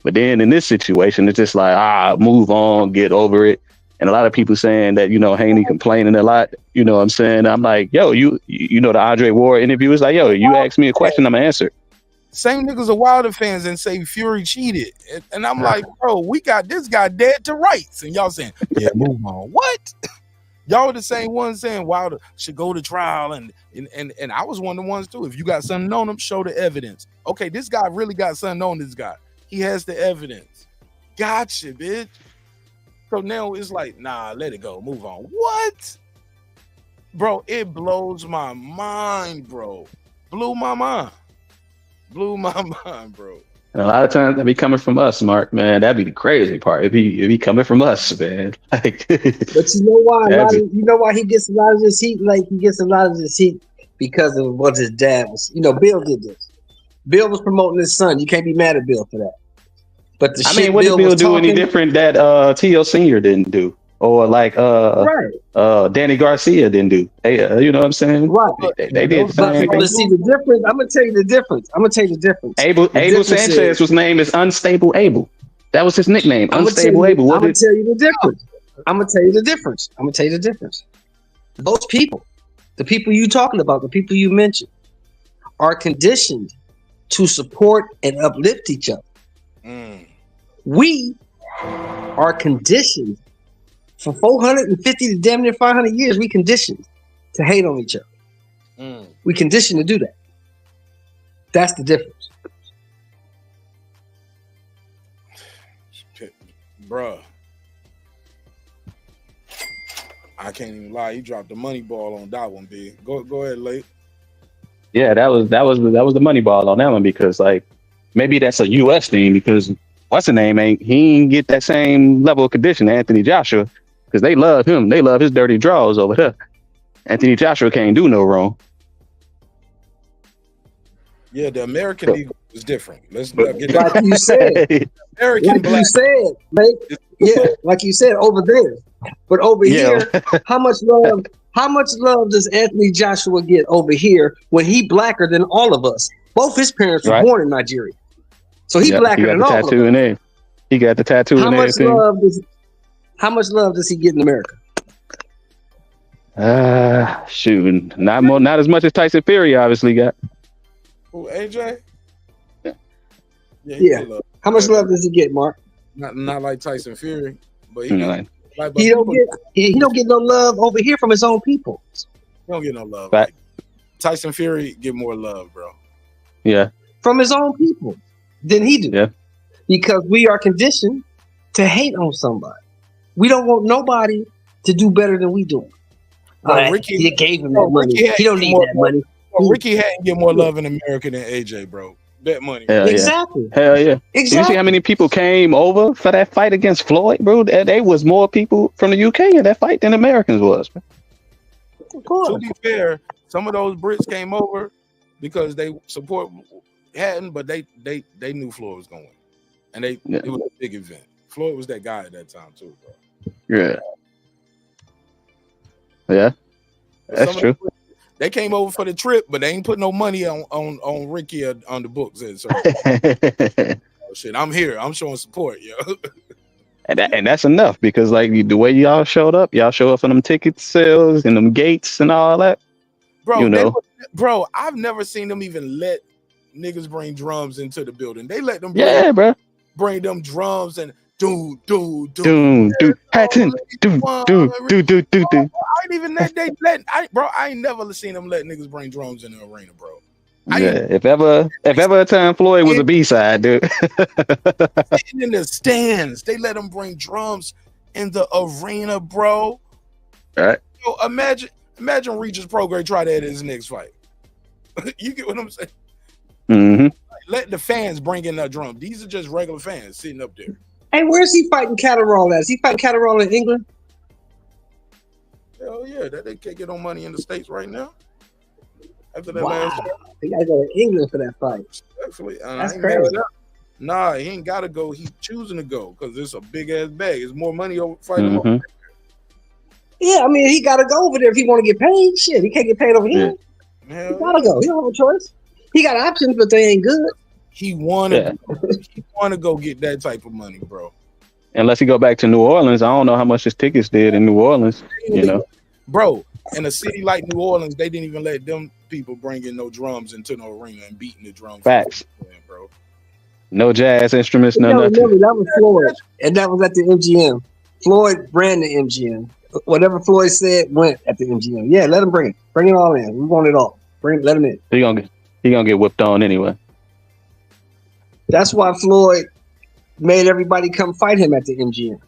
But then in this situation, it's just like, move on, get over it. And a lot of people saying that, Haney complaining a lot. You know what I'm saying? I'm like, yo, the Andre Ward interview is like, yo, you ask me a question, I'm going to answer. Same niggas are Wilder fans and say Fury cheated. And I'm like, bro, we got this guy dead to rights. And y'all saying, yeah, move on. What? Y'all are the same ones saying Wilder should go to trial. And I was one of the ones too. If you got something on him, show the evidence. Okay, this guy really got something on this guy. He has the evidence. Gotcha, bitch. So now it's like, nah, let it go. Move on. What? Bro, it blows my mind, bro. Blew my mind, bro. And a lot of times that be coming from us, Mark, man. That'd be the crazy part. It be coming from us, man. Like, but you know why he gets a lot of this heat? Like, he gets a lot of this heat because of what his dad was. Bill did this. Bill was promoting his son. You can't be mad at Bill for that. But what did Bill do any different that T.O. Sr. didn't do? Or like Danny Garcia didn't do? Hey, you know what I'm saying? Right. They did. But see the difference. I'm gonna tell you the difference. Abel Sanchez was named as Unstable Abel. That was his nickname. Unstable Abel. I'm gonna tell you the difference. Those people, the people you talking about, the people you mentioned, are conditioned to support and uplift each other. We are conditioned for 450 to damn near 500 years. We conditioned to hate on each other. We conditioned to do that. That's the difference. Bruh. I can't even lie. You dropped the money ball on that one, big. Go ahead, Late. Yeah, that was the money ball on that one because like maybe that's a US thing because what's the name he ain't get that same level of condition, Anthony Joshua, because they love him. They love his dirty draws over there. Anthony Joshua can't do no wrong. Yeah, the American League is different. Let's not get like you said. Like you said over there. But over here, how much love does Anthony Joshua get over here when he blacker than all of us? Both his parents were born in Nigeria. So he blacker than all of us. He got the tattoo and everything. How much love does he get in America? Shooting. Not as much as Tyson Fury obviously got. Who, AJ? Yeah. How much love does he get, Mark? Not like Tyson Fury, but he don't get no love over here from his own people. He don't get no love. Like, Tyson Fury get more love, bro. Yeah. From his own people than he do. Yeah. Because we are conditioned to hate on somebody. We don't want nobody to do better than we do. Ricky gave him that money. He don't need that money. Ricky Hatton get more love in America than AJ, bro. Bet money. Exactly. Hell yeah. Exactly. Did you see how many people came over for that fight against Floyd, bro? There was more people from the UK in that fight than Americans was. Man. Of course. To be fair, some of those Brits came over because they support Hatton, but they knew Floyd was going to win. And it was a big event. Floyd was that guy at that time too, bro. Yeah. Yeah, that's true. They came over for the trip, but they ain't put no money on Ricky on the books. So oh, shit, I'm here. I'm showing support, yo. And that's enough because like the way y'all showed up for them ticket sales and them gates and all that. Bro, you know, bro, I've never seen them even let niggas bring drums into the building. They let them bring them drums and do. Hatton, do. I ain't even I ain't never seen them let niggas bring drums in the arena, bro. If ever a time Floyd was a B-side, dude. Sitting in the stands, they let them bring drums in the arena, bro. All right. Yo, imagine Regis Prograis try that in his next fight. You get what I'm saying? Mm-hmm. Like, let the fans bring in that drum. These are just regular fans sitting up there. Hey, where's he fighting Catterall at? Is he fighting Catterall in England? Hell yeah, they can't get no money in the States right now. After that Wow. last year. He gotta go to England for that fight. Actually, That's I ain't crazy. mad at that. Nah, he ain't gotta go. He's choosing to go because it's a big ass bag. It's more money over fighting. Mm-hmm. Yeah, I mean, he gotta go over there if he want to get paid. Shit, he can't get paid over here. He gotta go. He don't have a choice. He got options, but they ain't good. He wanna go get that type of money, bro. Unless he go back to New Orleans, I don't know how much his tickets did in New Orleans. You know, Bro, in a city like New Orleans, they didn't even let them people bring in no drums into no arena and beating the drums. Facts. Bro. No jazz instruments, no No, nothing. remember, that was Floyd, and that was at the MGM. Floyd ran the MGM. Whatever Floyd said went at the MGM. Yeah, let him bring it. Bring it all in. We want it all. Let him in. He gonna get whipped on anyway. That's why Floyd made everybody come fight him at the MGM.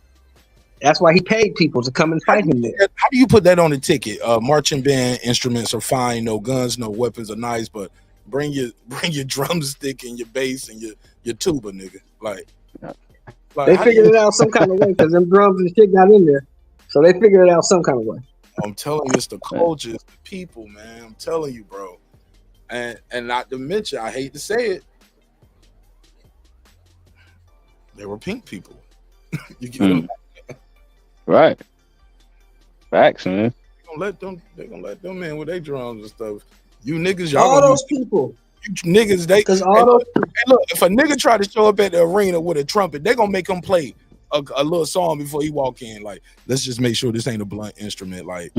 That's why he paid people to come and fight him there. How do you put that on the ticket? Marching band instruments are fine, no guns, no weapons are nice, but bring your drumstick and your bass and your tuba, nigga. Like They figured it out some kind of way because them drums and shit got in there. So they figured it out some kind of way. I'm telling you, it's the culture, it's the people, man. I'm telling you, bro. And not to mention, I hate to say it, they were pink people. You get them? Right. Facts, man. They're gonna let them in with their drums and stuff. You niggas, y'all All gonna those people. You niggas, look, if a nigga try to show up at the arena with a trumpet, they gonna make him play a little song before he walk in. Like, let's just make sure this ain't a blunt instrument. Like,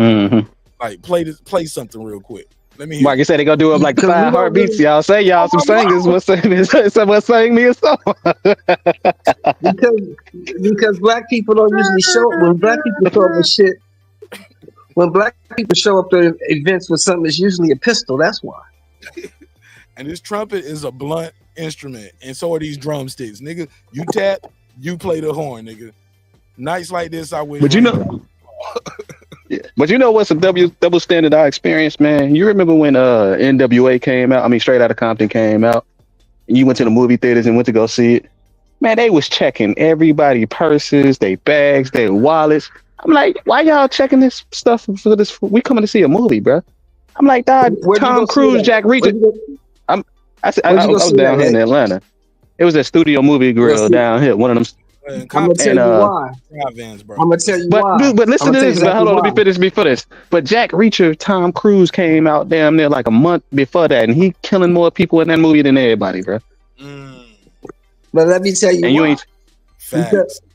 like play something real quick. Let me hear. Like I said, they gonna do up like the 5 heartbeats. Y'all say y'all some singers. What's someone sang me a song? because black people don't usually show up when black people show up with shit. When black people show up to events with something, it's usually a pistol. That's why. And this trumpet is a blunt instrument, and so are these drumsticks, nigga. You tap, you play the horn, nigga. Nights like this, I wish. But you know. Yeah. But you know what's a double standard I experienced, man? You remember when NWA came out? I mean, Straight Outta Compton came out, and you went to the movie theaters and went to go see it. Man, they was checking everybody purses, their bags, their wallets. I'm like, why y'all checking this stuff for this? We coming to see a movie, bro. I'm like, dog, Tom Cruise, Jack Reacher. I was down here in Atlanta. It was a Studio Movie Grill down here. One of them. I'm gonna tell you why. I'm gonna tell you why. Dude, but listen to this. Exactly hold on, let me finish before this. But Jack Reacher, Tom Cruise came out damn near like a month before that, and he killing more people in that movie than everybody, bro. But let me tell you and why. You ain't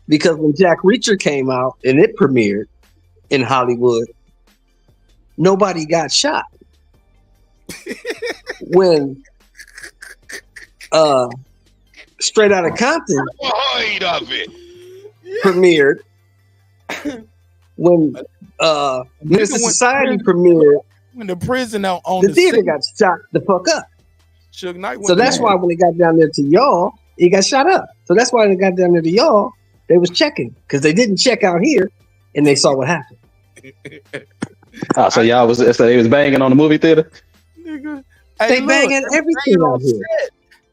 because when Jack Reacher came out and it premiered in Hollywood, nobody got shot. When Straight Outta Compton premiered, when Mr. Society premiered, when the prison out on the theater got shot the fuck up. So that's why when it got down there to y'all, it got shot up. So that's why when it got down there to y'all, they was checking because they didn't check out here, and they saw what happened. So y'all was they was banging on the movie theater. Nigga. They banging everything out here.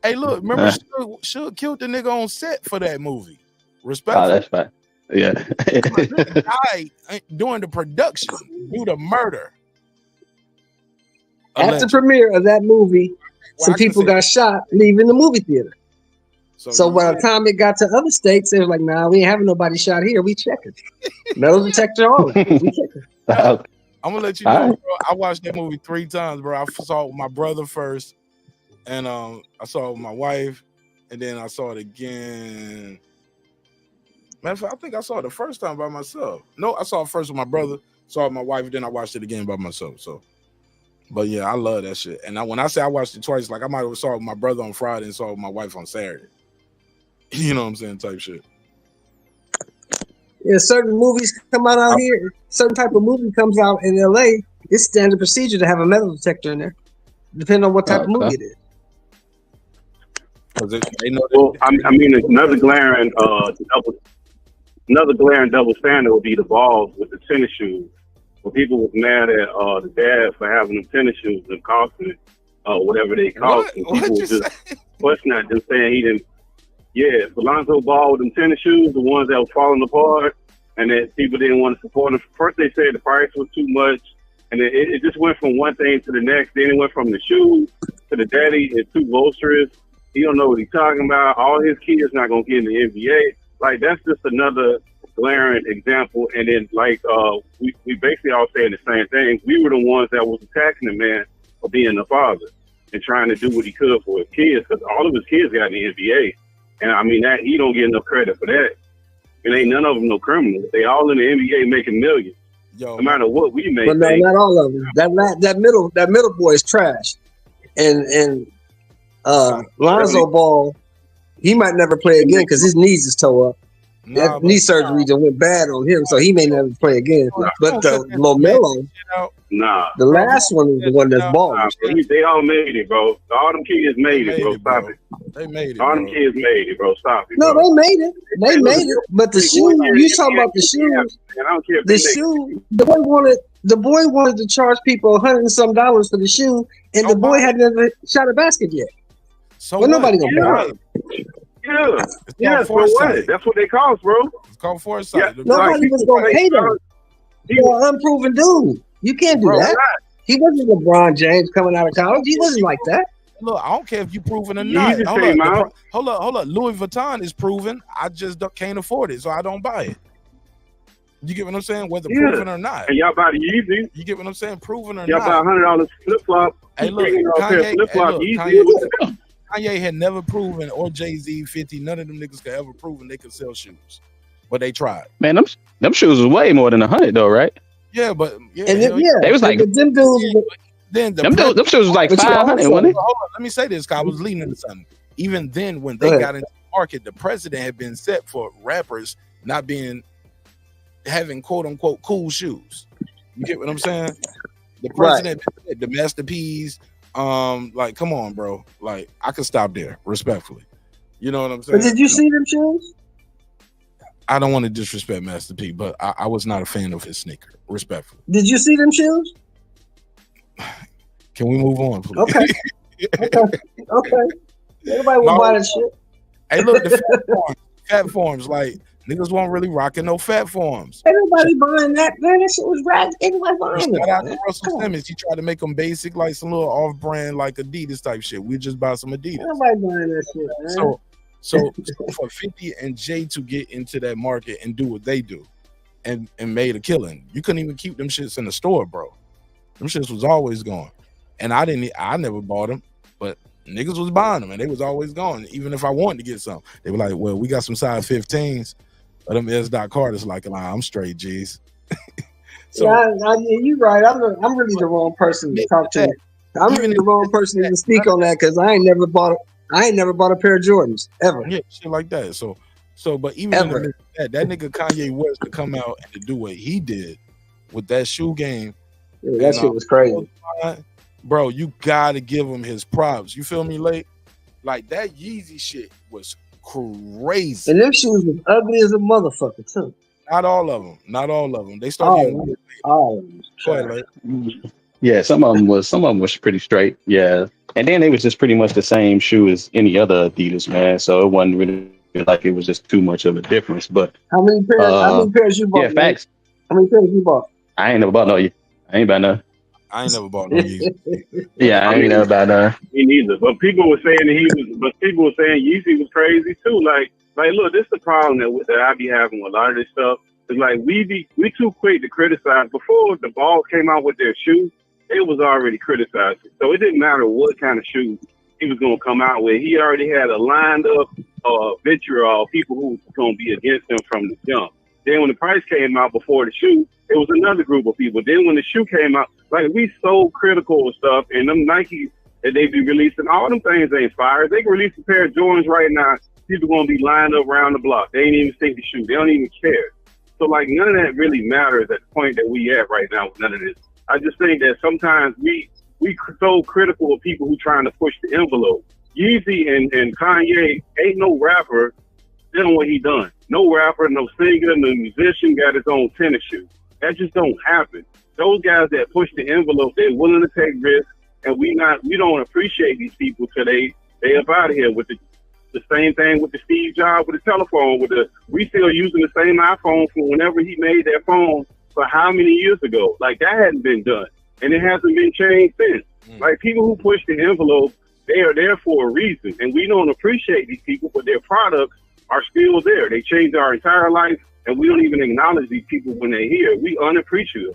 Hey, look, remember Suge killed the nigga on set for that movie. Respect. Oh, that's fine. Yeah. Died during the production due to murder. At the premiere of that movie, some people got shot leaving the movie theater. So by the time it got to other states, they was like, "Nah, we ain't having nobody shot here. We checking. Metal detector on. We checking." I'm gonna let you know, bro. I watched that movie 3 times, bro. I saw it with my brother first, and I saw it with my wife, and then I saw it again. Matter of fact, I think I saw it the first time by myself. No, I saw it first with my brother, saw it with my wife, then I watched it again by myself. So, but yeah, I love that shit. And when I say I watched it twice, like I might have saw it with my brother on Friday and saw it with my wife on Saturday. You know what I'm saying? Type shit. Yeah, certain movies come out here. Certain type of movie comes out in LA. It's standard procedure to have a metal detector in there, depending on what type of movie it is. Well, I mean, another glaring double standard would be the balls with the tennis shoes. When people was mad at the dad for having them tennis shoes and costing it, whatever they cost, and people were just questioning that, just saying he didn't. Yeah, Lonzo Ball with them tennis shoes, the ones that was falling apart, and that people didn't want to support them. First they said the price was too much, and then it just went from one thing to the next. Then it went from the shoes to the daddy and 2 bolsters. He don't know what he's talking about. All his kids not gonna get in the NBA. Like, that's just another glaring example. And then we basically all saying the same thing. We were the ones that was attacking the man for being a father and trying to do what he could for his kids, because all of his kids got in the NBA. And I mean, that he don't get enough credit for that. And ain't none of them no criminals. They all in the NBA making millions. No matter what we make. But no, not all of them. That middle boy is trash. And Lonzo Ball, he might never play again because his knees is toe up. That knee surgery just went bad on him, so he may never play again. But LaMelo, the last one is the one that's ball. They all made it, bro. All them kids made it, bro. Stop it. They made it. All them kids made it, bro. Stop it. No, they made it. They made it. But the shoe, you talking about the shoes? I don't care. The shoe. The boy wanted to charge people $100 and some for the shoe, and the boy had never shot a basket yet. So well, nobody gonna buy it. Yeah, for what? That's what they cost, bro. It's called foresight. Yeah, nobody was gonna pay them. You're an unproven dude. You can't do that. He wasn't LeBron James coming out of college. He wasn't like that. Look, I don't care if you proven or not. Hold up. Louis Vuitton is proven. I just can't afford it, so I don't buy it. You get what I'm saying? Whether proven or not. And y'all buy the Yeezy. You get what I'm saying? Proven or y'all not. Y'all buy $100 flip flop. Hey, look, Kanye had never proven, or Jay-Z, 50, none of them niggas could ever proven they could sell shoes. But they tried. Man, them shoes was way more than 100 though, right? Yeah, but they was like them dudes. Then them shoes was like 500, wasn't it? Hold on, let me say this, I was leaning into something. Even then, when they got into the market, the precedent had been set for rappers not having quote unquote cool shoes. You get what I'm saying? The precedent, the Master P's. Like, come on, bro. Like, I could stop there, respectfully. You know what I'm saying? But did you see them shoes? I don't want to disrespect Master P, but I was not a fan of his sneaker, respectfully. Did you see them shoes? Can we move on, please? Okay. Everybody will buy that shit. Hey, look, the fat forms, like, niggas weren't really rocking no fat forms. Everybody buying that, man. That shit was rad. Everybody buying Shout out it. to Russell Simmons. He tried to make them basic, like some little off-brand, like Adidas type shit. We just buy some Adidas. Everybody buying that shit, man. So for 50 and Jay to get into that market and do what they do, and made a killing, you couldn't even keep them shits in the store, bro. Them shits was always gone, and I never bought them, but niggas was buying them, and they was always gone. Even if I wanted to get some, they were like, "Well, we got some size 15s." But them S. Carter's like, I'm straight, G's. So, you're right. I'm really the wrong person to talk to. I'm really the wrong person to speak on that because I ain't never bought a pair of Jordans ever. Yeah, shit like that. So, but even in that nigga Kanye West to come out and to do what he did with that shoe game, that shit was crazy, bro. You gotta give him his props. You feel me, late? Like that Yeezy shit was crazy. And them shoes was ugly as a motherfucker too. Not all of them. They started getting weird. All of them. Yeah, some of them was pretty straight. Yeah, and then they was just pretty much the same shoe as any other Adidas, man. So it wasn't really like it was just too much of a difference. But how many pairs you bought? Yeah, facts. How many pairs you bought? I ain't never bought no. I ain't bought none. I ain't never bought no Yeezy. Yeah, I ain't never bought none. Me neither. But people were saying people were saying Yeezy was crazy too. Like, look, this is the problem that I be having with a lot of this stuff. It's like we too quick to criticize. Before the Balls came out with their shoe, it was already criticized. So it didn't matter what kind of shoe he was going to come out with. He already had a lined up vitriol, people who was going to be against him from the jump. Then when the price came out before the shoe, it was another group of people. Then when the shoe came out, like we so critical of stuff, and them Nikes that they be releasing, all them things ain't fire. They can release a pair of Jordans right now. People going to be lined up around the block. They ain't even think the shoe. They don't even care. So like none of that really matters at the point that we at right now with none of this. I just think that sometimes we so critical of people who trying to push the envelope. Yeezy and Kanye ain't no rapper doing what he done. No rapper, no singer, no musician got his own tennis shoe. That just don't happen. Those guys that push the envelope, they're willing to take risks, and we don't appreciate these people till they up out of here with the same thing with the Steve Jobs with the telephone. We still using the same iPhone from whenever he made that phone for how many years ago? Like that hadn't been done, and it hasn't been changed since. Like people who push the envelope, they are there for a reason, and we don't appreciate these people, but their products are still there. They changed our entire life, and we don't even acknowledge these people when they're here. We unappreciative.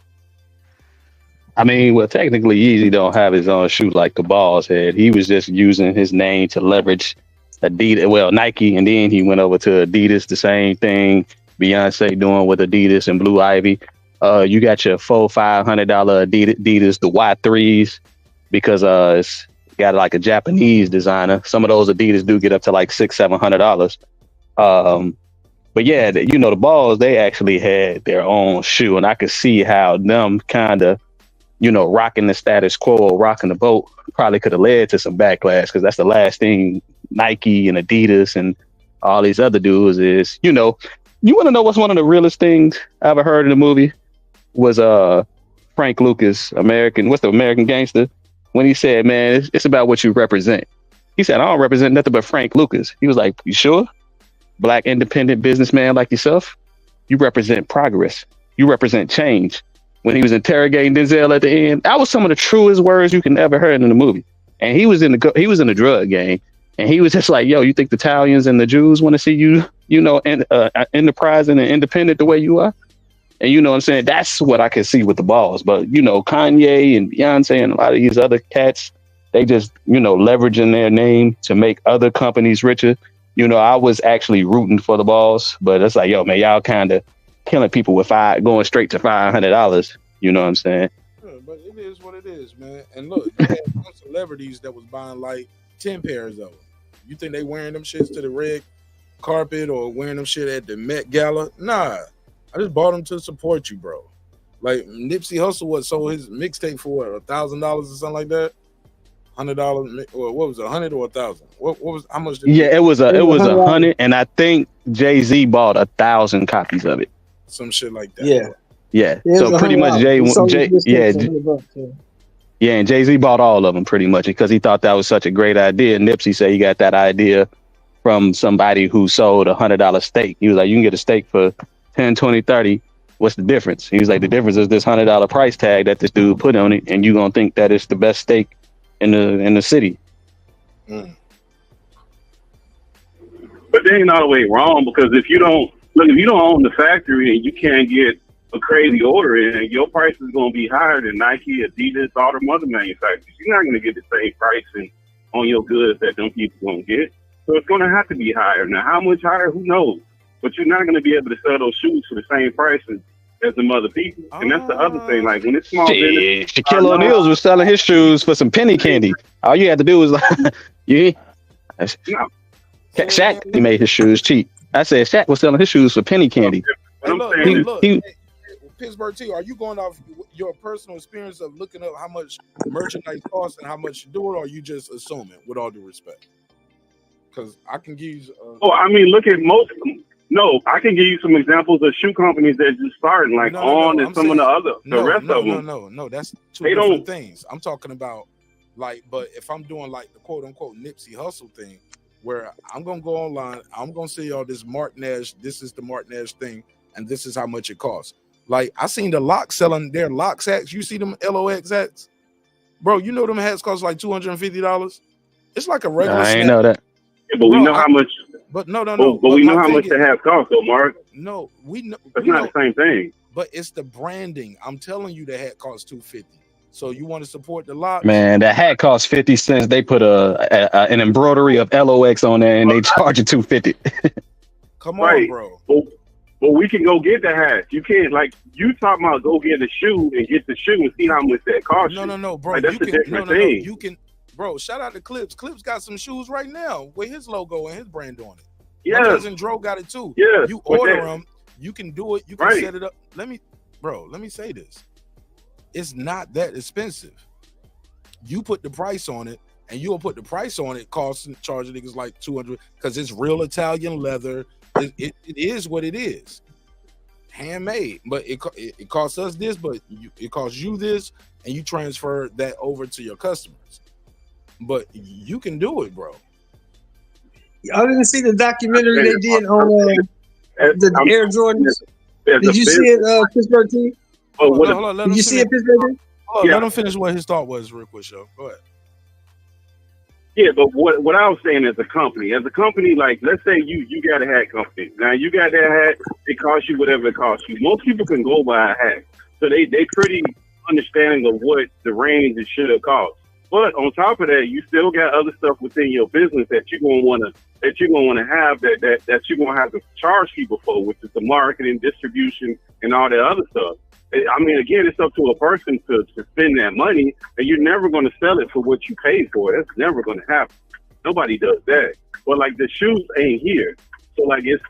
I mean, well, technically, Yeezy don't have his own shoe like the Balls had. He was just using his name to leverage Adidas, well, Nike, and then he went over to Adidas, the same thing Beyonce doing with Adidas and Blue Ivy. You got your $500 Adidas, the Y3s, because it's got like a Japanese designer. Some of those Adidas do get up to like $600-700. But yeah, the Balls, they actually had their own shoe, and I could see how them kind of, rocking the status quo or rocking the boat probably could have led to some backlash, because that's the last thing Nike and Adidas and all these other dudes is, you want to know what's one of the realest things I ever heard in the movie was Frank Lucas, American Gangster, when he said, man, it's about what you represent. He said, I don't represent nothing but Frank Lucas. He was like, you sure? Black independent businessman like yourself, you represent progress. You represent change. When he was interrogating Denzel at the end, that was some of the truest words you can ever hear in the movie. And he was in the drug game, and he was just like, yo, you think the Italians and the Jews want to see you, enterprising and independent the way you are? And you know what I'm saying? That's what I can see with the Balls. But, Kanye and Beyonce and a lot of these other cats, they just, leveraging their name to make other companies richer. I was actually rooting for the Balls, but it's like, yo, man, y'all kind of killing people with going straight to $500. You know what I'm saying? Yeah, but it is what it is, man. And look, you had some celebrities that was buying like 10 pairs of them. You think they wearing them shits to the red carpet or wearing them shit at the Met Gala? Nah, I just bought them to support you, bro. Like Nipsey Hussle sold his mixtape for $1,000 or something like that. $100 or what was it, 100 or 1,000? What was how much? It was 100, and I think Jay-Z bought 1,000 copies of it. Some shit like that. Yeah. So pretty much and Jay-Z bought all of them pretty much because he thought that was such a great idea. Nipsey said he got that idea from somebody who sold $100 steak. He was like, you can get a steak for 10, 20, 30. What's the difference? He was like, the difference is this $100 price tag that this dude put on it, and you gonna think that it's the best steak in the city. But they ain't all the way wrong, because if you don't own the factory and you can't get a crazy order in, your price is going to be higher than Nike, Adidas, all them other manufacturers. You're not going to get the same pricing on your goods that them people going to get. So it's going to have to be higher. Now, how much higher? Who knows? But you're not going to be able to sell those shoes for the same prices as them other people. And that's the other thing. Like when it's small business, Shaquille O'Neal was selling his shoes for some penny candy. All you had to do was Shaq, he made his shoes cheap. I said Shaq was selling his shoes for penny candy. Hey, Pittsburgh T, are you going off your personal experience of looking up how much merchandise costs and how much you do it, or are you just assuming, with all due respect? Because I can give you. Look at most of them. No, I can give you some examples of shoe companies that just starting, like and some of the other, the rest of them. No, that's two different things. I'm talking about, but if I'm doing like the quote unquote Nipsey Hussle thing, where I'm gonna go online, I'm gonna see all this Mark Nash. This is the Mark Nash thing, and this is how much it costs. Like I seen the Lox selling their Lox hats. You see them LOX hats, bro? You know them hats cost like $250. It's like a regular. I ain't know that. Yeah, but we know how much. But no. But we know how much the hats cost, though, Mark. No, we know that's not the same thing. But it's the branding. I'm telling you, the hat costs $250. So you want to support the lot? Man, the hat costs 50 cents. They put an embroidery of LOX on there, and they charge you $250. Come on, bro. But we can go get the hat. You can't, like, you talking about go get a shoe and get the shoe and see how much that costs. No, bro. Like, that's a different thing. You can, bro. Shout out to Clips. Clips got some shoes right now with his logo and his brand on it. Yeah. My cousin Dro got it too. Yeah. You order them. You can do it. You can set it up. Let me say this. It's not that expensive. You put the price on it, and you'll put the price on it, charge niggas like $200 because it's real Italian leather. It is what it is. Handmade, but it costs us this, but it costs you this, and you transfer that over to your customers. But you can do it, bro. I didn't see the documentary they did on the Air Jordans. Did you see it, Pittsburgh team? Hold on, Did you see it, Pittsburgh team? Let him finish what his thought was real quick, show. Go ahead. Yeah, but what I was saying as a company, like, let's say you got a hat company. Now you got that hat, it costs you whatever it costs you. Most people can go buy a hat. So they pretty understanding of what the range it should have cost. But on top of that, you still got other stuff within your business that you're gonna wanna have that you're gonna have to charge people for, which is the marketing, distribution, and all that other stuff. I mean, again, it's up to a person to spend that money, and you're never going to sell it for what you paid for. That's never going to happen. Nobody does that. But like the shoes ain't here, so like it's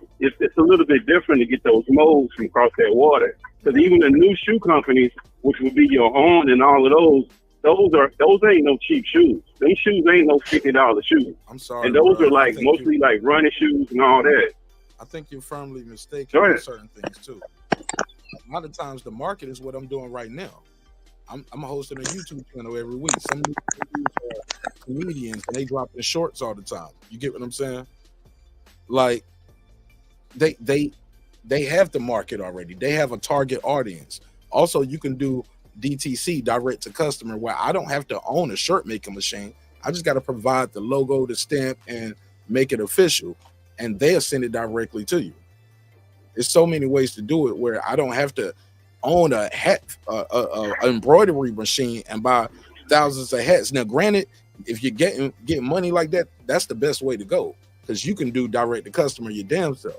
a little bit different to get those molds from across that water. Because even the new shoe companies, which would be your own and all of those ain't no cheap shoes. Them shoes ain't no $50 shoes. I'm sorry, and those bro. are like mostly like running shoes and all that. I think you're firmly mistaken on certain things too. A lot of times the market is what I'm doing right now. I'm hosting a YouTube channel every week. Some comedians, and they drop the shorts all the time. You get what I'm saying? Like they have the market already. They have a target audience. Also, you can do DTC, direct to customer, where I don't have to own a shirt making machine. I just got to provide the logo, the stamp, and make it official, and they'll send it directly to you. There's so many ways to do it where I don't have to own a hat, embroidery machine and buy thousands of hats. Now, granted, if you're getting money like that, that's the best way to go because you can do direct to customer your damn self.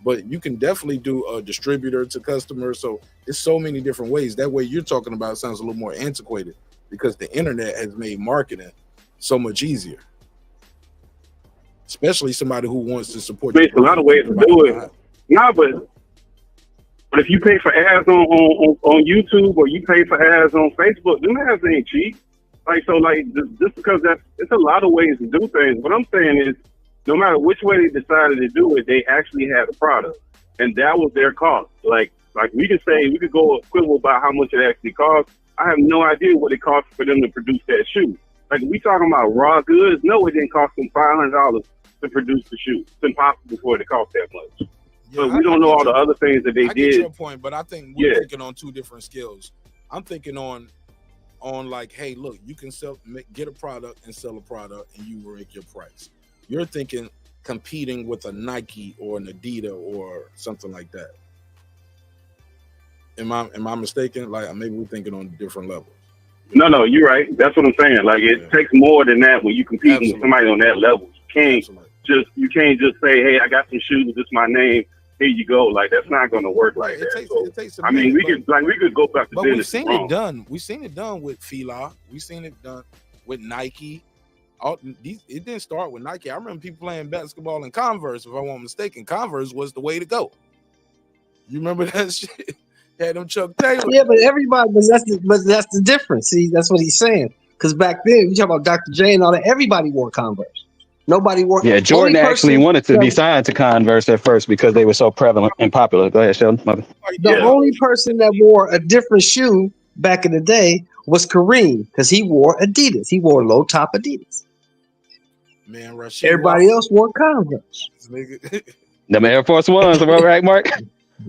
But you can definitely do a distributor to customer. So it's so many different ways. That way you're talking about sounds a little more antiquated because the internet has made marketing so much easier. Especially somebody who wants to support. There's a lot of ways to do it. No, but if you pay for ads on YouTube or you pay for ads on Facebook, them ads ain't cheap. Like, so like just because it's a lot of ways to do things. What I'm saying is no matter which way they decided to do it, they actually had a product. And that was their cost. Like we could go a quibble about how much it actually costs. I have no idea what it costs for them to produce that shoe. Like we talking about raw goods, no, it didn't cost them $500 to produce the shoe. It's impossible for it to cost that much. Yeah, but we don't know all the other things that they did. I get your point, but I think we're thinking on two different scales. I'm thinking on like, hey, look, you can get a product and sell a product, and you make your price. You're thinking competing with a Nike or an Adidas or something like that. Am I mistaken? Like maybe we're thinking on different levels. No, you're right. That's what I'm saying. Like it takes more than that when you compete with somebody on that level. You can't just say, hey, I got some shoes, this is my name. Here you go. Like that's not going to work like that. It takes a minute, we could go back to but business. We've seen it done. We've seen it done with Fila. We've seen it done with Nike. It didn't start with Nike. I remember people playing basketball in Converse. If I wasn't mistaken, Converse was the way to go. You remember that shit? Had them Chuck Taylor. Yeah, but that's the difference. See, that's what he's saying. Because back then, you talk about Dr. J and all that. Everybody wore Converse. Nobody wore. Yeah, Jordan actually wanted to be signed to Converse at first because they were so prevalent and popular. Go ahead, Sheldon. The only person that wore a different shoe back in the day was Kareem because he wore Adidas. He wore low top Adidas. Man, Rashid everybody else wore Converse. Them Air Force Ones, right, Mark?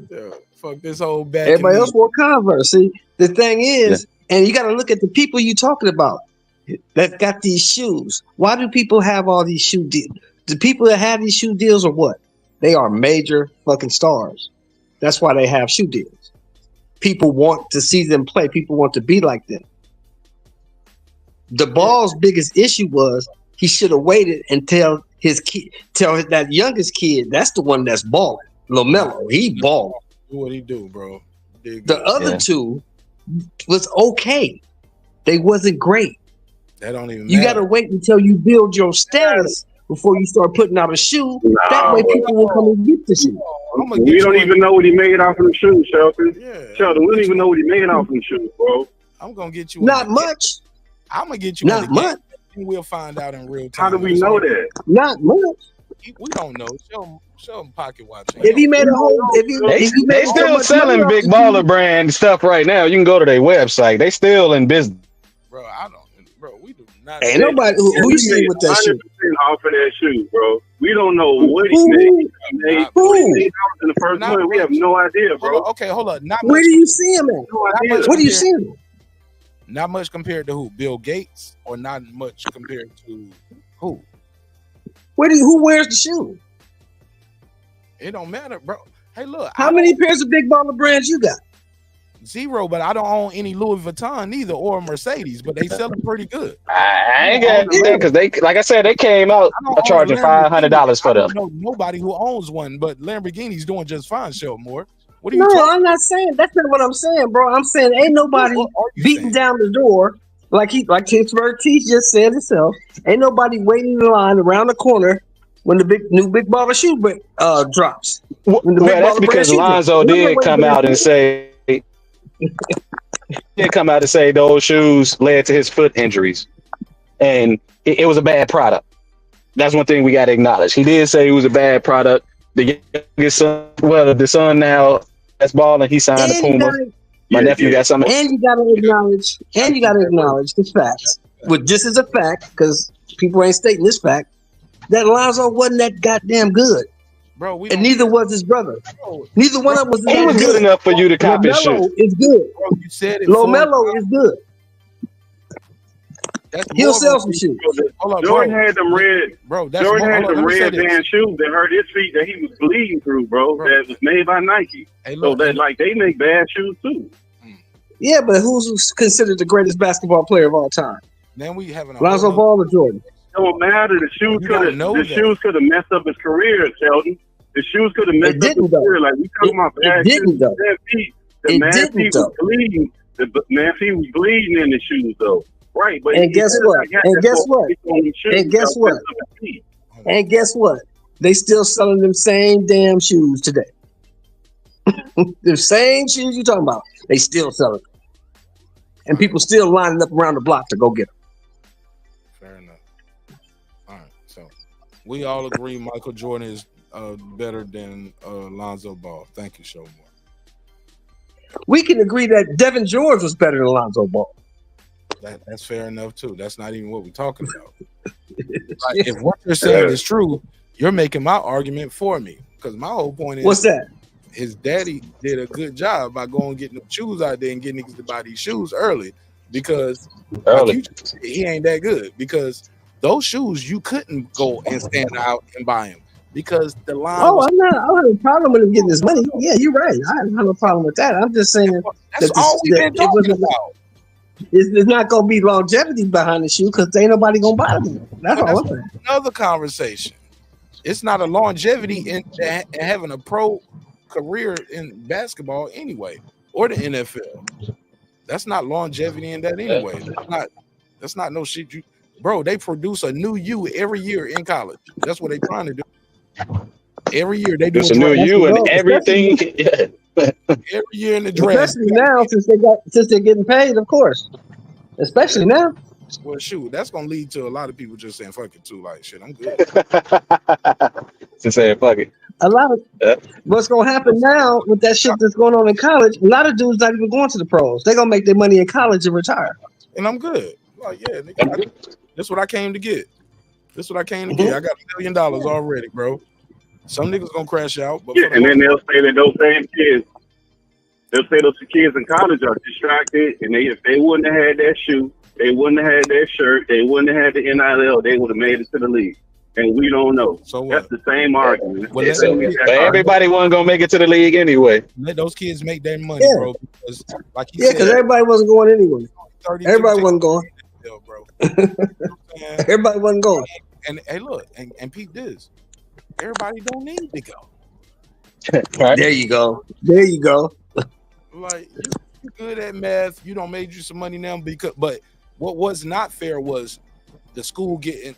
Yeah, fuck this whole back. Everybody else wore Converse. See, the thing is, and you got to look at the people you talking about that got these shoes. Why do people have all these shoe deals? The people that have these shoe deals are what? They are major fucking stars. That's why they have shoe deals. People want to see them play. People want to be like them. The Ball's biggest issue was he should have waited until that youngest kid. That's the one that's balling. LaMelo, he balling. Do what he do, bro. The other two was okay. They wasn't great. That don't even. You got to wait until you build your status before you start putting out a shoe. That way, people will come and get the shoe. We don't even know what he made off of the shoes, Sheldon. Sheldon, we don't even know what he made off of the shoes, bro. I'm gonna get you. Not much. I'm gonna get you. Not much. We'll find out in real time. How do we know that? Not much. We don't know. Show him pocket watching. If he made a whole, They still selling Big Baller brand stuff right now. You can go to their website. They still in business. Bro, we do not. Ain't nobody who you see with that shoe. Off of that shoe, bro. We don't know what he made. What he made in the first month. We have no idea, bro. Okay, hold up. Where do you see him at? Where do you see him? Not much compared to who? Bill Gates, or not much compared to who? Who wears the shoe? It don't matter, bro. Hey, look. How many pairs of Big Baller brands you got? Zero, but I don't own any Louis Vuitton either or Mercedes, but they sell them pretty good. I ain't got anything because they, like I said, they came out charging $500 for them. I don't know nobody who owns one, but Lamborghini's doing just fine, Sheldon. What are you No, talking? I'm not saying that's not what I'm saying, bro. I'm saying ain't nobody beating down the door like Pittsburgh T just said himself. Ain't nobody waiting in line around the corner when the new Big Baller shoe drops. When the that's because Lonzo did come out and say those shoes led to his foot injuries, and it was a bad product. That's one thing we got to acknowledge. He did say it was a bad product. The youngest son, the son now that's balling. He signed to Puma. My nephew got something. And you got to acknowledge the facts. But this is a fact because people ain't stating this fact that Lonzo wasn't that goddamn good. Bro, and neither was his brother. Neither one of them was. He was good enough for you to copy his shoe. Is good. Bro, you said it. LaMelo is good. He'll sell some shoes. Jordan had them red. Jordan had them red band shoes that hurt his feet that he was bleeding through, bro. That was made by Nike. So that they make bad shoes too. Yeah, but who's considered the greatest basketball player of all time? Then we having Lonzo Ball or Jordan? Don't matter. The shoes could have messed up his career, Sheldon. The shoes could have messed up his career. Like we talking about bad shoes. The man feet was bleeding. The man feet was bleeding in the shoes though. Right, but guess what? And guess what? They still selling them same damn shoes today. The same shoes you talking about, they still selling them. And people still lining up around the block to go get them. Fair enough. All right, so we all agree Michael Jordan is better than Lonzo Ball. Thank you, Showmore. We can agree that Devin George was better than Lonzo Ball. That's fair enough too. That's not even what we're talking about. Like, if what you're saying is true, you're making my argument for me. Because my whole point is, what's that? His daddy did a good job by going and getting the shoes out there and getting niggas to buy these shoes early because he ain't that good. Because those shoes you couldn't go and stand out and buy them because the line. I don't have a problem with him getting his money. Yeah, you're right. I don't have a problem with that. I'm just saying that's all we've been talking about. There's not gonna be longevity behind the shoe because ain't nobody gonna buy them. That's all I'm saying. Another conversation. It's not a longevity in having a pro career in basketball anyway, or the NFL. That's not longevity in that anyway. That's not no shit. Bro, they produce a new you every year in college. That's what they trying to do. Every year they do a new you and everything. Every year in the draft. Especially now since they're getting paid, of course. Especially now. Well, shoot, that's gonna lead to a lot of people just saying fuck it too. Like shit, I'm good. Just saying fuck it. A lot of what's gonna happen now with that shit that's going on in college, a lot of dudes not even going to the pros. They're gonna make their money in college and retire. And I'm good. Like, yeah, nigga, that's what I came to get. This is what I came to get. I got $1 million already, bro. Some niggas gonna crash out, but and then they'll say that those same kids, they'll say those kids in college are distracted, and if they wouldn't have had that shoe, they wouldn't have had that shirt, they wouldn't have had the NIL, they would have made it to the league. and we don't know. So that's the same argument. Well, But everybody wasn't gonna make it to the league anyway. Let those kids make their money, Yeah. bro. Because, like he Yeah, because said, everybody wasn't going anyway. 32 Everybody wasn't going. bro. Everybody wasn't going. And hey, look, and peep this. Everybody don't need to go. There you go. There you go. Like you good at math, you don't made you some money now but what was not fair was the school getting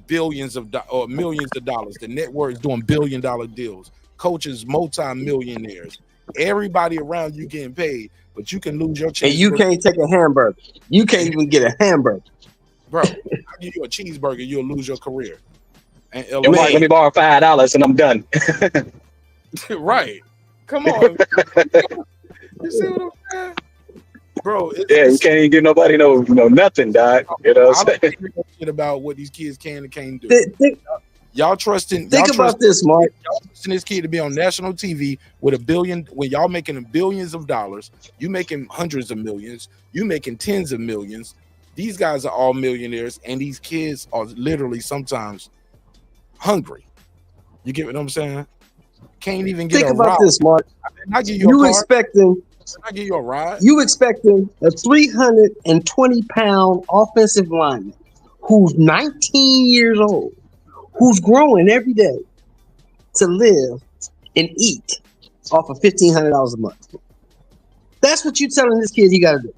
billions of or millions of dollars. The networks doing $1 billion deals. Coaches multi-millionaires. Everybody around you getting paid, but you can lose your chance. And you can't take a hamburger. You can't even get a hamburger. Bro, I'll give you a cheeseburger, you'll lose your career. And Let me borrow $5 and I'm done. Right. Come on. You see what I'm saying? Bro, you can't even give nobody no nothing, dog. You know what I'm saying? Shit about what these kids can and can't do. Y'all trusting. Think about this, Mark. Y'all trusting this kid to be on national TV with $1 billion when y'all making billions of dollars. You making hundreds of millions. You making tens of millions. These guys are all millionaires, and these kids are literally sometimes hungry. You get what I'm saying? Can't even get Think a about ride. this, Mark. I give you a car. expecting. I give you a ride. You expecting a 320-pound offensive lineman who's 19 years old, who's growing every day, to live and eat off of $1,500 a month. That's what you're telling this kid he got to do.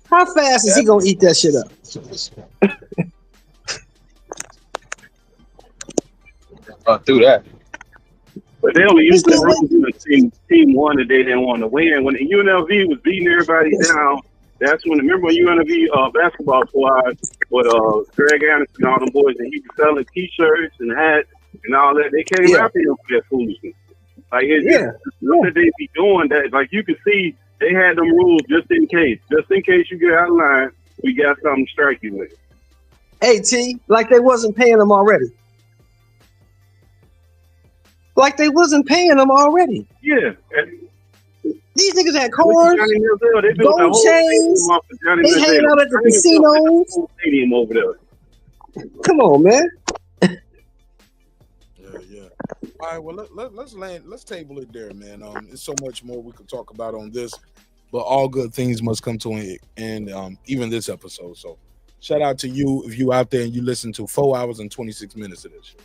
How fast is he gonna eat that shit up? Through that. But they only used the rules in the team one that they didn't want to win. When the UNLV was beating everybody down, that's when, remember when UNLV basketball squad with Greg Anderson and all them boys, and he was selling T-shirts and hats and all that. They came after him for that foolishness. Like, what did they be doing that? Like, you could see they had them rules just in case. Just in case you get out of line, we got something to strike you with. Hey, T, like they wasn't paying them already. Like they wasn't paying them already. Yeah. These niggas had cars, gold chains. They hanging out at the casinos. Stadium over there. Come on, man. All right, well let's table it there, man. There's so much more we could talk about on this, but all good things must come to an end. Even this episode. So, shout out to you if you out there and you listen to 4 hours and 26 minutes of this shit.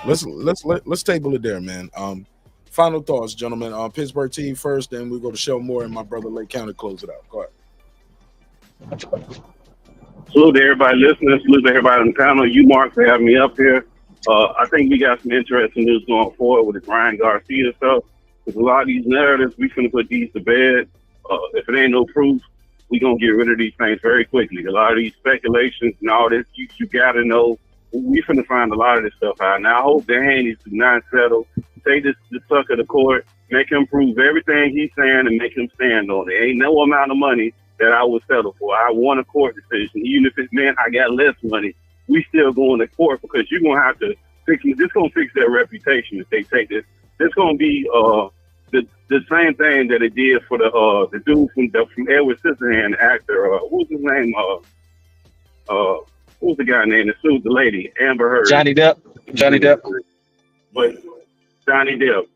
Let's table it there, man. Final thoughts, gentlemen. Pittsburgh team first, then we go to Shell Moore and my brother Lake County close it out. Go ahead. Salute to everybody listening. Salute to everybody on the panel. You, Mark, for having me up here. I think we got some interesting news going forward with this Ryan Garcia stuff. Because a lot of these narratives, we finna put these to bed. If it ain't no proof, we gonna get rid of these things very quickly. A lot of these speculations and all this, you gotta know. We finna find a lot of this stuff out. Now, I hope that Haney's not settle. Take this sucker to court, make him prove everything he's saying, and make him stand on it. Ain't no amount of money that I would settle for. I want a court decision. Even if it meant I got less money, we still going to court because you're going to have to fix it. This going to fix their reputation if they take this. This going to be the same thing that it did for the dude from Edward Scissorhands, the actor. What's his name? Who's the guy named that sued the lady? Amber Heard. Johnny Depp. But Johnny Depp.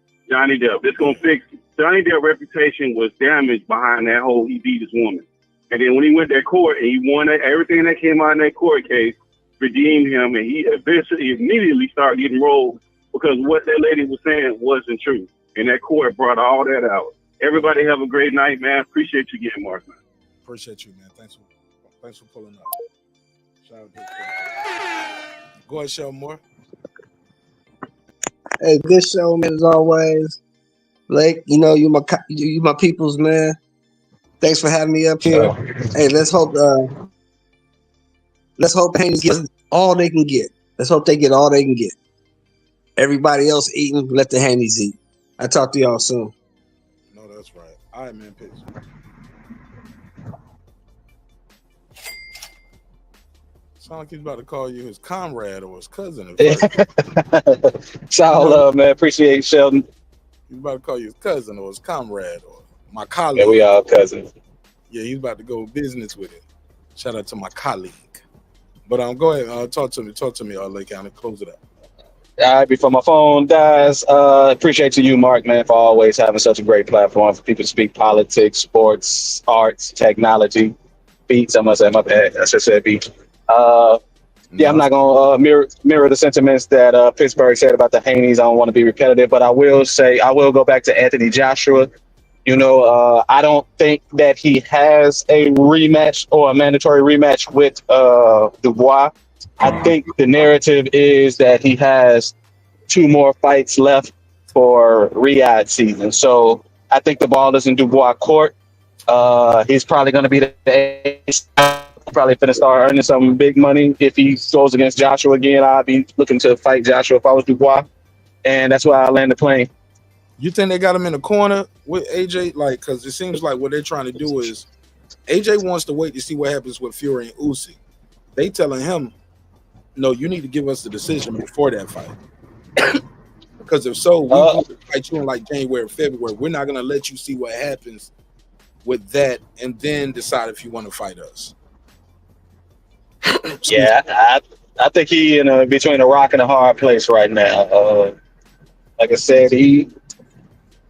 This going to fix Johnny Depp's reputation was damaged behind that whole he beat his woman. And then when he went to court and he won everything that came out in that court case redeemed him, and he immediately started getting rolled because what that lady was saying wasn't true. And that court brought all that out. Everybody have a great night, man. Appreciate you getting Mark, man. Appreciate you, man. Thanks for pulling up. Shout out to Go ahead, Shell Moore. Hey, good show, man, as always. Blake, you know you my people's man. Thanks for having me up here. Hey, let's hope Haney gets all they can get. Let's hope they get all they can get. Everybody else eating, let the Haneys eat. I'll talk to y'all soon. No, that's right. All right, man. Peace. Sound like he's about to call you his comrade or his cousin. It's all love, man. Appreciate you, Sheldon. He's about to call you his cousin or his comrade or My colleague. Yeah, we all cousins. Yeah, he's about to go business with it. Shout out to my colleague. But go ahead, talk to me, Lake County. Close it up. All right, before my phone dies, appreciate you, Mark, man, for always having such a great platform for people to speak politics, sports, arts, technology, beats. I must say, my bad. I should say beats. Yeah, I'm not gonna mirror the sentiments that Pittsburgh said about the Haneys. I don't want to be repetitive, but I will go back to Anthony Joshua. You know, I don't think that he has a rematch or a mandatory rematch with Dubois. I think the narrative is that he has 2 more fights left for Riyadh season. So I think the ball is in Dubois' court. He's probably going to be the ace. Probably finna start earning some big money. If he goes against Joshua again, I'd be looking to fight Joshua if I was Dubois. And that's why I land the plane. You think they got him in the corner with AJ? Like, because it seems like what they're trying to do is AJ wants to wait to see what happens with Fury and Usyk. They telling him, no, you need to give us the decision before that fight. Because if so, we fight you in like January or February. We're not going to let you see what happens with that and then decide if you want to fight us. Yeah, I think he in between a rock and a hard place right now. Like I said,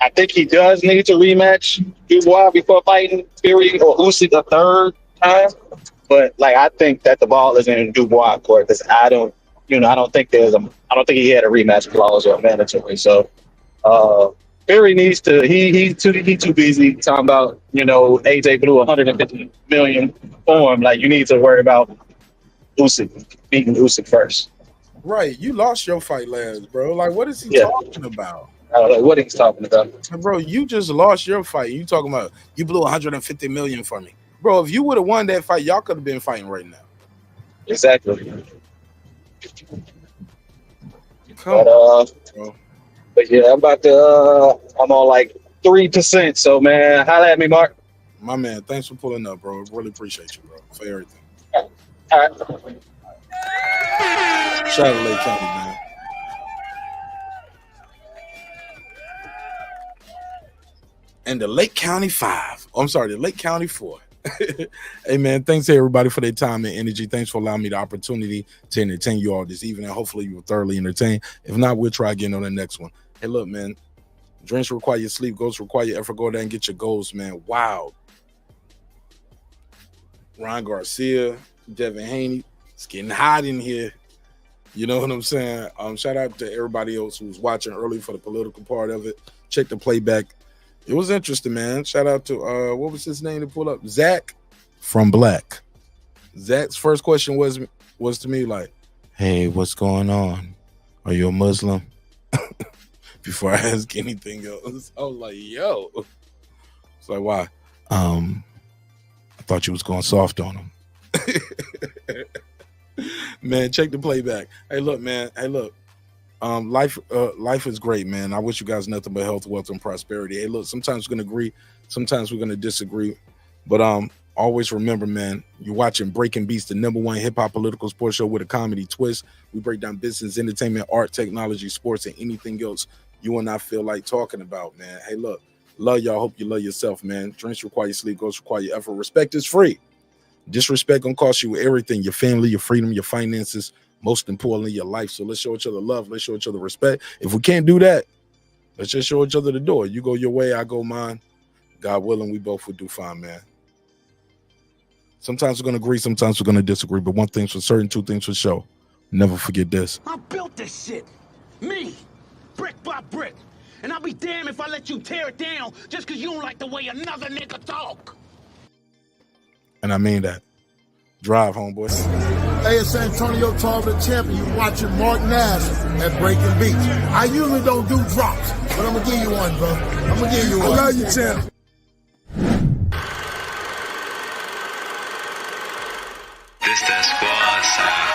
I think he does need to rematch Dubois before fighting Fury or Usyk a third time. But like, I think that the ball is in Dubois' court because I don't think he had a rematch clause or a mandatory. So Fury needs to. He's too busy talking about AJ blew 150 million for him. Like, you need to worry about Usyk beating Usyk first. Right, you lost your fight last, bro. Like, what is he talking about? I don't know what he's talking about. Bro, you just lost your fight. You talking about you blew 150 million for me. Bro, if you would have won that fight, y'all could have been fighting right now. Exactly. Come on, bro. But yeah, I'm on like 3%. So man, holla at me, Mark. My man, thanks for pulling up, bro. Really appreciate you, bro, for everything. All right. Shout out to Lake County, man. And the Lake County 5. Oh, I'm sorry, the Lake County 4. Hey, man, thanks to everybody for their time and energy. Thanks for allowing me the opportunity to entertain you all this evening. Hopefully you were thoroughly entertained. If not, we'll try again on the next one. Hey, look, man, drinks require your sleep, goals require your effort. Go there and get your goals, man. Wow. Ryan Garcia, Devin Haney. It's getting hot in here. You know what I'm saying? Shout out to everybody else who was watching early for the political part of it. Check the playback. It was interesting, man. Shout out to what was his name to pull up? Zach from Black. Zach's first question was to me like, "Hey, what's going on? Are you a Muslim?" Before I ask anything else, I was like, "Yo," it's like, "Why?" I thought you was going soft on him. Man, check the playback. Hey, look, man. Hey, look. Life is great, man. I wish you guys nothing but health, wealth, and prosperity. Hey, look, sometimes we're gonna agree, sometimes we're gonna disagree, but always remember, man, you're watching Breaking Beats, the #1 hip-hop political sports show with a comedy twist. We break down business, entertainment, art, technology, sports, and anything else you and I feel like talking about, man. Hey, look, love y'all. Hope you love yourself, man. Drinks require your sleep, goals require your effort. Respect is free. Disrespect gonna cost you everything: your family, your freedom, your finances, most importantly, your life. So let's show each other love. Let's show each other respect. If we can't do that, let's just show each other the door. You go your way, I go mine. God willing, we both would do fine, man. Sometimes we're going to agree, sometimes we're going to disagree, but one thing's for certain, two things for sure. Never forget this. I built this shit. Me. Brick by brick. And I'll be damned if I let you tear it down just because you don't like the way another nigga talk. And I mean that. Drive, homeboy. Hey, it's Antonio Tarver champion. You watching Mark Nash at Breaking Beats. I usually don't do drops, but I'm gonna give you one, bro. I'm gonna give you one. I love you, champ. This that squad sound.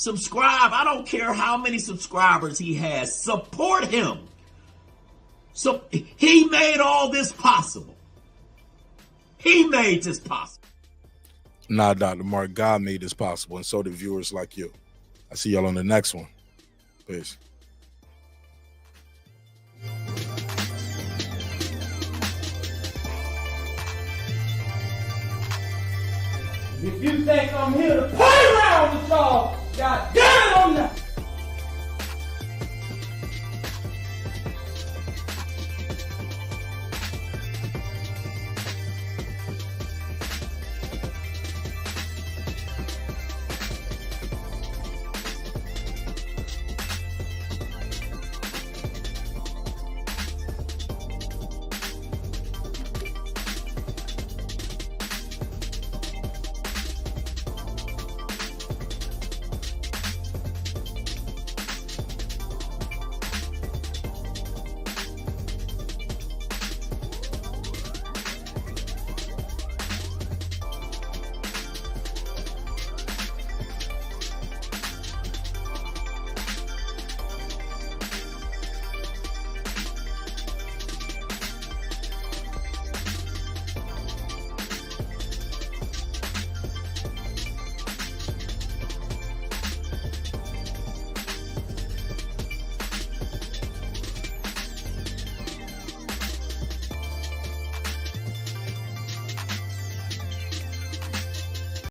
Subscribe. I don't care how many subscribers he has. Support him. So he made all this possible. He made this possible. Nah, Dr. Mark, God made this possible, and so did viewers like you. I see y'all on the next one. Peace. If you think I'm here to play around with y'all, God damn it, I'm not.